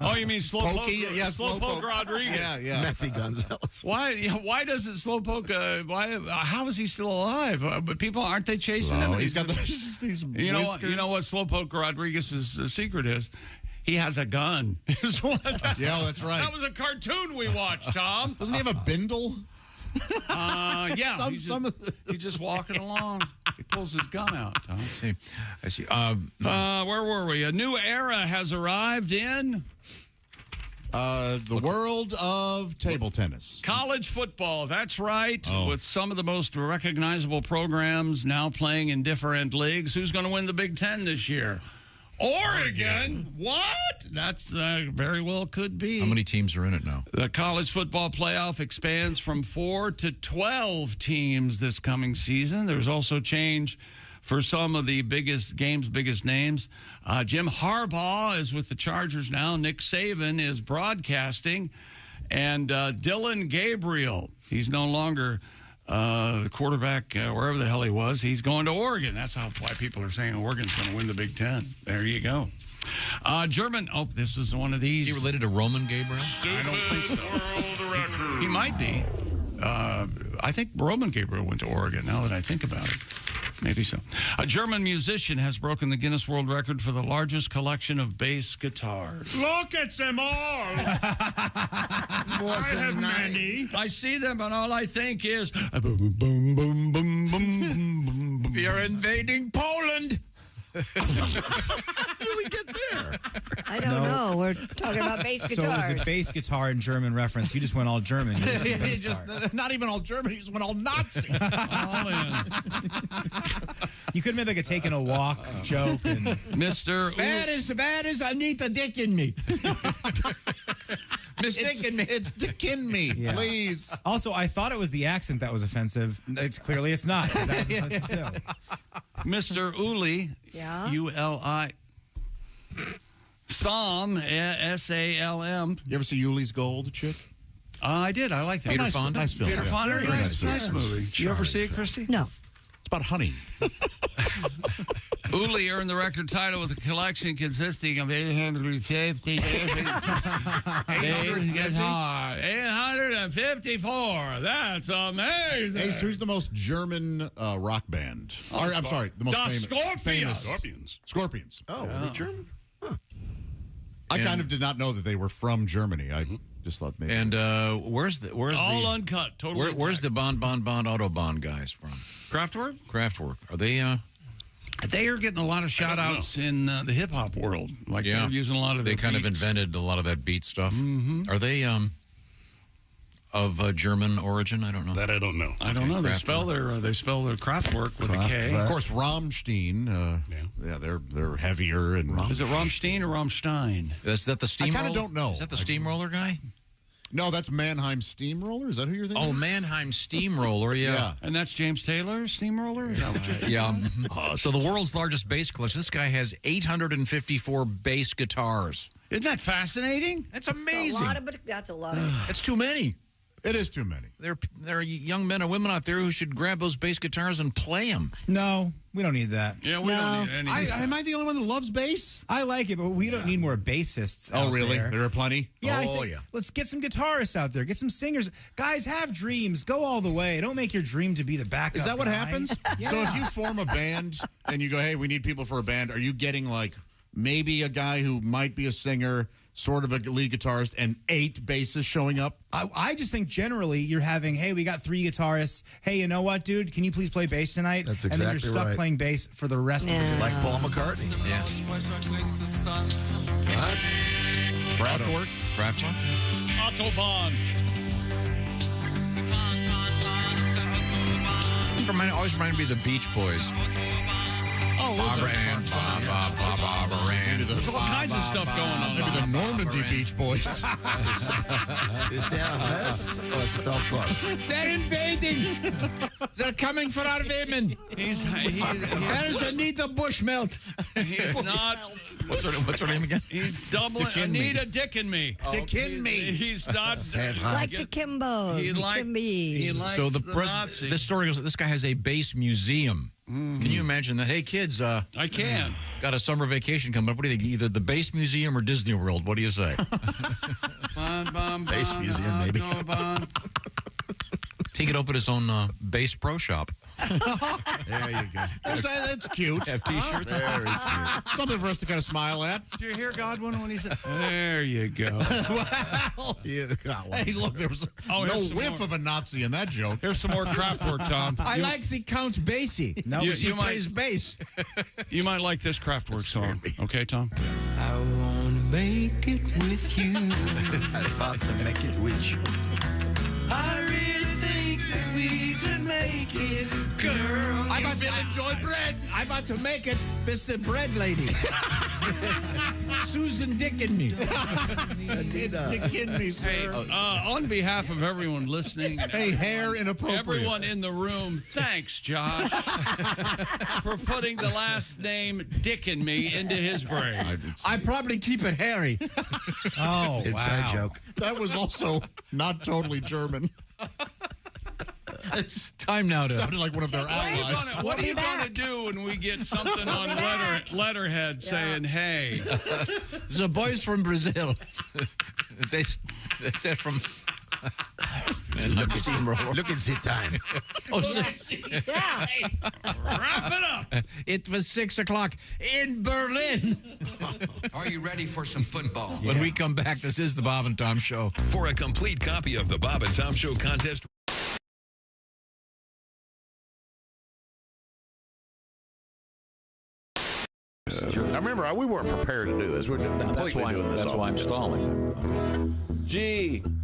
Speaker 1: Oh, you mean Slowpoke?
Speaker 5: Pokey? Yeah,
Speaker 1: Slowpoke
Speaker 5: Slowpoke.
Speaker 1: Rodriguez.
Speaker 5: Yeah.
Speaker 7: Methy Gonzalez.
Speaker 1: Why doesn't Slowpoke? How is he still alive? But people aren't they chasing him?
Speaker 5: He's got these
Speaker 1: You know
Speaker 5: whiskers.
Speaker 1: what Slowpoke Rodriguez's secret is? He has a gun.
Speaker 5: Yeah, that's right.
Speaker 1: That was a cartoon we watched, Tom.
Speaker 5: Doesn't he have a bindle?
Speaker 1: Yeah.
Speaker 5: Some
Speaker 1: He's just walking along. He pulls his gun out, Tom.
Speaker 4: I see.
Speaker 1: Where were we? A new era has arrived in
Speaker 5: the world of table tennis.
Speaker 1: college football. That's right.
Speaker 5: Oh.
Speaker 1: With some of the most recognizable programs now playing in different leagues. Who's going to win the Big Ten this year? Oregon. What? That's very well could be.
Speaker 4: How many teams are in it now?
Speaker 1: The college football playoff expands from 4 to 12 teams this coming season. There's also change for some of the biggest names. Jim Harbaugh is with the Chargers now. Nick Saban is broadcasting. And Dylan Gabriel, he's no longer the quarterback, wherever the hell he was. He's going to Oregon. That's why people are saying Oregon's going to win the Big Ten. There you go. German. Oh, this is one of these.
Speaker 4: Is he related to Roman Gabriel?
Speaker 1: I don't think so. He might be. I think Roman Gabriel went to Oregon, now that I think about it. Maybe so. A German musician has broken the Guinness World Record for the largest collection of bass guitars.
Speaker 14: Look at them all. I have many.
Speaker 1: I see them, and all I think is, boom, boom, boom, boom, boom, boom, boom.
Speaker 4: You're invading Poland.
Speaker 7: How did we get there?
Speaker 3: I don't know. We're talking about bass
Speaker 6: So
Speaker 3: guitars.
Speaker 6: it was a bass guitar in German reference. You just went all German.
Speaker 5: Not even all German. He just went all Nazi.
Speaker 6: You could have made like a taking a walk joke. And
Speaker 1: Mr.
Speaker 4: Bad as I need a dick in me. Mistaken me.
Speaker 5: It's dick in me,
Speaker 6: Yeah.
Speaker 5: please.
Speaker 6: Also, I thought it was the accent that was offensive. It's not. That was offensive too.
Speaker 1: Mr. Uli,
Speaker 3: Yeah?
Speaker 1: U-L-I, Salm, S-A-L-M.
Speaker 5: You ever see Yuli's Gold, chick?
Speaker 1: I did. I like that.
Speaker 5: Peter Fonda? Nice film,
Speaker 1: Peter
Speaker 5: yeah.
Speaker 1: Fonda?
Speaker 5: Very
Speaker 1: Nice,
Speaker 5: nice film.
Speaker 1: movie. Did you ever see it, Christy?
Speaker 3: No.
Speaker 5: It's about honey.
Speaker 1: Uli earned the record title with a collection consisting of 850 guitar. 854. That's amazing.
Speaker 5: Ace, who's the most German rock band? I'm sorry, the most famous. Scorpions.
Speaker 7: Oh, are they German?
Speaker 5: I kind of did not know that they were from Germany. I just thought maybe.
Speaker 4: And where's
Speaker 1: all
Speaker 4: the
Speaker 1: uncut? Totally.
Speaker 4: where's the Bon Autobahn guys from?
Speaker 1: Kraftwerk?
Speaker 4: Kraftwerk. Are they?
Speaker 1: They are getting a lot of shout outs in the hip hop world. Like they're using a lot of.
Speaker 4: They
Speaker 1: their
Speaker 4: kind of
Speaker 1: beats.
Speaker 4: invented a lot of that beat stuff.
Speaker 1: Mm-hmm.
Speaker 4: Are they of German origin? I don't know.
Speaker 8: That I don't know.
Speaker 1: I don't know. They
Speaker 4: Kraftwerk.
Speaker 1: spell their Kraftwerk with a K.
Speaker 5: Of course, Rammstein. Yeah, they're heavier and.
Speaker 1: Is it Rammstein or Rammstein?
Speaker 4: Is that the steamroller?
Speaker 5: I kind of don't know.
Speaker 4: Is that the steamroller guy?
Speaker 5: No, that's Mannheim Steamroller. Is that who you're thinking?
Speaker 4: Oh, Mannheim Steamroller, yeah.
Speaker 1: And that's James Taylor, Steamroller? Is that what you're thinking?
Speaker 4: Yeah. So the world's largest bass collection. This guy has 854 bass guitars.
Speaker 1: Isn't that fascinating?
Speaker 4: That's amazing.
Speaker 3: That's a lot of.
Speaker 4: It's too many.
Speaker 5: It is too many.
Speaker 4: There are young men and women out there who should grab those bass guitars and play them.
Speaker 6: No, we don't need that.
Speaker 1: Yeah, we don't need any.
Speaker 5: Am I the only one that loves bass?
Speaker 6: I like it, but we don't need more bassists.
Speaker 5: Oh,
Speaker 6: out
Speaker 5: really?
Speaker 6: There.
Speaker 5: There are plenty?
Speaker 6: Yeah,
Speaker 5: Oh,
Speaker 6: I think, let's get some guitarists out there. Get some singers. Guys, have dreams. Go all the way. Don't make your dream to be the backup.
Speaker 5: Is that what
Speaker 6: guy.
Speaker 5: happens?
Speaker 6: Yeah.
Speaker 5: So if you form a band and you go, hey, we need people for a band, are you getting like maybe a guy who might be a singer, sort of a lead guitarist, and 8 bassists showing up?
Speaker 6: I just think generally you're having, hey, we got 3 guitarists. Hey, you know what, dude? Can you please play bass tonight?
Speaker 7: That's
Speaker 6: And then you're
Speaker 7: exactly
Speaker 6: stuck
Speaker 7: right.
Speaker 6: playing bass for the rest of the day.
Speaker 7: Like Paul McCartney.
Speaker 4: Yeah.
Speaker 5: Kraftwerk?
Speaker 4: Kraftwerk?
Speaker 1: Autobahn.
Speaker 4: Always reminded me of the Beach Boys. Barbara Ann, Barbara Ann.
Speaker 1: There's all kinds of stuff going on.
Speaker 5: Maybe the Normandy Beach Boys.
Speaker 7: Is there a verse or is it all chords?
Speaker 4: They're invading. They're coming for our women. There's Anita Bushmelt.
Speaker 1: He's not.
Speaker 4: What's her name again?
Speaker 1: He's doubling. Anita Dick and me.
Speaker 5: Dick and me.
Speaker 1: He's not.
Speaker 3: Like the Kimbos.
Speaker 1: He likes
Speaker 4: So the
Speaker 1: Nazi.
Speaker 4: this story goes. This guy has a base museum. Can you imagine that? Hey, kids.
Speaker 1: I can.
Speaker 4: Got a summer vacation coming up. What do you think? Either the base museum or Disney World. What do you say?
Speaker 7: Base museum, maybe.
Speaker 4: He could open his own bass pro shop.
Speaker 7: There you go.
Speaker 5: That's cute.
Speaker 4: Have T-shirts.
Speaker 7: Very cute.
Speaker 5: Something for us to kind of smile at.
Speaker 1: Did you hear Godwin when he said, there you go.
Speaker 5: Well,
Speaker 7: You got one.
Speaker 5: hey, look, there was no
Speaker 1: here's some
Speaker 5: whiff
Speaker 1: more.
Speaker 5: of a Nazi in that joke.
Speaker 1: Here's some more Kraftwerk, Tom.
Speaker 4: I like the Count Basie.
Speaker 6: No,
Speaker 1: You might-
Speaker 4: plays bass.
Speaker 1: You might like this Kraftwerk song. Okay, Tom?
Speaker 8: I wanna make it with you.
Speaker 7: I thought to make it with you.
Speaker 8: I really think that we could make it, girl.
Speaker 5: I'm about to enjoy bread.
Speaker 4: I'm about to make it, Mr. Bread Lady. Susan Dick and me.
Speaker 5: It's Dick and me, sir.
Speaker 1: Hey, on behalf of everyone listening,
Speaker 5: Hey, hair inappropriate.
Speaker 1: everyone in the room, thanks, Josh, for putting the last name Dick and me into his brain.
Speaker 4: I probably keep it hairy.
Speaker 6: Oh,
Speaker 7: Inside
Speaker 6: wow.
Speaker 7: joke.
Speaker 5: That was also not totally German.
Speaker 4: It's time now to.
Speaker 5: Sounded like one of their allies.
Speaker 1: What are you going to do when we get something on letterhead saying, hey?
Speaker 4: The boys from Brazil. They said from.
Speaker 7: Look at the time.
Speaker 4: Oh,
Speaker 3: Yeah.
Speaker 1: Wrap it up.
Speaker 4: it was 6 o'clock in Berlin.
Speaker 8: Are you ready for some football?
Speaker 4: When we come back, this is the Bob and Tom Show.
Speaker 11: For a complete copy of the Bob and Tom Show contest.
Speaker 23: I remember we weren't prepared to do this. We're completely doing this.
Speaker 10: That's why I'm stalling.
Speaker 23: G-L-O-R-I-A,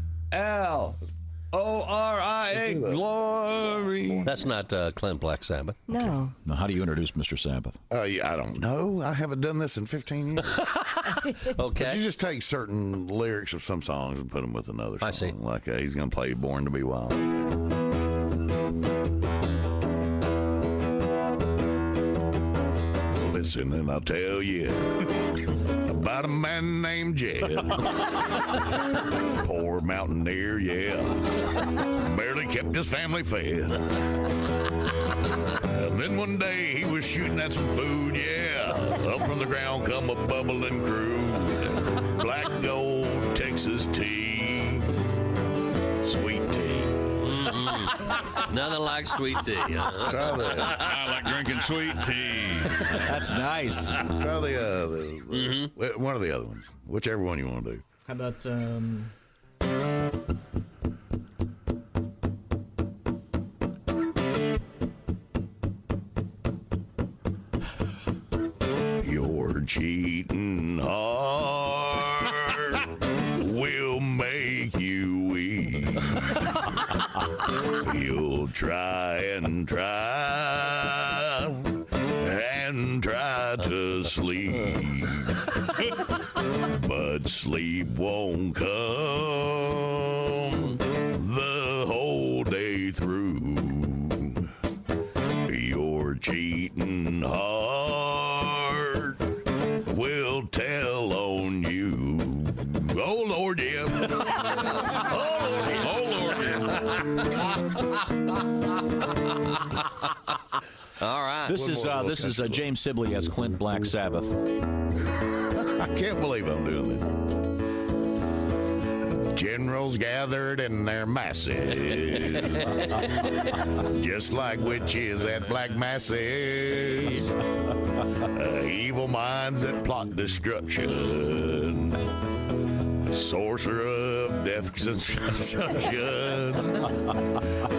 Speaker 23: glory.
Speaker 9: That's not Clint Black Sabbath.
Speaker 3: No.
Speaker 10: Now, how do you introduce Mr. Sabbath?
Speaker 23: Yeah, I don't know. I haven't done this in 15 years.
Speaker 9: Okay.
Speaker 23: But you just take certain lyrics of some songs and put them with another song.
Speaker 9: I see.
Speaker 23: Like he's going to play Born to Be Wild. Listen and I'll tell you about a man named Jed. Poor mountaineer, yeah. Barely kept his family fed. And then one day he was shooting at some food, yeah. Up from the ground come a bubbling crude. Black gold Texas tea. Sweet tea.
Speaker 9: Nothing like sweet tea.
Speaker 23: Try that.
Speaker 1: I like drinking sweet tea.
Speaker 10: That's nice.
Speaker 23: Try one of the other ones. Whichever one you want to do.
Speaker 20: How about
Speaker 23: Your cheating heart will make you weak. You'll try and try to sleep, but sleep won't come the whole day through. Your cheating heart will tell on you. Oh Lord, yeah. Oh Lord, yeah.
Speaker 9: All right.
Speaker 10: This is James Sibley as Clint Black Sabbath.
Speaker 23: I can't believe I'm doing this. Generals gathered in their masses, just like witches at black masses. Evil minds that plot destruction, sorcerer of death construction.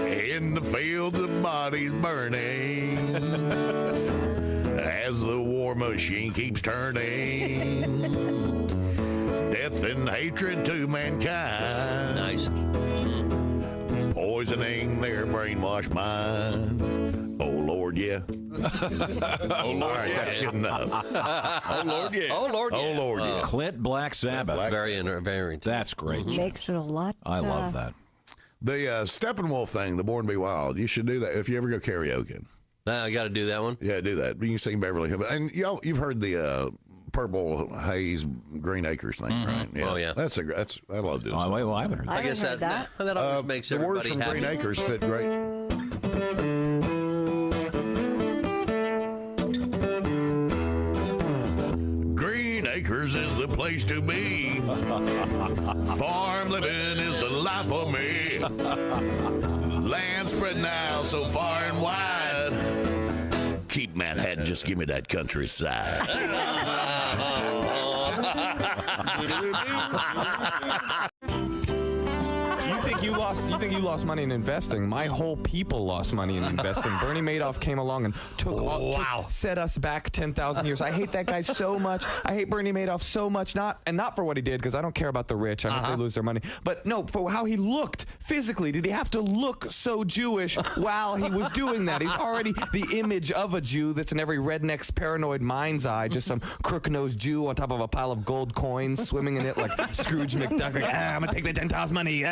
Speaker 23: In the fields of bodies burning, as the war machine keeps turning. Death and hatred to mankind.
Speaker 9: Nice.
Speaker 23: Poisoning their brainwashed mind. Oh Lord, Lord, yeah.
Speaker 9: Oh, Lord,
Speaker 23: All right, that's good enough.
Speaker 9: Oh, Lord, yeah. Oh, Lord, yeah.
Speaker 23: Oh, Lord, yeah.
Speaker 10: Clint Black Sabbath.
Speaker 9: Very.
Speaker 10: That's great.
Speaker 16: Makes it a lot.
Speaker 10: I love that.
Speaker 23: The Steppenwolf thing, the Born to Be Wild, you should do that if you ever go karaoke.
Speaker 9: Now I got to do that one.
Speaker 23: Yeah, do that. You can sing Beverly Hills. And you've heard the Purple Haze Green Acres thing, right? Yeah.
Speaker 9: Oh, yeah.
Speaker 23: I love this.
Speaker 10: Oh, wait, well, I haven't heard that.
Speaker 9: I guess that always makes everybody
Speaker 23: the words from
Speaker 9: happy.
Speaker 23: Green Acres fit great. Green Acres is the place to be. Farm living is the life for me. Land spreading out so far and wide. Keep Manhattan, just give me that countryside.
Speaker 12: You think you lost money in investing? My whole people lost money in investing. Bernie Madoff came along and set us back 10,000 years. I hate that guy so much. I hate Bernie Madoff so much. Not for what he did, because I don't care about the rich. I hope they lose their money. But no, for how he looked physically. Did he have to look so Jewish while he was doing that? He's already the image of a Jew that's in every redneck's paranoid mind's eye. Just some crook-nosed Jew on top of a pile of gold coins, swimming in it like Scrooge McDuck. Like, I'm gonna take the 10,000 money.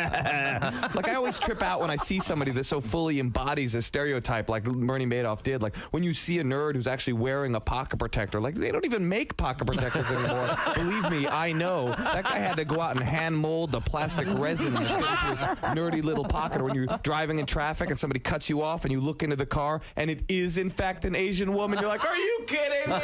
Speaker 12: Like, I always trip out when I see somebody that so fully embodies a stereotype like Bernie Madoff did. Like, when you see a nerd who's actually wearing a pocket protector, like, they don't even make pocket protectors anymore. Believe me, I know. That guy had to go out and hand mold the plastic resin to fit into his nerdy little pocket. Or when you're driving in traffic and somebody cuts you off and you look into the car and it is, in fact, an Asian woman, you're like, are you kidding me?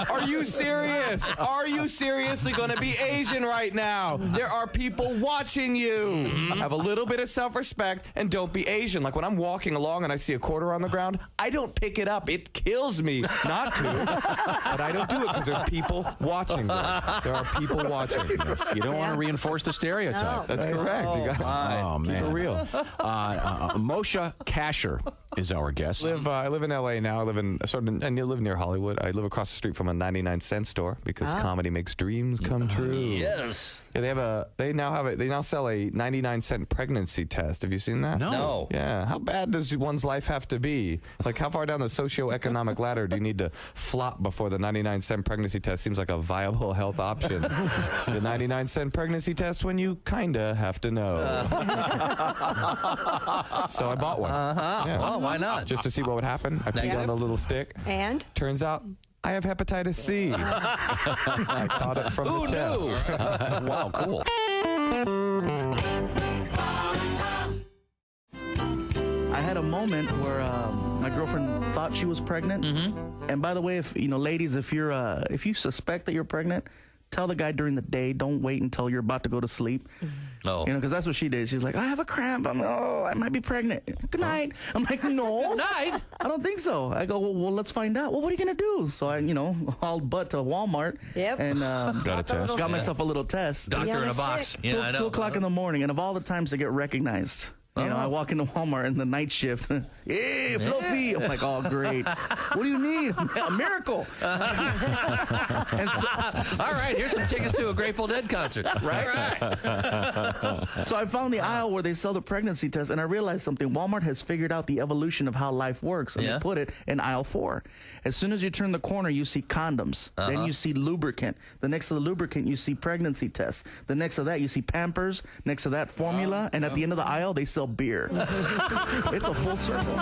Speaker 12: Are you serious? Are you seriously going to be Asian right now? There are people watching you. Have a little bit of self-respect and don't be Asian. Like, when I'm walking along and I see a quarter on the ground, I don't pick it up. It kills me not to. But I don't do it because there's people watching. There are people watching.
Speaker 10: Yes, you don't want to reinforce the stereotype.
Speaker 12: No. That's correct. You got
Speaker 10: man.
Speaker 12: keep it real.
Speaker 10: Moshe Kasher is our guest.
Speaker 12: I live in L.A. now. I live near Hollywood. I live across the street from a 99-cent store because comedy makes dreams come true.
Speaker 9: Yes.
Speaker 12: Yeah, they now sell a 99-cent pregnancy test. Have you seen that?
Speaker 9: No.
Speaker 12: Yeah. How bad does one's life have to be? Like, how far down the socioeconomic ladder do you need to flop before the 99-cent pregnancy test seems like a viable health option? The 99-cent pregnancy test when you kinda have to know. So I bought one. Yeah.
Speaker 9: Well, why not?
Speaker 12: Just to see what would happen. I peed on the little stick.
Speaker 3: And?
Speaker 12: Turns out I have hepatitis C. I caught it from the test.
Speaker 10: Wow, cool.
Speaker 13: I had a moment where my girlfriend thought she was pregnant. And by the way, if ladies, if you suspect that you're pregnant, tell the guy during the day. Don't wait until you're about to go to sleep.
Speaker 9: Oh.
Speaker 13: Because that's what she did. She's like, I have a cramp. I might be pregnant. Good night. I'm like, no.
Speaker 9: Good night.
Speaker 13: I don't think so. I go, well, let's find out. Well, what are you going to do? So I, hauled butt to Walmart.
Speaker 3: Yep.
Speaker 13: And
Speaker 10: got a test.
Speaker 13: Got myself a little test.
Speaker 9: Doctor in a box. Yeah, I know.
Speaker 13: 2 o'clock in the morning. And of all the times to get recognized. I walk into Walmart in the night shift. Hey, Fluffy. I'm like, oh, great. What do you need? A miracle.
Speaker 9: All right, here's some tickets to a Grateful Dead concert. Right.
Speaker 13: So I found the aisle where they sell the pregnancy test, and I realized something. Walmart has figured out the evolution of how life works, and they put it in aisle 4. As soon as you turn the corner, you see condoms. Then you see lubricant. The next to the lubricant, you see pregnancy tests. The next to that, you see Pampers. Next to that, formula. And at the end of the aisle, they sell beer. It's a full circle.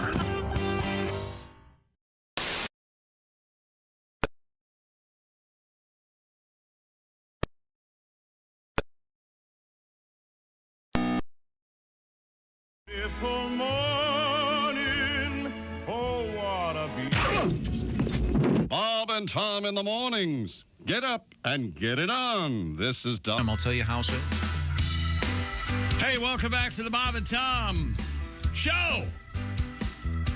Speaker 8: Beautiful morning, oh what a Bob and Tom in the mornings. Get up and get it on. This is Dom.
Speaker 4: I'll tell you how soon.
Speaker 1: Hey, welcome back to the Bob and Tom Show.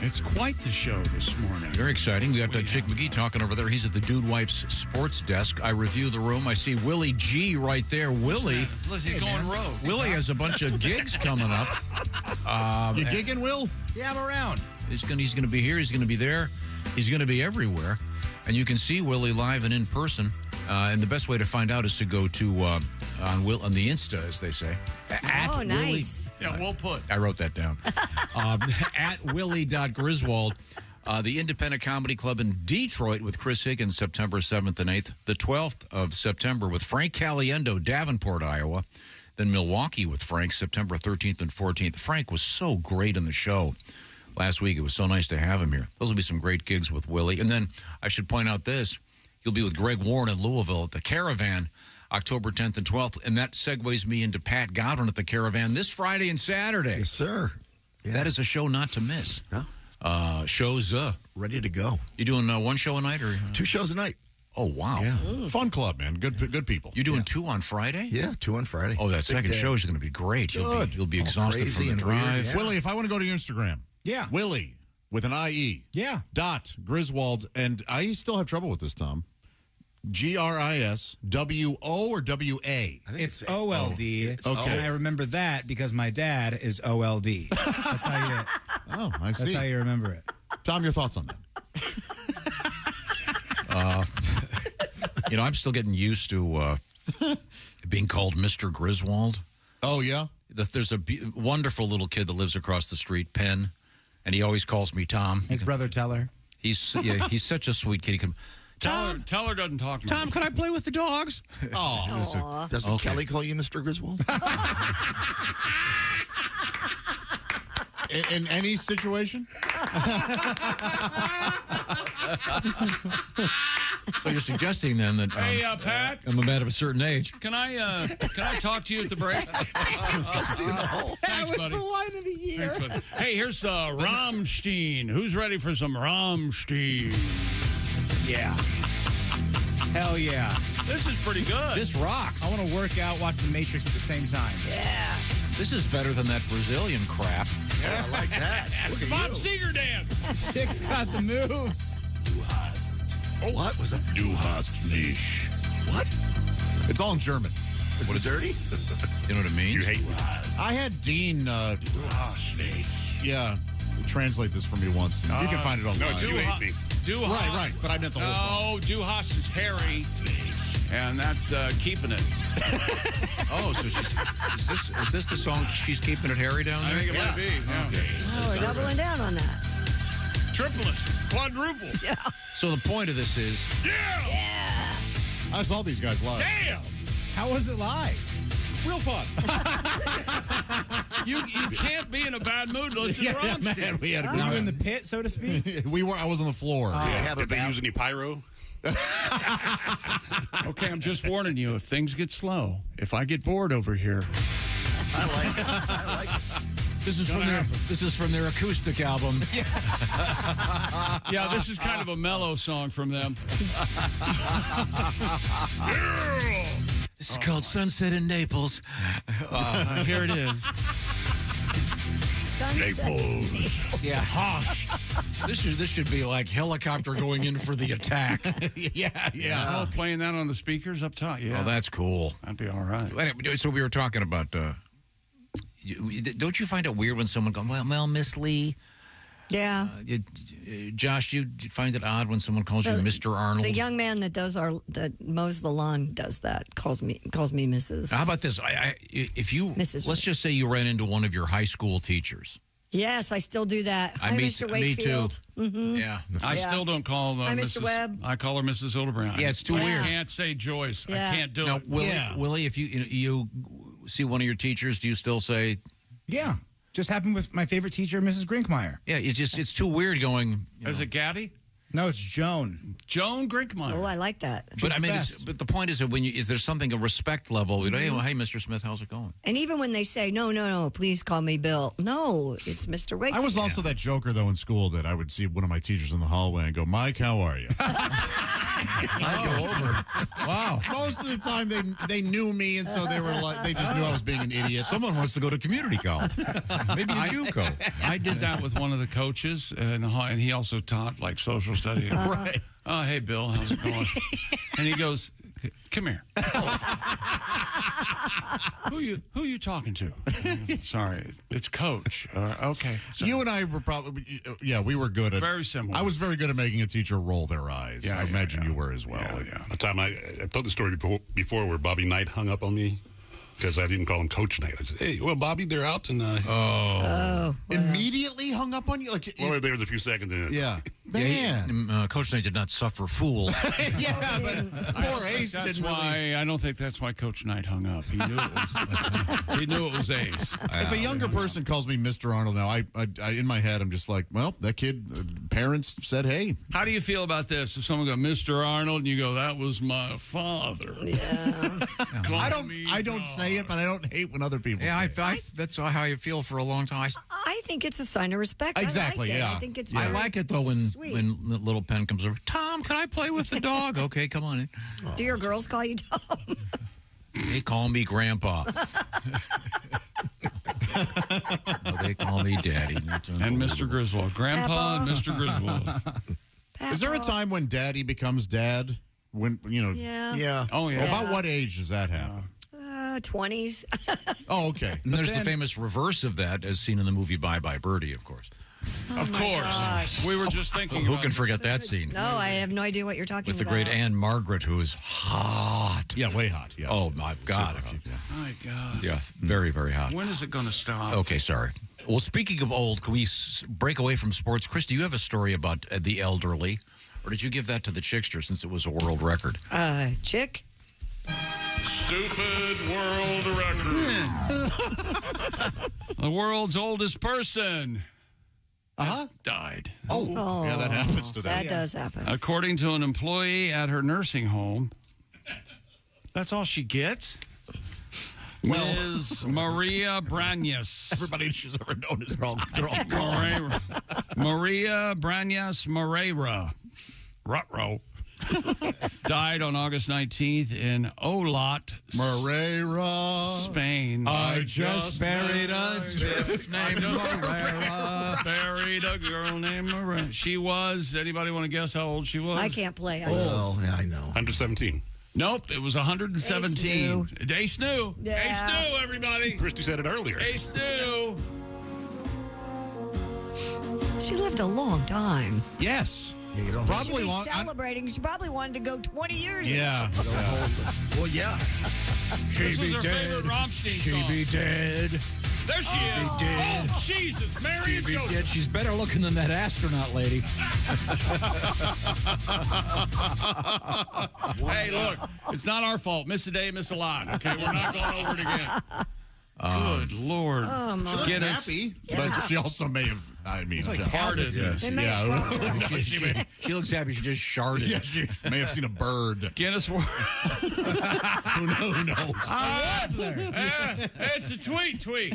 Speaker 1: It's quite the show this morning.
Speaker 4: Very exciting. We got Chick McGee talking over there. He's at the Dude Wipes sports desk. I review the room. I see Willie G right there. Willie.
Speaker 1: He's going rogue.
Speaker 4: Willie has a bunch of gigs coming up.
Speaker 5: You gigging, Will?
Speaker 6: Yeah, I'm around.
Speaker 4: He's going to be here. He's going to be there. He's going to be everywhere. And you can see Willie live and in person. And the best way to find out is to go to on the Insta, as they say.
Speaker 3: Oh, nice.
Speaker 1: Willie, we'll put.
Speaker 4: I wrote that down. At willie.griswold. The Independent Comedy Club in Detroit with Chris Higgins, September 7th and 8th. The 12th of September with Frank Caliendo, Davenport, Iowa. Then Milwaukee with Frank, September 13th and 14th. Frank was so great in the show last week. It was so nice to have him here. Those will be some great gigs with Willie. And then I should point out this. He'll be with Greg Warren in Louisville at the Caravan, October 10th and 12th. And that segues me into Pat Godwin at the Caravan this Friday and Saturday.
Speaker 7: Yes, sir. Yeah.
Speaker 4: That is a show not to miss.
Speaker 7: Yeah.
Speaker 4: Shows
Speaker 7: ready to go.
Speaker 4: You doing one show a night or
Speaker 7: 2 shows a night?
Speaker 4: Oh wow!
Speaker 5: Yeah. Fun club, man. Good people.
Speaker 4: You doing 2 on Friday?
Speaker 7: Yeah, 2 on Friday.
Speaker 4: Oh, that second show is going to be great. You'll be exhausted from the drive.
Speaker 7: Weird, yeah.
Speaker 5: Willie, if I want to go to your Instagram, Willie with an IE, dot Griswold, and I still have trouble with this, Tom. GRISWO or WA?
Speaker 6: It's OLD.
Speaker 5: Okay.
Speaker 6: And I remember that because my dad is OLD. That's how you.
Speaker 5: Oh, I see.
Speaker 6: That's how you remember it.
Speaker 5: Tom, your thoughts on that?
Speaker 4: I'm still getting used to being called Mr. Griswold.
Speaker 5: Oh, yeah?
Speaker 4: There's a wonderful little kid that lives across the street, Penn, and he always calls me Tom.
Speaker 6: His brother Teller.
Speaker 4: He's such a sweet kid. He can.
Speaker 1: Teller doesn't talk to me.
Speaker 4: Tom, can I play with the dogs?
Speaker 7: Oh, doesn't Kelly call you Mr. Griswold?
Speaker 5: In any situation?
Speaker 4: So you're suggesting then that
Speaker 1: hey, Pat,
Speaker 4: I'm a man of a certain age.
Speaker 1: Can I talk to you at the break? Thanks, buddy.
Speaker 6: The line of the year.
Speaker 1: Thanks, buddy. Hey, here's Rammstein. Who's ready for some Rammstein?
Speaker 6: Yeah. Hell yeah.
Speaker 1: This is pretty good.
Speaker 4: This rocks.
Speaker 6: I want to work out, watch The Matrix at the same time.
Speaker 3: Yeah.
Speaker 4: This is better than that Brazilian crap.
Speaker 7: Yeah, I like that.
Speaker 1: It's Bob Seger dance.
Speaker 6: Chick's got the moves.
Speaker 7: Oh, what was that?
Speaker 23: Du hast mich.
Speaker 7: What?
Speaker 5: It's all in German.
Speaker 7: Is it dirty?
Speaker 4: You know what I mean?
Speaker 23: You hate me.
Speaker 5: I had Dean, translate this for me once. You can find it online.
Speaker 23: No, you hate me.
Speaker 5: Right, but I meant the whole song.
Speaker 1: No, Du hast is Harry, and that's keeping it.
Speaker 4: Oh, so is this the song She's Keeping It Harry down there?
Speaker 1: I think it might be. Yeah.
Speaker 4: Okay.
Speaker 3: Oh, we're doubling down on that.
Speaker 1: Triplets, quadruple.
Speaker 3: Yeah.
Speaker 4: So the point of this is...
Speaker 3: Yeah.
Speaker 5: I saw these guys live.
Speaker 1: Damn.
Speaker 6: How was it live?
Speaker 5: Real fun.
Speaker 1: You can't be in a bad mood listening to Rammstein.
Speaker 5: Man, we had a good
Speaker 6: Were you
Speaker 5: time.
Speaker 6: in the pit, so to speak?
Speaker 5: I was on the floor.
Speaker 23: Did they use any pyro?
Speaker 1: Okay, I'm just warning you. If things get slow, if I get bored over here...
Speaker 7: I like it. I like it.
Speaker 4: This is from their acoustic album.
Speaker 1: Yeah, this is kind of a mellow song from them.
Speaker 4: This is called Sunset in Naples.
Speaker 1: Here it is.
Speaker 23: Naples.
Speaker 4: Yeah, Hosh. This should be like helicopter going in for the attack.
Speaker 5: Yeah.
Speaker 1: Oh, playing that on the speakers up top. Yeah.
Speaker 4: Oh, that's cool.
Speaker 1: That'd be all right.
Speaker 4: Anyway, so we were talking about... don't you find it weird when someone goes, well, Miss Lee?
Speaker 3: Yeah.
Speaker 4: Josh, you find it odd when someone calls you Mr. Arnold?
Speaker 3: The young man that mows the lawn does that. Calls me Mrs.
Speaker 4: How about this? Let's just say you ran into one of your high school teachers.
Speaker 3: Yes, I still do that. Hi, Mr. Wakefield.
Speaker 4: Me too.
Speaker 3: Mm-hmm.
Speaker 4: Yeah.
Speaker 1: I still don't call
Speaker 3: Hi,
Speaker 1: Mrs.
Speaker 3: Webb.
Speaker 1: I call her Mrs. Hildebrand.
Speaker 4: Yeah, it's too weird.
Speaker 1: I can't say Joyce.
Speaker 3: Yeah.
Speaker 1: I can't do
Speaker 4: Now,
Speaker 1: it.
Speaker 4: Willie, if you see one of your teachers, do you still say...
Speaker 6: Yeah. Just happened with my favorite teacher, Mrs. Grinkmeyer.
Speaker 4: Yeah, it's too weird going...
Speaker 1: Is it Gaddy?
Speaker 6: No, it's Joan.
Speaker 1: Joan Grinkmeyer.
Speaker 3: Oh, I like that.
Speaker 4: But I mean, but the point is that is there something, a respect level? Hey, Mr. Smith, how's it going?
Speaker 3: And even when they say, no, please call me Bill. No, it's Mr. Wakefield.
Speaker 5: I was also that joker, though, in school that I would see one of my teachers in the hallway and go, Mike, how are you? I'd go over.
Speaker 4: Wow.
Speaker 5: Most of the time, they knew me, and so they just knew I was being an idiot.
Speaker 4: Someone wants to go to community college. Maybe a JUCO.
Speaker 1: I did that with one of the coaches, and he also taught like social studies.
Speaker 5: Right.
Speaker 1: Oh, hey, Bill, how's it going? And he goes, come here. Who you talking to? Sorry, it's Coach. Okay. So,
Speaker 5: you and I were probably, we were good at...
Speaker 1: Very similar.
Speaker 5: I was very good at making a teacher roll their eyes.
Speaker 1: Yeah,
Speaker 5: I imagine you were as well.
Speaker 23: A time I told the story before where Bobby Knight hung up on me.
Speaker 21: because I didn't call him Coach Nate. I said, hey, well, Bobby, they're out. And
Speaker 5: Immediately hung up on you?
Speaker 21: Well, there was a few seconds in it.
Speaker 5: Yeah.
Speaker 4: Man. Coach Knight did not suffer fools.
Speaker 5: Yeah, but poor Ace
Speaker 1: That's
Speaker 5: didn't really.
Speaker 1: why I don't think that's why Coach Knight hung up. He knew it was Ace.
Speaker 5: If a younger person calls me Mr. Arnold now, I in my head, I'm just like, well, that kid, parents said, hey.
Speaker 1: How do you feel about this? If someone goes, Mr. Arnold, and you go, that was my father.
Speaker 3: Yeah.
Speaker 5: I don't say it, but I don't hate when other people say it.
Speaker 4: That's how I feel for a long time.
Speaker 3: I think it's a sign of respect.
Speaker 5: Exactly,
Speaker 3: I like it.
Speaker 5: yeah.
Speaker 3: I think it's
Speaker 4: I
Speaker 3: very
Speaker 4: like it, though, when the little pen comes over. Tom, can I play with the dog? Okay, come on in.
Speaker 3: Do your girls call you Tom?
Speaker 4: They call me Grandpa. They call me Daddy.
Speaker 1: And Mr. Griswold. Grandpa and Mr. Griswold.
Speaker 5: Is there a time when Daddy becomes Dad? When
Speaker 3: Yeah.
Speaker 1: Oh, yeah.
Speaker 5: About what age does that happen?
Speaker 3: 20s.
Speaker 5: Oh, okay.
Speaker 4: And there's the famous reverse of that, as seen in the movie Bye Bye Birdie, of course.
Speaker 1: Of course.
Speaker 3: Gosh.
Speaker 1: We were just thinking
Speaker 4: Who
Speaker 1: about
Speaker 4: can
Speaker 1: this.
Speaker 4: forget that scene?
Speaker 3: No, I have no idea what you're talking
Speaker 4: With the
Speaker 3: about.
Speaker 4: great Anne Margaret, who is hot.
Speaker 5: Yeah, way hot. Yeah.
Speaker 4: Oh, my God.
Speaker 1: My God.
Speaker 4: Yeah, very, very hot.
Speaker 1: When is it going to stop?
Speaker 4: Okay, sorry. Well, speaking of old, can we break away from sports? Chris, do you have a story about the elderly? Or did you give that to the Chickster since it was a world record?
Speaker 3: Chick?
Speaker 1: Stupid world record. The world's oldest person died.
Speaker 5: Oh, yeah, that happens to them.
Speaker 3: That does happen.
Speaker 1: According to an employee at her nursing home, that's all she gets? Ms. Maria Branyas.
Speaker 5: Everybody she's ever known is wrong.
Speaker 1: Maria Branyas Moreira. Rutrow. Died on August 19th in Olot,
Speaker 5: Moreira,
Speaker 1: Spain.
Speaker 4: I just buried a stiff named Moreira.
Speaker 1: Buried a girl named Moreira. She was, anybody want to guess how old she was?
Speaker 3: I can't play.
Speaker 7: Oh, yeah, I know.
Speaker 21: 117.
Speaker 1: Nope, it was 117. Ace knew.
Speaker 3: Yeah.
Speaker 1: Ace knew, everybody.
Speaker 21: Christy said it earlier.
Speaker 1: Ace knew.
Speaker 3: She lived a long time.
Speaker 5: Yes.
Speaker 7: Yeah, you don't
Speaker 5: Probably
Speaker 3: She's
Speaker 5: long.
Speaker 3: celebrating. She probably wanted to go 20 years.
Speaker 5: Yeah.
Speaker 7: Well, yeah.
Speaker 1: This was her favorite Rammstein song.
Speaker 7: be dead.
Speaker 1: There she is. Oh, Jesus. Mary and Joseph.
Speaker 4: She's better looking than that astronaut lady.
Speaker 1: Hey, look, it's not our fault. Miss a day, miss a lot. Okay, we're not going over it again. Good Lord.
Speaker 3: Oh, my.
Speaker 5: She looked
Speaker 1: Guinness.
Speaker 5: happy, but she also may have,
Speaker 1: farted.
Speaker 4: She looks happy. She just sharded.
Speaker 5: Yeah, she may have seen a bird.
Speaker 1: Guinness World.
Speaker 5: Who knows?
Speaker 1: It's a tweet. Look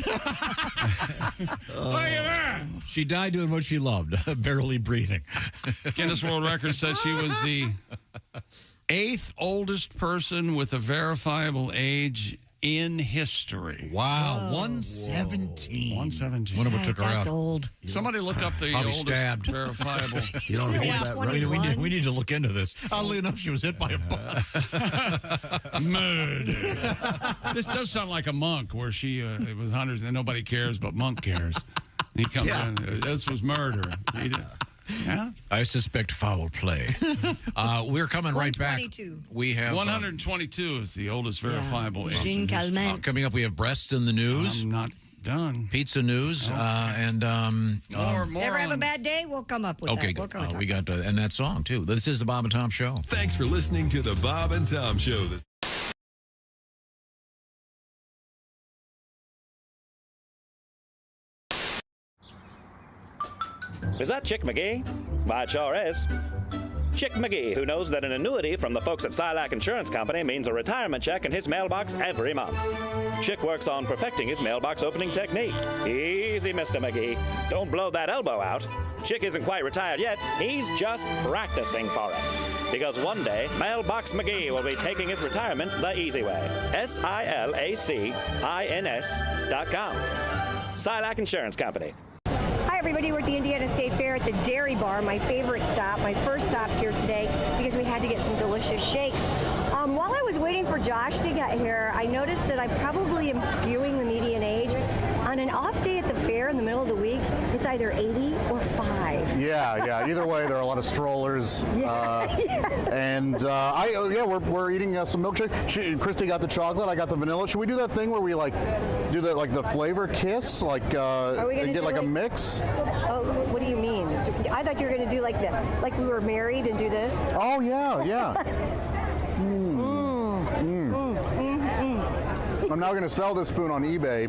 Speaker 1: at that.
Speaker 4: She died doing what she loved, barely breathing.
Speaker 1: Guinness World Record said she was the 8th oldest person with a verifiable age in history.
Speaker 5: Wow, 117.
Speaker 1: 117.
Speaker 4: Wonder what took her
Speaker 3: That's
Speaker 4: out.
Speaker 3: old.
Speaker 1: Somebody look up the
Speaker 4: Probably
Speaker 1: oldest
Speaker 4: stabbed.
Speaker 1: verifiable.
Speaker 7: You don't
Speaker 3: Yeah,
Speaker 7: hold that right.
Speaker 3: 21.
Speaker 4: We need to look into this.
Speaker 5: Oddly enough, she was hit by a bus.
Speaker 1: Murder. This does sound like a monk where she it was hundreds and nobody cares but monk cares. And he comes in. This was murder. Yeah.
Speaker 4: I suspect foul play. We're coming right back.
Speaker 3: 122.
Speaker 4: We have
Speaker 1: 122 is the oldest verifiable age.
Speaker 3: Jean
Speaker 1: in history.
Speaker 3: Calment.
Speaker 4: coming up. We have breasts in the news,
Speaker 1: I'm not done.
Speaker 4: pizza news, and
Speaker 1: More
Speaker 3: Ever have a
Speaker 1: on-
Speaker 3: bad day? We'll come up with
Speaker 4: okay,
Speaker 3: that. We'll
Speaker 4: good.
Speaker 3: come and talk
Speaker 4: We got and that song too. This is the Bob and Tom Show.
Speaker 11: Thanks for listening to the Bob and Tom Show.
Speaker 15: Is that Chick McGee? Why, it sure is. Chick McGee, who knows that an annuity from the folks at Silac Insurance Company means a retirement check in his mailbox every month. Chick works on perfecting his mailbox opening technique. Easy, Mr. McGee. Don't blow that elbow out. Chick isn't quite retired yet. He's just practicing for it. Because one day, Mailbox McGee will be taking his retirement the easy way. SILACINS.com. Silac Insurance Company.
Speaker 16: Hi, everybody. We're at the Indiana State Fair at the Dairy Bar, my favorite stop, my first stop here today, because we had to get some delicious shakes. While I was waiting for Josh to get here, I noticed that I probably am skewing the median age. On an off day at the fair in the middle of the week, it's either 80 or 5.
Speaker 21: Yeah. Either way, there are a lot of strollers. And we're eating some milkshake. Christy got the chocolate. I got the vanilla. Should we do that thing where we do the flavor kiss, and get a mix?
Speaker 16: Oh, what do you mean? I thought you were going to do like we were married and do this.
Speaker 21: Oh yeah. I'm now going to sell this spoon on eBay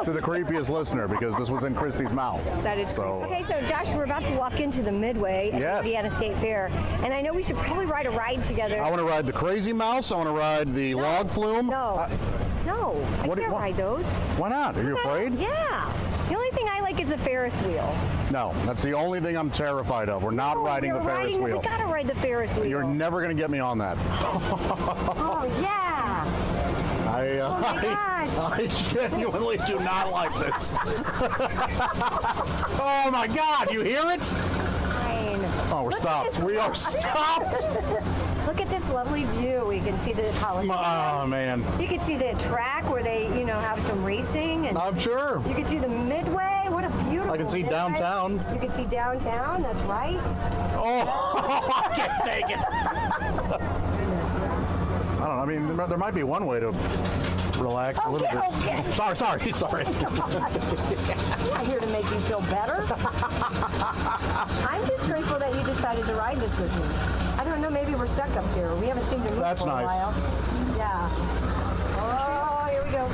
Speaker 21: to the creepiest listener because this was in Christy's mouth.
Speaker 16: That is
Speaker 21: so.
Speaker 16: Okay, so Josh, we're about to walk into the Midway at Indiana State Fair, and I know we should probably ride a ride together.
Speaker 21: I want to ride the Crazy Mouse. I want to ride the log flume.
Speaker 16: I can't ride those.
Speaker 21: Why not? Are you afraid?
Speaker 16: Yeah. The only thing I like is the Ferris wheel.
Speaker 21: No, that's the only thing I'm terrified of. We're not riding the Ferris wheel.
Speaker 16: We gotta ride the Ferris wheel.
Speaker 21: You're never gonna get me on that.
Speaker 16: Oh yeah. Oh my gosh.
Speaker 21: I genuinely do not like this. Oh my God, you hear it?
Speaker 16: Fine.
Speaker 21: Oh, we're stopped. We are stopped.
Speaker 16: Look at this lovely view. We can see the Coliseum.
Speaker 21: Oh man.
Speaker 16: You can see the track where they, have some racing. And
Speaker 21: I'm sure.
Speaker 16: You can see the Midway. What a beautiful.
Speaker 21: I can see downtown.
Speaker 16: You can see downtown. That's right.
Speaker 21: Oh, I can't take it. I don't know. I mean, there might be one way to relax a little bit.
Speaker 16: Okay.
Speaker 21: Sorry.
Speaker 16: I'm not here to make you feel better. I'm just grateful that you decided to ride this with me. I don't know, maybe we're stuck up here. We haven't seen the roof for a while. Yeah. Oh, here we go.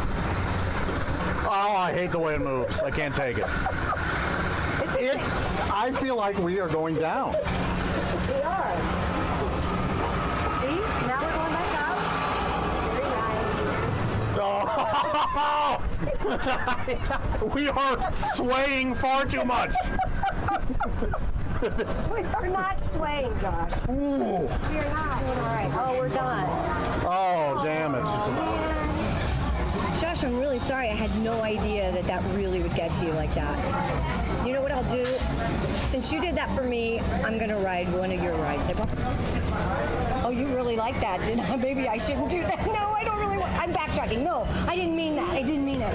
Speaker 21: Oh, I hate the way it moves. I can't take it. I feel like we are going down.
Speaker 16: We are. See? Now we're going back up. Very nice.
Speaker 21: Oh! We are swaying far too much.
Speaker 16: We are not swaying, Josh.
Speaker 21: Ooh.
Speaker 16: We are not. All right. Oh, we're done.
Speaker 21: Oh, damn it.
Speaker 16: Josh, I'm really sorry. I had no idea that really would get to you like that. You know what I'll do? Since you did that for me, I'm going to ride one of your rides. Oh, you really like that, didn't I? Maybe I shouldn't do that. No, I don't really want. I'm backtracking. No, I didn't mean that. I didn't mean it.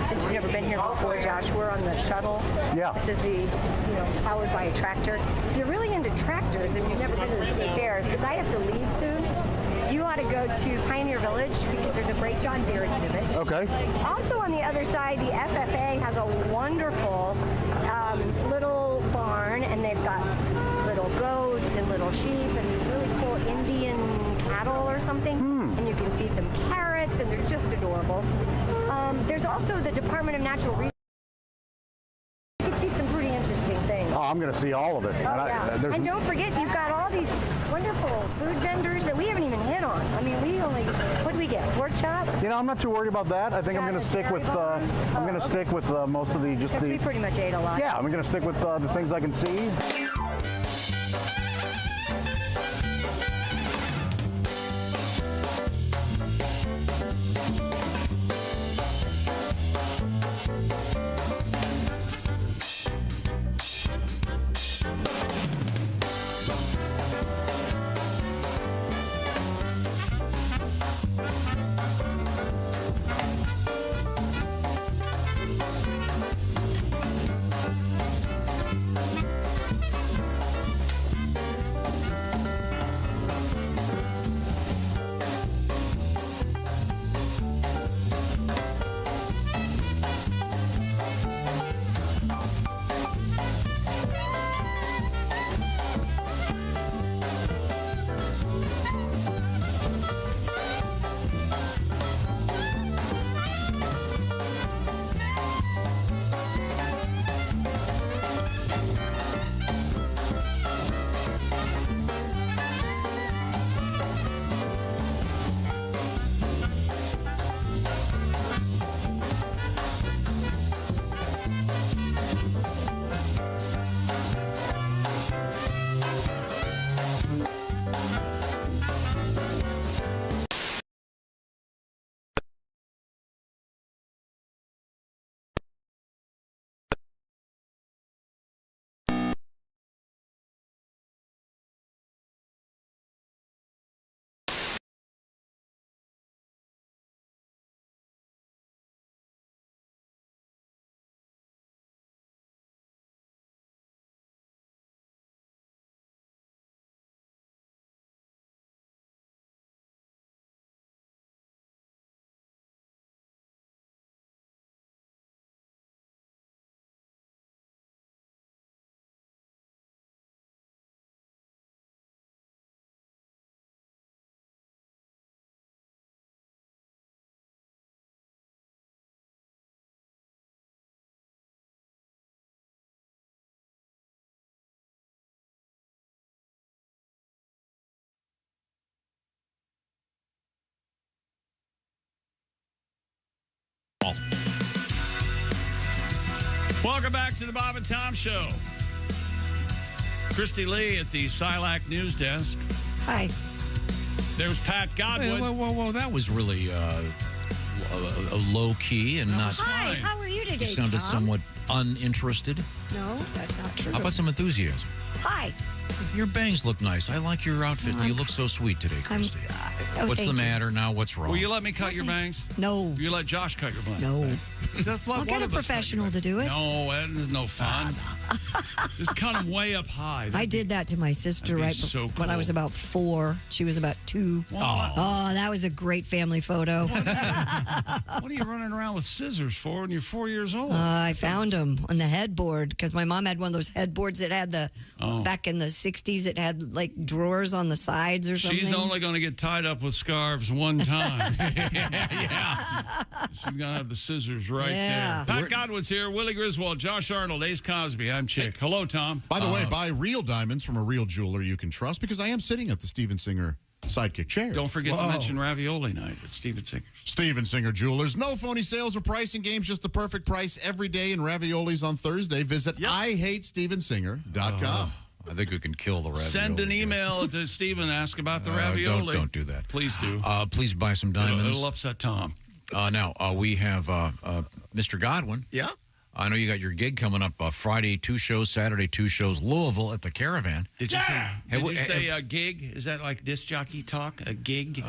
Speaker 16: Since you've never been here before, Josh, we're on the shuttle.
Speaker 21: Yeah.
Speaker 16: This is the, powered by a tractor. If you're really into tractors and you've never been to the state fair, since I have to leave soon, you ought to go to Pioneer Village because there's a great John Deere exhibit.
Speaker 21: Okay.
Speaker 16: Also on the other side, the FFA has a wonderful little barn, and they've got little goats and little sheep and these really cool Indian cattle or something. And you can feed them carrots, and they're just adorable. There's also the Department of Natural Resources. You can see some pretty interesting things.
Speaker 21: Oh, I'm going to see all of it.
Speaker 16: And don't forget, you've got all these wonderful food vendors that we haven't even hit on. I mean, what do we get? Pork chop?
Speaker 21: I'm not too worried about that. I think I'm going to stick with. I'm going to stick with most of the
Speaker 16: We pretty much ate a lot.
Speaker 21: Yeah, I'm going to stick with the things I can see.
Speaker 1: Welcome back to the Bob and Tom Show. Christy Lee at the Silac News Desk.
Speaker 3: Hi.
Speaker 1: There's Pat Godwin.
Speaker 4: Whoa. That was really a low key and not.
Speaker 3: Hi, how are you today,
Speaker 4: You sounded
Speaker 3: Tom?
Speaker 4: somewhat uninterested.
Speaker 3: No, that's not true.
Speaker 4: How about some enthusiasm?
Speaker 3: Hi.
Speaker 4: Your bangs look nice. I like your outfit. You look so sweet today, Christy. What's the
Speaker 3: thank you.
Speaker 4: matter now? What's wrong?
Speaker 1: Will you let me cut your bangs?
Speaker 3: No.
Speaker 1: Will you let Josh cut your bangs?
Speaker 3: No.
Speaker 1: Just let
Speaker 3: I'll get
Speaker 1: one
Speaker 3: a
Speaker 1: of us cut your
Speaker 3: professional to do it.
Speaker 1: No, that is no fun. Just cut them way up high.
Speaker 3: I did that to my sister
Speaker 1: that'd be
Speaker 3: right
Speaker 1: so
Speaker 3: when I was
Speaker 1: cool.
Speaker 3: about 4. She was about 2. Oh, that was a great family photo.
Speaker 1: What are you running around with scissors for when you're 4 years old?
Speaker 3: I found them on the headboard because my mom had one of those headboards that had the
Speaker 1: Oh.
Speaker 3: back in the 60s. It had like drawers on the sides or something.
Speaker 1: She's only going to get tied up with scarves one time. yeah. She's going to have the scissors right
Speaker 3: Yeah.
Speaker 1: there. Pat Godwin's here. Willie Griswold, Josh Arnold, Ace Cosby. I'm Chick. Hello, Tom.
Speaker 5: By the way, buy real diamonds from a real jeweler you can trust because I am sitting at the Steven Singer Sidekick chair.
Speaker 1: Don't forget to mention Ravioli Night at Steven Singer's.
Speaker 5: Steven Singer Jewelers. No phony sales or pricing games, just the perfect price every day in raviolis on Thursday. Visit IHateStevenSinger.com.
Speaker 4: I think we can kill the ravioli.
Speaker 1: Send an email to Steven and ask about the ravioli.
Speaker 4: Don't do that.
Speaker 1: Please do.
Speaker 4: Please buy some diamonds.
Speaker 1: It'll upset Tom.
Speaker 4: Now, we have Mr. Godwin.
Speaker 7: Yeah.
Speaker 4: I know you got your gig coming up Friday, 2 shows, Saturday, 2 shows, Louisville at the Caravan.
Speaker 1: Did you say a gig? Is that like disc jockey talk? A gig?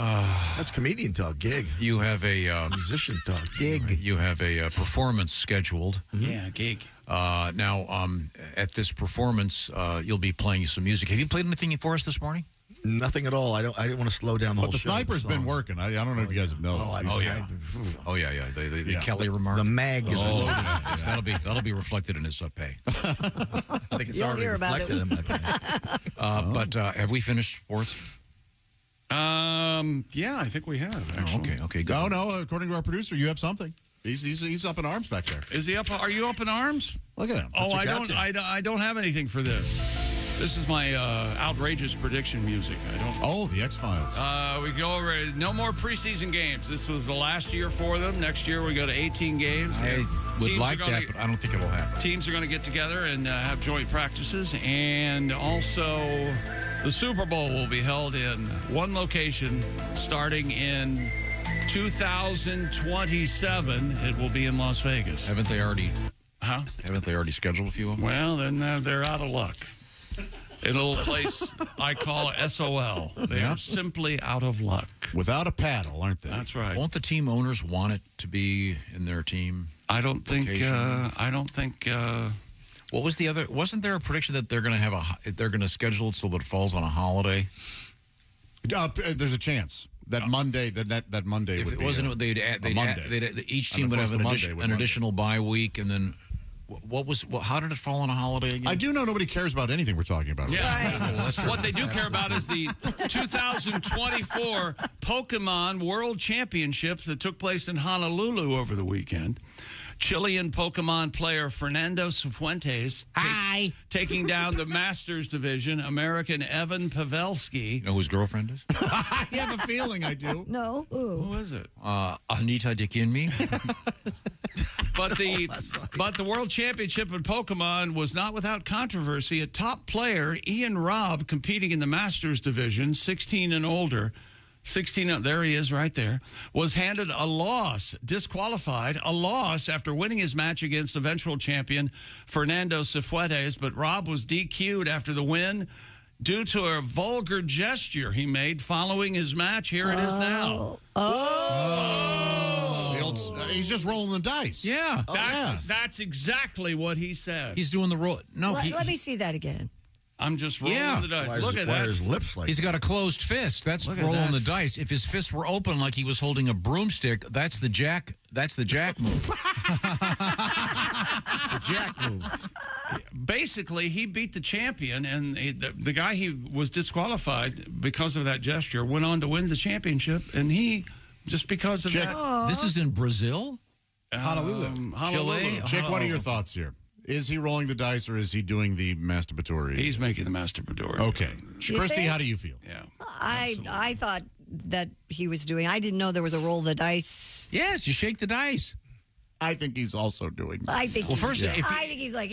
Speaker 7: That's comedian talk, gig.
Speaker 4: You have a
Speaker 7: musician talk, gig.
Speaker 4: You have a performance scheduled.
Speaker 1: Yeah, gig.
Speaker 4: Now, at this performance, you'll be playing some music. Have you played anything for us this morning?
Speaker 7: Nothing at all. I didn't want to slow down the whole
Speaker 5: But the
Speaker 7: show.
Speaker 5: sniper's been working. I don't know if you guys have noticed.
Speaker 4: Oh yeah. The Kelly remark.
Speaker 7: The mag is loaded.
Speaker 4: Yes, that'll be reflected in his pay.
Speaker 7: I think it's
Speaker 3: You'll
Speaker 7: already
Speaker 3: hear about
Speaker 7: reflected
Speaker 3: it.
Speaker 7: in my pay.
Speaker 4: But have we finished sports?
Speaker 1: Yeah, I think we have. Actually.
Speaker 4: Okay. Good.
Speaker 5: No. According to our producer, you have something. He's up in arms back there.
Speaker 1: Is he up? Are you up in arms?
Speaker 5: Look at him.
Speaker 1: Oh,
Speaker 5: What you
Speaker 1: I
Speaker 5: got
Speaker 1: don't.
Speaker 5: there?
Speaker 1: I don't have anything for this. This is my outrageous prediction music. I don't.
Speaker 5: Oh, the X-Files.
Speaker 1: We go over. No more preseason games. This was the last year for them. Next year we go to 18 games.
Speaker 4: I would
Speaker 1: Teams
Speaker 4: like
Speaker 1: are gonna-
Speaker 4: that, but I don't think it'll happen.
Speaker 1: Teams are going to get together and have joint practices, and also the Super Bowl will be held in one location starting in 2027. It will be in Las Vegas.
Speaker 4: Haven't they already scheduled a few of them?
Speaker 1: Well, then they're out of luck. In a little place I call SOL. They are simply out of luck.
Speaker 5: Without a paddle, aren't they?
Speaker 1: That's right.
Speaker 4: Won't the team owners want it to be in their team?
Speaker 1: I don't think.
Speaker 4: What was the other? Wasn't there a prediction that they're going to they're going to schedule it so that it falls on a holiday?
Speaker 5: There's a chance that Monday. That Monday.
Speaker 4: If
Speaker 5: would
Speaker 4: it
Speaker 5: be
Speaker 4: wasn't, each team would have an additional bye week, and then how did it fall on a holiday again?
Speaker 5: I do know nobody cares about anything we're talking about.
Speaker 1: Yeah. What they do care about is the 2024 Pokemon World Championships that took place in Honolulu over the weekend. Chilean Pokemon player Fernando Cifuentes taking down the Masters division, American Evan Pavelski.
Speaker 4: You know who his girlfriend is?
Speaker 5: I have a feeling I do.
Speaker 3: No.
Speaker 1: Who is it?
Speaker 4: Anita Dickinme.
Speaker 1: But the World Championship in Pokemon was not without controversy. A top player, Ian Robb, competing in the Masters division, 16 and older, there he is right there, was handed a loss, disqualified, a loss after winning his match against eventual champion Fernando Cifuentes. But Robb was DQ'd after the win due to a vulgar gesture he made following his match. Here it is now.
Speaker 5: He's just rolling the dice.
Speaker 4: Yeah.
Speaker 1: That's exactly what he said.
Speaker 4: He's doing the roll. No,
Speaker 3: Let me see that again.
Speaker 1: I'm just rolling the dice. Look at that.
Speaker 7: His lips like
Speaker 4: He's got a closed fist. That's rolling the dice. If his fists were open like he was holding a broomstick, that's the jack. That's the jack move.
Speaker 7: the jack move.
Speaker 1: Basically, he beat the champion, and the guy he was disqualified because of that gesture went on to win the championship, and he, just because of that.
Speaker 4: This is in Brazil?
Speaker 5: Honolulu.
Speaker 1: Chile.
Speaker 5: Jake, what are your thoughts here? Is he rolling the dice or is he doing the masturbatory?
Speaker 1: He's making the masturbatory.
Speaker 5: Okay. Christy, how do you feel?
Speaker 1: Yeah.
Speaker 3: I thought that he was doing. I didn't know there was a roll of the dice.
Speaker 4: Yes, you shake the dice.
Speaker 5: I think he's also doing that.
Speaker 3: I think.
Speaker 4: Well, first,
Speaker 3: I think he's like,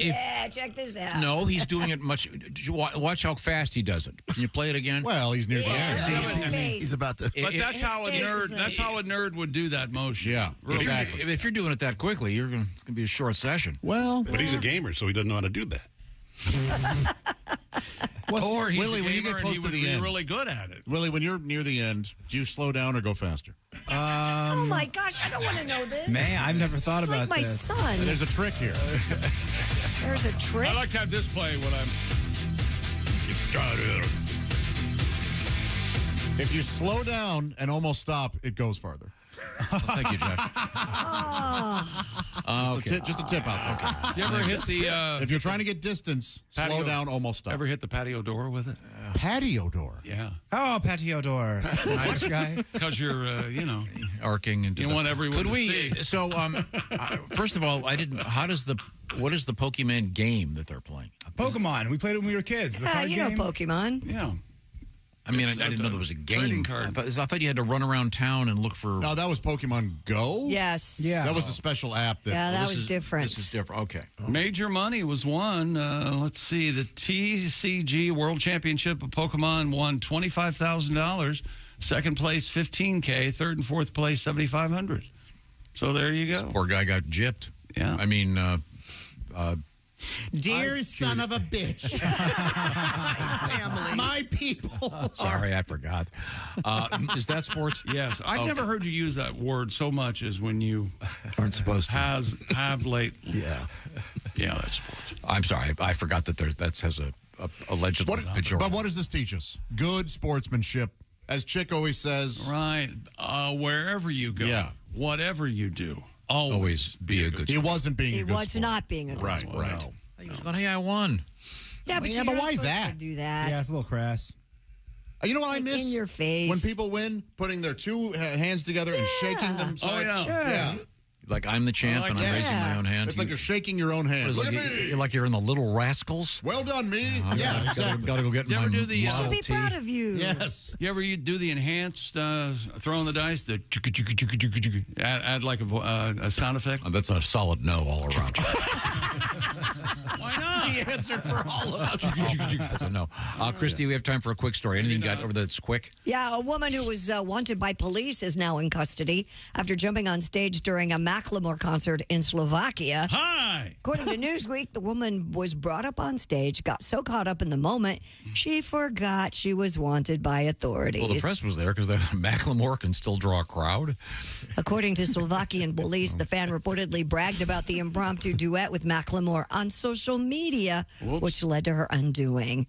Speaker 3: check this out.
Speaker 4: No, he's doing it much. Watch how fast he does it. Can you play it again?
Speaker 5: Well, he's near the end.
Speaker 7: He's about to.
Speaker 1: But that's how a nerd. That's how a nerd would do that motion.
Speaker 5: Yeah,
Speaker 4: exactly. If you're doing it that quickly, it's gonna be a short session.
Speaker 5: Well,
Speaker 18: but he's a gamer, so he doesn't know how to do that.
Speaker 1: Or he's
Speaker 5: Willie,
Speaker 1: a
Speaker 5: when you
Speaker 1: gamer
Speaker 5: get close
Speaker 1: and
Speaker 5: to
Speaker 1: he
Speaker 5: the
Speaker 1: would
Speaker 5: end,
Speaker 1: be really good at it.
Speaker 5: Willie, when you're near the end, do you slow down or go faster?
Speaker 3: Oh my gosh, I don't want to know this.
Speaker 6: Man, I've never thought
Speaker 3: It's
Speaker 6: about
Speaker 3: like my
Speaker 6: this.
Speaker 3: son.
Speaker 5: There's a trick here.
Speaker 3: There's a trick.
Speaker 1: I like to have this play when I'm.
Speaker 5: If you slow down and almost stop, it goes farther.
Speaker 4: Thank you, Josh.
Speaker 5: Just a tip out. Okay.
Speaker 1: Do you ever hit the?
Speaker 5: If you're trying to get distance, slow down, almost stop.
Speaker 1: Ever hit the patio door with it?
Speaker 5: Patio door?
Speaker 1: Yeah.
Speaker 6: Oh, patio door. Nice guy.
Speaker 1: Because you're,
Speaker 4: arcing into.
Speaker 1: You want everyone
Speaker 4: Could
Speaker 1: to
Speaker 4: we?
Speaker 1: see.
Speaker 4: So, first of all, I didn't. What is the Pokemon game that they're playing?
Speaker 6: Pokemon. We played it when we were kids. The
Speaker 3: Yeah,
Speaker 6: card
Speaker 3: you know
Speaker 6: game.
Speaker 3: Pokemon.
Speaker 1: Yeah.
Speaker 4: I mean, I didn't know there was a game.
Speaker 1: Trading card.
Speaker 4: I thought you had to run around town and look for.
Speaker 5: No, that was Pokemon Go?
Speaker 3: Yes.
Speaker 6: Yeah.
Speaker 5: That was a special app.
Speaker 3: That was different.
Speaker 4: This is different. Okay.
Speaker 1: Major money was won. Let's see. The TCG World Championship of Pokemon won $25,000. Second place, $15K. Third and fourth place, $7,500. So there you go.
Speaker 4: This poor guy got gypped.
Speaker 1: Yeah.
Speaker 4: I mean,
Speaker 5: Dear son of a bitch. My people.
Speaker 4: sorry, I forgot. Is that sports?
Speaker 1: Yes. I've never heard you use that word so much as when you
Speaker 7: Aren't supposed to.
Speaker 1: have late.
Speaker 7: Yeah.
Speaker 1: Yeah, that's sports.
Speaker 4: I'm sorry. I forgot that that has a allegedly pejorative.
Speaker 5: But what does this teach us? Good sportsmanship. As Chick always says.
Speaker 1: Right. Wherever you go.
Speaker 5: Yeah.
Speaker 1: Whatever you do.
Speaker 4: Always be a good
Speaker 5: He wasn't being a
Speaker 3: He
Speaker 5: good
Speaker 3: was
Speaker 5: sport.
Speaker 3: not being a good
Speaker 5: Right,
Speaker 3: sport.
Speaker 5: right.
Speaker 4: He was going, hey, I won.
Speaker 3: Yeah, but
Speaker 5: Yeah,
Speaker 3: you're
Speaker 5: but
Speaker 3: not
Speaker 5: why
Speaker 3: supposed
Speaker 5: that?
Speaker 3: to do that.
Speaker 6: Yeah, it's a little crass.
Speaker 5: You know what I miss?
Speaker 3: In your face.
Speaker 5: When people win, putting their two hands together and shaking them.
Speaker 1: yeah.
Speaker 5: Yeah.
Speaker 4: Like I'm the champ and I'm raising my own hand.
Speaker 5: It's like you're shaking your own hand. Look at me.
Speaker 4: Like you're in the Little Rascals.
Speaker 5: Well done, me.
Speaker 4: Yeah,
Speaker 5: exactly.
Speaker 4: Got to go get
Speaker 1: You
Speaker 4: my
Speaker 1: ever do the,
Speaker 4: Model
Speaker 3: She'll be
Speaker 4: T.
Speaker 3: proud of you.
Speaker 5: Yes.
Speaker 1: You ever do the enhanced throwing the dice? The add like a sound effect?
Speaker 4: That's a solid no all around.
Speaker 1: Why not?
Speaker 5: He answered for all of us.
Speaker 4: That's a no. Christy, we have time for a quick story. Anything you got over that's quick?
Speaker 3: Yeah, a woman who was wanted by police is now in custody after jumping on stage during a Macklemore concert in Slovakia.
Speaker 1: Hi!
Speaker 3: According to Newsweek, the woman was brought up on stage, got so caught up in the moment, she forgot she was wanted by authorities.
Speaker 4: Well, the press was there because Macklemore can still draw a crowd.
Speaker 3: According to Slovakian police, the fan reportedly bragged about the impromptu duet with Macklemore on social media, which led to her undoing.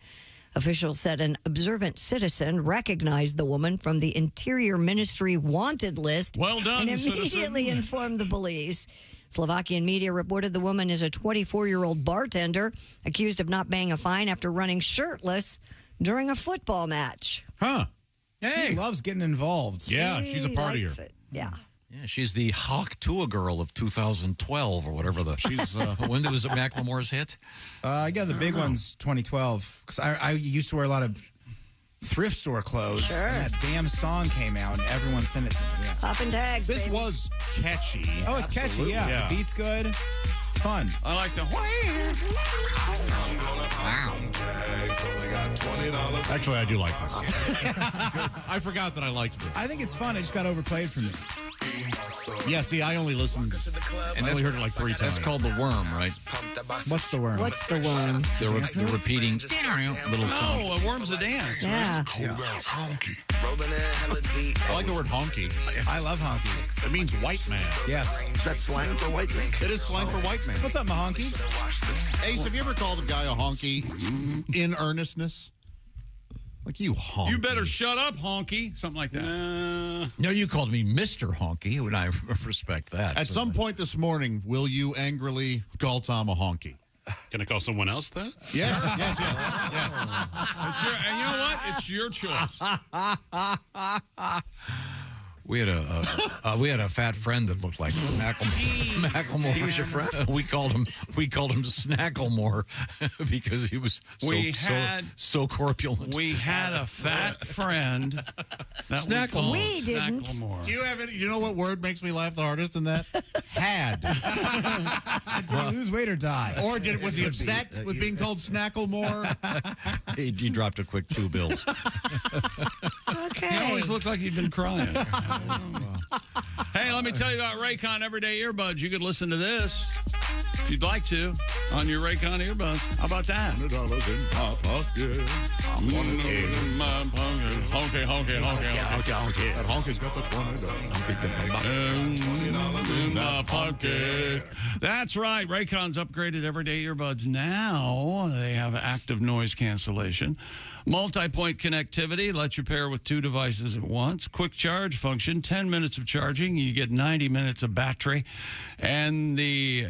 Speaker 3: Officials said an observant citizen recognized the woman from the Interior Ministry wanted list
Speaker 1: Well done,
Speaker 3: and immediately
Speaker 1: citizen.
Speaker 3: informed the police. Slovakian media reported the woman is a 24-year-old bartender accused of not paying a fine after running shirtless during a football match.
Speaker 5: Huh.
Speaker 6: She loves getting involved.
Speaker 5: Yeah, she's a partier.
Speaker 3: Likes it. Yeah.
Speaker 4: Yeah, she's the Hawk Tua girl of 2012 or whatever the.
Speaker 5: She's
Speaker 4: when was it Macklemore's hit?
Speaker 6: I got the big ones 2012 because I used to wear a lot of thrift store clothes.
Speaker 3: Sure.
Speaker 6: And that damn song came out and everyone sent it to me. Yeah.
Speaker 3: Up and tags.
Speaker 5: This
Speaker 3: baby.
Speaker 5: was catchy.
Speaker 6: Oh, it's catchy.
Speaker 5: Absolutely.
Speaker 6: Yeah. The beat's good. It's fun.
Speaker 1: I like the.
Speaker 5: Actually, I do like this. I forgot that I liked this.
Speaker 6: I think it's fun. It just got overplayed for me.
Speaker 5: Yeah, see, I only listened. And I only heard it like 3 times.
Speaker 4: That's called the worm, right?
Speaker 6: What's the worm?
Speaker 3: What's the worm?
Speaker 4: They're repeating little song.
Speaker 1: No, a worm's a dance.
Speaker 3: Yeah.
Speaker 5: I like the word honky.
Speaker 6: I love honky.
Speaker 5: It means white man.
Speaker 6: Yes.
Speaker 7: Is that slang for white man?
Speaker 5: It is slang for white man.
Speaker 6: What's up, my honky?
Speaker 5: Ace, have you ever called a guy a honky in earnestness? Like, you honky.
Speaker 1: You better shut up, honky. Something like that.
Speaker 4: No, you called me Mr. Honky, and I respect that.
Speaker 5: At some point this morning, will you angrily call Tom a honky?
Speaker 18: Can I call someone else that?
Speaker 5: Yes, yes.
Speaker 1: And you know what? It's your choice.
Speaker 4: We had a fat friend that looked like Macklemore.
Speaker 7: He was your friend?
Speaker 4: We called him Snacklemore because he was so corpulent.
Speaker 1: We had a fat friend that
Speaker 4: Snacklemore.
Speaker 3: We didn't.
Speaker 1: Snacklemore.
Speaker 5: Do you have any? You know what word makes me laugh the hardest in that? Had.
Speaker 6: Did he lose weight or die?
Speaker 5: Or was he upset with being called Snacklemore?
Speaker 4: He dropped a quick 2 bills.
Speaker 3: Okay.
Speaker 1: You always look like you've been crying. Hey, let me tell you about Raycon Everyday Earbuds. You could listen to this if you'd like to on your Raycon earbuds. How about that?
Speaker 21: $100 in my pocket. I want it
Speaker 1: in my pocket. Honky, honky, honky, honky, honky.
Speaker 21: That honky's got the $20.
Speaker 1: $20 in my pocket. That's right. Raycon's upgraded Everyday Earbuds. Now they have active noise cancellation, multi-point connectivity, lets you pair with 2 devices at once, quick charge function, 10 minutes of charging, you get 90 minutes of battery, and the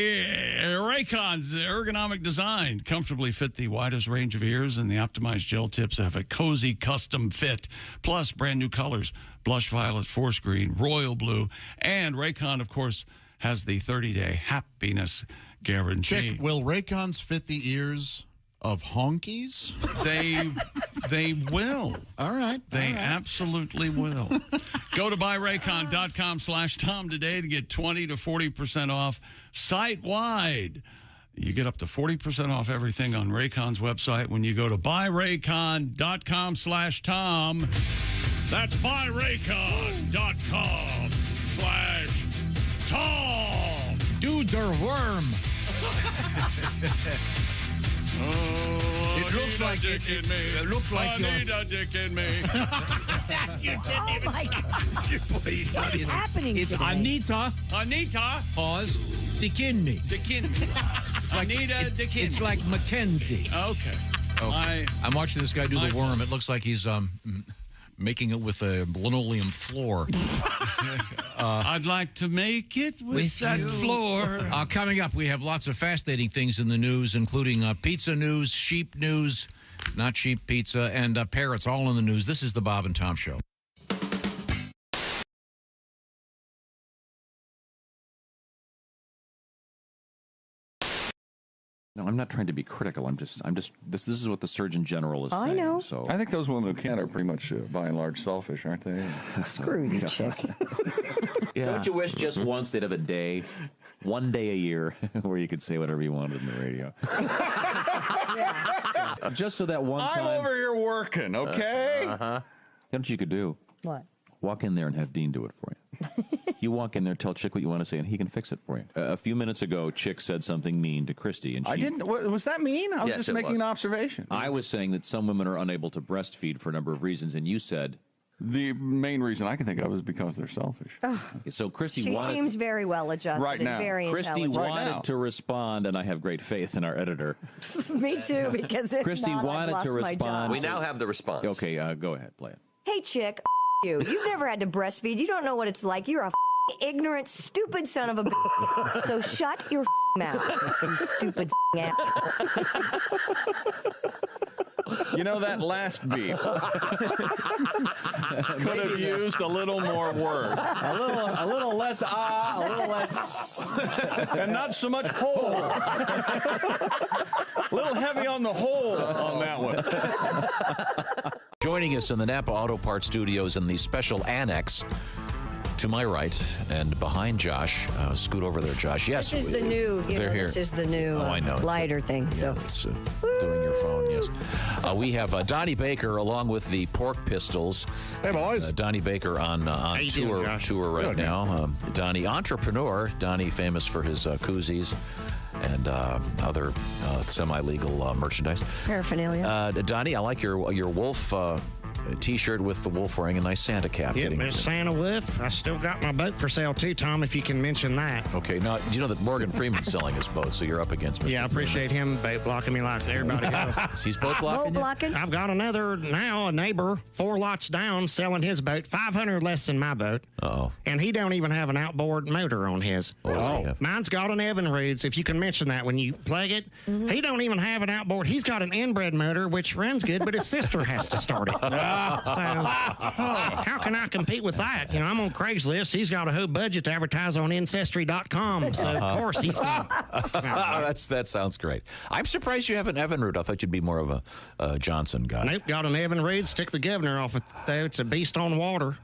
Speaker 1: Raycon's ergonomic design comfortably fit the widest range of ears, and the optimized gel tips have a cozy custom fit, plus brand new colors, blush violet, forest green, royal blue, and Raycon, of course, has the 30-day happiness guarantee.
Speaker 5: Chick, will Raycons fit the ears of honkies?
Speaker 1: They will.
Speaker 5: All right.
Speaker 1: They absolutely will. Go to buyraycon.com/Tom today to get 20 to 40% off site-wide. You get up to 40% off everything on Raycon's website when you go to buyraycon.com/Tom. That's buyraycon.com/Tom.
Speaker 4: Do der worm.
Speaker 1: It looks like dick in me.
Speaker 4: It looks like
Speaker 1: I need a dick in me.
Speaker 3: Oh my God! What is happening
Speaker 4: It's
Speaker 3: today?
Speaker 1: Anita.
Speaker 4: Pause. Dick in me.
Speaker 1: Dick in me. Anita Dick in me.
Speaker 4: It's like Mackenzie.
Speaker 1: Okay.
Speaker 4: I'm watching this guy do the worm. It looks like he's making it with a linoleum floor.
Speaker 1: I'd like to make it with that floor.
Speaker 4: Coming up, we have lots of fascinating things in the news, including pizza news, sheep news, not sheep pizza, and parrots, all in the news. This is the Bob and Tom Show.
Speaker 10: No, I'm not trying to be critical. I'm just. This is what the Surgeon General is saying.
Speaker 16: I know.
Speaker 10: So
Speaker 12: I think those women who can't are pretty much, by and large, selfish, aren't they?
Speaker 16: Screw you, Chick.
Speaker 10: Yeah.
Speaker 9: Don't you wish just once they'd have a day, one day a year, where you could say whatever you wanted in the radio? Just so that one time.
Speaker 12: I'm over here working, okay?
Speaker 9: You know what you could do?
Speaker 16: What?
Speaker 9: Walk in there and have Dean do it for you. You walk in there, tell Chick what you want to say, and he can fix it for you. A few minutes ago, Chick said something mean to Christy, and she...
Speaker 12: I didn't. Was that mean? I was
Speaker 9: Yes,
Speaker 12: just
Speaker 9: it
Speaker 12: making
Speaker 9: was.
Speaker 12: an observation.
Speaker 9: I was saying that some women are unable to breastfeed for a number of reasons, and you said...
Speaker 12: The main reason I can think of is because they're selfish.
Speaker 9: So Christy
Speaker 16: She
Speaker 9: wanted...
Speaker 16: seems very well adjusted
Speaker 12: Right now.
Speaker 16: and very
Speaker 9: Christy
Speaker 16: intelligent.
Speaker 9: wanted to respond, and I have great faith in our editor.
Speaker 16: Me too, because if
Speaker 9: Christy
Speaker 16: not, I've
Speaker 9: wanted
Speaker 16: lost
Speaker 9: to
Speaker 16: my job.
Speaker 9: respond.
Speaker 2: We now have the response.
Speaker 9: Okay, go ahead, play it.
Speaker 16: Hey, Chick, you. You've never had to breastfeed. You don't know what it's like. You're a ignorant, stupid son of a So shut your mouth, you stupid ass.
Speaker 12: You know, that last beep could have used a little more word.
Speaker 9: A little less a little less...
Speaker 12: And not so much hole. A little heavy on the hole on that one.
Speaker 10: Joining us in the Napa Auto Parts Studios in the special annex to my right and behind Josh. Scoot over there, Josh. Yes.
Speaker 3: This is the new,
Speaker 10: they're here.
Speaker 3: this is the new
Speaker 10: I know.
Speaker 3: lighter thing. So
Speaker 10: It's, doing your phone, yes. We have Donnie Baker along with the Pork Pistols.
Speaker 21: Hey, boys.
Speaker 10: Donnie Baker on
Speaker 21: you doing, Josh?
Speaker 10: tour right
Speaker 21: Good,
Speaker 10: now. Donnie, entrepreneur. Donnie, famous for his koozies and other semi-legal merchandise.
Speaker 3: paraphernalia.
Speaker 10: Donnie, I like your wolf T-shirt with the wolf wearing a nice Santa cap.
Speaker 19: Yep, it's Santa Wolf. I still got my boat for sale too, Tom, if you can mention that.
Speaker 10: Okay, now, you know that Morgan Freeman's selling his boat, so you're up against Mr.
Speaker 19: Yeah, I appreciate him boat blocking me like everybody else.
Speaker 10: He's boat blocking you?
Speaker 19: I've got another, now a neighbor, 4 lots down, selling his boat, 500 less than my boat.
Speaker 10: Uh-oh.
Speaker 19: And he don't even have an outboard motor on his.
Speaker 10: Oh.
Speaker 19: Mine's got an Evinrude's, if you can mention that when you plug it. He don't even have an outboard. He's got an inbred motor, which runs good, but his sister has to start it. how can I compete with that? You know, I'm on Craigslist. He's got a whole budget to advertise on Ancestry.com. So, of course, he's
Speaker 10: That sounds great. I'm surprised you have an Evinrude. I thought you'd be more of a Johnson guy.
Speaker 19: Nope, got an Evinrude. Stick the governor off it, though. It's a beast on water.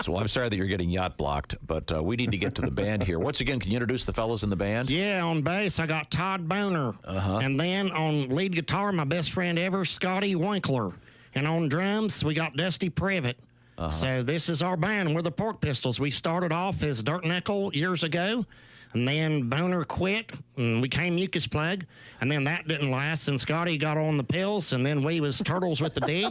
Speaker 10: So I'm sorry that you're getting yacht blocked, but we need to get to the band here. Once again, can you introduce the fellas in the band?
Speaker 19: Yeah, on bass, I got Todd Boner. And then on lead guitar, my best friend ever, Scotty Winkler. And on drums, we got Dusty Privet. So this is our band. We're the Pork Pistols. We started off as Dirt Nickel years ago. And then Boner quit, and we came Mucus Plug. And then that didn't last, and Scotty got on the pills, and then we was Turtles with the D.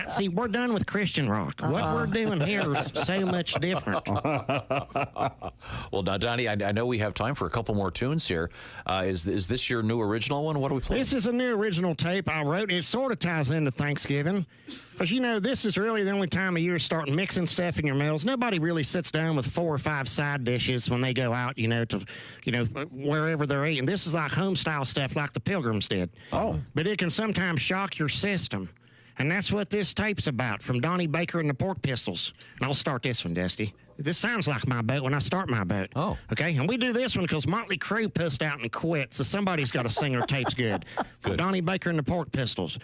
Speaker 19: See, we're done with Christian rock. What we're doing here is so much different.
Speaker 10: Well, now, Donnie, I know we have time for a couple more tunes here. Is this your new original one? What are we playing?
Speaker 19: This is a new original tape I wrote. It sort of ties into Thanksgiving. Because, you know, this is really the only time of year starting mixing stuff in your meals. Nobody really sits down with 4 or 5 side dishes when they go out, to wherever they're eating. This is like home-style stuff like the Pilgrims did. But it can sometimes shock your system. And that's what this tape's about, from Donnie Baker and the Pork Pistols. And I'll start this one, Dusty. This sounds like my boat when I start my boat. Okay, and we do this one because Motley Crue pissed out and quit, so somebody's got to sing our tapes good. Donnie Baker and the Pork Pistols.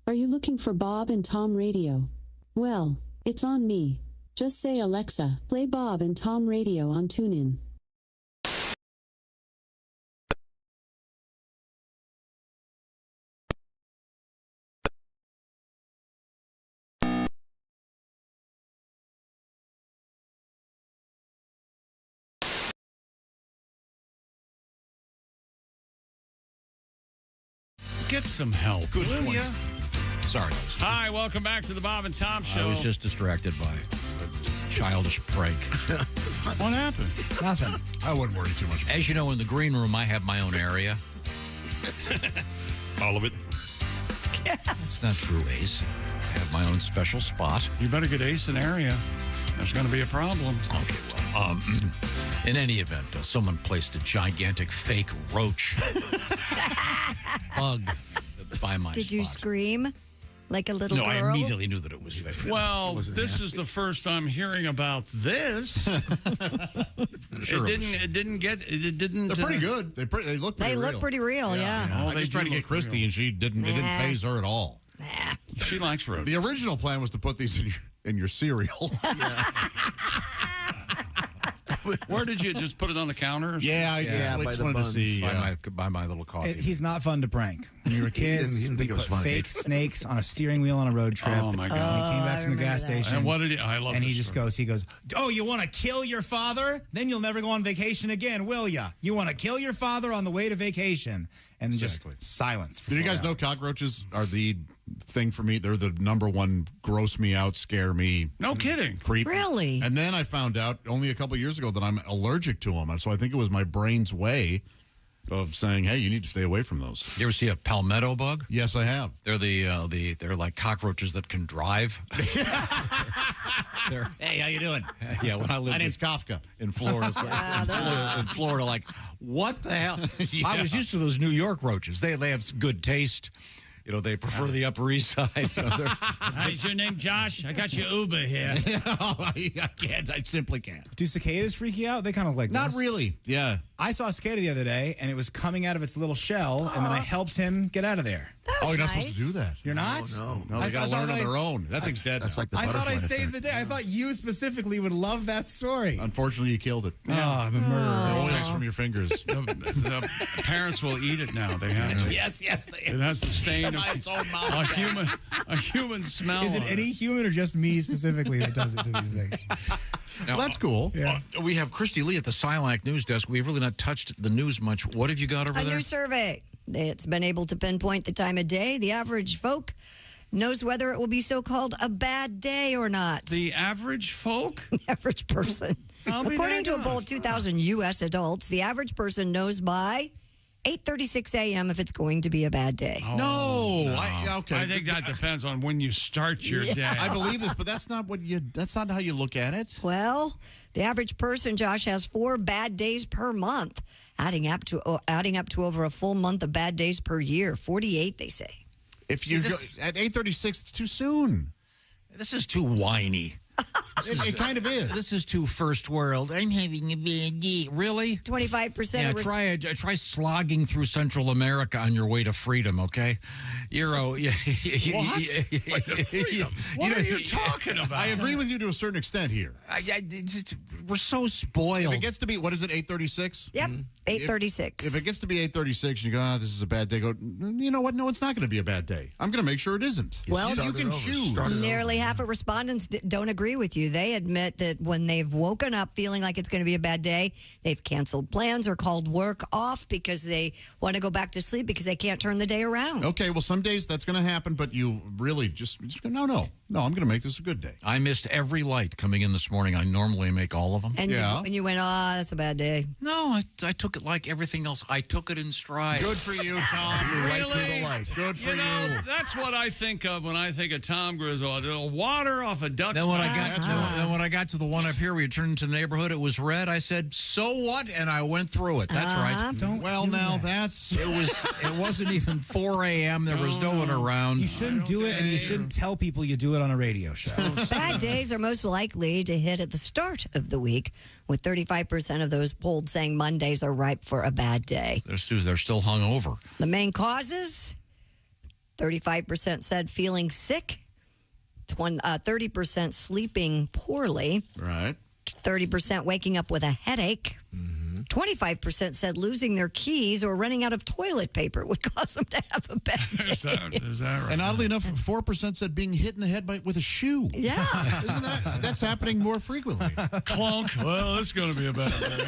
Speaker 2: Are you looking for Bob and Tom Radio? Well, it's on me. Just say, Alexa, play Bob and Tom Radio on TuneIn.
Speaker 1: Get some help.
Speaker 4: Good point. Sorry.
Speaker 1: Hi, welcome back to the Bob and Tom Show.
Speaker 4: I was just distracted by a childish prank.
Speaker 1: What happened?
Speaker 5: Nothing. I wouldn't worry too much.
Speaker 4: As you know, in the green room, I have my own area.
Speaker 18: All of it?
Speaker 4: That's not true, Ace. I have my own special spot.
Speaker 1: You better get Ace an area. There's going to be a problem.
Speaker 4: Okay, well, in any event, someone placed a gigantic fake roach bug by my
Speaker 3: Did you
Speaker 4: spot.
Speaker 3: scream like a little girl?
Speaker 4: No, I immediately knew that it was fake.
Speaker 1: Well, this is the first I'm hearing about this.
Speaker 4: Sure
Speaker 1: it didn't.
Speaker 5: They're pretty good. They look pretty real.
Speaker 3: They look pretty real, yeah.
Speaker 5: I just tried to get Christy, and she didn't. It didn't phase her at all.
Speaker 1: She likes roaches.
Speaker 5: The original plan was to put these in your cereal.
Speaker 1: Where did you just put it on the counter? Or
Speaker 5: Yeah, I just wanted to see.
Speaker 4: By my little coffee.
Speaker 6: He's not fun to prank. When you were kids,
Speaker 7: He didn't think it
Speaker 6: we
Speaker 7: was
Speaker 6: put
Speaker 7: funny.
Speaker 6: fake snakes on a steering wheel on a road trip.
Speaker 1: Oh, my God.
Speaker 6: And he came back from the gas
Speaker 3: remember that.
Speaker 6: station.
Speaker 1: And what did he? I love.
Speaker 6: And he
Speaker 1: this
Speaker 6: just
Speaker 1: story.
Speaker 6: goes, oh, you want to kill your father? Then you'll never go on vacation again, will ya? You want to kill your father on the way to vacation? And just silence.
Speaker 5: Did you guys know cockroaches are the thing for me? They're the #1 gross me out, scare me.
Speaker 1: No kidding.
Speaker 5: Creep.
Speaker 3: Really?
Speaker 5: And then I found out only a couple years ago that I'm allergic to them. So I think it was my brain's way of saying, hey, you need to stay away from those.
Speaker 4: You ever see a palmetto bug?
Speaker 5: Yes, I have.
Speaker 4: They're they're like cockroaches that can drive.
Speaker 5: Hey, how you doing?
Speaker 4: Yeah, when I lived
Speaker 5: My name's Kafka.
Speaker 4: in Florida, in Florida, like, what the hell?
Speaker 5: Yeah.
Speaker 4: I was used to those New York roaches. They have good taste. You know, they prefer the Upper East Side. You know,
Speaker 1: Hi, is your name Josh? I got your Uber here.
Speaker 5: I can't. I simply can't.
Speaker 6: Do cicadas freak you out? They kind of like
Speaker 5: Not
Speaker 6: this.
Speaker 5: really. Yeah.
Speaker 6: I saw a cicada the other day, and it was coming out of its little shell, and then I helped him get out of there.
Speaker 5: Oh, you're not supposed to do that.
Speaker 6: You're not?
Speaker 5: No, they got to learn on their own. That thing's dead.
Speaker 7: That's
Speaker 5: now.
Speaker 7: like the
Speaker 6: I thought I
Speaker 7: butterfly
Speaker 6: saved the day. I thought you specifically would love that story.
Speaker 5: Unfortunately, you killed it.
Speaker 6: Oh, I'm a murderer.
Speaker 5: The oils from your fingers.
Speaker 1: The parents will eat it now. They have to.
Speaker 5: Yes.
Speaker 1: It has the stain of
Speaker 5: its own mouth.
Speaker 1: a human smell.
Speaker 6: Is it
Speaker 1: on
Speaker 6: any human or just me specifically that does it to these things?
Speaker 4: Now,
Speaker 5: That's cool.
Speaker 6: Yeah.
Speaker 4: we have Christy Lee at the Silac news desk. We've really not touched the news much. What have you got over
Speaker 3: A
Speaker 4: there?
Speaker 3: new survey. It's been able to pinpoint the time of day. The average folk knows whether it will be so-called a bad day or not.
Speaker 1: The average folk?
Speaker 3: The average person. According to a poll of 2,000 U.S. adults, the average person knows by 8:36 a.m. if it's going to be a bad day.
Speaker 5: Okay.
Speaker 1: I think that depends on when you start your day.
Speaker 5: I believe this, but that's not how you look at it.
Speaker 3: Well, the average person, Josh, has 4 bad days per month, adding up to over a full month of bad days per year. 48, they say.
Speaker 5: If you go at 8:36, it's too soon.
Speaker 4: This is too whiny.
Speaker 5: It kind of is.
Speaker 4: This is too first world. I'm having a bad day. Really?
Speaker 3: 25%.
Speaker 4: Yeah, try slogging through Central America on your way to freedom, okay?
Speaker 1: What are you talking about?
Speaker 5: I agree with you to a certain extent here.
Speaker 4: We're so spoiled.
Speaker 5: If it gets to be, what is it, 8:36?
Speaker 3: Yep, 8:36.
Speaker 5: If it gets to be 8:36 and you go, this is a bad day, go, you know what? No, it's not going to be a bad day. I'm going to make sure it isn't.
Speaker 3: Well,
Speaker 5: you can choose.
Speaker 3: Nearly half of respondents don't agree with you. They admit that when they've woken up feeling like it's going to be a bad day, they've canceled plans or called work off because they want to go back to sleep because they can't turn the day around.
Speaker 5: Okay, well, some days that's going to happen, but you really just go, no, I'm going to make this a good day.
Speaker 4: I missed every light coming in this morning. I normally make all of them.
Speaker 3: And you went, that's a bad day.
Speaker 4: No, I took it like everything else. I took it in stride.
Speaker 5: Good for you, Tom. You're right through the light. Good for you.
Speaker 1: That's what I think of when I think of Tom Griswold. Water off a duck's
Speaker 4: Then when
Speaker 1: back.
Speaker 4: I got to the one up here, we turned into the neighborhood. It was red. I said, "So what?" And I went through it. That's right. It wasn't even 4 a.m. There was no one around.
Speaker 6: You shouldn't do it, and you shouldn't tell people you do it on a radio show.
Speaker 3: Bad days are most likely to hit at the start of the week, with 35% of those polled saying Mondays are ripe for a bad day.
Speaker 4: They're still hungover.
Speaker 3: The main causes, 35% said feeling sick, 30% sleeping poorly,
Speaker 5: right?
Speaker 3: 30% waking up with a headache. 25% said losing their keys or running out of toilet paper would cause them to have a bad day.
Speaker 1: Is that right?
Speaker 5: And oddly enough, 4% said being hit in the head with a shoe.
Speaker 3: Yeah.
Speaker 5: That's happening more frequently.
Speaker 1: Clunk. Well, it's going to be a bad day.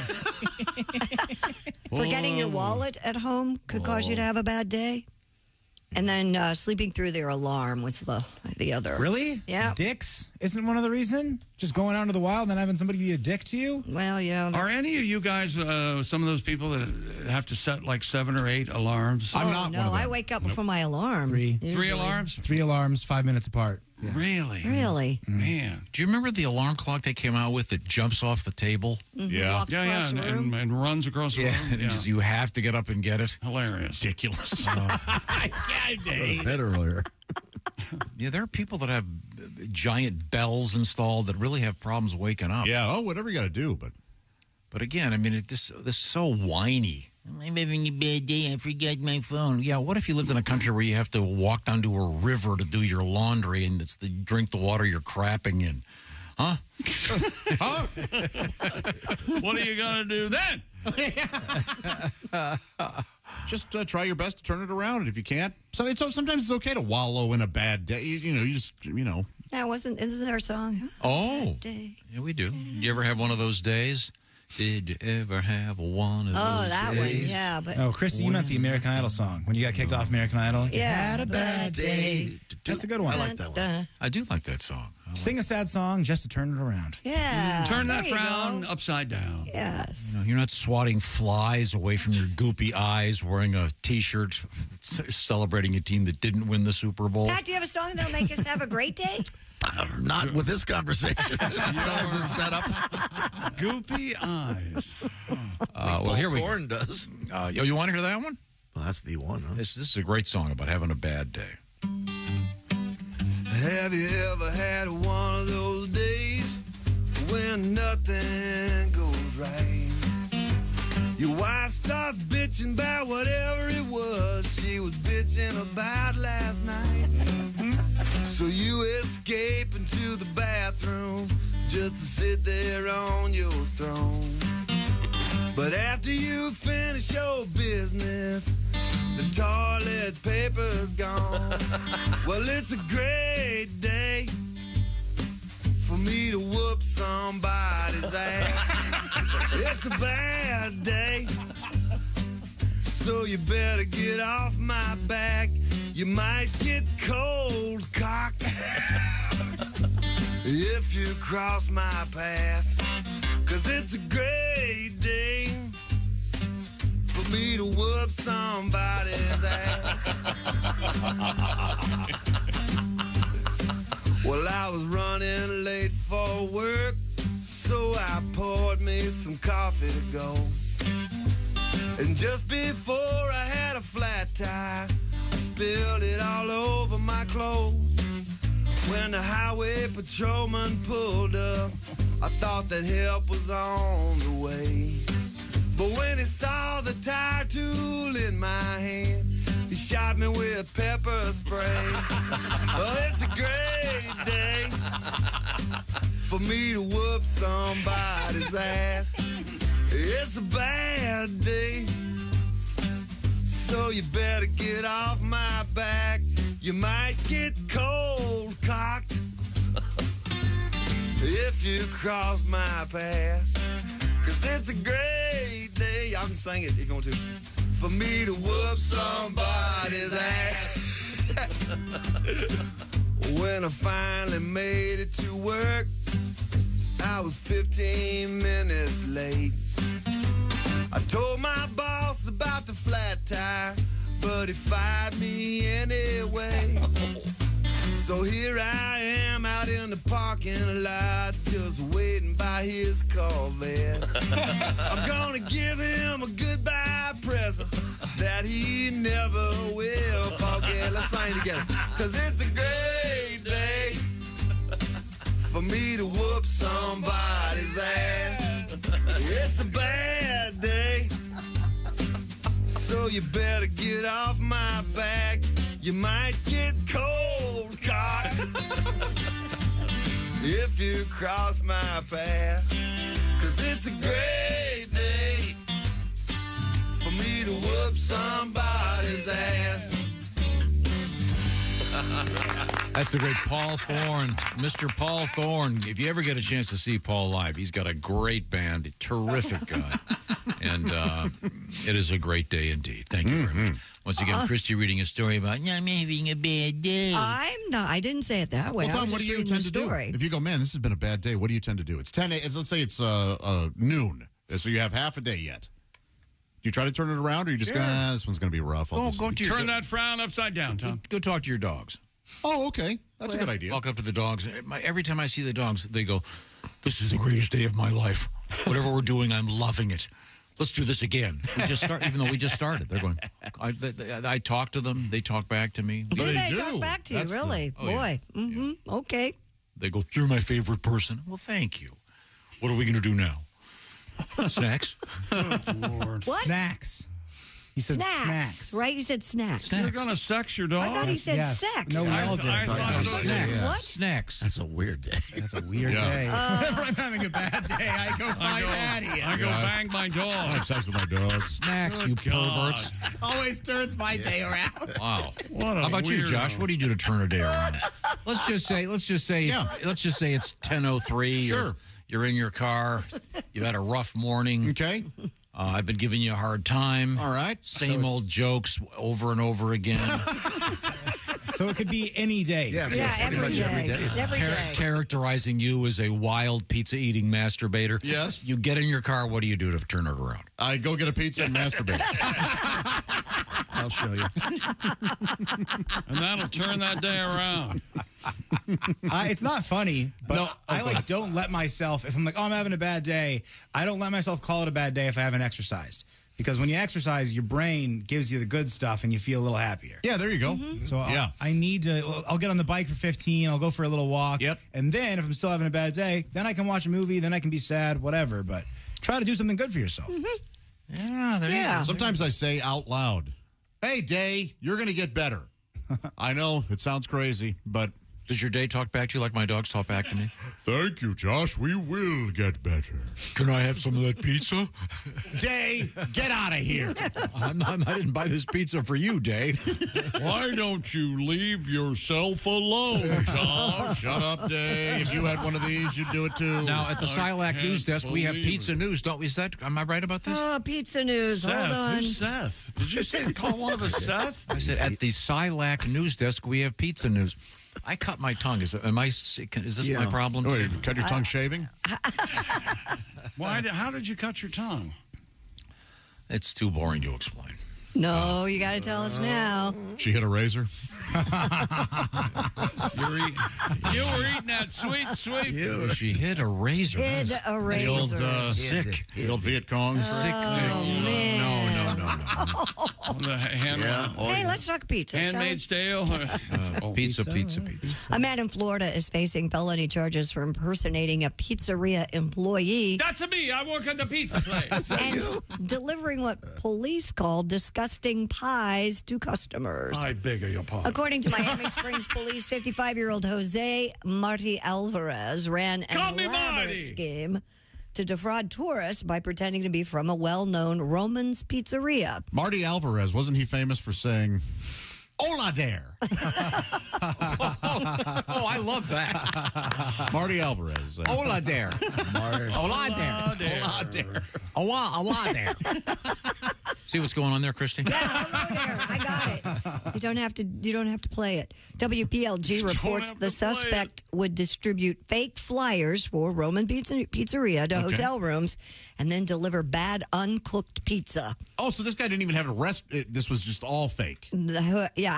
Speaker 3: Forgetting your wallet at home could cause you to have a bad day. And then sleeping through their alarm was the other.
Speaker 6: Really?
Speaker 3: Yeah.
Speaker 6: Dicks isn't one of the reason? Just going out into the wild and then having somebody be a dick to you?
Speaker 3: Well, yeah.
Speaker 1: Are any of you guys some of those people that have to set like 7 or 8 alarms?
Speaker 5: I'm not
Speaker 3: No,
Speaker 5: one of them.
Speaker 3: I wake up before my alarm.
Speaker 6: 3.
Speaker 3: usually.
Speaker 1: 3 alarms?
Speaker 6: 3 alarms, 5 minutes apart. Yeah.
Speaker 1: Really?
Speaker 3: Really?
Speaker 1: Man.
Speaker 4: Do you remember the alarm clock they came out with that jumps off the table?
Speaker 5: Yeah.
Speaker 3: Walks across the room.
Speaker 1: And runs across the room.
Speaker 4: And you have to get up and get it.
Speaker 1: Hilarious.
Speaker 5: Ridiculous.
Speaker 7: Bed earlier.
Speaker 4: Yeah, there are people that have giant bells installed that really have problems waking up.
Speaker 5: Yeah. Oh, whatever you got to do,
Speaker 4: But again, I mean, this is so whiny. I'm having a bad day. I forgot my phone. Yeah, what if you lived in a country where you have to walk down to a river to do your laundry and it's drink the water you're crapping in? Huh?
Speaker 1: What are you going to do then?
Speaker 5: just try your best to turn it around. And if you can't, sometimes it's okay to wallow in a bad day.
Speaker 3: That isn't there a song?
Speaker 4: Oh,
Speaker 3: Day.
Speaker 4: yeah, we do. You ever have one of those days? Did you ever have one of those
Speaker 3: Oh, that one,
Speaker 4: days?
Speaker 3: yeah. But
Speaker 6: Oh, Christy, you meant the American Idol song. When you got kicked off American Idol.
Speaker 3: Yeah.
Speaker 6: Had a bad day. That's a good one.
Speaker 7: I like that one.
Speaker 4: I do like that song.
Speaker 6: Sing a sad song just to turn it around.
Speaker 3: Yeah.
Speaker 1: Turn that
Speaker 3: there you
Speaker 1: frown
Speaker 3: go.
Speaker 1: upside down.
Speaker 3: Yes.
Speaker 4: You know, you're not swatting flies away from your goopy eyes wearing a T-shirt celebrating a team that didn't win the Super Bowl.
Speaker 3: Pat, do you have a song that'll make us have a great day?
Speaker 7: Not with this conversation. Set up.
Speaker 1: Goopy eyes.
Speaker 4: Well, here we go.
Speaker 7: Thorne does.
Speaker 4: You want to hear that one?
Speaker 7: Well, that's the one, huh?
Speaker 4: This is a great song about having a bad day.
Speaker 8: Have you ever had one of those days when nothing goes right? Your wife starts bitching about whatever it was she was bitching about last night. So you escape into the bathroom just to sit there on your throne. But after you finish your business, the toilet paper's gone. Well, it's a great day for me to whoop somebody's ass. It's a bad day, so you better get off my back. You might get cold cocked if you cross my path. 'Cause it's a great day for me to whoop somebody's ass. Well, I was running late for work, so I poured me some coffee to go. And just before I had a flat tire, I spilled it all over my clothes. When the highway patrolman pulled up, I thought that help was on the way. But when he saw the tire tool in my hand, he shot me with pepper spray. Well, it's a great day for me to whoop somebody's ass. It's a bad day, so you better get off my back. You might get cold cocked if you cross my path. 'Cause it's a great day, y'all can sing it if you want to, for me to whoop somebody's ass. When I finally made it to work, I was 15 minutes late. I told my boss about the flat tire, but he fired me anyway. So here I am out in the parking lot, just waiting by his Corvette. I'm gonna give him a goodbye present that he never will forget. Let's sing together. 'Cause it's a great day for me to whoop somebody's ass. It's a bad day, so you better get off my back. You might get cold cocked if you cross my path. 'Cause it's a great day for me to whoop somebody's ass.
Speaker 4: That's the great Paul Thorne, Mr. Paul Thorne. If you ever get a chance to see Paul live, he's got a great band, a terrific guy. And it is a great day indeed. Thank you very much. Once again, Christy reading a story about, I'm having a bad day.
Speaker 3: I'm not. I didn't say it that way.
Speaker 5: Well, Tom, what do you tend to do? If you go, man, this has been a bad day, what do you tend to do? It's 10 a.m. Let's say it's noon, so you have half a day yet. Do you try to turn it around, or you just go, this one's going to be rough?
Speaker 1: Turn that frown upside down, Tom.
Speaker 4: Go talk to your dogs.
Speaker 5: Oh, okay. That's a good idea.
Speaker 4: Walk up to the dogs. Every time I see the dogs, they go, this is the greatest day of my life. Whatever we're doing, I'm loving it. Let's do this again. We just start, even though we just started. They're going, I talk to them. They talk back to me.
Speaker 3: Do they talk back to you, really? Boy.
Speaker 4: Yeah.
Speaker 3: Mm-hmm. Okay.
Speaker 4: They go, you're my favorite person. Well, thank you. What are we going to do now? Snacks?
Speaker 1: Oh, Lord.
Speaker 3: What?
Speaker 6: Snacks. You said snacks.
Speaker 3: Right? You said snacks.
Speaker 1: You're going to sex your dog?
Speaker 3: I thought he said sex.
Speaker 6: No, we all did.
Speaker 4: Snacks.
Speaker 3: What?
Speaker 4: Snacks.
Speaker 7: That's a weird day.
Speaker 6: That's a weird day. Whenever I'm having a bad day, I go find Patty.
Speaker 1: I go bang my dog.
Speaker 5: I have sex with my dog.
Speaker 4: Snacks, you perverts.
Speaker 6: Always turns my day around.
Speaker 4: Wow.
Speaker 1: What a
Speaker 4: How about you,
Speaker 1: weirdo.
Speaker 4: Josh? What do you do to turn a day around? Let's just say it's 10:03.
Speaker 5: Sure.
Speaker 4: You're in your car. You've had a rough morning.
Speaker 5: Okay.
Speaker 4: I've been giving you a hard time.
Speaker 5: All right.
Speaker 4: Same old jokes over and over again.
Speaker 6: So it could be any day.
Speaker 7: Yeah,
Speaker 3: every day. Every day.
Speaker 4: Characterizing you as a wild pizza-eating masturbator.
Speaker 5: Yes.
Speaker 4: You get in your car, what do you do to turn it around?
Speaker 5: I go get a pizza and masturbate.
Speaker 7: I'll show you.
Speaker 1: And that'll turn that day around.
Speaker 6: It's not funny, but
Speaker 5: No,
Speaker 6: I don't let myself, if I'm like, oh, I'm having a bad day, I don't let myself call it a bad day if I haven't exercised. Because when you exercise, your brain gives you the good stuff and you feel a little happier.
Speaker 5: Yeah, there you go.
Speaker 6: So I need to, I'll get on the bike for 15, I'll go for a little walk.
Speaker 5: Yep.
Speaker 6: And then if I'm still having a bad day, then I can watch a movie, then I can be sad, whatever. But try to do something good for yourself.
Speaker 4: Yeah, there you go.
Speaker 5: Sometimes I say out loud, hey, day, you're going to get better. I know, it sounds crazy, but...
Speaker 4: Does your day talk back to you like my dogs talk back to me?
Speaker 5: Thank you, Josh. We will get better.
Speaker 4: Can I have some of that pizza?
Speaker 5: Day, get out of here.
Speaker 4: I didn't buy this pizza for you, Day.
Speaker 1: Why don't you leave yourself alone, Josh?
Speaker 5: Shut up, Day. If you had one of these, you'd do it too.
Speaker 4: Now, at the Silac News Desk, we have pizza news, don't we? Am I right about this?
Speaker 3: Oh, pizza news.
Speaker 1: Seth,
Speaker 3: Hold on.
Speaker 1: who's Seth? Did you say call one of us Seth?
Speaker 4: I said, at the Silac News Desk, we have pizza news. I cut my tongue. Is this my problem?
Speaker 5: Oh, you cut your tongue shaving?
Speaker 1: Why? How did you cut your tongue?
Speaker 4: It's too boring to explain.
Speaker 3: No, you got to tell us now.
Speaker 5: She hit a razor?
Speaker 1: You were eating that sweet.
Speaker 4: She hit a razor.
Speaker 3: Hit a razor.
Speaker 5: The old sick. The old Viet Cong.
Speaker 4: Sick.
Speaker 3: man.
Speaker 4: No.
Speaker 3: Hey, let's talk pizza.
Speaker 1: Handmaid's Tale.
Speaker 4: Pizza.
Speaker 3: A man in Florida is facing felony charges for impersonating a pizzeria employee.
Speaker 1: That's me. I work at the pizza place.
Speaker 3: And delivering what police call disgusting pies to customers.
Speaker 1: I beg your pardon.
Speaker 3: According to Miami Springs Police, 55-year-old Jose Marti Alvarez ran an elaborate scheme to defraud tourists by pretending to be from a well-known Roman's pizzeria.
Speaker 5: Marty Alvarez, wasn't he famous for saying, Hola there?
Speaker 4: I love that.
Speaker 5: Marty Alvarez.
Speaker 4: Hola there. Hola there.
Speaker 5: Hola there.
Speaker 4: Hola there. See what's going on there, Christy?
Speaker 3: Yeah, hello there. I got it. You don't have to play it. WPLG reports the suspect would distribute fake flyers for Roman Pizzeria to hotel rooms and then deliver bad uncooked pizza.
Speaker 5: Oh, so this guy didn't even have a rest. This was just all fake.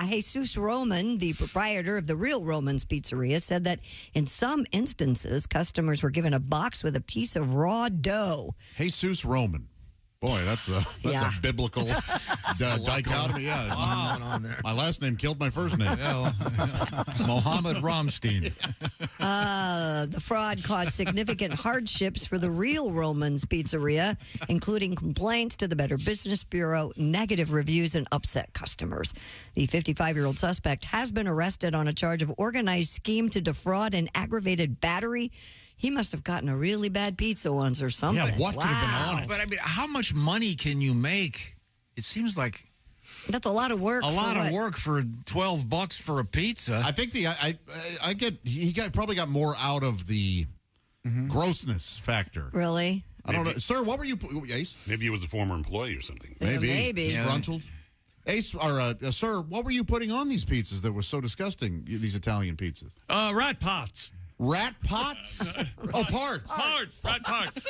Speaker 3: Jesus Roman, the proprietor of the real Roman's Pizzeria, said that in some instances, customers were given a box with a piece of raw dough.
Speaker 5: Jesus Roman. Boy, that's a biblical dichotomy. Yeah,
Speaker 7: on there.
Speaker 5: My last name killed my first name.
Speaker 4: Mohammed Ramstein.
Speaker 3: The fraud caused significant hardships for the real Roman's Pizzeria, including complaints to the Better Business Bureau, negative reviews, and upset customers. The 55-year-old suspect has been arrested on a charge of organized scheme to defraud and aggravated battery. He must have gotten a really bad pizza once or something.
Speaker 5: Yeah, what could have been on it?
Speaker 4: But I mean, how much money can you make? It seems like
Speaker 3: that's a lot of work.
Speaker 4: A lot of work for $12 for a pizza.
Speaker 5: I think he probably got more out of the grossness factor.
Speaker 3: Really?
Speaker 5: I don't know, sir. What were you? Ace?
Speaker 18: Maybe he was a former employee or something.
Speaker 5: Maybe disgruntled. Ace, or sir, what were you putting on these pizzas that was so disgusting? These Italian pizzas.
Speaker 1: Rat pots.
Speaker 5: Rat pots? Parts.
Speaker 1: Rat parts.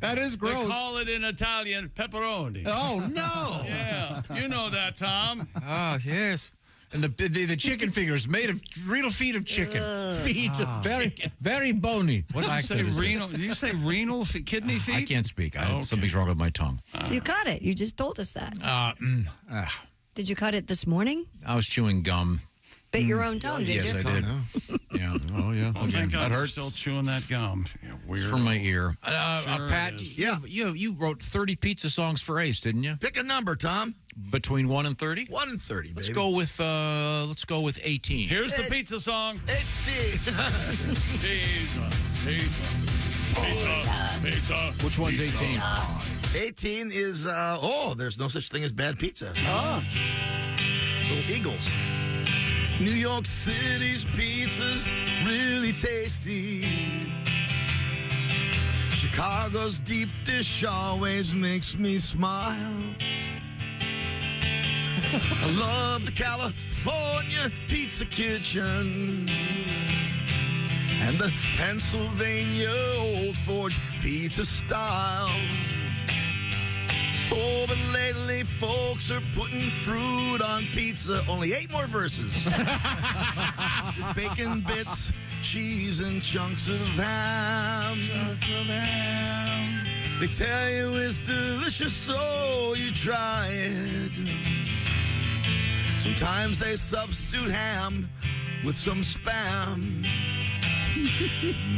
Speaker 5: That is gross.
Speaker 1: They call it in Italian pepperoni.
Speaker 5: Oh, no.
Speaker 1: Yeah. You know that, Tom.
Speaker 4: Oh, yes. And the chicken fingers made of real feet of chicken.
Speaker 5: Feet of chicken.
Speaker 4: Very bony.
Speaker 1: What did you say, renal? Did you say renal kidney feet?
Speaker 4: I can't speak. Something's wrong with my tongue.
Speaker 3: You cut it. You just told us that. Did you cut it this morning?
Speaker 4: I was chewing gum.
Speaker 3: Bit your own tongue, did you?
Speaker 4: Yes, I did. Yeah.
Speaker 5: Oh, yeah.
Speaker 1: Oh, thank God
Speaker 5: that
Speaker 1: you're
Speaker 5: hurts.
Speaker 1: still chewing that gum.
Speaker 4: It's from my ear. Pat, you wrote 30 pizza songs for Ace, didn't you?
Speaker 7: Pick a number, Tom.
Speaker 4: Between 1 and 30?
Speaker 7: 1 and 30, baby.
Speaker 4: Let's go with 18.
Speaker 1: Here's the pizza song.
Speaker 7: 18.
Speaker 1: Pizza.
Speaker 4: Which one's 18?
Speaker 7: 18 is, there's no such thing as bad pizza.
Speaker 3: Oh.
Speaker 7: Little Eagles. New York City's pizza's really tasty.
Speaker 8: Chicago's deep dish always makes me smile. I love the California Pizza Kitchen and the Pennsylvania Old Forge pizza style. Oh, but lately folks are putting fruit on pizza. Only 8 more verses. With bacon bits, cheese, and chunks of ham. They tell you it's delicious, so you try it. Sometimes they substitute ham with some Spam.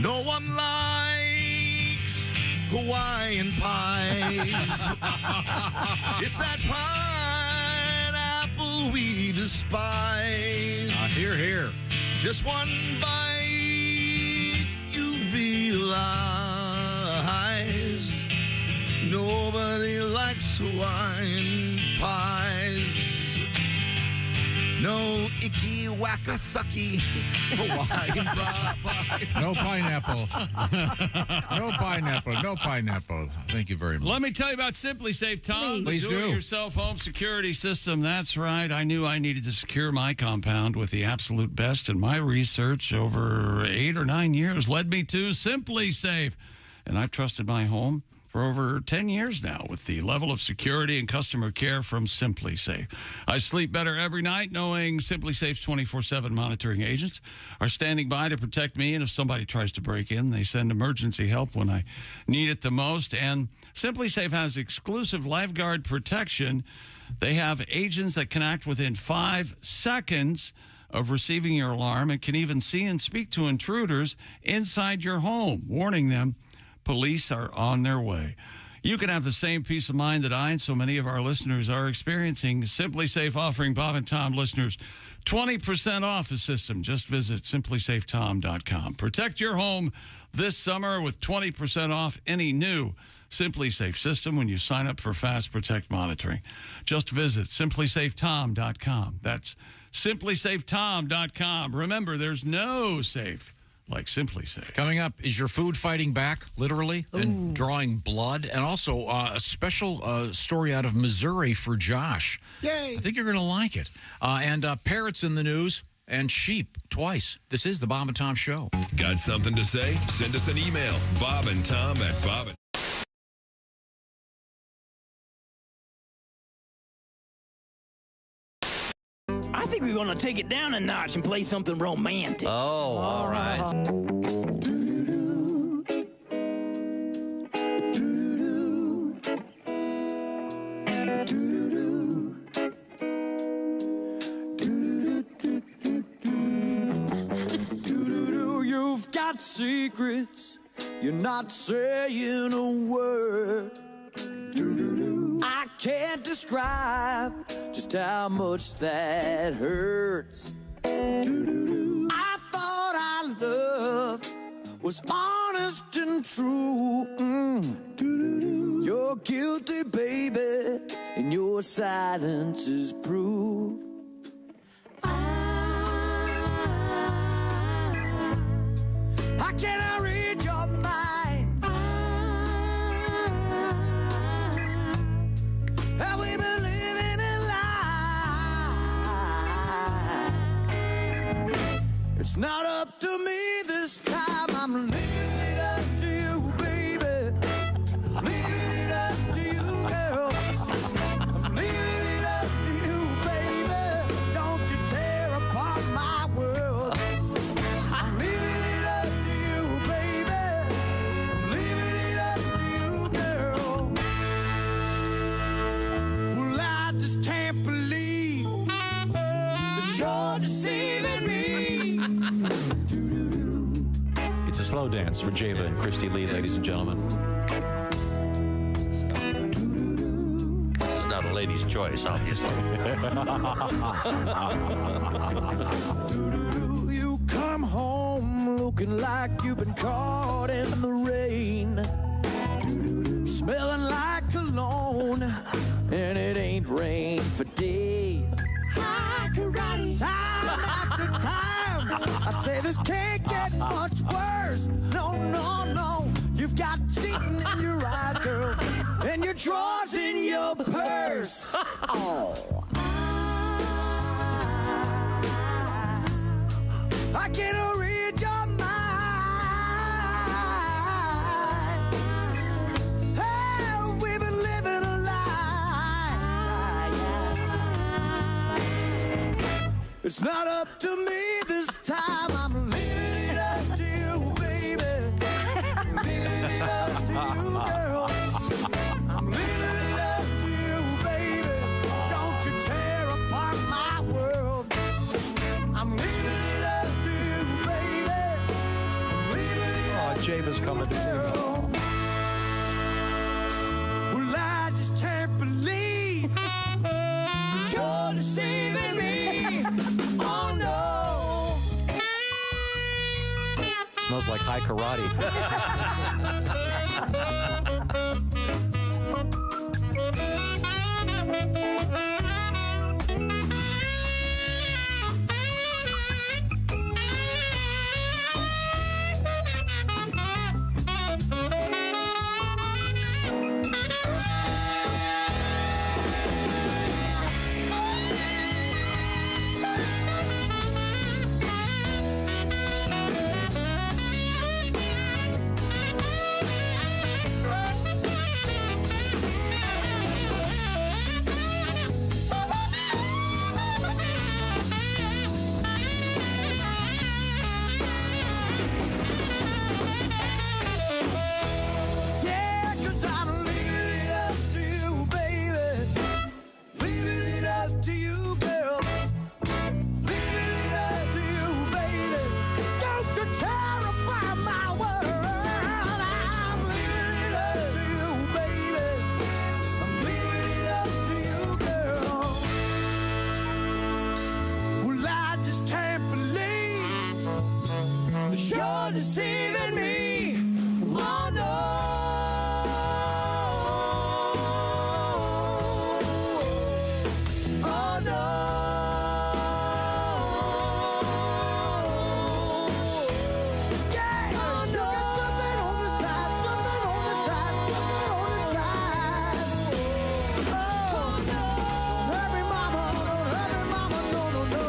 Speaker 8: No one likes Hawaiian pies. It's that pineapple we despise.
Speaker 4: Hear, hear.
Speaker 8: Just one bite, you realize nobody likes Hawaiian pies. No icky wackasucky Hawaiian pie.
Speaker 4: No pineapple. No pineapple. No pineapple. Thank you very much.
Speaker 1: Let me tell you about Simply Safe, Tom.
Speaker 4: Please
Speaker 1: the
Speaker 4: do.
Speaker 1: Do-it-yourself home security system. That's right. I knew I needed to secure my compound with the absolute best, and my research over 8 or 9 years led me to Simply Safe. And I've trusted my home for over 10 years now with the level of security and customer care from Simply Safe. I sleep better every night knowing Simply Safe's 24/7 monitoring agents are standing by to protect me, and if somebody tries to break in, they send emergency help when I need it the most. And Simply Safe has exclusive lifeguard protection. They have agents that can act within 5 seconds of receiving your alarm and can even see and speak to intruders inside your home, warning them police are on their way. You can have the same peace of mind that I and so many of our listeners are experiencing. Simply Safe offering Bob and Tom listeners 20% off the system. Just visit simplysafetom.com. Protect your home this summer with 20% off any new Simply Safe system when you sign up for Fast Protect monitoring. Just visit simplysafetom.com. That's simplysafetom.com. Remember, there's no safe like Simply Safe.
Speaker 4: Coming up, is your food fighting back, literally, and drawing blood? And also a special story out of Missouri for Josh.
Speaker 5: Yay!
Speaker 4: I think you're going to like it. And parrots in the news and sheep twice. This is the Bob and Tom Show.
Speaker 11: Got something to say? Send us an email, bobandtom@bob.
Speaker 14: I think we're gonna take it down a notch and play something romantic.
Speaker 17: Oh, all right.
Speaker 22: You've got secrets, you're not saying a word. I can't describe just how much that hurts. I thought our love was honest and true. You're guilty, baby, and your silence is proof. How can I read your mind? Have we been living a lie? It's not up to me this time. I'm leaving it up to you, baby. Leaving it up to you, girl. I'm leaving it up to you, baby. Don't you tear apart my world. I'm leaving it up to you, baby. I'm leaving it up to you, girl. Well, I just can't believe that you're deceiving me.
Speaker 9: It's a slow dance for Java and Christy Lee, ladies and gentlemen.
Speaker 23: This is not a lady's choice, obviously.
Speaker 22: You come home looking like you've been caught in the rain, smelling like cologne, and it ain't rained for days. High karate. Time after time, I say this can't get much worse. No, no, no. You've got cheating drawers in your purse. Oh. I can't read your mind. Hey, we've been living a lie. It's not up to me this time. I'm leaving it up to you, baby. Leaving it up to you, girl. I'm leaving it up to you, baby. Don't you tear apart my world. I'm leaving it up to you, baby. I'm leaving it up to
Speaker 13: Javis coming to see me.
Speaker 22: Well, I just can't believe you're deceiving me. Oh, no.
Speaker 13: Smells like high karate.
Speaker 22: Yeah, 'cause I'm leaving it up to you, baby. Leaving it up to you, girl. Leaving it up to you, baby. Don't you tear apart my world. I'm leaving it up to you, baby. I'm leaving it up to you, girl. Well, I just can't believe that you're deceiving me. Oh, no. Oh, no. Yeah. Oh, no. Got something on the side, something on the side, something on the side. Oh, no. Don't hurt me, mama, don't hurt me, mama, no, no, no.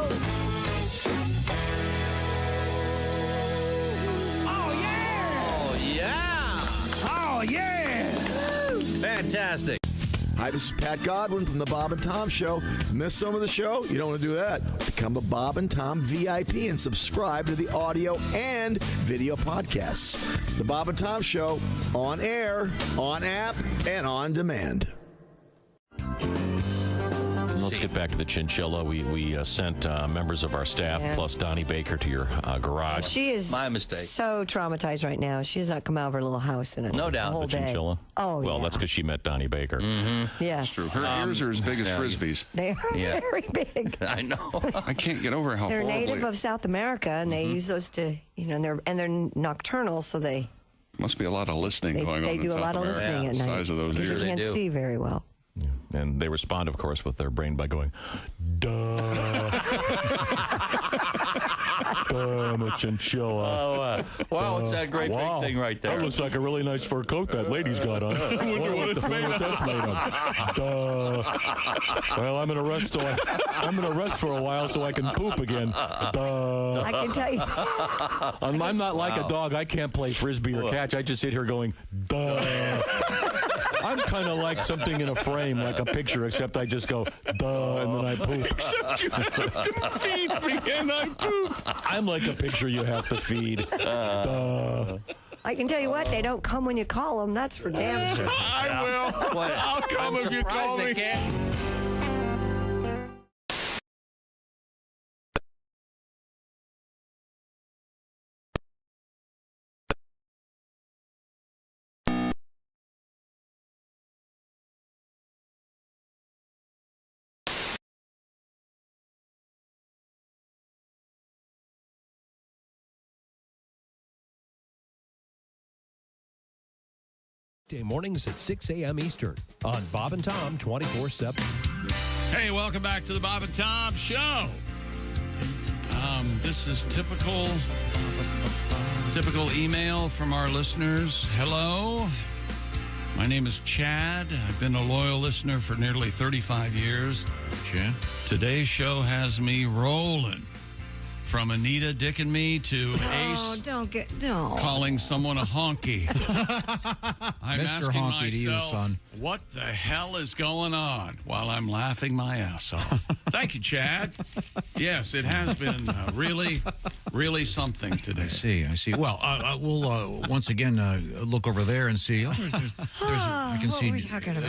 Speaker 13: Oh, yeah! Fantastic.
Speaker 7: Hi, this is Pat Godwin from the Bob and Tom Show. Miss some of the show? You don't want to do that. Become a Bob and Tom VIP and subscribe to the audio and video podcasts. The Bob and Tom Show, on air, on app, and on demand.
Speaker 10: Let's get back to the chinchilla. We sent members of our staff plus Donnie Baker to your garage.
Speaker 3: She is
Speaker 13: My mistake.
Speaker 3: so traumatized right now. She has not come out of her little house in a
Speaker 13: No doubt.
Speaker 3: the whole
Speaker 10: The
Speaker 3: day.
Speaker 10: chinchilla.
Speaker 3: Oh,
Speaker 10: well,
Speaker 3: yeah.
Speaker 10: that's because she met Donnie Baker.
Speaker 3: Yes.
Speaker 18: True. Her ears are as big as Frisbees.
Speaker 3: They are
Speaker 13: Yeah.
Speaker 3: very big.
Speaker 13: I know.
Speaker 18: I can't get over how
Speaker 3: They're
Speaker 18: horribly...
Speaker 3: native of South America, and they use those to, and they're nocturnal, so they
Speaker 18: Must be a lot of listening going on.
Speaker 3: they
Speaker 18: in
Speaker 3: do a
Speaker 18: South
Speaker 3: lot of
Speaker 18: America.
Speaker 3: listening at
Speaker 18: The
Speaker 3: night
Speaker 18: size of those
Speaker 3: because
Speaker 18: ears.
Speaker 3: they can't see very well.
Speaker 10: And they respond, of course, with their brain by going, duh. Duh, I'm a chinchilla.
Speaker 13: Oh, wow, it's that great big thing right there.
Speaker 10: That looks like a really nice fur coat that lady's got on. I wonder what that's made of. Duh. Well, I'm gonna rest for a while so I can poop again. Duh.
Speaker 3: I can tell you.
Speaker 10: I'm not like a dog. I can't play frisbee or catch. I just sit here going, duh. I'm kind of like something in a frame, like a picture, except I just go, duh, and then I poop.
Speaker 23: Except you have to feed me and I poop.
Speaker 10: I'm like a picture you have to feed. Duh.
Speaker 3: I can tell you what, they don't come when you call them. That's for damn sure.
Speaker 23: I will. I'll come if you call me.
Speaker 17: Day mornings at 6 a.m. Eastern on Bob and Tom 24/7.
Speaker 1: Hey, welcome back to the Bob and Tom Show. This is typical email from our listeners. Hello. My name is Chad. I've been a loyal listener for nearly 35 years.
Speaker 4: Chad?
Speaker 1: Today's show has me rolling. From Anita dicking me to Ace calling someone a honky. I'm
Speaker 4: Mr.
Speaker 1: asking
Speaker 4: Honky to you,
Speaker 1: myself,
Speaker 4: son.
Speaker 1: what the hell is going on while I'm laughing my ass off? Thank you, Chad. Yes, it has been really, really something today.
Speaker 4: I see. Well, we'll once again look over there and see. I can see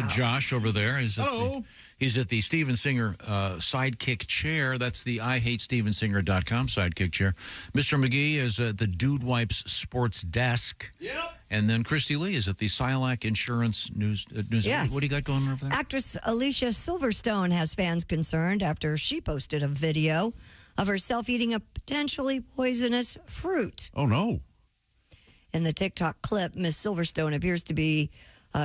Speaker 4: Josh over there.
Speaker 5: Hello.
Speaker 4: He's at the Steven Singer Sidekick Chair. That's the IHateStevenSinger.com Sidekick Chair. Mr. McGee is at the Dude Wipes Sports Desk. Yep. And then Christy Lee is at the Silac Insurance News.
Speaker 3: Yes.
Speaker 4: What do you got going over there?
Speaker 3: Actress Alicia Silverstone has fans concerned after she posted a video of herself eating a potentially poisonous fruit.
Speaker 5: Oh, no.
Speaker 3: In the TikTok clip, Miss Silverstone appears to be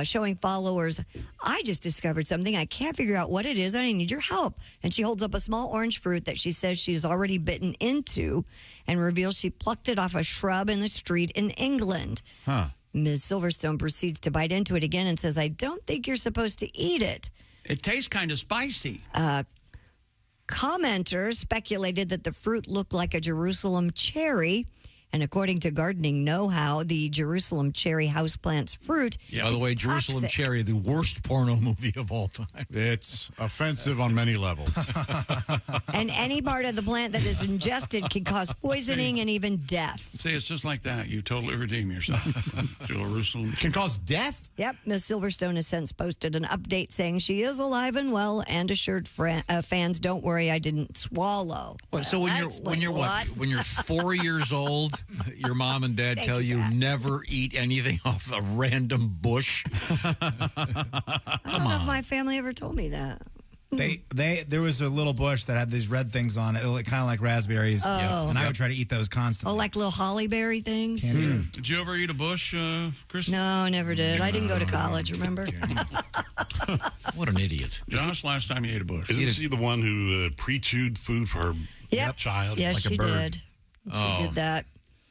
Speaker 3: showing followers, I just discovered something. I can't figure out what it is. I need your help. And she holds up a small orange fruit that she says she's already bitten into and reveals she plucked it off a shrub in the street in England.
Speaker 5: Huh.
Speaker 3: Ms. Silverstone proceeds to bite into it again and says, I don't think you're supposed to eat it.
Speaker 1: It tastes kind of spicy.
Speaker 3: Commenters speculated that the fruit looked like a Jerusalem cherry. And according to Gardening Know-How, the Jerusalem cherry houseplant's fruit
Speaker 4: By the way,
Speaker 3: is
Speaker 4: Jerusalem
Speaker 3: toxic.
Speaker 4: Cherry, the worst porno movie of all time.
Speaker 5: It's offensive on many levels.
Speaker 3: And any part of the plant that is ingested can cause poisoning and even death.
Speaker 1: See, it's just like that. You totally redeem yourself. Jerusalem.
Speaker 5: It can cause death?
Speaker 3: Yep. Ms. Silverstone has since posted an update saying she is alive and well and assured fans, don't worry, I didn't swallow.
Speaker 4: So when you're 4 years old, your mom and dad tell you never eat anything off a random bush.
Speaker 3: I don't know if my family ever told me that.
Speaker 6: There was a little bush that had these red things on it, kind of like raspberries.
Speaker 3: Oh.
Speaker 6: And I would try to eat those constantly.
Speaker 3: Oh, like little hollyberry things?
Speaker 1: Did you ever eat a bush, Chris?
Speaker 3: No, never did. I didn't go to college, remember?
Speaker 4: What an idiot.
Speaker 1: Josh, last time you ate a bush.
Speaker 15: Isn't she the one who pre-chewed food for her child?
Speaker 3: Yes,
Speaker 15: like
Speaker 3: she
Speaker 15: a bird?
Speaker 3: did. She did that.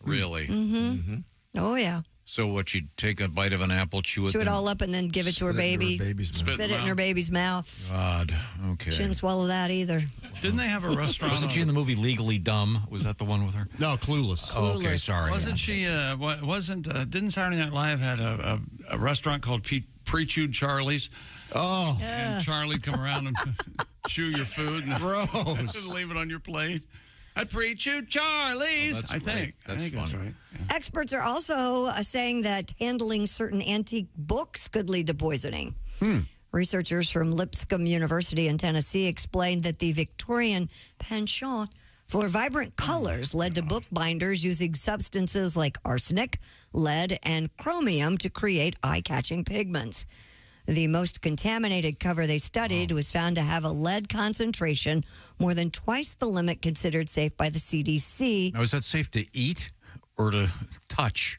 Speaker 4: Really?
Speaker 3: Mm-hmm. Oh, yeah.
Speaker 4: So what, she'd take a bite of an apple, chew it
Speaker 3: all up and then give it to her baby. Spit it in her baby's mouth.
Speaker 4: God, okay.
Speaker 3: She didn't swallow that either.
Speaker 1: Didn't they have a restaurant?
Speaker 4: Wasn't she in the movie Legally Dumb? Was that the one with her?
Speaker 5: No, Clueless.
Speaker 4: Oh, okay, sorry.
Speaker 1: Wasn't she, didn't Saturday Night Live had a restaurant called Pre-Chewed Charlie's?
Speaker 5: Oh.
Speaker 1: And Charlie'd come around and chew your food. And
Speaker 5: Gross.
Speaker 1: leave it on your plate. At Pre-Chewed Charlie's,
Speaker 4: that's
Speaker 1: I think.
Speaker 4: right.
Speaker 1: I think that's right. Yeah.
Speaker 3: Experts are also saying that handling certain antique books could lead to poisoning. Researchers from Lipscomb University in Tennessee explained that the Victorian penchant for vibrant colors led to bookbinders using substances like arsenic, lead, and chromium to create eye-catching pigments. The most contaminated cover they studied was found to have a lead concentration more than twice the limit considered safe by the CDC.
Speaker 4: Now, is that safe to eat or to touch?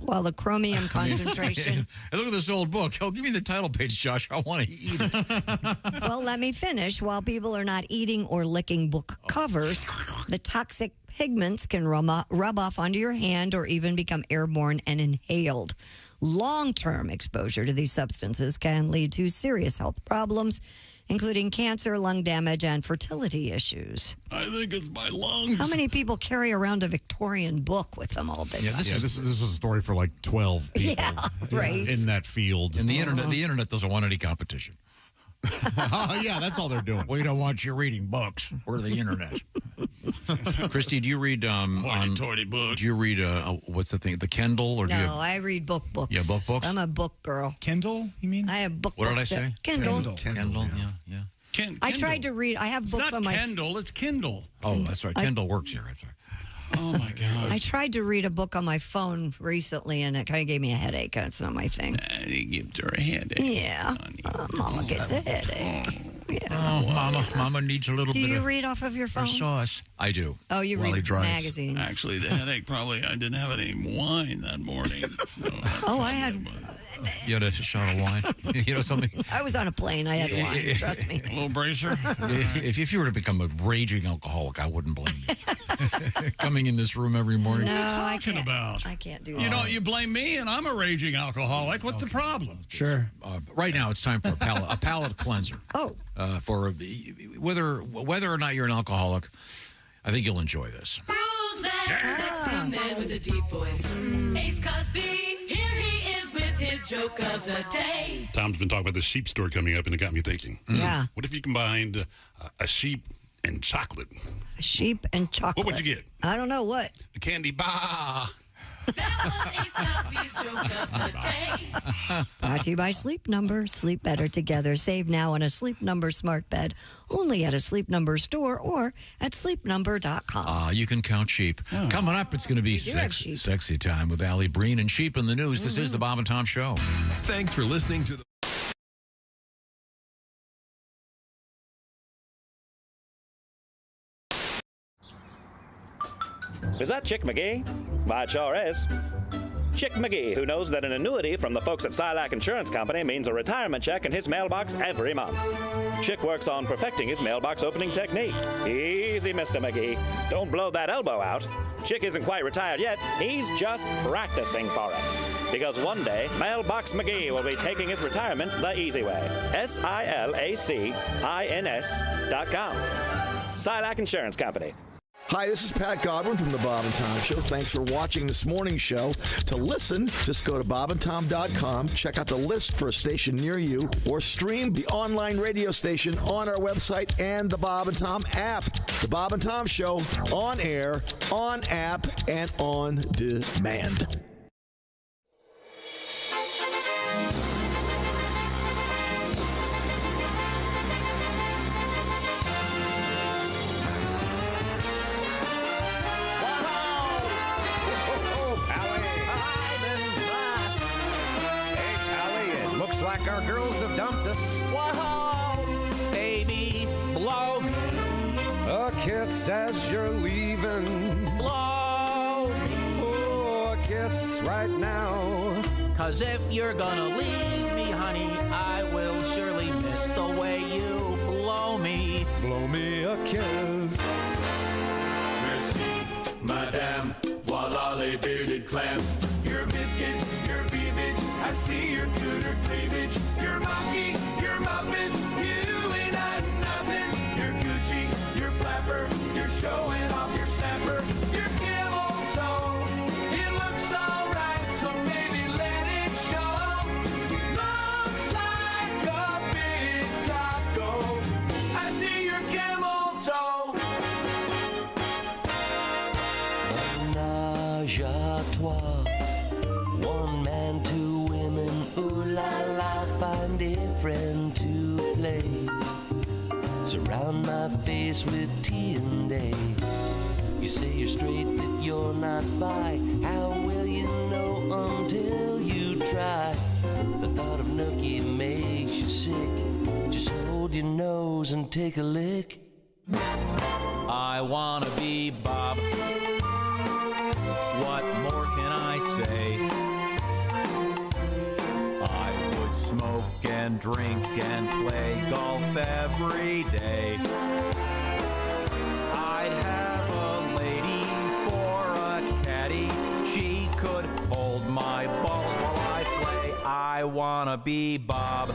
Speaker 3: While the chromium concentration...
Speaker 4: Hey, look at this old book. Oh, give me the title page, Josh. I want to eat it.
Speaker 3: Well, let me finish. While people are not eating or licking book covers, the toxic pigments can rub off onto your hand or even become airborne and inhaled. Long-term exposure to these substances can lead to serious health problems, including cancer, lung damage, and fertility issues.
Speaker 1: I think it's my lungs.
Speaker 3: How many people carry around a Victorian book with them all day?
Speaker 5: This is a story for like 12 people.
Speaker 3: Yeah, right.
Speaker 5: In that field.
Speaker 4: And the internet doesn't want any competition.
Speaker 5: Yeah, that's all they're doing.
Speaker 4: We don't want you reading books. We're the internet. Christy, do you read
Speaker 1: hoity-toity book?
Speaker 4: Do you read what's the thing? The Kindle or do you
Speaker 3: No,
Speaker 4: have,
Speaker 3: I read books.
Speaker 4: Yeah, books?
Speaker 3: I'm a book girl.
Speaker 6: Kindle, you mean?
Speaker 3: I have book
Speaker 4: What did I
Speaker 3: books
Speaker 4: say?
Speaker 3: that- Kindle.
Speaker 4: Kindle, yeah.
Speaker 3: I tried to read. I have
Speaker 1: It's
Speaker 3: books
Speaker 1: not
Speaker 3: on my...
Speaker 1: Kindle, it's Kindle.
Speaker 4: Oh, that's right. Kindle works here. That's right.
Speaker 1: Oh, my God.
Speaker 3: I tried to read a book on my phone recently, and it kind of gave me a headache. It's not my thing.
Speaker 1: It gives her a headache.
Speaker 3: Yeah. Mama gets a headache.
Speaker 4: Oh, Mama needs a little
Speaker 3: Do
Speaker 4: bit
Speaker 3: you
Speaker 4: of
Speaker 3: read off of your phone?
Speaker 4: sauce. I do.
Speaker 3: Oh, you read magazines.
Speaker 1: Actually, the headache probably, I didn't have any wine that morning. So
Speaker 3: Oh, I had...
Speaker 4: You had a shot of wine. You know something?
Speaker 3: I was on a plane. I had wine. Trust me.
Speaker 1: A little bracer.
Speaker 4: If you were to become a raging alcoholic, I wouldn't blame you. coming in this room every morning.
Speaker 3: No,
Speaker 1: What are you
Speaker 3: I
Speaker 1: talking
Speaker 3: can't.
Speaker 1: about?
Speaker 3: I can't do
Speaker 1: You
Speaker 3: that.
Speaker 1: know, you blame me, and I'm a raging alcoholic. What's the problem?
Speaker 6: Sure.
Speaker 4: Right now, it's time for a palate cleanser.
Speaker 3: Oh.
Speaker 4: For whether or not you're an alcoholic, I think you'll enjoy this.
Speaker 12: Who's that sexy man with a deep voice? Ace Cosby, here he is with his joke of the day.
Speaker 15: Tom's been talking about the sheep store coming up, and it got me thinking.
Speaker 3: Yeah.
Speaker 15: What if you combined a sheep and chocolate?
Speaker 3: A sheep and chocolate.
Speaker 15: What would you get?
Speaker 3: I don't know what.
Speaker 15: A candy bar.
Speaker 3: Brought to you by Sleep Number. Sleep better together. Save now on a Sleep Number smart bed. Only at a Sleep Number store or at sleepnumber.com.
Speaker 4: You can count sheep. Coming up, it's going to be sexy time with Alli, Breen, and Sheep in the News. This is the Bob and Tom Show.
Speaker 11: Thanks for listening to the...
Speaker 16: Is that Chick McGee? Why, it sure is. Chick McGee, who knows that an annuity from the folks at Silac Insurance Company means a retirement check in his mailbox every month. Chick works on perfecting his mailbox opening technique. Easy, Mr. McGee. Don't blow that elbow out. Chick isn't quite retired yet. He's just practicing for it. Because one day, Mailbox McGee will be taking his retirement the easy way. SILACINS.com. Silac Insurance Company.
Speaker 7: Hi, this is Pat Godwin from the Bob and Tom Show. Thanks for watching this morning's show. To listen, just go to bobandtom.com, check out the list for a station near you, or stream the online radio station on our website and the Bob and Tom app. The Bob and Tom Show, on air, on app, and on demand.
Speaker 22: Like our girls have dumped us. Wow, baby, blow me a kiss as you're leaving. Blow me, oh, a kiss right now. 'Cause if you're gonna leave me, honey, I will surely miss the way you blow me. Blow me a kiss.
Speaker 20: Merci, madame, voila les bearded clam. Your biscuit, your beavage, I see your cooter cleavage. Your monkey, your muffin, you ain't hiding nothing. Your Gucci, your flapper, you're showing off your snapper. Your camel toe, it looks alright, so baby let it show. Looks like a big taco. I see your camel toe.
Speaker 22: Ménage à trois. One man, two women, ooh la la, find a friend to play. Surround my face with tea and day. You say you're straight, but you're not bi. How will you know until you try? The thought of nookie makes you sick. Just hold your nose and take a lick. I wanna be Bob. What more can I say? I would smoke and drink and play golf every day. I'd have a lady for a caddy. She could hold my balls while I play. I wanna be Bob.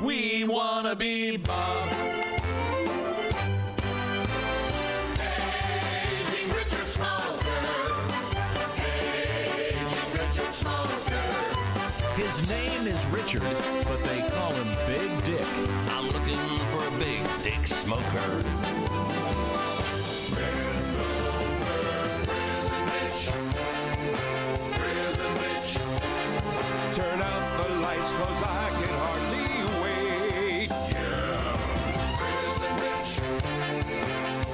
Speaker 22: We wanna be Bob.
Speaker 20: Aging Richard Smoker. Aging Richard Smoker.
Speaker 22: His name is Richard, but they call him Big Dick. I'm looking for a big dick smoker. Turn out the lights, 'cause I can hardly wait.
Speaker 20: Yeah.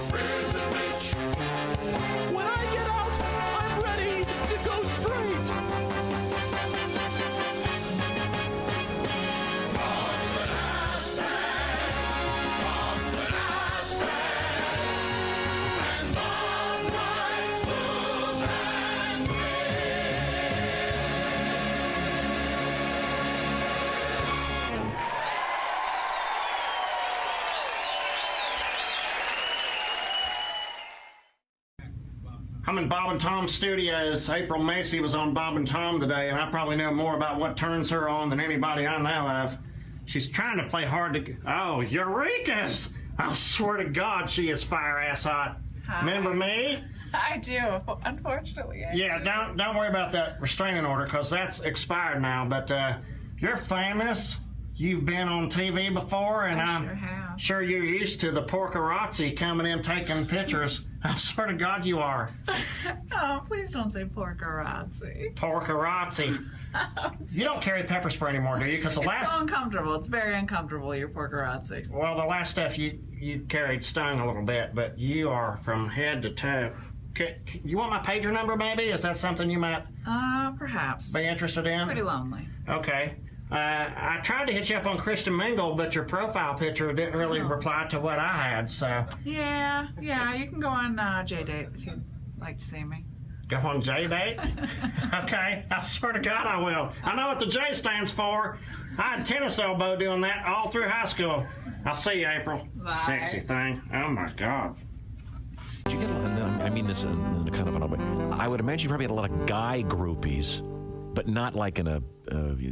Speaker 20: Prison bitch.
Speaker 22: When I get out, I'm ready to go straight.
Speaker 20: Tom's an ass bag. And Bob likes booze and
Speaker 2: I'm in Bob and Tom Studios. April Macy was on Bob and Tom today, and I probably know more about what turns her on than anybody I know of. She's trying to play hard to... Oh, Eureka's! I swear to God, she is fire-ass hot.
Speaker 19: Hi.
Speaker 2: Remember me?
Speaker 19: I do, unfortunately.
Speaker 2: Yeah, don't worry about that restraining order, because that's expired now. But you're famous. You've been on TV before, and I'm sure you're used to the porkerazzi coming in taking pictures. I swear to God you are.
Speaker 19: Oh, please don't say porkerazzi.
Speaker 2: Porkerazzi. You don't carry pepper spray anymore, do you? Because
Speaker 19: It's so uncomfortable. It's very uncomfortable, your porkerazzi.
Speaker 2: Well, the last stuff you carried stung a little bit, but you are from head to toe. You want my pager number, maybe? Is that something you might
Speaker 19: perhaps
Speaker 2: be interested in?
Speaker 19: Pretty lonely.
Speaker 2: Okay. I tried to hit you up on Kristen Mingle, but your profile picture didn't really reply to what I had, so...
Speaker 19: Yeah, you can go on J-Date if you'd like to see me.
Speaker 2: Go on J-Date? Okay, I swear to God I will. I know what the J stands for. I had tennis elbow doing that all through high school. I'll see you, April.
Speaker 19: Bye.
Speaker 2: Sexy thing. Oh, my God.
Speaker 9: Did you get a lot, I mean this in kind of an odd way. I would imagine you probably had a lot of guy groupies, but not like in a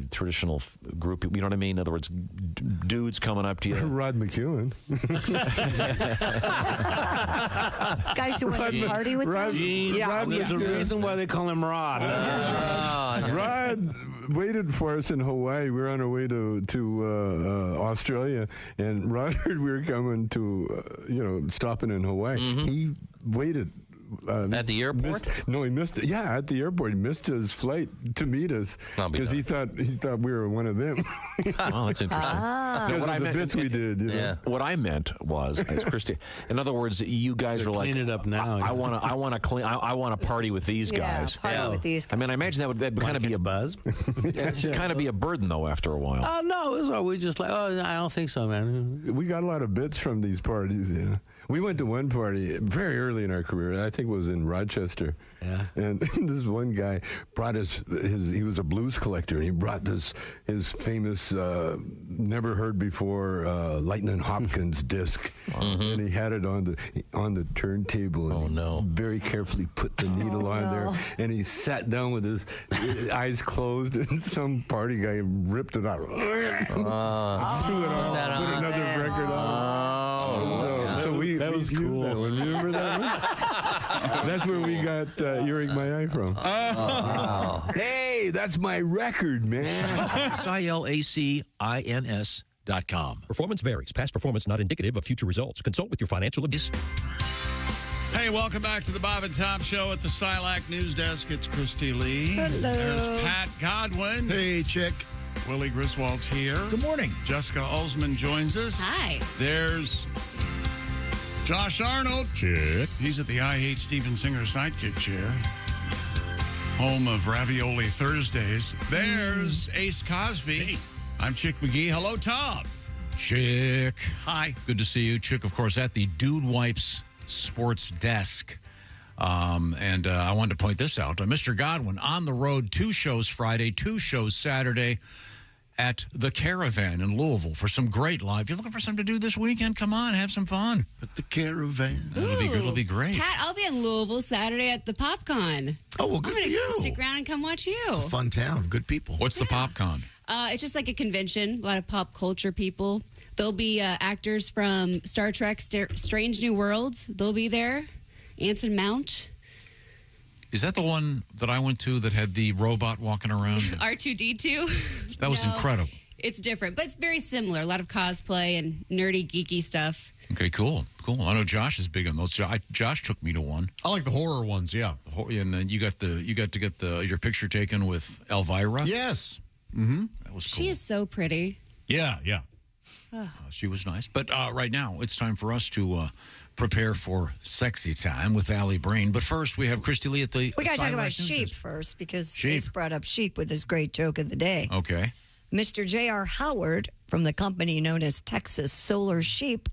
Speaker 9: traditional group. You know what I mean? In other words, dudes coming up to you.
Speaker 21: Rod McEwen.
Speaker 3: Guys who want to party with them?
Speaker 24: Yeah, there's a reason why they call him Rod.
Speaker 21: Rod waited for us in Hawaii. We were on our way to Australia, and Rod heard we were coming to, stopping in Hawaii. He waited.
Speaker 13: At the airport?
Speaker 21: He missed it. Yeah, at the airport. He missed his flight to meet us because he thought we were one of them.
Speaker 9: Oh, that's interesting.
Speaker 21: Because of the bits we did.
Speaker 9: What I meant was, as Christy, in other words, you guys are like,
Speaker 24: clean it up now.
Speaker 9: I want to party with these guys.
Speaker 3: Party with these guys.
Speaker 9: I mean, I imagine that'd kind of be a buzz. Kind of be a burden though after a while.
Speaker 24: Oh no, it was all, we just like, I don't think so, man.
Speaker 21: We got a lot of bits from these parties. We went to one party very early in our career. I think it was in Rochester. Yeah. And this one guy brought he was a blues collector, and he brought his famous, never heard before, Lightning Hopkins disc. And he had it on the turntable. And very carefully put the needle on there. And he sat down with his eyes closed, and some party guy ripped it out. Threw it on, put another record on. That was cool. That one. Remember that one? That's where we got Earring My Eye from. Hey, that's my record, man.
Speaker 17: SILACINS.com. Performance varies. Past performance not indicative of future results. Consult with your financial advisor.
Speaker 1: Hey, welcome back to the Bob and Tom Show at the Silac News Desk. It's Christy Lee.
Speaker 3: Hello.
Speaker 1: There's Pat Godwin.
Speaker 5: Hey, chick.
Speaker 1: Willie Griswold's here.
Speaker 5: Good morning.
Speaker 1: Jessica Alsman joins us.
Speaker 25: Hi.
Speaker 1: There's Josh Arnold.
Speaker 5: Chick.
Speaker 1: He's at the I Hate Steven Singer sidekick chair. Home of Ravioli Thursdays. There's Ace Cosby. Hey. I'm Chick McGee. Hello, Tom.
Speaker 4: Chick.
Speaker 1: Hi.
Speaker 4: Good to see you. Chick, of course, at the Dude Wipes Sports Desk. And I wanted to point this out. Mr. Godwin on the road, 2 shows Friday, 2 shows Saturday at the Caravan in Louisville for some great live. You're looking for something to do this weekend? Come on, have some fun.
Speaker 5: At the Caravan.
Speaker 4: It'll be great.
Speaker 25: Pat, I'll be in Louisville Saturday at the PopCon.
Speaker 5: Oh, well, good for you.
Speaker 25: Stick around and come watch you.
Speaker 5: It's a fun town. Good people.
Speaker 4: What's the PopCon?
Speaker 25: It's just like a convention. A lot of pop culture people. There'll be actors from Star Trek, Strange New Worlds. They'll be there. Anson Mount.
Speaker 4: Is that the one that I went to that had the robot walking around?
Speaker 25: R2-D2.
Speaker 4: That was incredible.
Speaker 25: It's different, but it's very similar. A lot of cosplay and nerdy, geeky stuff.
Speaker 4: Okay, cool. I know Josh is big on those. Josh took me to one.
Speaker 5: I like the horror ones, yeah.
Speaker 4: And then you got to get your picture taken with Elvira.
Speaker 5: Yes.
Speaker 4: That was cool.
Speaker 25: She is so pretty.
Speaker 5: Yeah.
Speaker 4: She was nice. But right now, it's time for us to prepare for sexy time with Alli Breen. But first, we have Christy Lee at the...
Speaker 3: We got to talk about sheep first, because Ace brought up sheep with his great joke of the day.
Speaker 4: Okay.
Speaker 3: Mr. J.R. Howard from the company known as Texas Solar Sheep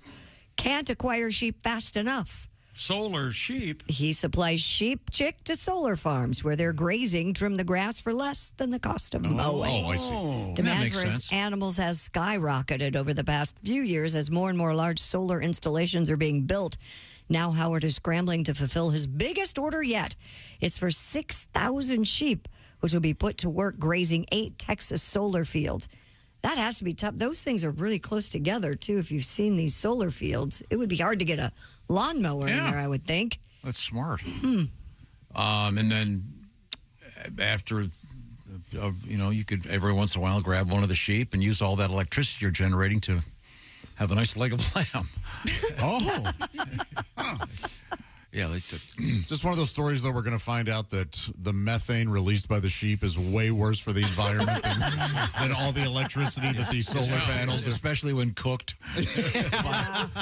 Speaker 3: can't acquire sheep fast enough.
Speaker 1: Solar sheep?
Speaker 3: He supplies sheep chick to solar farms where they're grazing, trim the grass for less than the cost of mowing.
Speaker 5: Oh, I see.
Speaker 3: Demand for his animals has skyrocketed over the past few years as more and more large solar installations are being built. Now Howard is scrambling to fulfill his biggest order yet. It's for 6,000 sheep, which will be put to work grazing 8 Texas solar fields. That has to be tough. Those things are really close together, too. If you've seen these solar fields, it would be hard to get a lawnmower in there, I would think.
Speaker 4: That's smart. And then after, you could every once in a while grab one of the sheep and use all that electricity you're generating to have a nice leg of lamb.
Speaker 5: Oh.
Speaker 4: Yeah, they took.
Speaker 5: Just one of those stories, though, we're going to find out that the methane released by the sheep is way worse for the environment than all the electricity that these solar panels,
Speaker 4: especially when cooked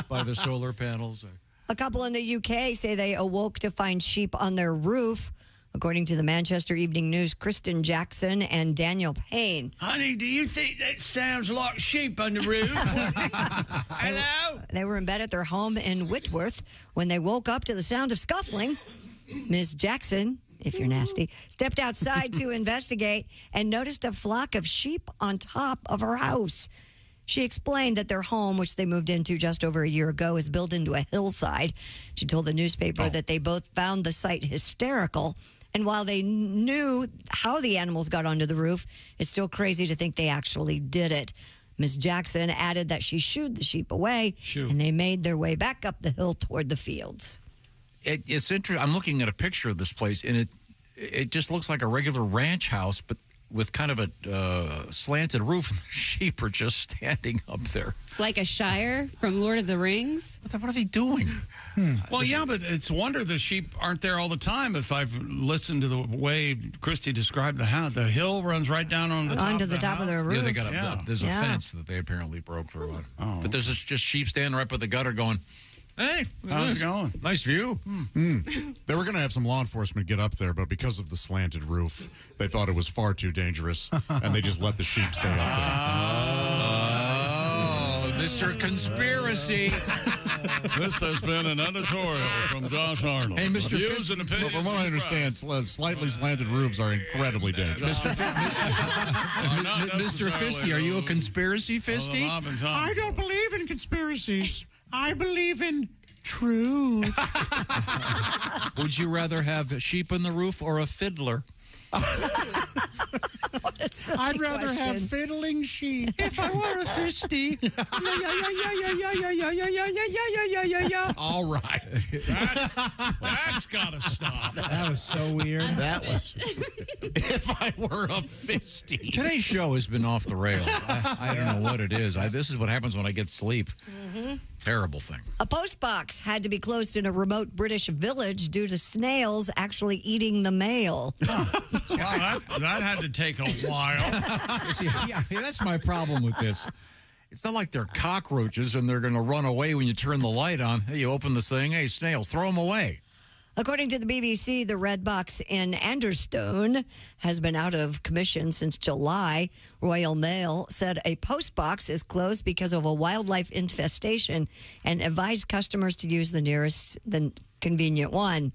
Speaker 4: by the solar panels.
Speaker 3: A couple in the UK say they awoke to find sheep on their roof. According to the Manchester Evening News, Kristen Jackson and Daniel Payne.
Speaker 1: Honey, do you think that sounds like sheep on the roof? Hello?
Speaker 3: They were in bed at their home in Whitworth when they woke up to the sound of scuffling. Ms. Jackson, if you're nasty, stepped outside to investigate and noticed a flock of sheep on top of her house. She explained that their home, which they moved into just over a year ago, is built into a hillside. She told the newspaper that they both found the sight hysterical. And while they knew how the animals got onto the roof, it's still crazy to think they actually did it. Ms. Jackson added that she shooed the sheep away, and they made their way back up the hill toward the fields.
Speaker 4: It's interesting. I'm looking at a picture of this place, and it just looks like a regular ranch house, but with kind of a slanted roof, and the sheep are just standing up there.
Speaker 25: Like a Shire from Lord of the Rings?
Speaker 4: What are they doing?
Speaker 1: Well, yeah, but it's a wonder the sheep aren't there all the time. If I've listened to the way Christy described the house, the hill runs right down on the top
Speaker 3: onto the top of their roof.
Speaker 4: Yeah, they got there's a fence that they apparently broke through on. Oh. But there's just sheep standing right by the gutter going, hey,
Speaker 1: how's it going?
Speaker 4: Nice view.
Speaker 5: They were going to have some law enforcement get up there, but because of the slanted roof, they thought it was far too dangerous, and they just let the sheep stay up there.
Speaker 4: Oh, Mr. Conspiracy.
Speaker 1: This has been an editorial from Josh Arnold.
Speaker 4: Hey, Mr.
Speaker 1: Views and opinions.
Speaker 5: From what I understand, slightly slanted roofs are incredibly dangerous.
Speaker 4: Mr. Fisty, are you a conspiracy fisty?
Speaker 5: I don't believe in conspiracies. I believe in truth.
Speaker 4: Would you rather have sheep on the roof or a fiddler?
Speaker 5: I'd rather have fiddling sheep.
Speaker 4: If I were a fisty.
Speaker 5: All right.
Speaker 1: That's got to stop.
Speaker 6: That was so weird.
Speaker 5: That was. If I were a fisty.
Speaker 4: Today's show has been off the rails. I don't know what it is. This is what happens when I get sleep. Terrible thing.
Speaker 3: A post box had to be closed in a remote British village due to snails actually eating the mail.
Speaker 1: Wow, that had to take a while.
Speaker 4: Yeah, that's my problem with this. It's not like they're cockroaches and they're going to run away when you turn the light on. Hey, you open this thing. Hey, snails, throw them away.
Speaker 3: According to the BBC, the Red Box in Anderstone has been out of commission since July. Royal Mail said a post box is closed because of a wildlife infestation and advised customers to use the nearest, the convenient one.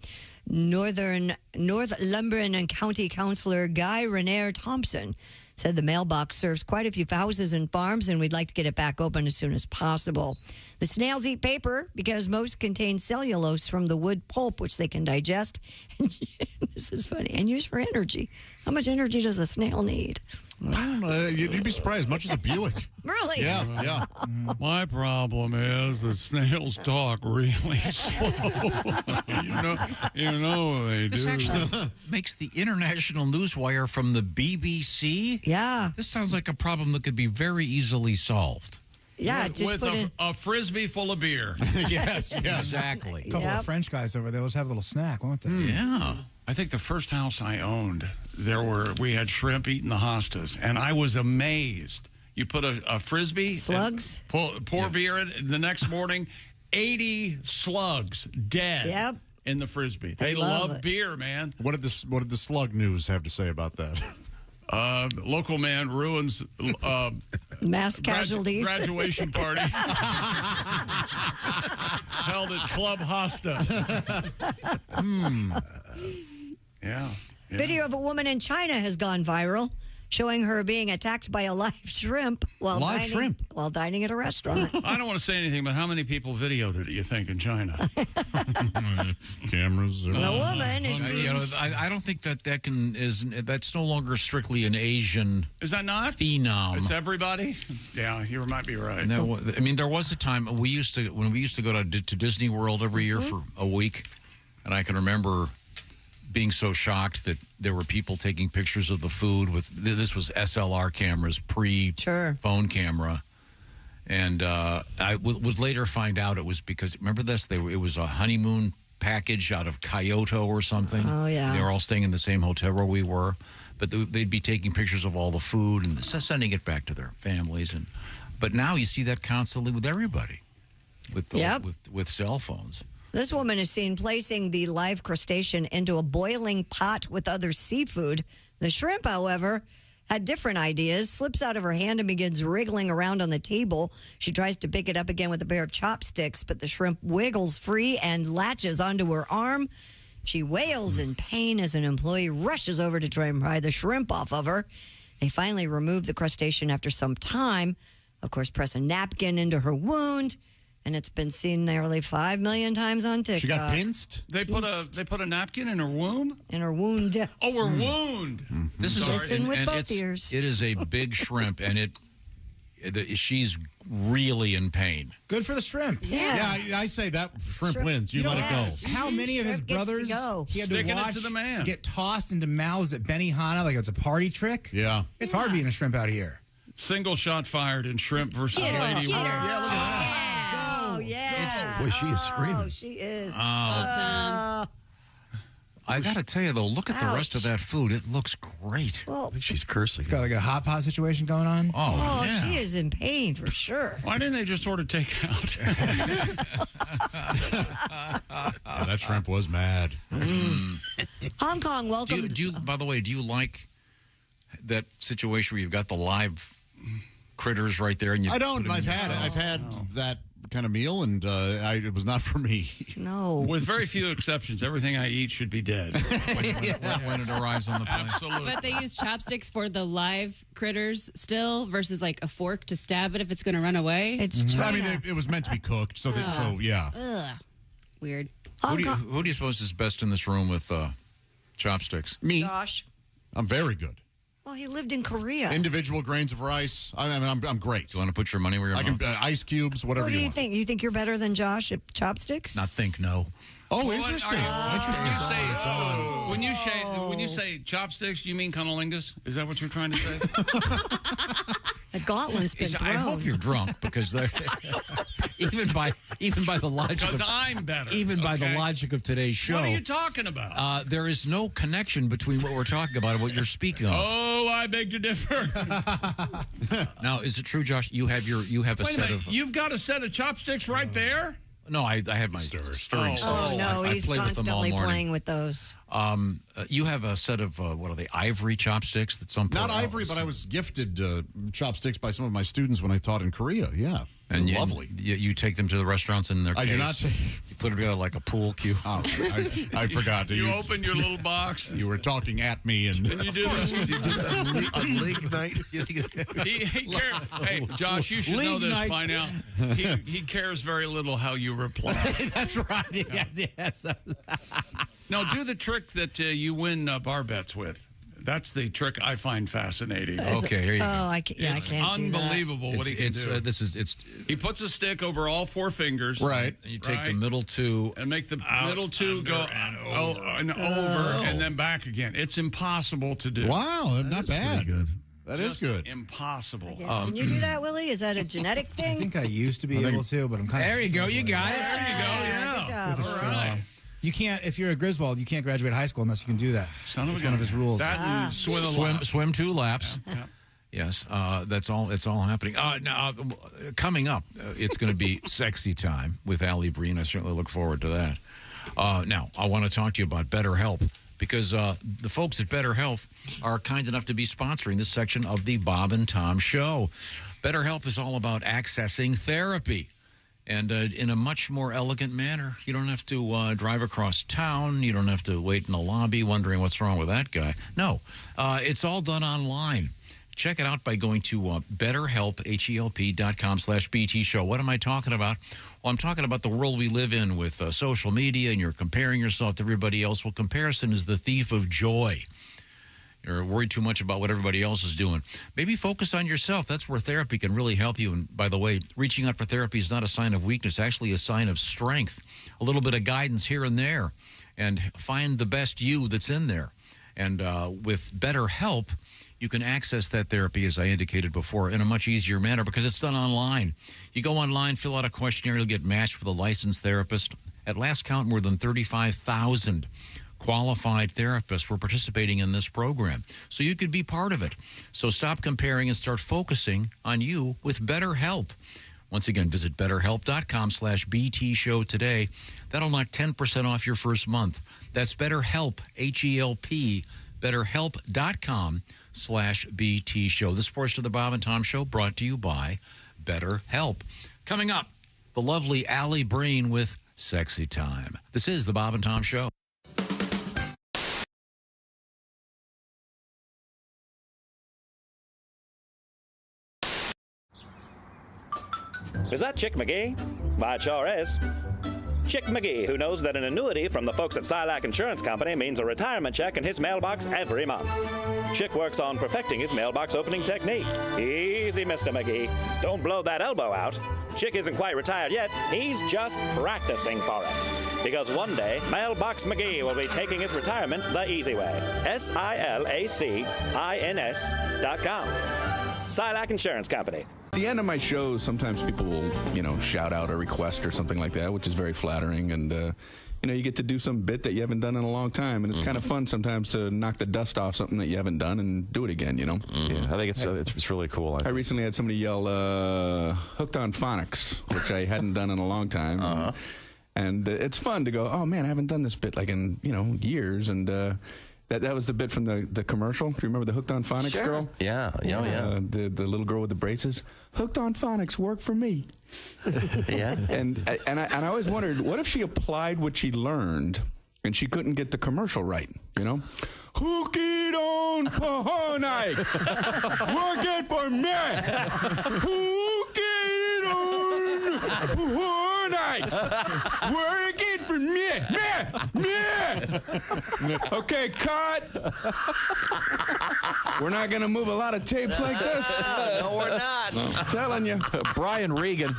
Speaker 3: North Lumberland County Councillor Guy Renair Thompson said the mailbox serves quite a few houses and farms, and we'd like to get it back open as soon as possible. The snails eat paper because most contain cellulose from the wood pulp, which they can digest. And this is funny. And use for energy. How much energy does a snail need?
Speaker 5: You'd be surprised, much as a Buick.
Speaker 3: Really?
Speaker 5: Yeah.
Speaker 1: My problem is that snails talk really slow. you know they do.
Speaker 4: This actually makes the international newswire from the BBC.
Speaker 3: Yeah.
Speaker 4: This sounds like a problem that could be very easily solved.
Speaker 3: Yeah, just
Speaker 1: with
Speaker 3: put in
Speaker 1: a Frisbee full of beer.
Speaker 5: Yes,
Speaker 4: exactly.
Speaker 6: A couple of French guys over there. Let's have a little snack, won't they?
Speaker 4: Yeah.
Speaker 1: I think the first house I owned, we had shrimp eating the hostas, and I was amazed. You put a Frisbee,
Speaker 3: slugs,
Speaker 1: pour beer in, the next morning, 80 slugs dead in the Frisbee. They love beer, man.
Speaker 5: What did the slug news have to say about that?
Speaker 1: Local man ruins
Speaker 3: mass casualties
Speaker 1: graduation party held at Club Hosta. Yeah.
Speaker 3: Video of a woman in China has gone viral. showing her being attacked by a live shrimp while dining at a restaurant.
Speaker 1: I don't want to say anything, but how many people videoed it, do you think, in China?
Speaker 5: Cameras.
Speaker 3: The woman is.
Speaker 4: I don't think that's no longer strictly an Asian.
Speaker 1: Is that not
Speaker 4: phenom?
Speaker 1: It's everybody. Yeah, you might be right.
Speaker 4: There was a time when we used to go to Disney World every year for a week, and I can remember being so shocked that there were people taking pictures of the food with this was SLR cameras, pre-phone camera, and I would later find out it was because remember this? It was a honeymoon package out of Kyoto or something.
Speaker 3: Oh yeah,
Speaker 4: they were all staying in the same hotel where we were, but they'd be taking pictures of all the food and sending it back to their families. But now you see that constantly with everybody, with cell phones.
Speaker 3: This woman is seen placing the live crustacean into a boiling pot with other seafood. The shrimp, however, had different ideas, slips out of her hand and begins wriggling around on the table. She tries to pick it up again with a pair of chopsticks, but the shrimp wiggles free and latches onto her arm. She wails in pain as an employee rushes over to try and pry the shrimp off of her. They finally remove the crustacean after some time, of course, press a napkin into her wound. And it's been seen nearly 5 million times on TikTok.
Speaker 5: She got pinched?
Speaker 1: They put a napkin in her womb?
Speaker 3: In her wound.
Speaker 1: Oh, her wound.
Speaker 4: This is
Speaker 3: Listen with both ears.
Speaker 4: It is a big shrimp, and she's really in pain.
Speaker 6: Good for the shrimp.
Speaker 3: Yeah,
Speaker 5: I say that shrimp wins. You let it go.
Speaker 6: How many of his brothers he had
Speaker 1: Sticking
Speaker 6: to
Speaker 1: it
Speaker 6: watch
Speaker 1: to the man.
Speaker 6: get tossed into mouths at Benihana like it's a party trick?
Speaker 5: Yeah.
Speaker 6: It's hard being a shrimp out here.
Speaker 1: Single shot fired in shrimp versus lady.
Speaker 3: Yeah, look at that. Yeah.
Speaker 7: Boy, she is screaming.
Speaker 3: Oh, she is.
Speaker 4: I got to tell you, though, look at the rest of that food. It looks great.
Speaker 3: Well,
Speaker 7: I think she's cursing.
Speaker 6: It's got like a hot pot situation going on.
Speaker 3: Oh, yeah. She is in pain for sure.
Speaker 1: Why didn't they just order takeout?
Speaker 5: That shrimp was mad.
Speaker 3: Hong Kong, welcome.
Speaker 4: By the way, do you like that situation where you've got the live critters right there? And
Speaker 5: I don't. I've had that kind of meal, and it was not for me.
Speaker 3: No.
Speaker 1: With very few exceptions, everything I eat should be dead
Speaker 4: when it arrives on the plane.
Speaker 1: Absolutely.
Speaker 25: But they use chopsticks for the live critters still versus like a fork to stab it if it's going to run away.
Speaker 3: It's China.
Speaker 5: I mean, it was meant to be cooked, so yeah.
Speaker 25: Ugh. Weird.
Speaker 4: Who do you suppose is best in this room with chopsticks?
Speaker 5: Me.
Speaker 3: Josh.
Speaker 5: I'm very good.
Speaker 3: Well, he lived in Korea.
Speaker 5: Individual grains of rice. I mean, I'm great.
Speaker 4: Do you want to put your money where your mouth?
Speaker 5: Ice cubes, whatever
Speaker 3: What do
Speaker 5: you
Speaker 3: you
Speaker 5: want.
Speaker 3: think? You think you're better than Josh at chopsticks?
Speaker 4: Not think, no.
Speaker 5: Oh, interesting.
Speaker 1: When you say chopsticks, you mean cunnilingus? Is that what you're trying to say?
Speaker 3: The gauntlet's been thrown.
Speaker 4: I hope you're drunk because even by the logic.
Speaker 1: Because I'm better.
Speaker 4: Even by the logic of today's show.
Speaker 1: What are you talking about?
Speaker 4: There is no connection between what we're talking about and what you're speaking of.
Speaker 1: Oh, I beg to differ.
Speaker 4: Now, is it true, Josh? You have a set of.
Speaker 1: You've got a set of chopsticks right there.
Speaker 4: No, I have my stirring sticks.
Speaker 3: Oh, no, he's constantly playing with those.
Speaker 4: You have a set of, what are they, ivory chopsticks that some
Speaker 5: Not ivory, but I was gifted chopsticks by some of my students when I taught in Korea. Yeah. And lovely.
Speaker 4: You take them to the restaurants in their
Speaker 5: I
Speaker 4: case.
Speaker 5: do not.
Speaker 4: You put them together like a pool cue.
Speaker 5: Oh, I forgot.
Speaker 1: You open your little box.
Speaker 5: You were talking at me. And
Speaker 1: you do this.
Speaker 7: You do that a league night.
Speaker 1: Hey, Josh, you should know this by now. He cares very little how you reply.
Speaker 5: That's right. Yes.
Speaker 1: No, do the trick that you win bar bets with. That's the trick I find fascinating.
Speaker 4: Okay, here you go.
Speaker 3: I can't
Speaker 1: It's
Speaker 3: do that.
Speaker 1: unbelievable what he can do. He puts a stick over all four fingers.
Speaker 5: Right.
Speaker 4: And you take the middle two.
Speaker 1: And make the middle two go and over and then back again. It's impossible to do.
Speaker 5: Wow, not bad.
Speaker 7: Good.
Speaker 5: That is good.
Speaker 1: Impossible.
Speaker 3: Can you do that, Willie? Is that a genetic thing?
Speaker 6: I think I used to be able to, but I'm kind of.
Speaker 4: There you go. You got it.
Speaker 1: There you go. Yeah.
Speaker 3: Good job.
Speaker 6: With a straw. You can't, if you're a Griswold, you can't graduate high school unless you can do that. It's one of his rules.
Speaker 1: That and
Speaker 4: swim 2 laps.
Speaker 1: Yeah.
Speaker 4: Yes, that's all. It's all happening. Now, coming up, it's going to be sexy time with Alli Breen. I certainly look forward to that. Now, I want to talk to you about BetterHelp because the folks at BetterHelp are kind enough to be sponsoring this section of the Bob and Tom Show. BetterHelp is all about accessing therapy. And in a much more elegant manner. You don't have to drive across town. You don't have to wait in the lobby wondering what's wrong with that guy. No, it's all done online. check it out by going to BetterHelp, HELP.com/BT show. What am I talking about? Well, I'm talking about the world we live in with social media, and you're comparing yourself to everybody else. Well, comparison is the thief of joy. You're worried too much about what everybody else is doing. Maybe focus on yourself. That's where therapy can really help you. And by the way, reaching out for therapy is not a sign of weakness, actually a sign of strength. A little bit of guidance here and there, and find the best you that's in there. And with BetterHelp, you can access that therapy, as I indicated before, in a much easier manner because it's done online. You go online, fill out a questionnaire, you'll get matched with a licensed therapist. At last count, more than 35,000 qualified therapists were participating in this program. So you could be part of it. So stop comparing and start focusing on you with BetterHelp. Once again, visit BetterHelp.com/BT show today. That'll knock 10% off your first month. That's BetterHelp, HELP, BetterHelp.com/BT show. This portion of the Bob and Tom Show brought to you by BetterHelp. Coming up, the lovely Alli Breen with Sexy Time. This is the Bob and Tom Show.
Speaker 16: Is that Chick McGee? Why, it sure is. Chick McGee, who knows that an annuity from the folks at Silac Insurance Company means a retirement check in his mailbox every month. Chick works on perfecting his mailbox opening technique. Easy, Mr. McGee. Don't blow that elbow out. Chick isn't quite retired yet. He's just practicing for it. Because one day, Mailbox McGee will be taking his retirement the easy way. SILACINS.com. Silac Insurance Company.
Speaker 8: At the end of my shows, sometimes people will, shout out a request or something like that, which is very flattering. And, you get to do some bit that you haven't done in a long time. And it's kind of fun sometimes to knock the dust off something that you haven't done and do it again,
Speaker 9: Yeah, I think it's really cool.
Speaker 8: I recently had somebody yell, hooked on phonics, which I hadn't done in a long time. And it's fun to go, oh, man, I haven't done this bit in, years. And that was the bit from the commercial. Do you remember the Hooked on Phonics girl?
Speaker 9: Yeah.
Speaker 8: The little girl with the braces. Hooked on Phonics, work for me.
Speaker 9: Yeah.
Speaker 8: And I always wondered, what if she applied what she learned and she couldn't get the commercial right, Hooked on Phonics, work it for me. Hooked on Phonics, work it for me. Okay, cut. We're not going to move a lot of tapes like this.
Speaker 9: No, we're not.
Speaker 8: I'm telling you.
Speaker 9: Brian Regan.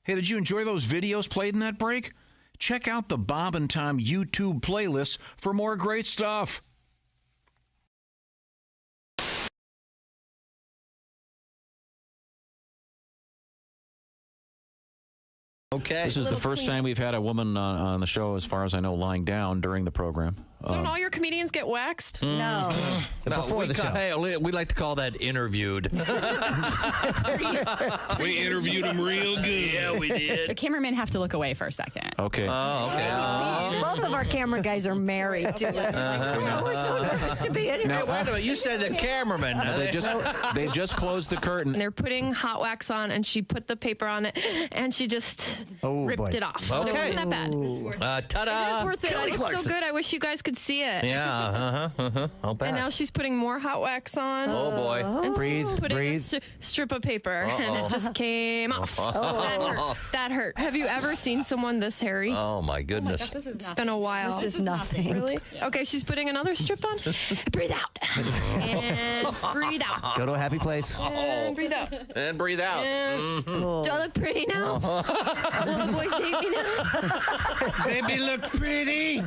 Speaker 4: Hey, did you enjoy those videos played in that break? Check out the Bob and Tom YouTube playlist for more great stuff.
Speaker 9: Okay. This is the first time we've had a woman on the show, as far as I know, lying down during the program.
Speaker 10: Don't all your comedians get waxed?
Speaker 3: No.
Speaker 9: Before the show. Hey, we like to call that interviewed.
Speaker 15: We interviewed him real good.
Speaker 9: Yeah, we did.
Speaker 10: The cameramen have to look away for a second.
Speaker 9: Okay.
Speaker 3: Oh, okay. Both of our camera guys are married to it. We're so nervous to be in here.
Speaker 9: Now, wait a minute. You said the cameraman. They just closed the curtain.
Speaker 10: And they're putting hot wax on, and she put the paper on it, and she just ripped it off.
Speaker 9: Okay.
Speaker 10: It wasn't that bad.
Speaker 9: Ta-da.
Speaker 10: It is worth it.
Speaker 9: Kelly
Speaker 10: It's
Speaker 9: Clarkson.
Speaker 10: so good. I wish you guys could see it.
Speaker 9: Yeah, I'll bet.
Speaker 10: And now she's putting more hot wax on.
Speaker 9: Oh, boy.
Speaker 10: And
Speaker 9: Breathe,
Speaker 10: she's putting
Speaker 9: breathe.
Speaker 10: a strip of paper, and it just came off. That hurt. Have you ever seen someone this hairy?
Speaker 9: Oh, my goodness.
Speaker 10: It's been a while.
Speaker 3: This is nothing.
Speaker 10: Really? Okay, she's putting another strip on. Breathe out. And breathe out.
Speaker 14: Go to a happy place.
Speaker 10: And breathe out.
Speaker 9: And breathe out.
Speaker 10: And do I look pretty now? Will the boys date me now?
Speaker 14: Baby, look pretty.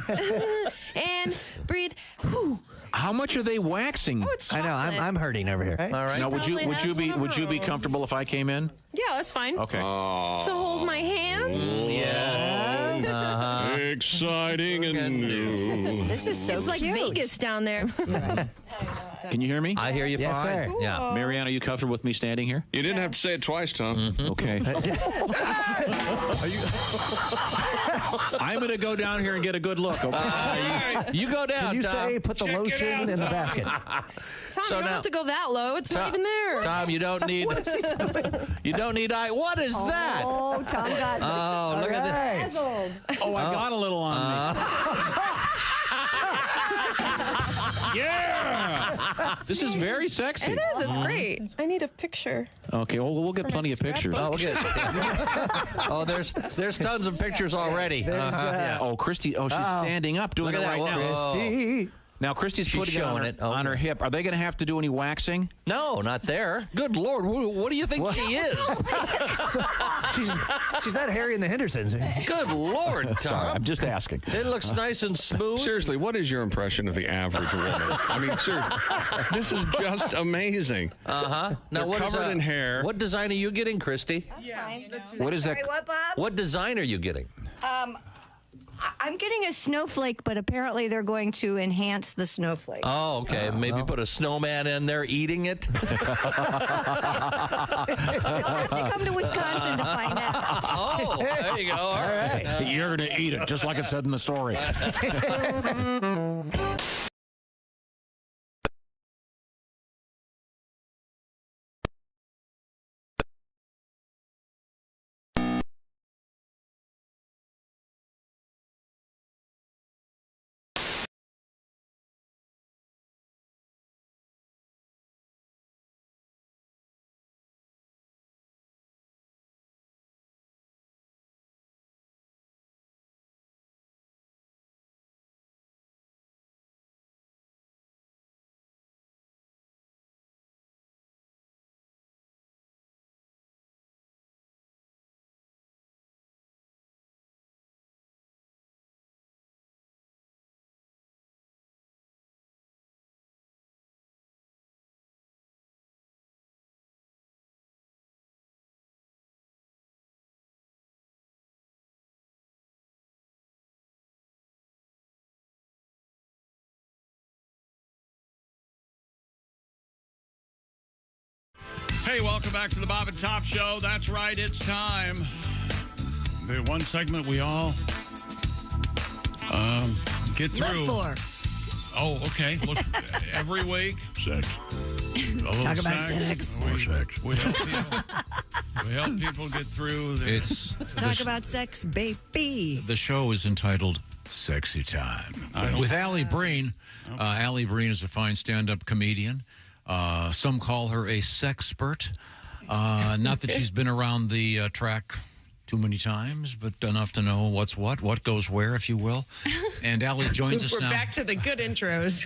Speaker 10: And breathe. Whew.
Speaker 4: How much are they waxing?
Speaker 10: Oh, it's
Speaker 14: I know. I'm hurting over here.
Speaker 9: All right.
Speaker 4: Now, would you be comfortable if I came in?
Speaker 10: Yeah, that's fine.
Speaker 4: Okay.
Speaker 10: To hold my hand.
Speaker 9: Yeah.
Speaker 15: Exciting and new.
Speaker 3: This is so
Speaker 10: It's like
Speaker 3: cute.
Speaker 10: Vegas down there.
Speaker 9: Can you hear me?
Speaker 14: I hear you
Speaker 9: Yes,
Speaker 14: fine.
Speaker 9: sir.
Speaker 14: Yeah.
Speaker 9: Marianne, are you comfortable with me standing here?
Speaker 11: You didn't have to say it twice, Tom.
Speaker 9: Okay. I'm going to go down here and get a good look. Okay? You go down.
Speaker 14: Can you
Speaker 9: Tom.
Speaker 14: say put the lotion in the basket?
Speaker 10: Tom,
Speaker 9: So
Speaker 10: you don't
Speaker 9: now-
Speaker 10: have to go that low. It's not even there.
Speaker 9: Tom, you don't need.
Speaker 10: What is he doing?
Speaker 9: You don't need eye. What is that?
Speaker 3: Oh, Tom got
Speaker 9: Oh, look at that.
Speaker 3: dazzled.
Speaker 9: Oh, I got a little on me. Yeah! This is very sexy.
Speaker 10: It is. It's great. I need a picture.
Speaker 9: Okay, well, we'll get plenty of pictures.
Speaker 14: Oh, we'll get. Oh, there's tons of pictures already.
Speaker 9: Yeah. Oh, Christy. Oh, she's standing up doing
Speaker 14: Look
Speaker 9: it
Speaker 14: at
Speaker 9: right
Speaker 14: that.
Speaker 9: now.
Speaker 14: Christy.
Speaker 9: Now, Christy's
Speaker 14: She's
Speaker 9: putting it on,
Speaker 14: showing
Speaker 9: her,
Speaker 14: it.
Speaker 9: on her hip. Are they going to have to do any waxing?
Speaker 14: No, not there.
Speaker 9: Good Lord. What do you think she is?
Speaker 14: She's not Harry and the Hendersons.
Speaker 9: Good Lord, Tom.
Speaker 14: Sorry,
Speaker 9: I'm just asking.
Speaker 14: It looks nice and smooth.
Speaker 11: Seriously, what is your impression of the average woman? I mean, seriously, this is just amazing.
Speaker 14: Now,
Speaker 11: They're
Speaker 14: what is
Speaker 11: covered in hair.
Speaker 14: What design are you getting, Christy?
Speaker 9: What is that?
Speaker 3: Sorry, what, Bob?
Speaker 14: What design are you getting?
Speaker 3: I'm getting a snowflake, but apparently they're going to enhance the snowflake.
Speaker 14: Oh, okay. Maybe put a snowman in there eating it.
Speaker 3: You'll have to come to Wisconsin to find out.
Speaker 14: Oh, there you go. All right.
Speaker 4: You're going to eat it, just like it said in the story.
Speaker 1: Hey, welcome back to the Bob and Tom Show. That's right, it's time. The one segment we all get through.
Speaker 3: Look for.
Speaker 1: Oh, okay. Look, every week. Sex.
Speaker 3: Talk about sex.
Speaker 1: More sex. We help people get through their...
Speaker 3: Let's talk about sex, baby.
Speaker 4: The show is entitled Sexy Time. With Alli Breen. Alli Breen is a fine stand-up comedian. Some call her a sexpert. Not that she's been around the track too many times, but enough to know what's what goes where, if you will. And Alli joins us
Speaker 10: We're
Speaker 1: now.
Speaker 10: back to the good intros.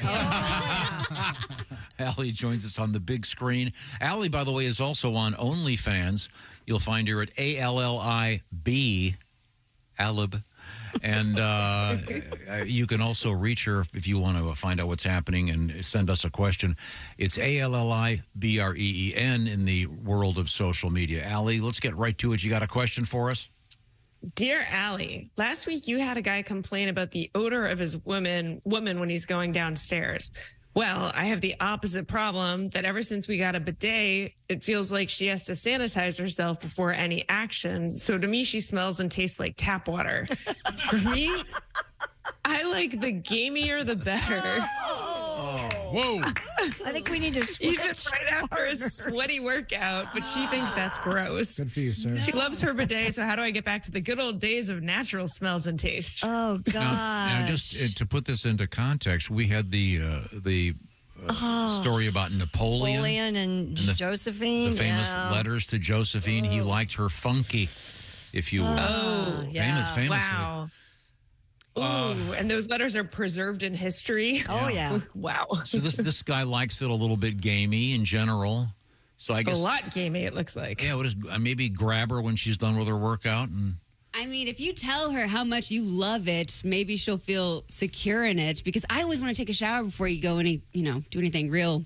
Speaker 4: Alli joins us on the big screen. Alli, by the way, is also on OnlyFans. You'll find her at ALLIB, Alib. And you can also reach her if you want to find out what's happening and send us a question. It's ALLIBREEN in the world of social media. Alli, let's get right to it. You got a question for us?
Speaker 10: Dear Allie, last week you had a guy complain about the odor of his woman when he's going downstairs. Well, I have the opposite problem that ever since we got a bidet, it feels like she has to sanitize herself before any action. So to me, she smells and tastes like tap water. For me, I like the gamier, the better.
Speaker 1: Whoa.
Speaker 3: I think we need to switch.
Speaker 10: Even right after a sweaty workout, but she thinks that's gross.
Speaker 6: Good for you, sir.
Speaker 10: She loves her bidet, so how do I get back to the good old days of natural smells and tastes?
Speaker 3: Oh, God.
Speaker 4: Now, just to put this into context, we had the story about Napoleon
Speaker 3: and Josephine.
Speaker 4: the famous
Speaker 3: yeah.
Speaker 4: letters to Josephine. He liked her funky, if you will.
Speaker 10: Oh, yeah.
Speaker 4: Famously.
Speaker 10: Wow. Ooh, and those letters are preserved in history.
Speaker 3: Oh, yeah.
Speaker 10: Wow.
Speaker 4: So this guy likes it a little bit gamey in general. So I guess
Speaker 10: a lot gamey, it looks like.
Speaker 4: Yeah, what is maybe grab her when she's done with her workout and.
Speaker 25: I mean, if you tell her how much you love it, maybe she'll feel secure in it. Because I always want to take a shower before you go do anything real.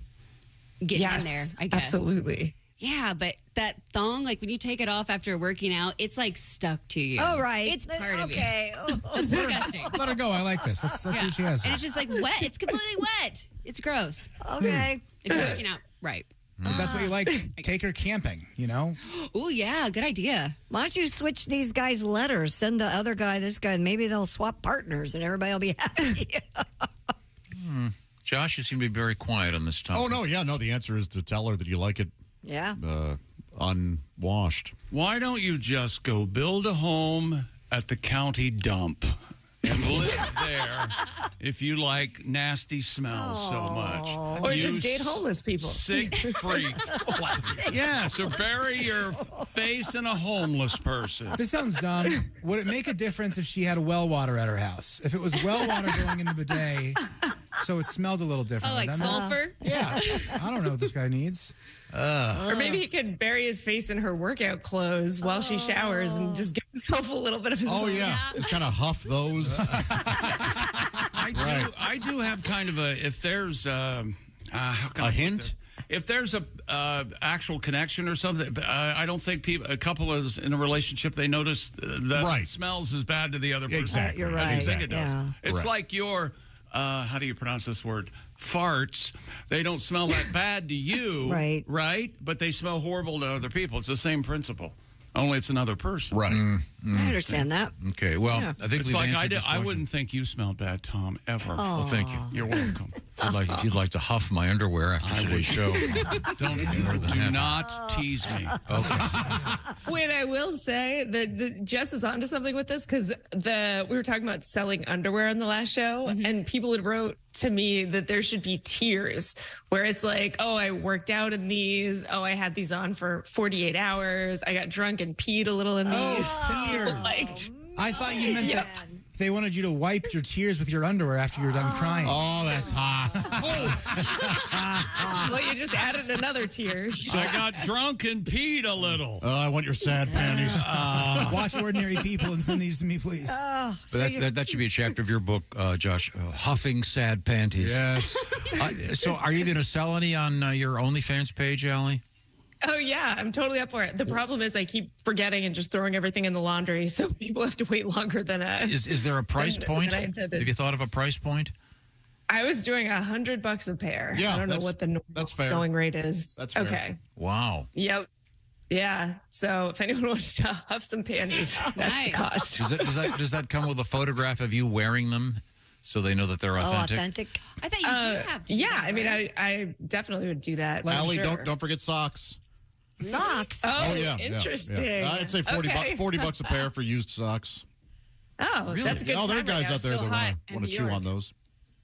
Speaker 25: Get in there, I guess.
Speaker 10: Absolutely.
Speaker 25: Yeah, but that thong, like when you take it off after working out, it's like stuck to you.
Speaker 3: Oh, right.
Speaker 25: It's part of you.
Speaker 3: Okay.
Speaker 25: It's disgusting.
Speaker 6: Let her go. I like this. Let's see what she has.
Speaker 25: And it's just like wet. It's completely wet. It's gross.
Speaker 3: Okay.
Speaker 25: If you're working out, right.
Speaker 6: If that's what you like, take her camping, you know?
Speaker 25: Oh, yeah. Good idea.
Speaker 3: Why don't you switch these guys' letters? Send the other guy, this guy. Maybe they'll swap partners and everybody will be happy.
Speaker 4: Josh, you seem to be very quiet on this topic.
Speaker 5: Oh, no, yeah, no. The answer is to tell her that you like it
Speaker 3: Yeah.
Speaker 5: unwashed.
Speaker 1: Why don't you just go build a home at the county dump and live there if you like nasty smells so much?
Speaker 10: Or
Speaker 1: You
Speaker 10: just date homeless people.
Speaker 1: Sick freak. Yeah, so bury your face in a homeless person.
Speaker 6: This sounds dumb. Would it make a difference if she had well water at her house? If it was well water going in the bidet, so it smelled a little different.
Speaker 25: Oh, like sulfur?
Speaker 6: Yeah. I don't know what this guy needs.
Speaker 10: Or maybe he could bury his face in her workout clothes while she showers and just give himself a little bit of his.
Speaker 5: Oh, yeah. Just kind of huff those.
Speaker 1: I do have kind of a, if there's how can
Speaker 5: a hint?
Speaker 1: If there's a actual connection or something, I don't think a couple is in a relationship, they notice that it smells as bad to the other person.
Speaker 5: Exactly.
Speaker 3: You're right.
Speaker 1: I think it does.
Speaker 3: Yeah.
Speaker 1: It's like your, how do you pronounce this word? Farts. They don't smell that bad to you. Right? But they smell horrible to other people. It's the same principle. Only it's another person.
Speaker 5: Right.
Speaker 3: I understand that.
Speaker 4: Okay, well,
Speaker 3: Yeah.
Speaker 4: I think
Speaker 1: It's
Speaker 4: we've
Speaker 1: like
Speaker 4: answered this
Speaker 1: I
Speaker 4: question.
Speaker 1: wouldn't think you smelled bad, Tom, ever.
Speaker 4: Well, thank you.
Speaker 1: You're welcome.
Speaker 4: If you'd like to huff my underwear after today's show,
Speaker 1: Do not tease me.
Speaker 10: Wait, I will say that Jess is onto something with this because we were talking about selling underwear on the last show, and people had wrote to me that there should be tiers where it's like, oh, I worked out in these. Oh, I had these on for 48 hours. I got drunk and peed a little in these.
Speaker 6: Tears. I thought you meant that they wanted you to wipe your tears with your underwear after you're done crying.
Speaker 5: Oh, that's hot.
Speaker 10: Well, you just added another tier.
Speaker 1: I got drunk and peed a little.
Speaker 5: I want your sad panties.
Speaker 6: Watch Ordinary People and send these to me, please.
Speaker 4: But that should be a chapter of your book, Josh. Huffing sad panties.
Speaker 5: Yes.
Speaker 4: So, are you going to sell any on your OnlyFans page, Allie?
Speaker 10: Oh, yeah, I'm totally up for it. The problem is I keep forgetting and just throwing everything in the laundry, so people have to wait longer than
Speaker 4: Is there a price point?
Speaker 10: I intended.
Speaker 4: Have you thought of a price point?
Speaker 10: I was doing $100 a pair.
Speaker 5: Yeah,
Speaker 10: I don't know what the going rate is.
Speaker 5: That's fair.
Speaker 10: Okay.
Speaker 4: Wow.
Speaker 10: Yep. Yeah. So if anyone wants to huff some panties, that's the cost.
Speaker 4: Does that come with a photograph of you wearing them so they know that they're authentic?
Speaker 3: Authentic.
Speaker 25: I thought you did have to.
Speaker 10: Yeah. I mean, I definitely would do that.
Speaker 5: Allie,
Speaker 10: sure.
Speaker 5: don't forget socks.
Speaker 3: Socks.
Speaker 10: Oh,
Speaker 5: yeah.
Speaker 10: interesting.
Speaker 5: Yeah. I'd say 40
Speaker 10: Okay.
Speaker 5: $40 a pair for used socks.
Speaker 10: Oh,
Speaker 5: Really?
Speaker 10: that's a good
Speaker 5: Oh, there are
Speaker 10: time right
Speaker 5: guys
Speaker 10: now.
Speaker 5: out there
Speaker 10: Still
Speaker 5: that
Speaker 10: hot
Speaker 5: want
Speaker 10: in
Speaker 5: to
Speaker 10: New
Speaker 5: chew
Speaker 10: York.
Speaker 5: on those.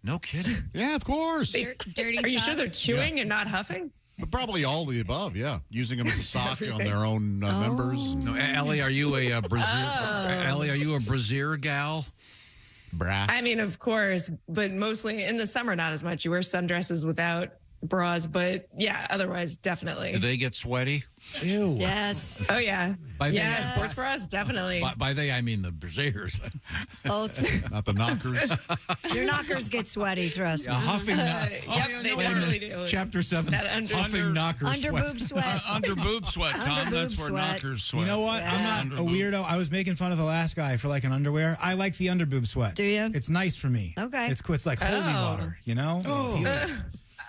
Speaker 4: No kidding.
Speaker 5: Yeah, of course.
Speaker 25: Dirty
Speaker 10: Are you sure they're
Speaker 25: socks?
Speaker 10: chewing and not huffing?
Speaker 5: But probably all the above, yeah. Using them as a sock on their own members.
Speaker 4: No, Allie, are you a brassiere? Allie, are you a brassiere gal?
Speaker 5: Brah.
Speaker 10: I mean, of course, but mostly in the summer, not as much. You wear sundresses without bras, but yeah, otherwise, definitely.
Speaker 4: Do they get sweaty?
Speaker 6: Ew.
Speaker 3: Yes.
Speaker 10: Oh, yeah.
Speaker 4: By the-
Speaker 10: Yeah, sports bras, definitely.
Speaker 4: By they, I mean the brassieres.
Speaker 3: Both.
Speaker 5: Not the knockers.
Speaker 3: Your knockers get sweaty, trust me.
Speaker 4: Huffing.
Speaker 10: Yep, they definitely do.
Speaker 4: Chapter 7.
Speaker 10: That
Speaker 4: Huffing knockers.
Speaker 3: Under boob sweat.
Speaker 1: Under boob sweat, Tom.
Speaker 3: Under
Speaker 1: That's
Speaker 3: boob
Speaker 1: where
Speaker 3: sweat.
Speaker 1: knockers sweat.
Speaker 6: You know what? I'm not a weirdo. I was making fun of the last guy for like an underwear. I like the underboob sweat.
Speaker 3: Do you?
Speaker 6: It's nice for me.
Speaker 3: Okay.
Speaker 6: It's like holy water, you know?
Speaker 5: Oh.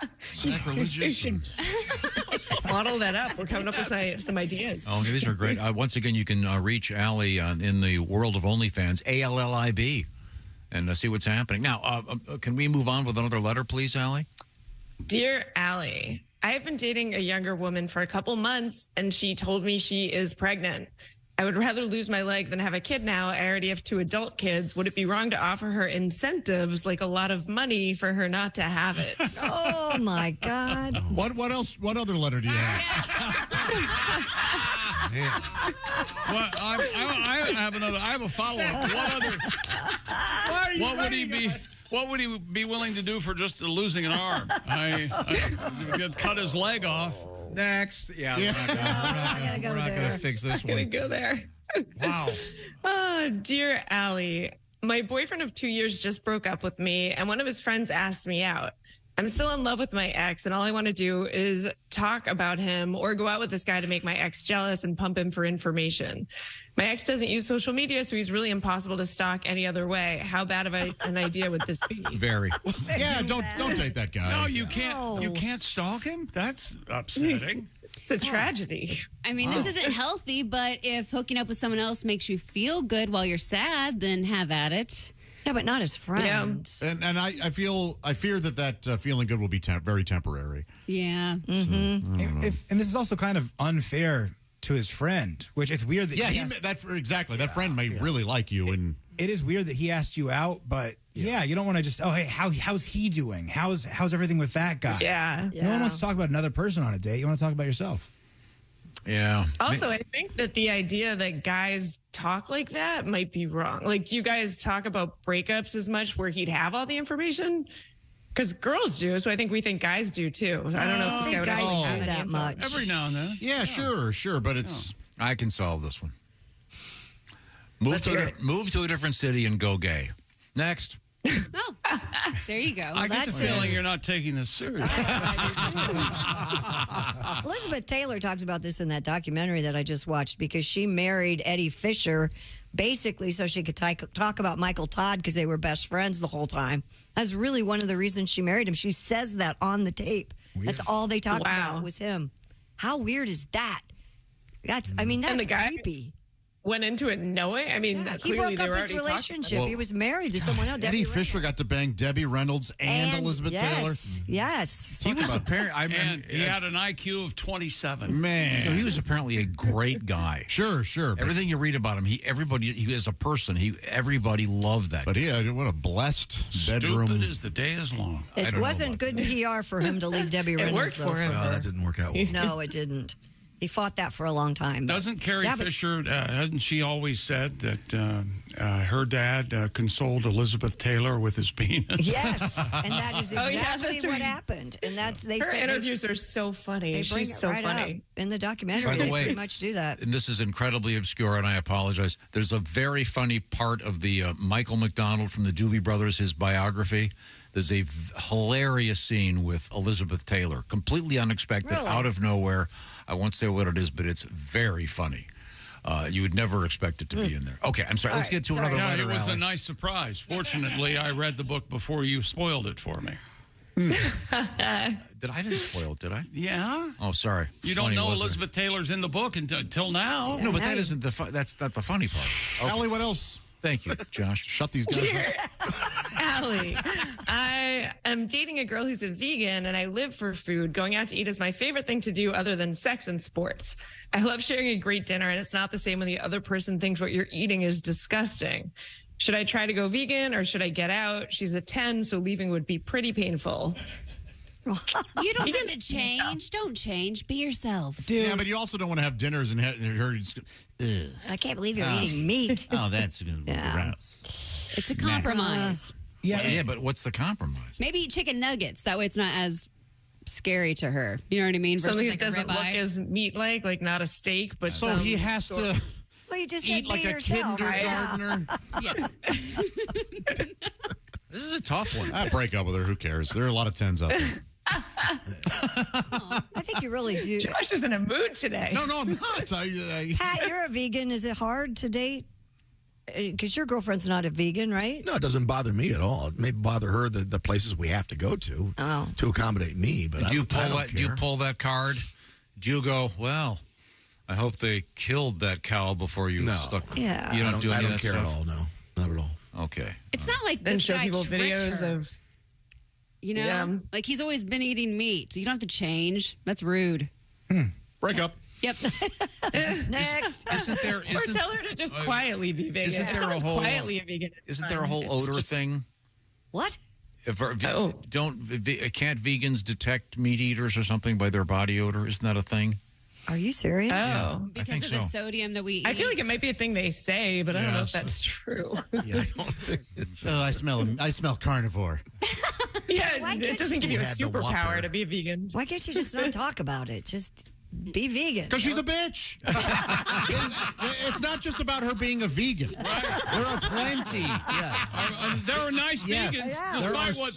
Speaker 10: You
Speaker 5: Sacrilegious.
Speaker 10: should model that up. We're coming up with some ideas.
Speaker 4: Oh, these are great. Once again, you can reach Allie in the world of OnlyFans, ALLIB, and see what's happening. Now, can we move on with another letter, please, Allie?
Speaker 10: Dear Allie, I have been dating a younger woman for a couple months, and she told me she is pregnant. I would rather lose my leg than have a kid now. I already have 2 adult kids. Would it be wrong to offer her incentives, like a lot of money, for her not to have it?
Speaker 3: Oh, my God.
Speaker 5: What else? What other letter do you have?
Speaker 1: Well, I have another. I have a follow-up. What would he be willing to do for just losing an arm? I cut his leg off.
Speaker 4: Next. Yeah.
Speaker 3: We're
Speaker 4: not going to fix this
Speaker 10: I'm gonna
Speaker 4: one.
Speaker 10: go there.
Speaker 1: Wow.
Speaker 10: Dear Allie, my boyfriend of 2 years just broke up with me, and one of his friends asked me out. I'm still in love with my ex, and all I want to do is talk about him or go out with this guy to make my ex jealous and pump him for information. My ex doesn't use social media, so he's really impossible to stalk any other way. How bad of an idea would this be?
Speaker 4: Very.
Speaker 5: Yeah, don't date that guy.
Speaker 1: No, you can't. You can't stalk him. That's upsetting.
Speaker 10: It's a tragedy.
Speaker 25: I mean, this isn't healthy, but if hooking up with someone else makes you feel good while you're sad, then have at it.
Speaker 3: Yeah, but not as friends.
Speaker 5: And I fear that feeling good will be very temporary.
Speaker 25: Yeah.
Speaker 6: And this is also kind of unfair to his friend, which is weird that
Speaker 5: exactly. That friend may really like you, and
Speaker 6: it is weird that he asked you out, but you don't want to just how's he doing? How's everything with that guy?
Speaker 10: Yeah.
Speaker 6: No one wants to talk about another person on a date. You want to talk about yourself.
Speaker 4: Yeah.
Speaker 10: Also, I think that the idea that guys talk like that might be wrong. Like, do you guys talk about breakups as much where he'd have all the information? Because girls do, so I think we think guys do too. I don't know if this guy would actually have that much.
Speaker 1: Every now and then.
Speaker 5: Yeah, sure, but it's.
Speaker 4: I can solve this one. Move to a different city and go gay. Next.
Speaker 25: There you go.
Speaker 1: I get the feeling you're not taking this seriously.
Speaker 3: Elizabeth Taylor talks about this in that documentary that I just watched because she married Eddie Fisher basically so she could talk about Michael Todd because they were best friends the whole time. That's really one of the reasons she married him. She says that on the tape. Weird. That's all they talked about was him. How weird is that? That's creepy.
Speaker 10: Went into it knowing. I mean,
Speaker 3: he
Speaker 10: clearly
Speaker 3: broke
Speaker 10: they
Speaker 3: up
Speaker 10: were
Speaker 3: his
Speaker 10: already
Speaker 3: relationship. He was married to someone else.
Speaker 5: Eddie Fisher got to bang Debbie Reynolds and Elizabeth Taylor.
Speaker 3: Yes.
Speaker 4: He was
Speaker 1: he had an IQ of 27.
Speaker 5: Man,
Speaker 4: he was apparently a great guy.
Speaker 5: Sure.
Speaker 4: Everything you read about him, he as a person, everybody loved that.
Speaker 5: But what a blessed bedroom.
Speaker 1: Stupid as the day is long.
Speaker 3: It wasn't good PR for him to leave Debbie Reynolds.
Speaker 10: It worked for him.
Speaker 12: Well, that didn't work out well.
Speaker 3: No, it didn't. He fought that for a long time.
Speaker 1: Doesn't Carrie Fisher, hasn't she always said that her dad consoled Elizabeth Taylor with his penis?
Speaker 3: Yes, and that is exactly what happened. And
Speaker 10: her interviews are so funny.
Speaker 3: She's so funny in the documentary.
Speaker 4: By the way,
Speaker 3: they pretty much do that.
Speaker 4: And this is incredibly obscure, and I apologize. There's a very funny part of the Michael McDonald from the Doobie Brothers, his biography. There's a hilarious scene with Elizabeth Taylor, completely unexpected, out of nowhere. I won't say what it is, but it's very funny. You would never expect it to be in there. Okay, I'm sorry. Let's get to another letter.
Speaker 1: It was a nice surprise. Fortunately, I read the book before you spoiled it for me.
Speaker 4: I didn't spoil it, did I?
Speaker 1: Yeah.
Speaker 4: Oh, sorry.
Speaker 1: You don't know Elizabeth Taylor's in the book until now.
Speaker 4: No, but that isn't that's not the funny part. Okay.
Speaker 5: Allie, what else?
Speaker 4: Thank you, Josh.
Speaker 5: Shut these guys up.
Speaker 10: Allie, I am dating a girl who's a vegan and I live for food. Going out to eat is my favorite thing to do other than sex and sports. I love sharing a great dinner, and it's not the same when the other person thinks what you're eating is disgusting. Should I try to go vegan or should I get out? She's a 10, so leaving would be pretty painful.
Speaker 25: You don't have to change. Don't change. Be yourself.
Speaker 5: Dude. Yeah, but you also don't want to have dinners and her.
Speaker 3: I can't believe you're eating meat.
Speaker 5: Oh, that's gross.
Speaker 25: It's a compromise.
Speaker 4: Yeah, but what's the compromise?
Speaker 25: Maybe eat chicken nuggets. That way it's not as scary to her. You know what I mean? Versus
Speaker 10: something
Speaker 25: like
Speaker 10: that doesn't look as meat-like not a steak, but
Speaker 5: so he has to
Speaker 3: well, you just
Speaker 5: eat like a kindergartner.
Speaker 25: Yes.
Speaker 4: This is a tough one.
Speaker 5: I break up with her. Who cares? There are a lot of 10s out there.
Speaker 3: I think you really do.
Speaker 10: Josh is in a mood today.
Speaker 5: No, I'm not.
Speaker 3: Pat, you're a vegan. Is it hard to date? Because your girlfriend's not a vegan, right?
Speaker 12: No, it doesn't bother me at all. It may bother her the places we have to go to accommodate me. But
Speaker 4: do you pull that card? Do you go, well, I hope they killed that cow before you stuck.
Speaker 3: Yeah.
Speaker 4: You don't do any
Speaker 12: I
Speaker 4: of
Speaker 12: don't
Speaker 4: that
Speaker 12: care
Speaker 4: stuff?
Speaker 12: at all. No, not at all.
Speaker 4: Okay.
Speaker 25: It's not like
Speaker 10: then
Speaker 25: this
Speaker 10: show
Speaker 25: guy
Speaker 10: people
Speaker 25: tricked
Speaker 10: videos
Speaker 25: her.
Speaker 10: of.
Speaker 25: You know, like he's always been eating meat. You don't have to change. That's rude.
Speaker 5: Break up.
Speaker 25: Yep.
Speaker 3: Next.
Speaker 4: Isn't there?
Speaker 10: Or tell her to just quietly be vegan.
Speaker 4: Isn't there a whole
Speaker 10: quietly a vegan?
Speaker 4: Isn't there a whole odor thing?
Speaker 3: What?
Speaker 4: Can't vegans detect meat eaters or something by their body odor? Isn't that a thing?
Speaker 3: Are you serious?
Speaker 10: Oh,
Speaker 25: because of the sodium that we eat.
Speaker 10: I feel like it might be a thing they say, but I don't know if that's true.
Speaker 12: Yeah, I don't think it's.
Speaker 5: Oh, I smell carnivore.
Speaker 10: Yeah, it doesn't give you a superpower to be a vegan.
Speaker 3: Why can't you just not talk about it? Just be vegan.
Speaker 5: Because she's a bitch. It's not just about her being a vegan.
Speaker 1: Right.
Speaker 5: There are plenty.
Speaker 1: There are nice vegans.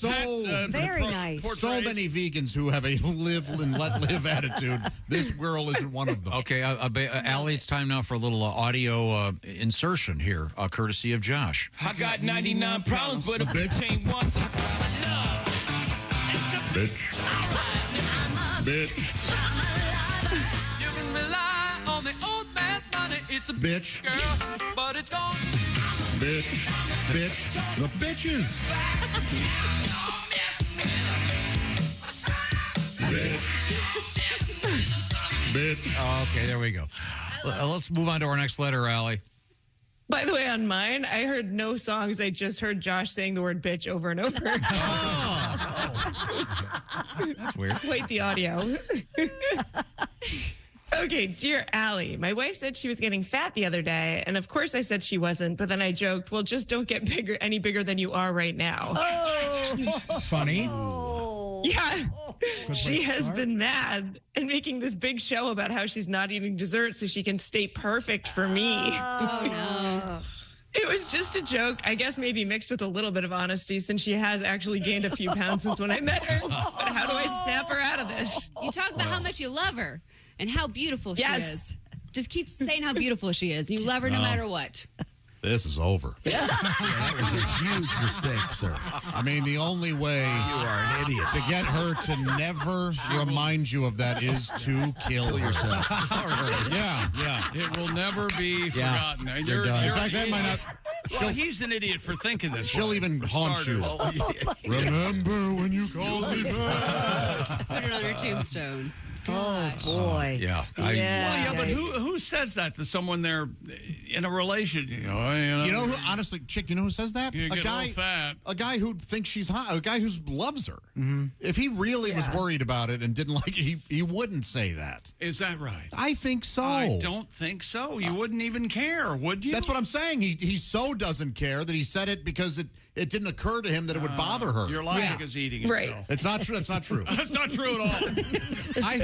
Speaker 5: There are
Speaker 3: very nice.
Speaker 5: So many vegans who have a live and let live attitude. This girl isn't one of them.
Speaker 4: Okay, Allie, it's time now for a little audio insertion here, courtesy of Josh.
Speaker 18: I got 99 problems, but a bitch ain't one.
Speaker 15: Bitch. Bitch.
Speaker 18: You can rely on the old man money. It's a
Speaker 5: bitch.
Speaker 18: Girl, but it's gone.
Speaker 5: Bitch. Bitch. The bitches.
Speaker 15: Bitch.
Speaker 4: Okay, there we go. Let's move on to our next letter, Allie.
Speaker 10: By the way, on mine, I heard no songs. I just heard Josh saying the word bitch over and over.
Speaker 4: That's weird.
Speaker 10: Wait, the audio. Okay, dear Allie, my wife said she was getting fat the other day, and of course I said she wasn't, but then I joked, well, just don't get any bigger than you are right now.
Speaker 6: Funny.
Speaker 10: Yeah, she has been mad and making this big show about how she's not eating dessert so she can stay perfect for me.
Speaker 25: Oh, no.
Speaker 10: It was just a joke, I guess maybe mixed with a little bit of honesty since she has actually gained a few pounds since when I met her. But how do I snap her out of this?
Speaker 25: You talk about how much you love her and how beautiful she is. Just keep saying how beautiful she is. You love her no matter what.
Speaker 5: This is over.
Speaker 12: That was a huge mistake, sir.
Speaker 5: I mean, the only way
Speaker 12: you are an idiot
Speaker 5: to get her to never remind you of that is to kill yourself. Yeah.
Speaker 1: It will never be forgotten. And you're
Speaker 5: In fact, that might not.
Speaker 1: Well, he's an idiot for thinking this.
Speaker 5: She'll even haunt you. Remember when you called me back?
Speaker 25: Put it on her tombstone.
Speaker 3: Oh, boy.
Speaker 4: Yeah.
Speaker 1: But who says that to someone they're in a relationship? You know
Speaker 5: who, honestly, chick, you know who says that?
Speaker 1: You get a little fat.
Speaker 5: A guy who thinks she's hot, a guy who loves her. Mm-hmm. If he really was worried about it and didn't like it, he wouldn't say that.
Speaker 1: Is that right?
Speaker 5: I think so.
Speaker 1: I don't think so. You wouldn't even care, would you?
Speaker 5: That's what I'm saying. He so doesn't care that he said it because it didn't occur to him that it would bother her.
Speaker 1: Your logic is eating itself.
Speaker 5: It's not true. That's not true.
Speaker 1: That's not true at all.
Speaker 6: I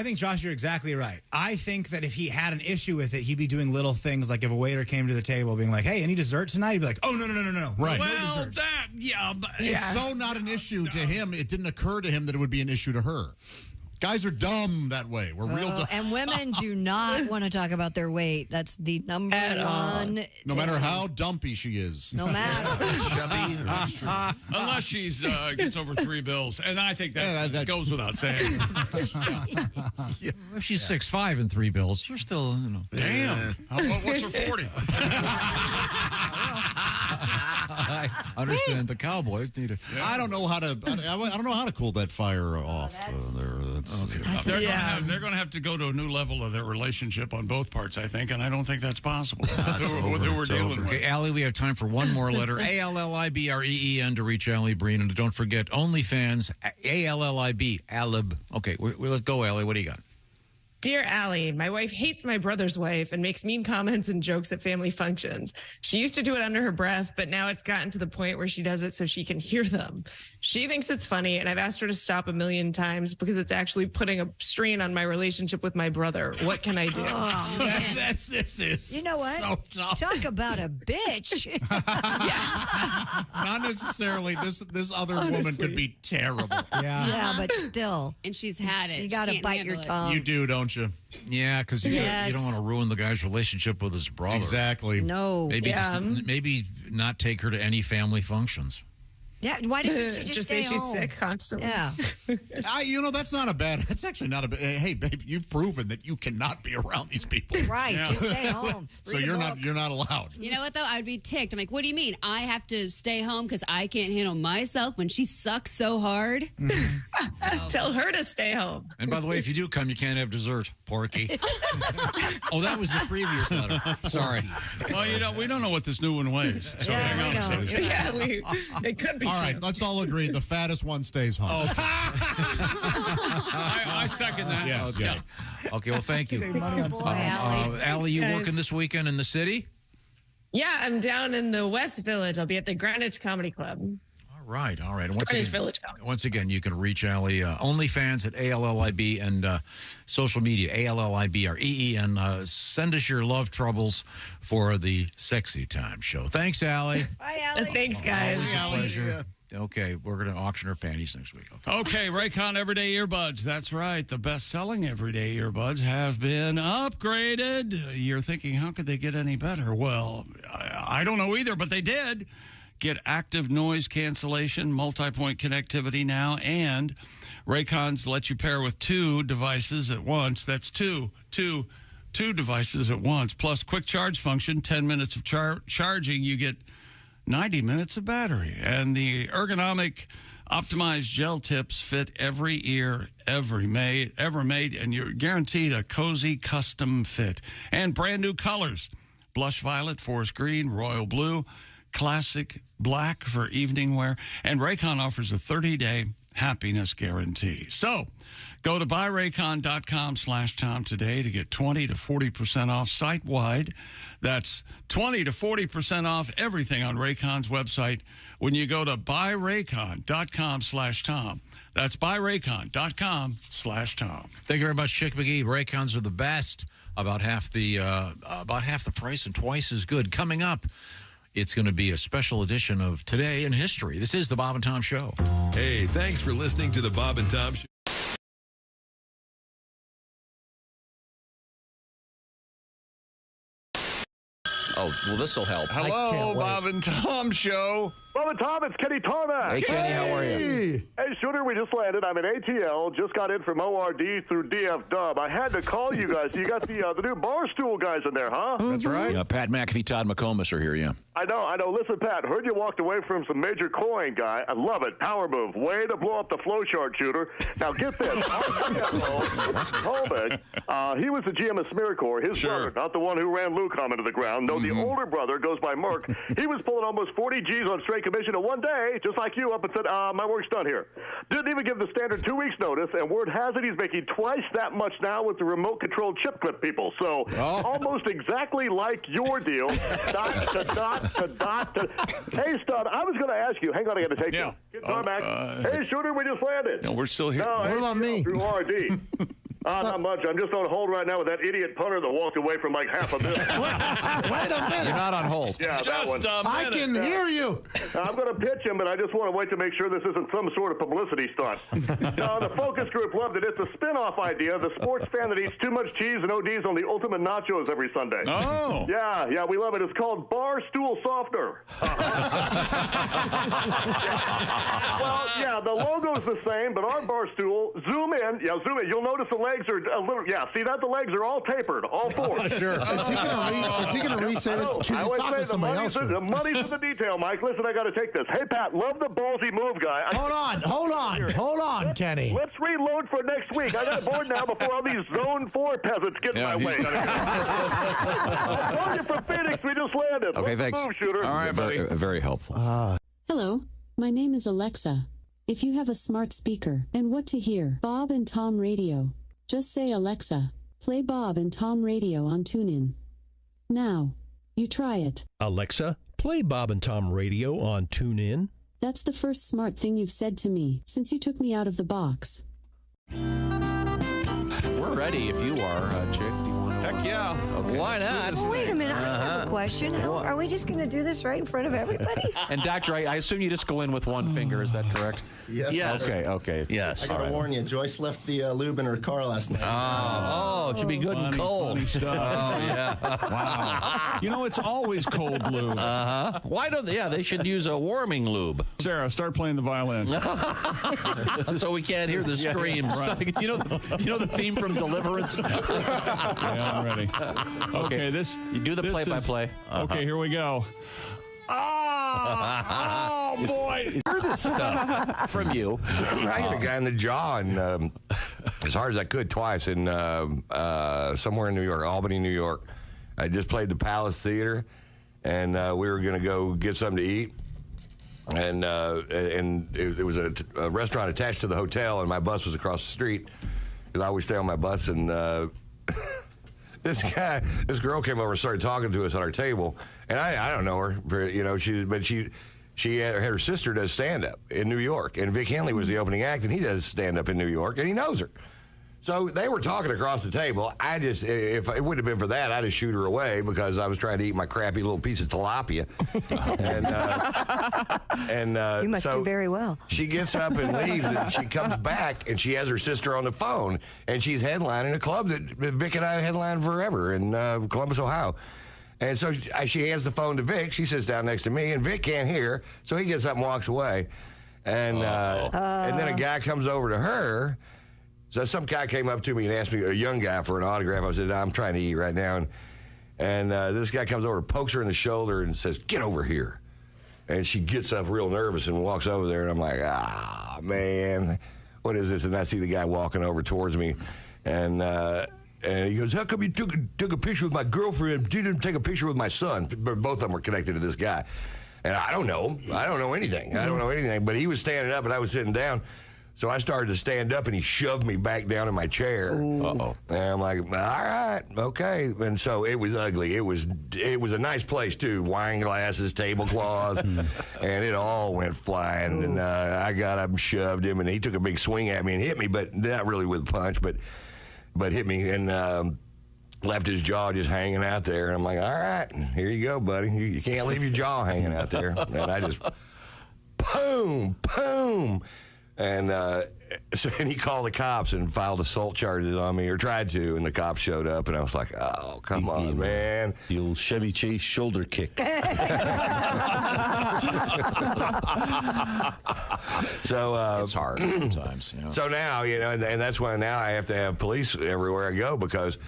Speaker 6: think, Josh, you're exactly right. I think that if he had an issue with it, he'd be doing little things like if a waiter came to the table being like, hey, any dessert tonight? He'd be like, oh, no.
Speaker 5: Right.
Speaker 6: No
Speaker 1: Well,
Speaker 6: desserts.
Speaker 1: but
Speaker 5: it's so not an issue to him. It didn't occur to him that it would be an issue to her. Guys are dumb that way. We're real dumb.
Speaker 3: And women do not want to talk about their weight. That's the number one.
Speaker 5: No matter how dumpy she is.
Speaker 3: No matter.
Speaker 1: Unless she's gets over 3 bills. And I think that goes without saying.
Speaker 4: If she's 6'5" and 3 bills, you're still,
Speaker 1: Damn. What's her 40?
Speaker 4: I understand the Cowboys need to.
Speaker 5: I don't know how to. I don't know how to cool that fire off.
Speaker 1: They're going to have to go to a new level of their relationship on both parts, I think, and I don't think that's possible with who we're dealing with.
Speaker 4: Okay, Allie, we have time for one more letter. ALLIBREEN to reach Allie Breen. And don't forget, OnlyFans, ALLIB, Alib. Okay, let's go, Allie. What do you got?
Speaker 10: Dear Allie, my wife hates my brother's wife and makes mean comments and jokes at family functions. She used to do it under her breath, but now it's gotten to the point where she does it so she can hear them. She thinks it's funny, and I've asked her to stop a million times because it's actually putting a strain on my relationship with my brother. What can I do?
Speaker 5: This is
Speaker 3: You know what?
Speaker 5: so tough.
Speaker 3: Talk about a bitch.
Speaker 5: Not necessarily. This other woman could be terrible.
Speaker 3: Yeah, but still.
Speaker 25: And she's had it.
Speaker 3: You got to bite your tongue.
Speaker 5: You do, don't you?
Speaker 4: Yeah, because you don't want to ruin the guy's relationship with his brother.
Speaker 5: Exactly.
Speaker 3: No.
Speaker 4: Maybe not take her to any family functions.
Speaker 3: Yeah, why doesn't she just stay
Speaker 10: say she's
Speaker 3: home?
Speaker 10: sick constantly?
Speaker 3: Yeah.
Speaker 5: That's not a bad. That's actually not a bad. Hey, babe, you've proven that you cannot be around these people.
Speaker 3: Right.
Speaker 1: Yeah.
Speaker 3: Just stay home.
Speaker 5: So
Speaker 3: Read a
Speaker 5: you're
Speaker 3: book.
Speaker 5: not allowed.
Speaker 25: You know what, though? I'd be ticked. I'm like, what do you mean? I have to stay home because I can't handle myself when she sucks so hard?
Speaker 10: Tell her to stay home.
Speaker 4: And by the way, if you do come, you can't have dessert, Porky. Oh, that was the previous letter. Sorry.
Speaker 1: Well, we don't know what this new one weighs. So hang on a second.
Speaker 10: Yeah, it could be.
Speaker 5: All right,
Speaker 10: true.
Speaker 5: let's all agree the fattest one stays home.
Speaker 1: Okay. I second that.
Speaker 5: Yeah.
Speaker 4: Okay, well, thank you.
Speaker 3: Save money on
Speaker 4: Allie, you working this weekend in the city?
Speaker 10: Yeah, I'm down in the West Village. I'll be at the Greenwich Comedy Club.
Speaker 4: All Right. All right.
Speaker 10: Greenwich Village.
Speaker 4: Once again, you can reach Alli OnlyFans at ALLIB and social media ALLIBREE and send us your love troubles for the Sexy Time show. Thanks, Alli.
Speaker 3: Bye, Alli.
Speaker 10: Thanks, guys.
Speaker 4: Always a pleasure. Okay, we're going to auction her panties next week.
Speaker 1: Okay, Raycon Everyday Earbuds. That's right. The best-selling Everyday Earbuds have been upgraded. You're thinking, how could they get any better? Well, I don't know either, but they did. Get active noise cancellation, multi-point connectivity now, and Raycons let you pair with 2 devices at once. That's two devices at once. Plus quick charge function, 10 minutes of charging. You get 90 minutes of battery. And the ergonomic optimized gel tips fit every ear ever made, and you're guaranteed a cozy custom fit. And brand new colors: blush violet, forest green, royal blue, classic black for evening wear. And Raycon offers a 30-day happiness guarantee. So go to buyraycon.com/Tom today to get 20 to 40% off site-wide. That's 20 to 40% off everything on Raycon's website when you go to buyraycon.com/Tom. That's buyraycon.com/Tom.
Speaker 4: Thank you very much, Chick McGee. Raycons are the best. About half the price and twice as good. Coming up, it's going to be a special edition of Today in History. This is the Bob and Tom Show.
Speaker 2: Hey, thanks for listening to the Bob and Tom Show.
Speaker 9: Oh, well, this will help.
Speaker 11: Hello, Bob and Tom Show.
Speaker 19: Bob and Tom, it's Kenny Tarmac.
Speaker 9: Hey, Kenny, how are you?
Speaker 19: Hey, Shooter, we just landed. I'm in ATL. Just got in from ORD through DF Dub. I had to call you guys. You got the new Barstool guys in there, huh?
Speaker 9: That's right. Yeah, Pat McAfee, Todd McComas are here, yeah.
Speaker 19: I know. Listen, Pat, heard you walked away from some major coin guy. I love it. Power move. Way to blow up the flow chart, Shooter. Now, get this. Our CFO, Holbeck, he was the GM of SmearCorps. His brother, not the one who ran Lucom into the ground. No, the older brother goes by Merck. He was pulling almost 40 G's on straight commission, and one day, just like you, up and said, my work's done here. Didn't even give the standard 2 weeks notice, and word has it he's making twice that much now with the remote-controlled chip clip people. So almost exactly like your deal. Dot to dot to dot to. Hey, Stud, I was going to ask you. Hang on, I got to take you. Get Tarmac. Hey, Shooter, we just landed.
Speaker 11: No, we're still here.
Speaker 19: No,
Speaker 12: What about me?
Speaker 19: Through RD. Not much. I'm just on hold right now with that idiot punter that walked away from like half of this.
Speaker 12: Wait a minute.
Speaker 9: You're not on hold.
Speaker 19: Yeah, that one.
Speaker 12: I can hear you.
Speaker 19: I'm going to pitch him, but I just want to wait to make sure this isn't some sort of publicity stunt. No, the focus group loved it. It's a spin-off idea. The sports fan that eats too much cheese and ODs on the ultimate nachos every Sunday.
Speaker 11: Oh.
Speaker 19: Yeah, we love it. It's called Barstool Softener. Well, yeah, the logo's the same, but our Barstool, zoom in. Yeah, zoom in. You'll notice the legs are a little, see that? The legs are all tapered, all four.
Speaker 12: Sure. Is he going to re-say this? Because he's talking to somebody else.
Speaker 19: The money's in the detail, Mike. Listen, I got to take this. Hey, Pat, love the ballsy move, guy.
Speaker 12: Hold on, Kenny.
Speaker 19: Let's reload for next week. I got bored now before all these Zone 4 peasants get in my way. I told you from Phoenix, we just landed.
Speaker 9: Okay,
Speaker 19: Let's
Speaker 9: thanks.
Speaker 19: move, Shooter.
Speaker 11: All right, buddy.
Speaker 9: Very helpful.
Speaker 20: Hello, my name is Alexa. If you have a smart speaker and what to hear, Bob and Tom Radio, just say Alexa, play Bob and Tom Radio on TuneIn. Now, you try it.
Speaker 17: Alexa, play Bob and Tom Radio on TuneIn.
Speaker 20: That's the first smart thing you've said to me since you took me out of the box.
Speaker 9: We're ready if you are, Chick. Do you want to?
Speaker 11: Heck yeah.
Speaker 9: Okay.
Speaker 14: Why not?
Speaker 3: Well, wait a minute. I have a question. Are we just going to do this right in front of everybody?
Speaker 9: And Doctor, I assume you just go in with one finger. Is that correct?
Speaker 22: Yes.
Speaker 9: Okay.
Speaker 22: Yes. I got to warn you, Joyce left the lube in her car last night.
Speaker 14: Oh, it should be good and cold.
Speaker 11: Funny stuff.
Speaker 14: Oh, yeah.
Speaker 11: Wow. You know, it's always cold lube.
Speaker 14: Uh-huh. Why don't they? Yeah, they should use a warming lube.
Speaker 11: Sarah, start playing the violin.
Speaker 14: So we can't hear the screams.
Speaker 9: Right. Do you know the theme from Deliverance?
Speaker 11: Yeah, I'm ready. Okay,
Speaker 9: you do the play-by-play.
Speaker 11: Okay, here we go. Oh boy!
Speaker 23: Heard this stuff from you. I hit a guy in the jaw and as hard as I could twice in somewhere in New York, Albany, New York. I just played the Palace Theater, and we were going to go get something to eat. And it was a restaurant attached to the hotel, and my bus was across the street because I always stay on my bus. And this girl came over and started talking to us at our table, and I don't know her, she her sister does stand-up in New York, and Vic Henley was the opening act, and he does stand-up in New York, and he knows her. So they were talking across the table. If it wouldn't have been for that, I'd have shoot her away because I was trying to eat my crappy little piece of tilapia.
Speaker 3: You must do very well.
Speaker 23: She gets up and leaves, and she comes back, and she has her sister on the phone, and she's headlining a club that Vic and I headlined forever in Columbus, Ohio. And so she hands the phone to Vic. She sits down next to me, and Vic can't hear, so he gets up and walks away. And then a guy comes over to her. So some guy came up to me and asked me, a young guy, for an autograph. I said, I'm trying to eat right now. And this guy comes over, pokes her in the shoulder, and says, get over here. And she gets up real nervous and walks over there. And I'm like, man, what is this? And I see the guy walking over towards me. And he goes, how come you took a picture with my girlfriend, didn't take a picture with my son? Both of them were connected to this guy. And I don't know. I don't know anything. But he was standing up, and I was sitting down. So I started to stand up, and he shoved me back down in my chair. Uh-oh. And I'm like, all right, okay. And so it was ugly. It was a nice place, too. Wine glasses, tablecloths, and it all went flying. And I got up and shoved him, and he took a big swing at me and hit me, but not really with a punch, but hit me and left his jaw just hanging out there. And I'm like, all right, here you go, buddy. You can't leave your jaw hanging out there. And I just, boom. And and he called the cops and filed assault charges on me, or tried to, and the cops showed up, and I was like, oh, come on, man.
Speaker 15: The old Chevy Chase shoulder kick.
Speaker 23: So
Speaker 4: it's hard sometimes. You know.
Speaker 23: So now, and that's why now I have to have police everywhere I go, because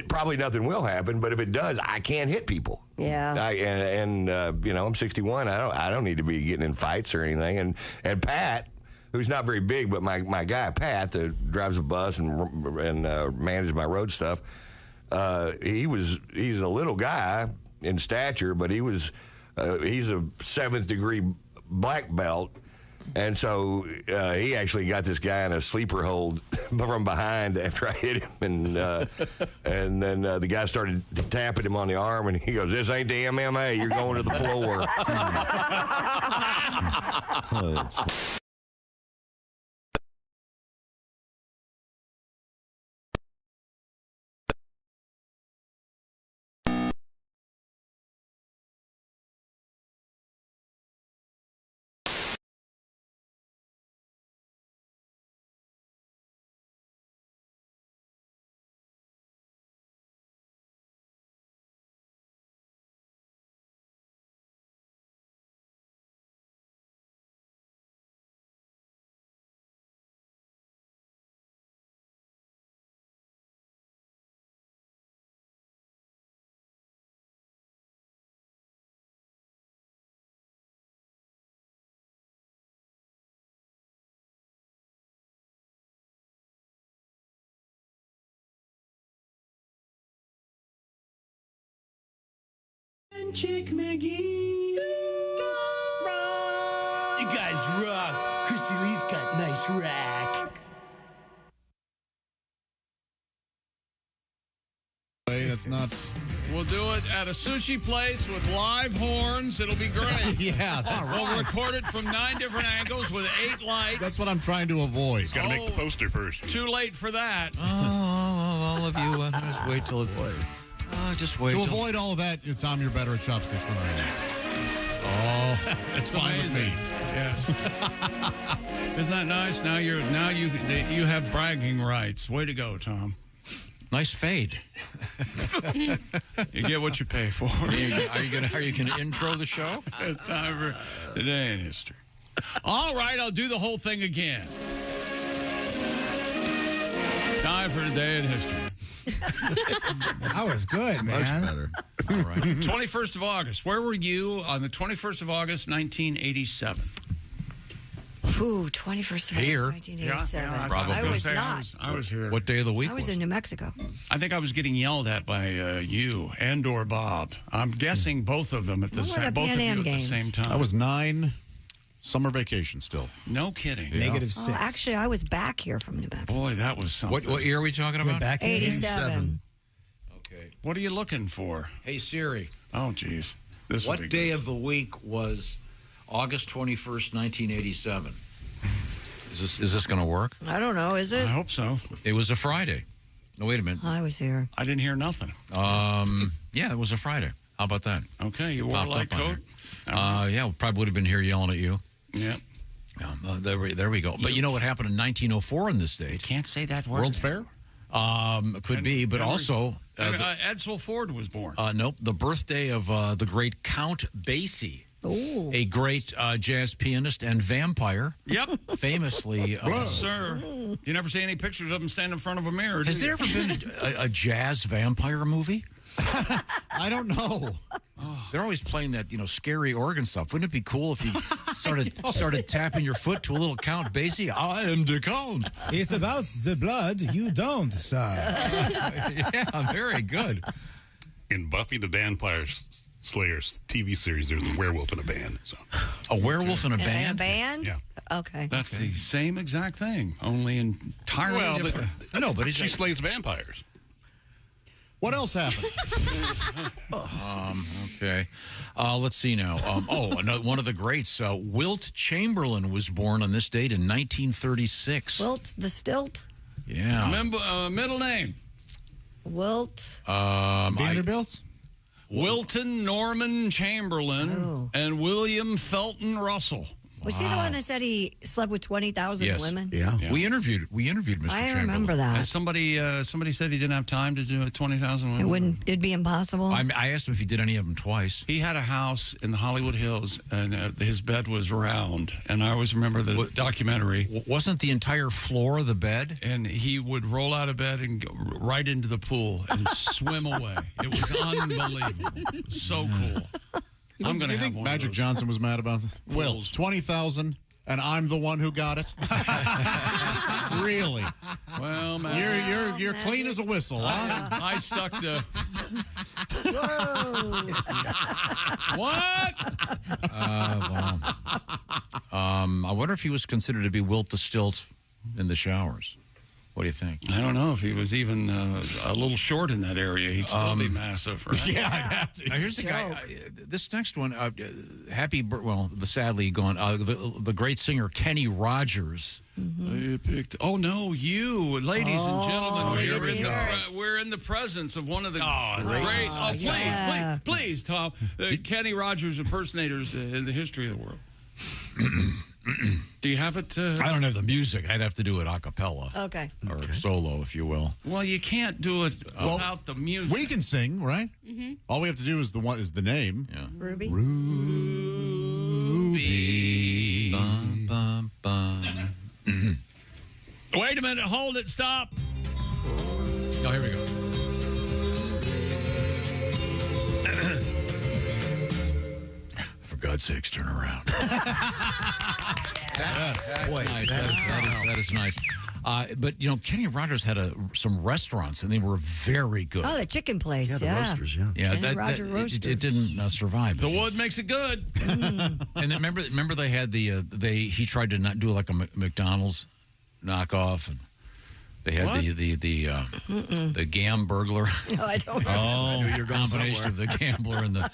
Speaker 23: probably nothing will happen, but if it does, I can't hit people.
Speaker 3: Yeah.
Speaker 23: I'm 61. I don't need to be getting in fights or anything. And Pat, who's not very big, but my guy Pat that drives a bus and manages my road stuff, he's a little guy in stature, but he's a 7th degree black belt. And so he actually got this guy in a sleeper hold from behind after I hit him. And then the guy started tapping him on the arm, and he goes, this ain't the MMA. You're going to the floor.
Speaker 18: Chick McGee. You guys rock. Chrissy Lee's got nice rack.
Speaker 5: That's not.
Speaker 1: We'll do it at a sushi place with live horns. It'll be great.
Speaker 5: Yeah,
Speaker 1: we'll record it from 9 different angles with 8 lights.
Speaker 5: That's what I'm trying to avoid.
Speaker 15: Got to make the poster first.
Speaker 1: Too late for that.
Speaker 4: All of you, just wait till it's late. Just wait.
Speaker 5: To avoid all of that, Tom, you're better at chopsticks than I am. Oh, that's fine with me.
Speaker 1: Yes. Isn't that nice? Now you have bragging rights. Way to go, Tom.
Speaker 4: Nice fade.
Speaker 1: You get what you pay for.
Speaker 4: Are you gonna intro the show?
Speaker 1: It's time for Today in History. All right, I'll do the whole thing again. Time for Today in History.
Speaker 6: That was good, man.
Speaker 5: Much better.
Speaker 4: All right.
Speaker 1: 21st of August. Where were you on the 21st of August, 1987?
Speaker 3: Ooh, 21st of
Speaker 4: Here.
Speaker 3: August, 1987.
Speaker 1: Yeah,
Speaker 4: Probably.
Speaker 3: I was not.
Speaker 1: I was here.
Speaker 4: What day of the week
Speaker 3: I was in New Mexico.
Speaker 1: I think I was getting yelled at by you and or Bob. I'm guessing both of them at the same both of you at the same time.
Speaker 5: I was 9. Summer vacation still.
Speaker 1: No kidding.
Speaker 5: Yeah.
Speaker 6: -6.
Speaker 3: Actually, I was back here from New Mexico.
Speaker 1: Boy, that was something.
Speaker 4: What year are we talking about?
Speaker 6: Back in
Speaker 3: 87.
Speaker 4: Okay.
Speaker 1: What are you looking for?
Speaker 4: Hey Siri.
Speaker 1: Oh, geez.
Speaker 4: What day of the week was August 21st, 1987. Is this going to work?
Speaker 3: I don't know. Is it?
Speaker 1: I hope so.
Speaker 4: It was a Friday. No, wait a minute.
Speaker 3: I was here.
Speaker 1: I didn't hear nothing.
Speaker 4: Yeah, it was a Friday. How about that?
Speaker 1: Okay, you wore a light coat?
Speaker 4: Yeah, probably would have been here yelling at you.
Speaker 1: Yeah.
Speaker 4: There we go. But you know what happened in 1904 in this state?
Speaker 1: Can't say that word.
Speaker 5: World's Fair?
Speaker 4: Could be, but also...
Speaker 1: Edsel Ford was born.
Speaker 4: Nope, the birthday of the great Count Basie.
Speaker 3: Ooh.
Speaker 4: A great jazz pianist and vampire.
Speaker 1: Yep.
Speaker 4: Famously.
Speaker 1: Sir. You never see any pictures of him standing in front of a mirror,
Speaker 4: Has there ever been a jazz vampire movie?
Speaker 5: I don't know.
Speaker 4: They're always playing that, scary organ stuff. Wouldn't it be cool if you started tapping your foot to a little Count Basie? I am the Count.
Speaker 6: It's about the blood you don't, sir.
Speaker 4: Yeah, very good.
Speaker 15: In Buffy the Vampire Slayer's TV series, there's a werewolf in a band. So.
Speaker 4: A werewolf in a band?
Speaker 3: In a band?
Speaker 15: Yeah.
Speaker 3: Okay.
Speaker 1: That's the same exact thing, only entirely different.
Speaker 15: No, but she slays vampires.
Speaker 5: What else happened?
Speaker 4: Okay. Let's see now. One of the greats, Wilt Chamberlain, was born on this date in 1936.
Speaker 3: Wilt the Stilt?
Speaker 4: Yeah.
Speaker 1: Remember, middle name?
Speaker 3: Wilt.
Speaker 6: Vanderbilt?
Speaker 1: Wilton Norman Chamberlain and William Felton Russell.
Speaker 3: Was he the one that said he slept with 20,000 women?
Speaker 4: Yeah. We interviewed Mr.
Speaker 3: I
Speaker 4: Chamberlain.
Speaker 3: remember that.
Speaker 1: And somebody said he didn't have time to do 20,000 women.
Speaker 3: It'd be impossible.
Speaker 4: I asked him if he did any of them twice.
Speaker 1: He had a house in the Hollywood Hills, and his bed was round. And I always remember the documentary.
Speaker 4: Wasn't the entire floor the bed?
Speaker 1: And he would roll out of bed and go right into the pool and swim away. It was unbelievable. It was so cool. I'm going to have
Speaker 5: think
Speaker 1: one
Speaker 5: Magic
Speaker 1: of those.
Speaker 5: Johnson was mad about that? Wilt, 20,000, and I'm the one who got it? Really?
Speaker 1: Well, man.
Speaker 5: You're clean as a whistle, huh?
Speaker 1: I stuck to... What?
Speaker 4: I wonder if he was considered to be Wilt the Stilt in the showers. What do you think?
Speaker 1: I don't know if he was even a little short in that area. He'd still be massive, right?
Speaker 5: Yeah, I'd have to.
Speaker 4: Now, here's the guy. This next one, the sadly gone, the great singer Kenny Rogers.
Speaker 1: You picked. Oh no, you, ladies and gentlemen, we're in the presence of one of the great. Oh, please, Tom. Kenny Rogers impersonators in the history of the world. Do you have it?
Speaker 4: I don't have the music. I'd have to do it a cappella.
Speaker 3: Okay.
Speaker 4: Or solo, if you will.
Speaker 1: Well, you can't do it without the music.
Speaker 5: We can sing, right?
Speaker 3: Mm-hmm.
Speaker 5: All we have to do is the name.
Speaker 4: Yeah.
Speaker 3: Ruby.
Speaker 4: Ruby. Bum, bum, bum.
Speaker 1: Wait a minute. Hold it. Stop.
Speaker 4: Oh, here we go. For God's sakes, turn around. That's nice. That is nice. But, Kenny Rogers had some restaurants, and they were very good.
Speaker 3: Oh, the chicken place.
Speaker 12: Yeah, the roasters, yeah.
Speaker 3: Kenny Rogers Roasters.
Speaker 4: It didn't survive.
Speaker 1: The wood makes it good.
Speaker 4: And then remember they had he tried to not do like a McDonald's knockoff, and they had the Gam Burglar.
Speaker 3: No, I don't know.
Speaker 4: Oh, you're combination of the Gambler and the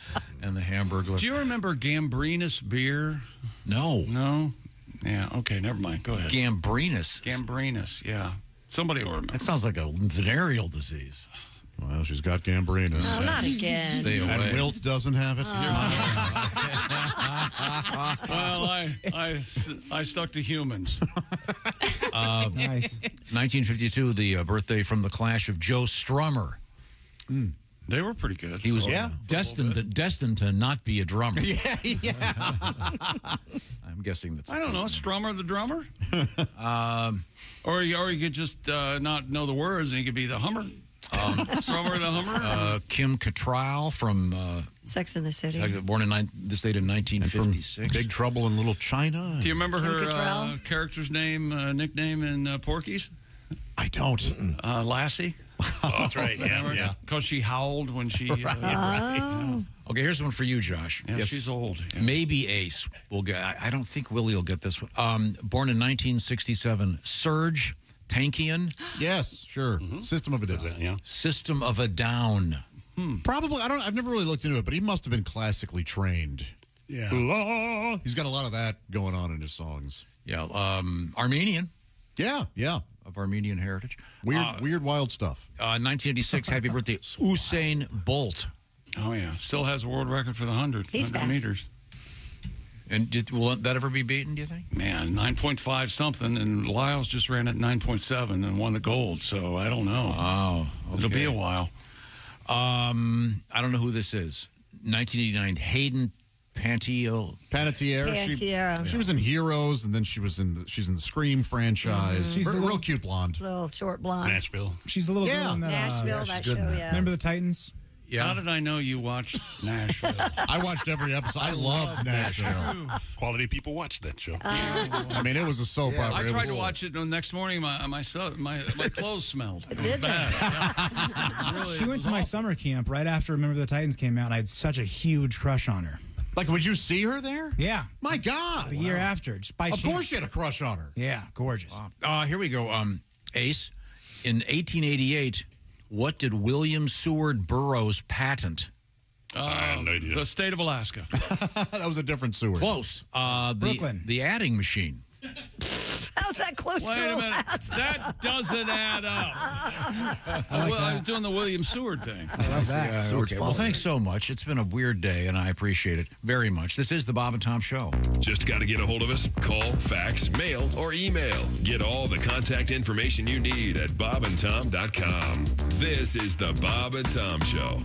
Speaker 4: Hamburglar.
Speaker 1: Do you remember Gambrinus beer?
Speaker 4: No.
Speaker 1: Yeah, okay, never mind. Go ahead.
Speaker 4: Gambrinus,
Speaker 1: yeah. Somebody will remember.
Speaker 4: That sounds like a venereal disease.
Speaker 5: Well, she's got gambrinus.
Speaker 3: No, not again.
Speaker 4: Stay away.
Speaker 5: And Wilt doesn't have it.
Speaker 1: Well, I stuck to humans.
Speaker 6: Nice.
Speaker 4: 1952, the birthday from the Clash of Joe Strummer.
Speaker 1: They were pretty good.
Speaker 4: He was destined to not be a drummer.
Speaker 5: Yeah.
Speaker 4: I'm guessing that's.
Speaker 1: I don't know, Strummer the drummer, or you could just not know the words and he could be the Hummer. Strummer the Hummer.
Speaker 4: Kim Cattrall from
Speaker 3: Sex and the City.
Speaker 4: born in this date in 1956.
Speaker 5: Big Trouble in Little China.
Speaker 1: Do you remember
Speaker 3: Kim
Speaker 1: her
Speaker 3: Cattrall?
Speaker 1: character's nickname in Porky's?
Speaker 5: I don't.
Speaker 1: Lassie.
Speaker 15: Oh, that's right. Yeah.
Speaker 1: Because she howled when she.
Speaker 4: Okay, here's one for you, Josh.
Speaker 1: Yeah, she's old. Yeah.
Speaker 4: Maybe Ace will get. I don't think Willie will get this one. Born in 1967, Serge Tankian.
Speaker 5: Yes, sure. System of a Down.
Speaker 15: Yeah.
Speaker 4: System of a Down.
Speaker 5: Probably. I've never really looked into it, but he must have been classically trained. Yeah. He's got a lot of that going on in his songs.
Speaker 4: Yeah. Armenian.
Speaker 5: Yeah.
Speaker 4: Of Armenian heritage.
Speaker 5: Weird, wild stuff.
Speaker 4: 1986, happy birthday, Usain Bolt.
Speaker 1: Oh, yeah. Still has a world record for the 100 meters.
Speaker 4: And will that ever be beaten, do you think?
Speaker 1: Man, 9.5 something, and Lyles just ran at 9.7 and won the gold, so I don't know.
Speaker 4: Oh, okay.
Speaker 1: It'll be a while.
Speaker 4: I don't know who this is. 1989, Hayden Panettiere.
Speaker 5: She was in Heroes, and then she's in the Scream franchise. She's a real cute blonde.
Speaker 3: Little short blonde.
Speaker 15: Nashville.
Speaker 6: She's the little girl in that.
Speaker 3: Nashville, that show, yeah.
Speaker 6: Remember the Titans?
Speaker 4: Yeah.
Speaker 1: How did I know you watched Nashville?
Speaker 5: I watched every episode. I loved Nashville.
Speaker 15: Quality people watch that show.
Speaker 5: I mean, it was a soap opera.
Speaker 1: I tried to watch it the next morning. My clothes smelled. It was bad. Yeah.
Speaker 6: She went to my summer camp right after Remember the Titans came out, and I had such a huge crush on her.
Speaker 5: Like, would you see her there?
Speaker 6: Yeah.
Speaker 5: My God.
Speaker 6: The year after. Just by
Speaker 5: Of
Speaker 6: chance.
Speaker 5: course you had a crush on her.
Speaker 6: Yeah, gorgeous.
Speaker 4: Here we go. Ace, in 1888, what did William Seward Burroughs patent?
Speaker 15: I have no idea.
Speaker 1: The state of Alaska.
Speaker 5: That was a different Seward.
Speaker 4: Close.
Speaker 6: Brooklyn.
Speaker 4: The adding machine.
Speaker 3: How's that close
Speaker 1: Wait
Speaker 3: to
Speaker 1: a minute.
Speaker 3: Alaska?
Speaker 1: That doesn't add up. I was doing the William Seward thing.
Speaker 4: Okay. Well, thanks so much. It's been a weird day, and I appreciate it very much. This is the Bob and Tom Show.
Speaker 2: Just got to get a hold of us. Call, fax, mail, or email. Get all the contact information you need at bobandtom.com. This is the Bob and Tom Show.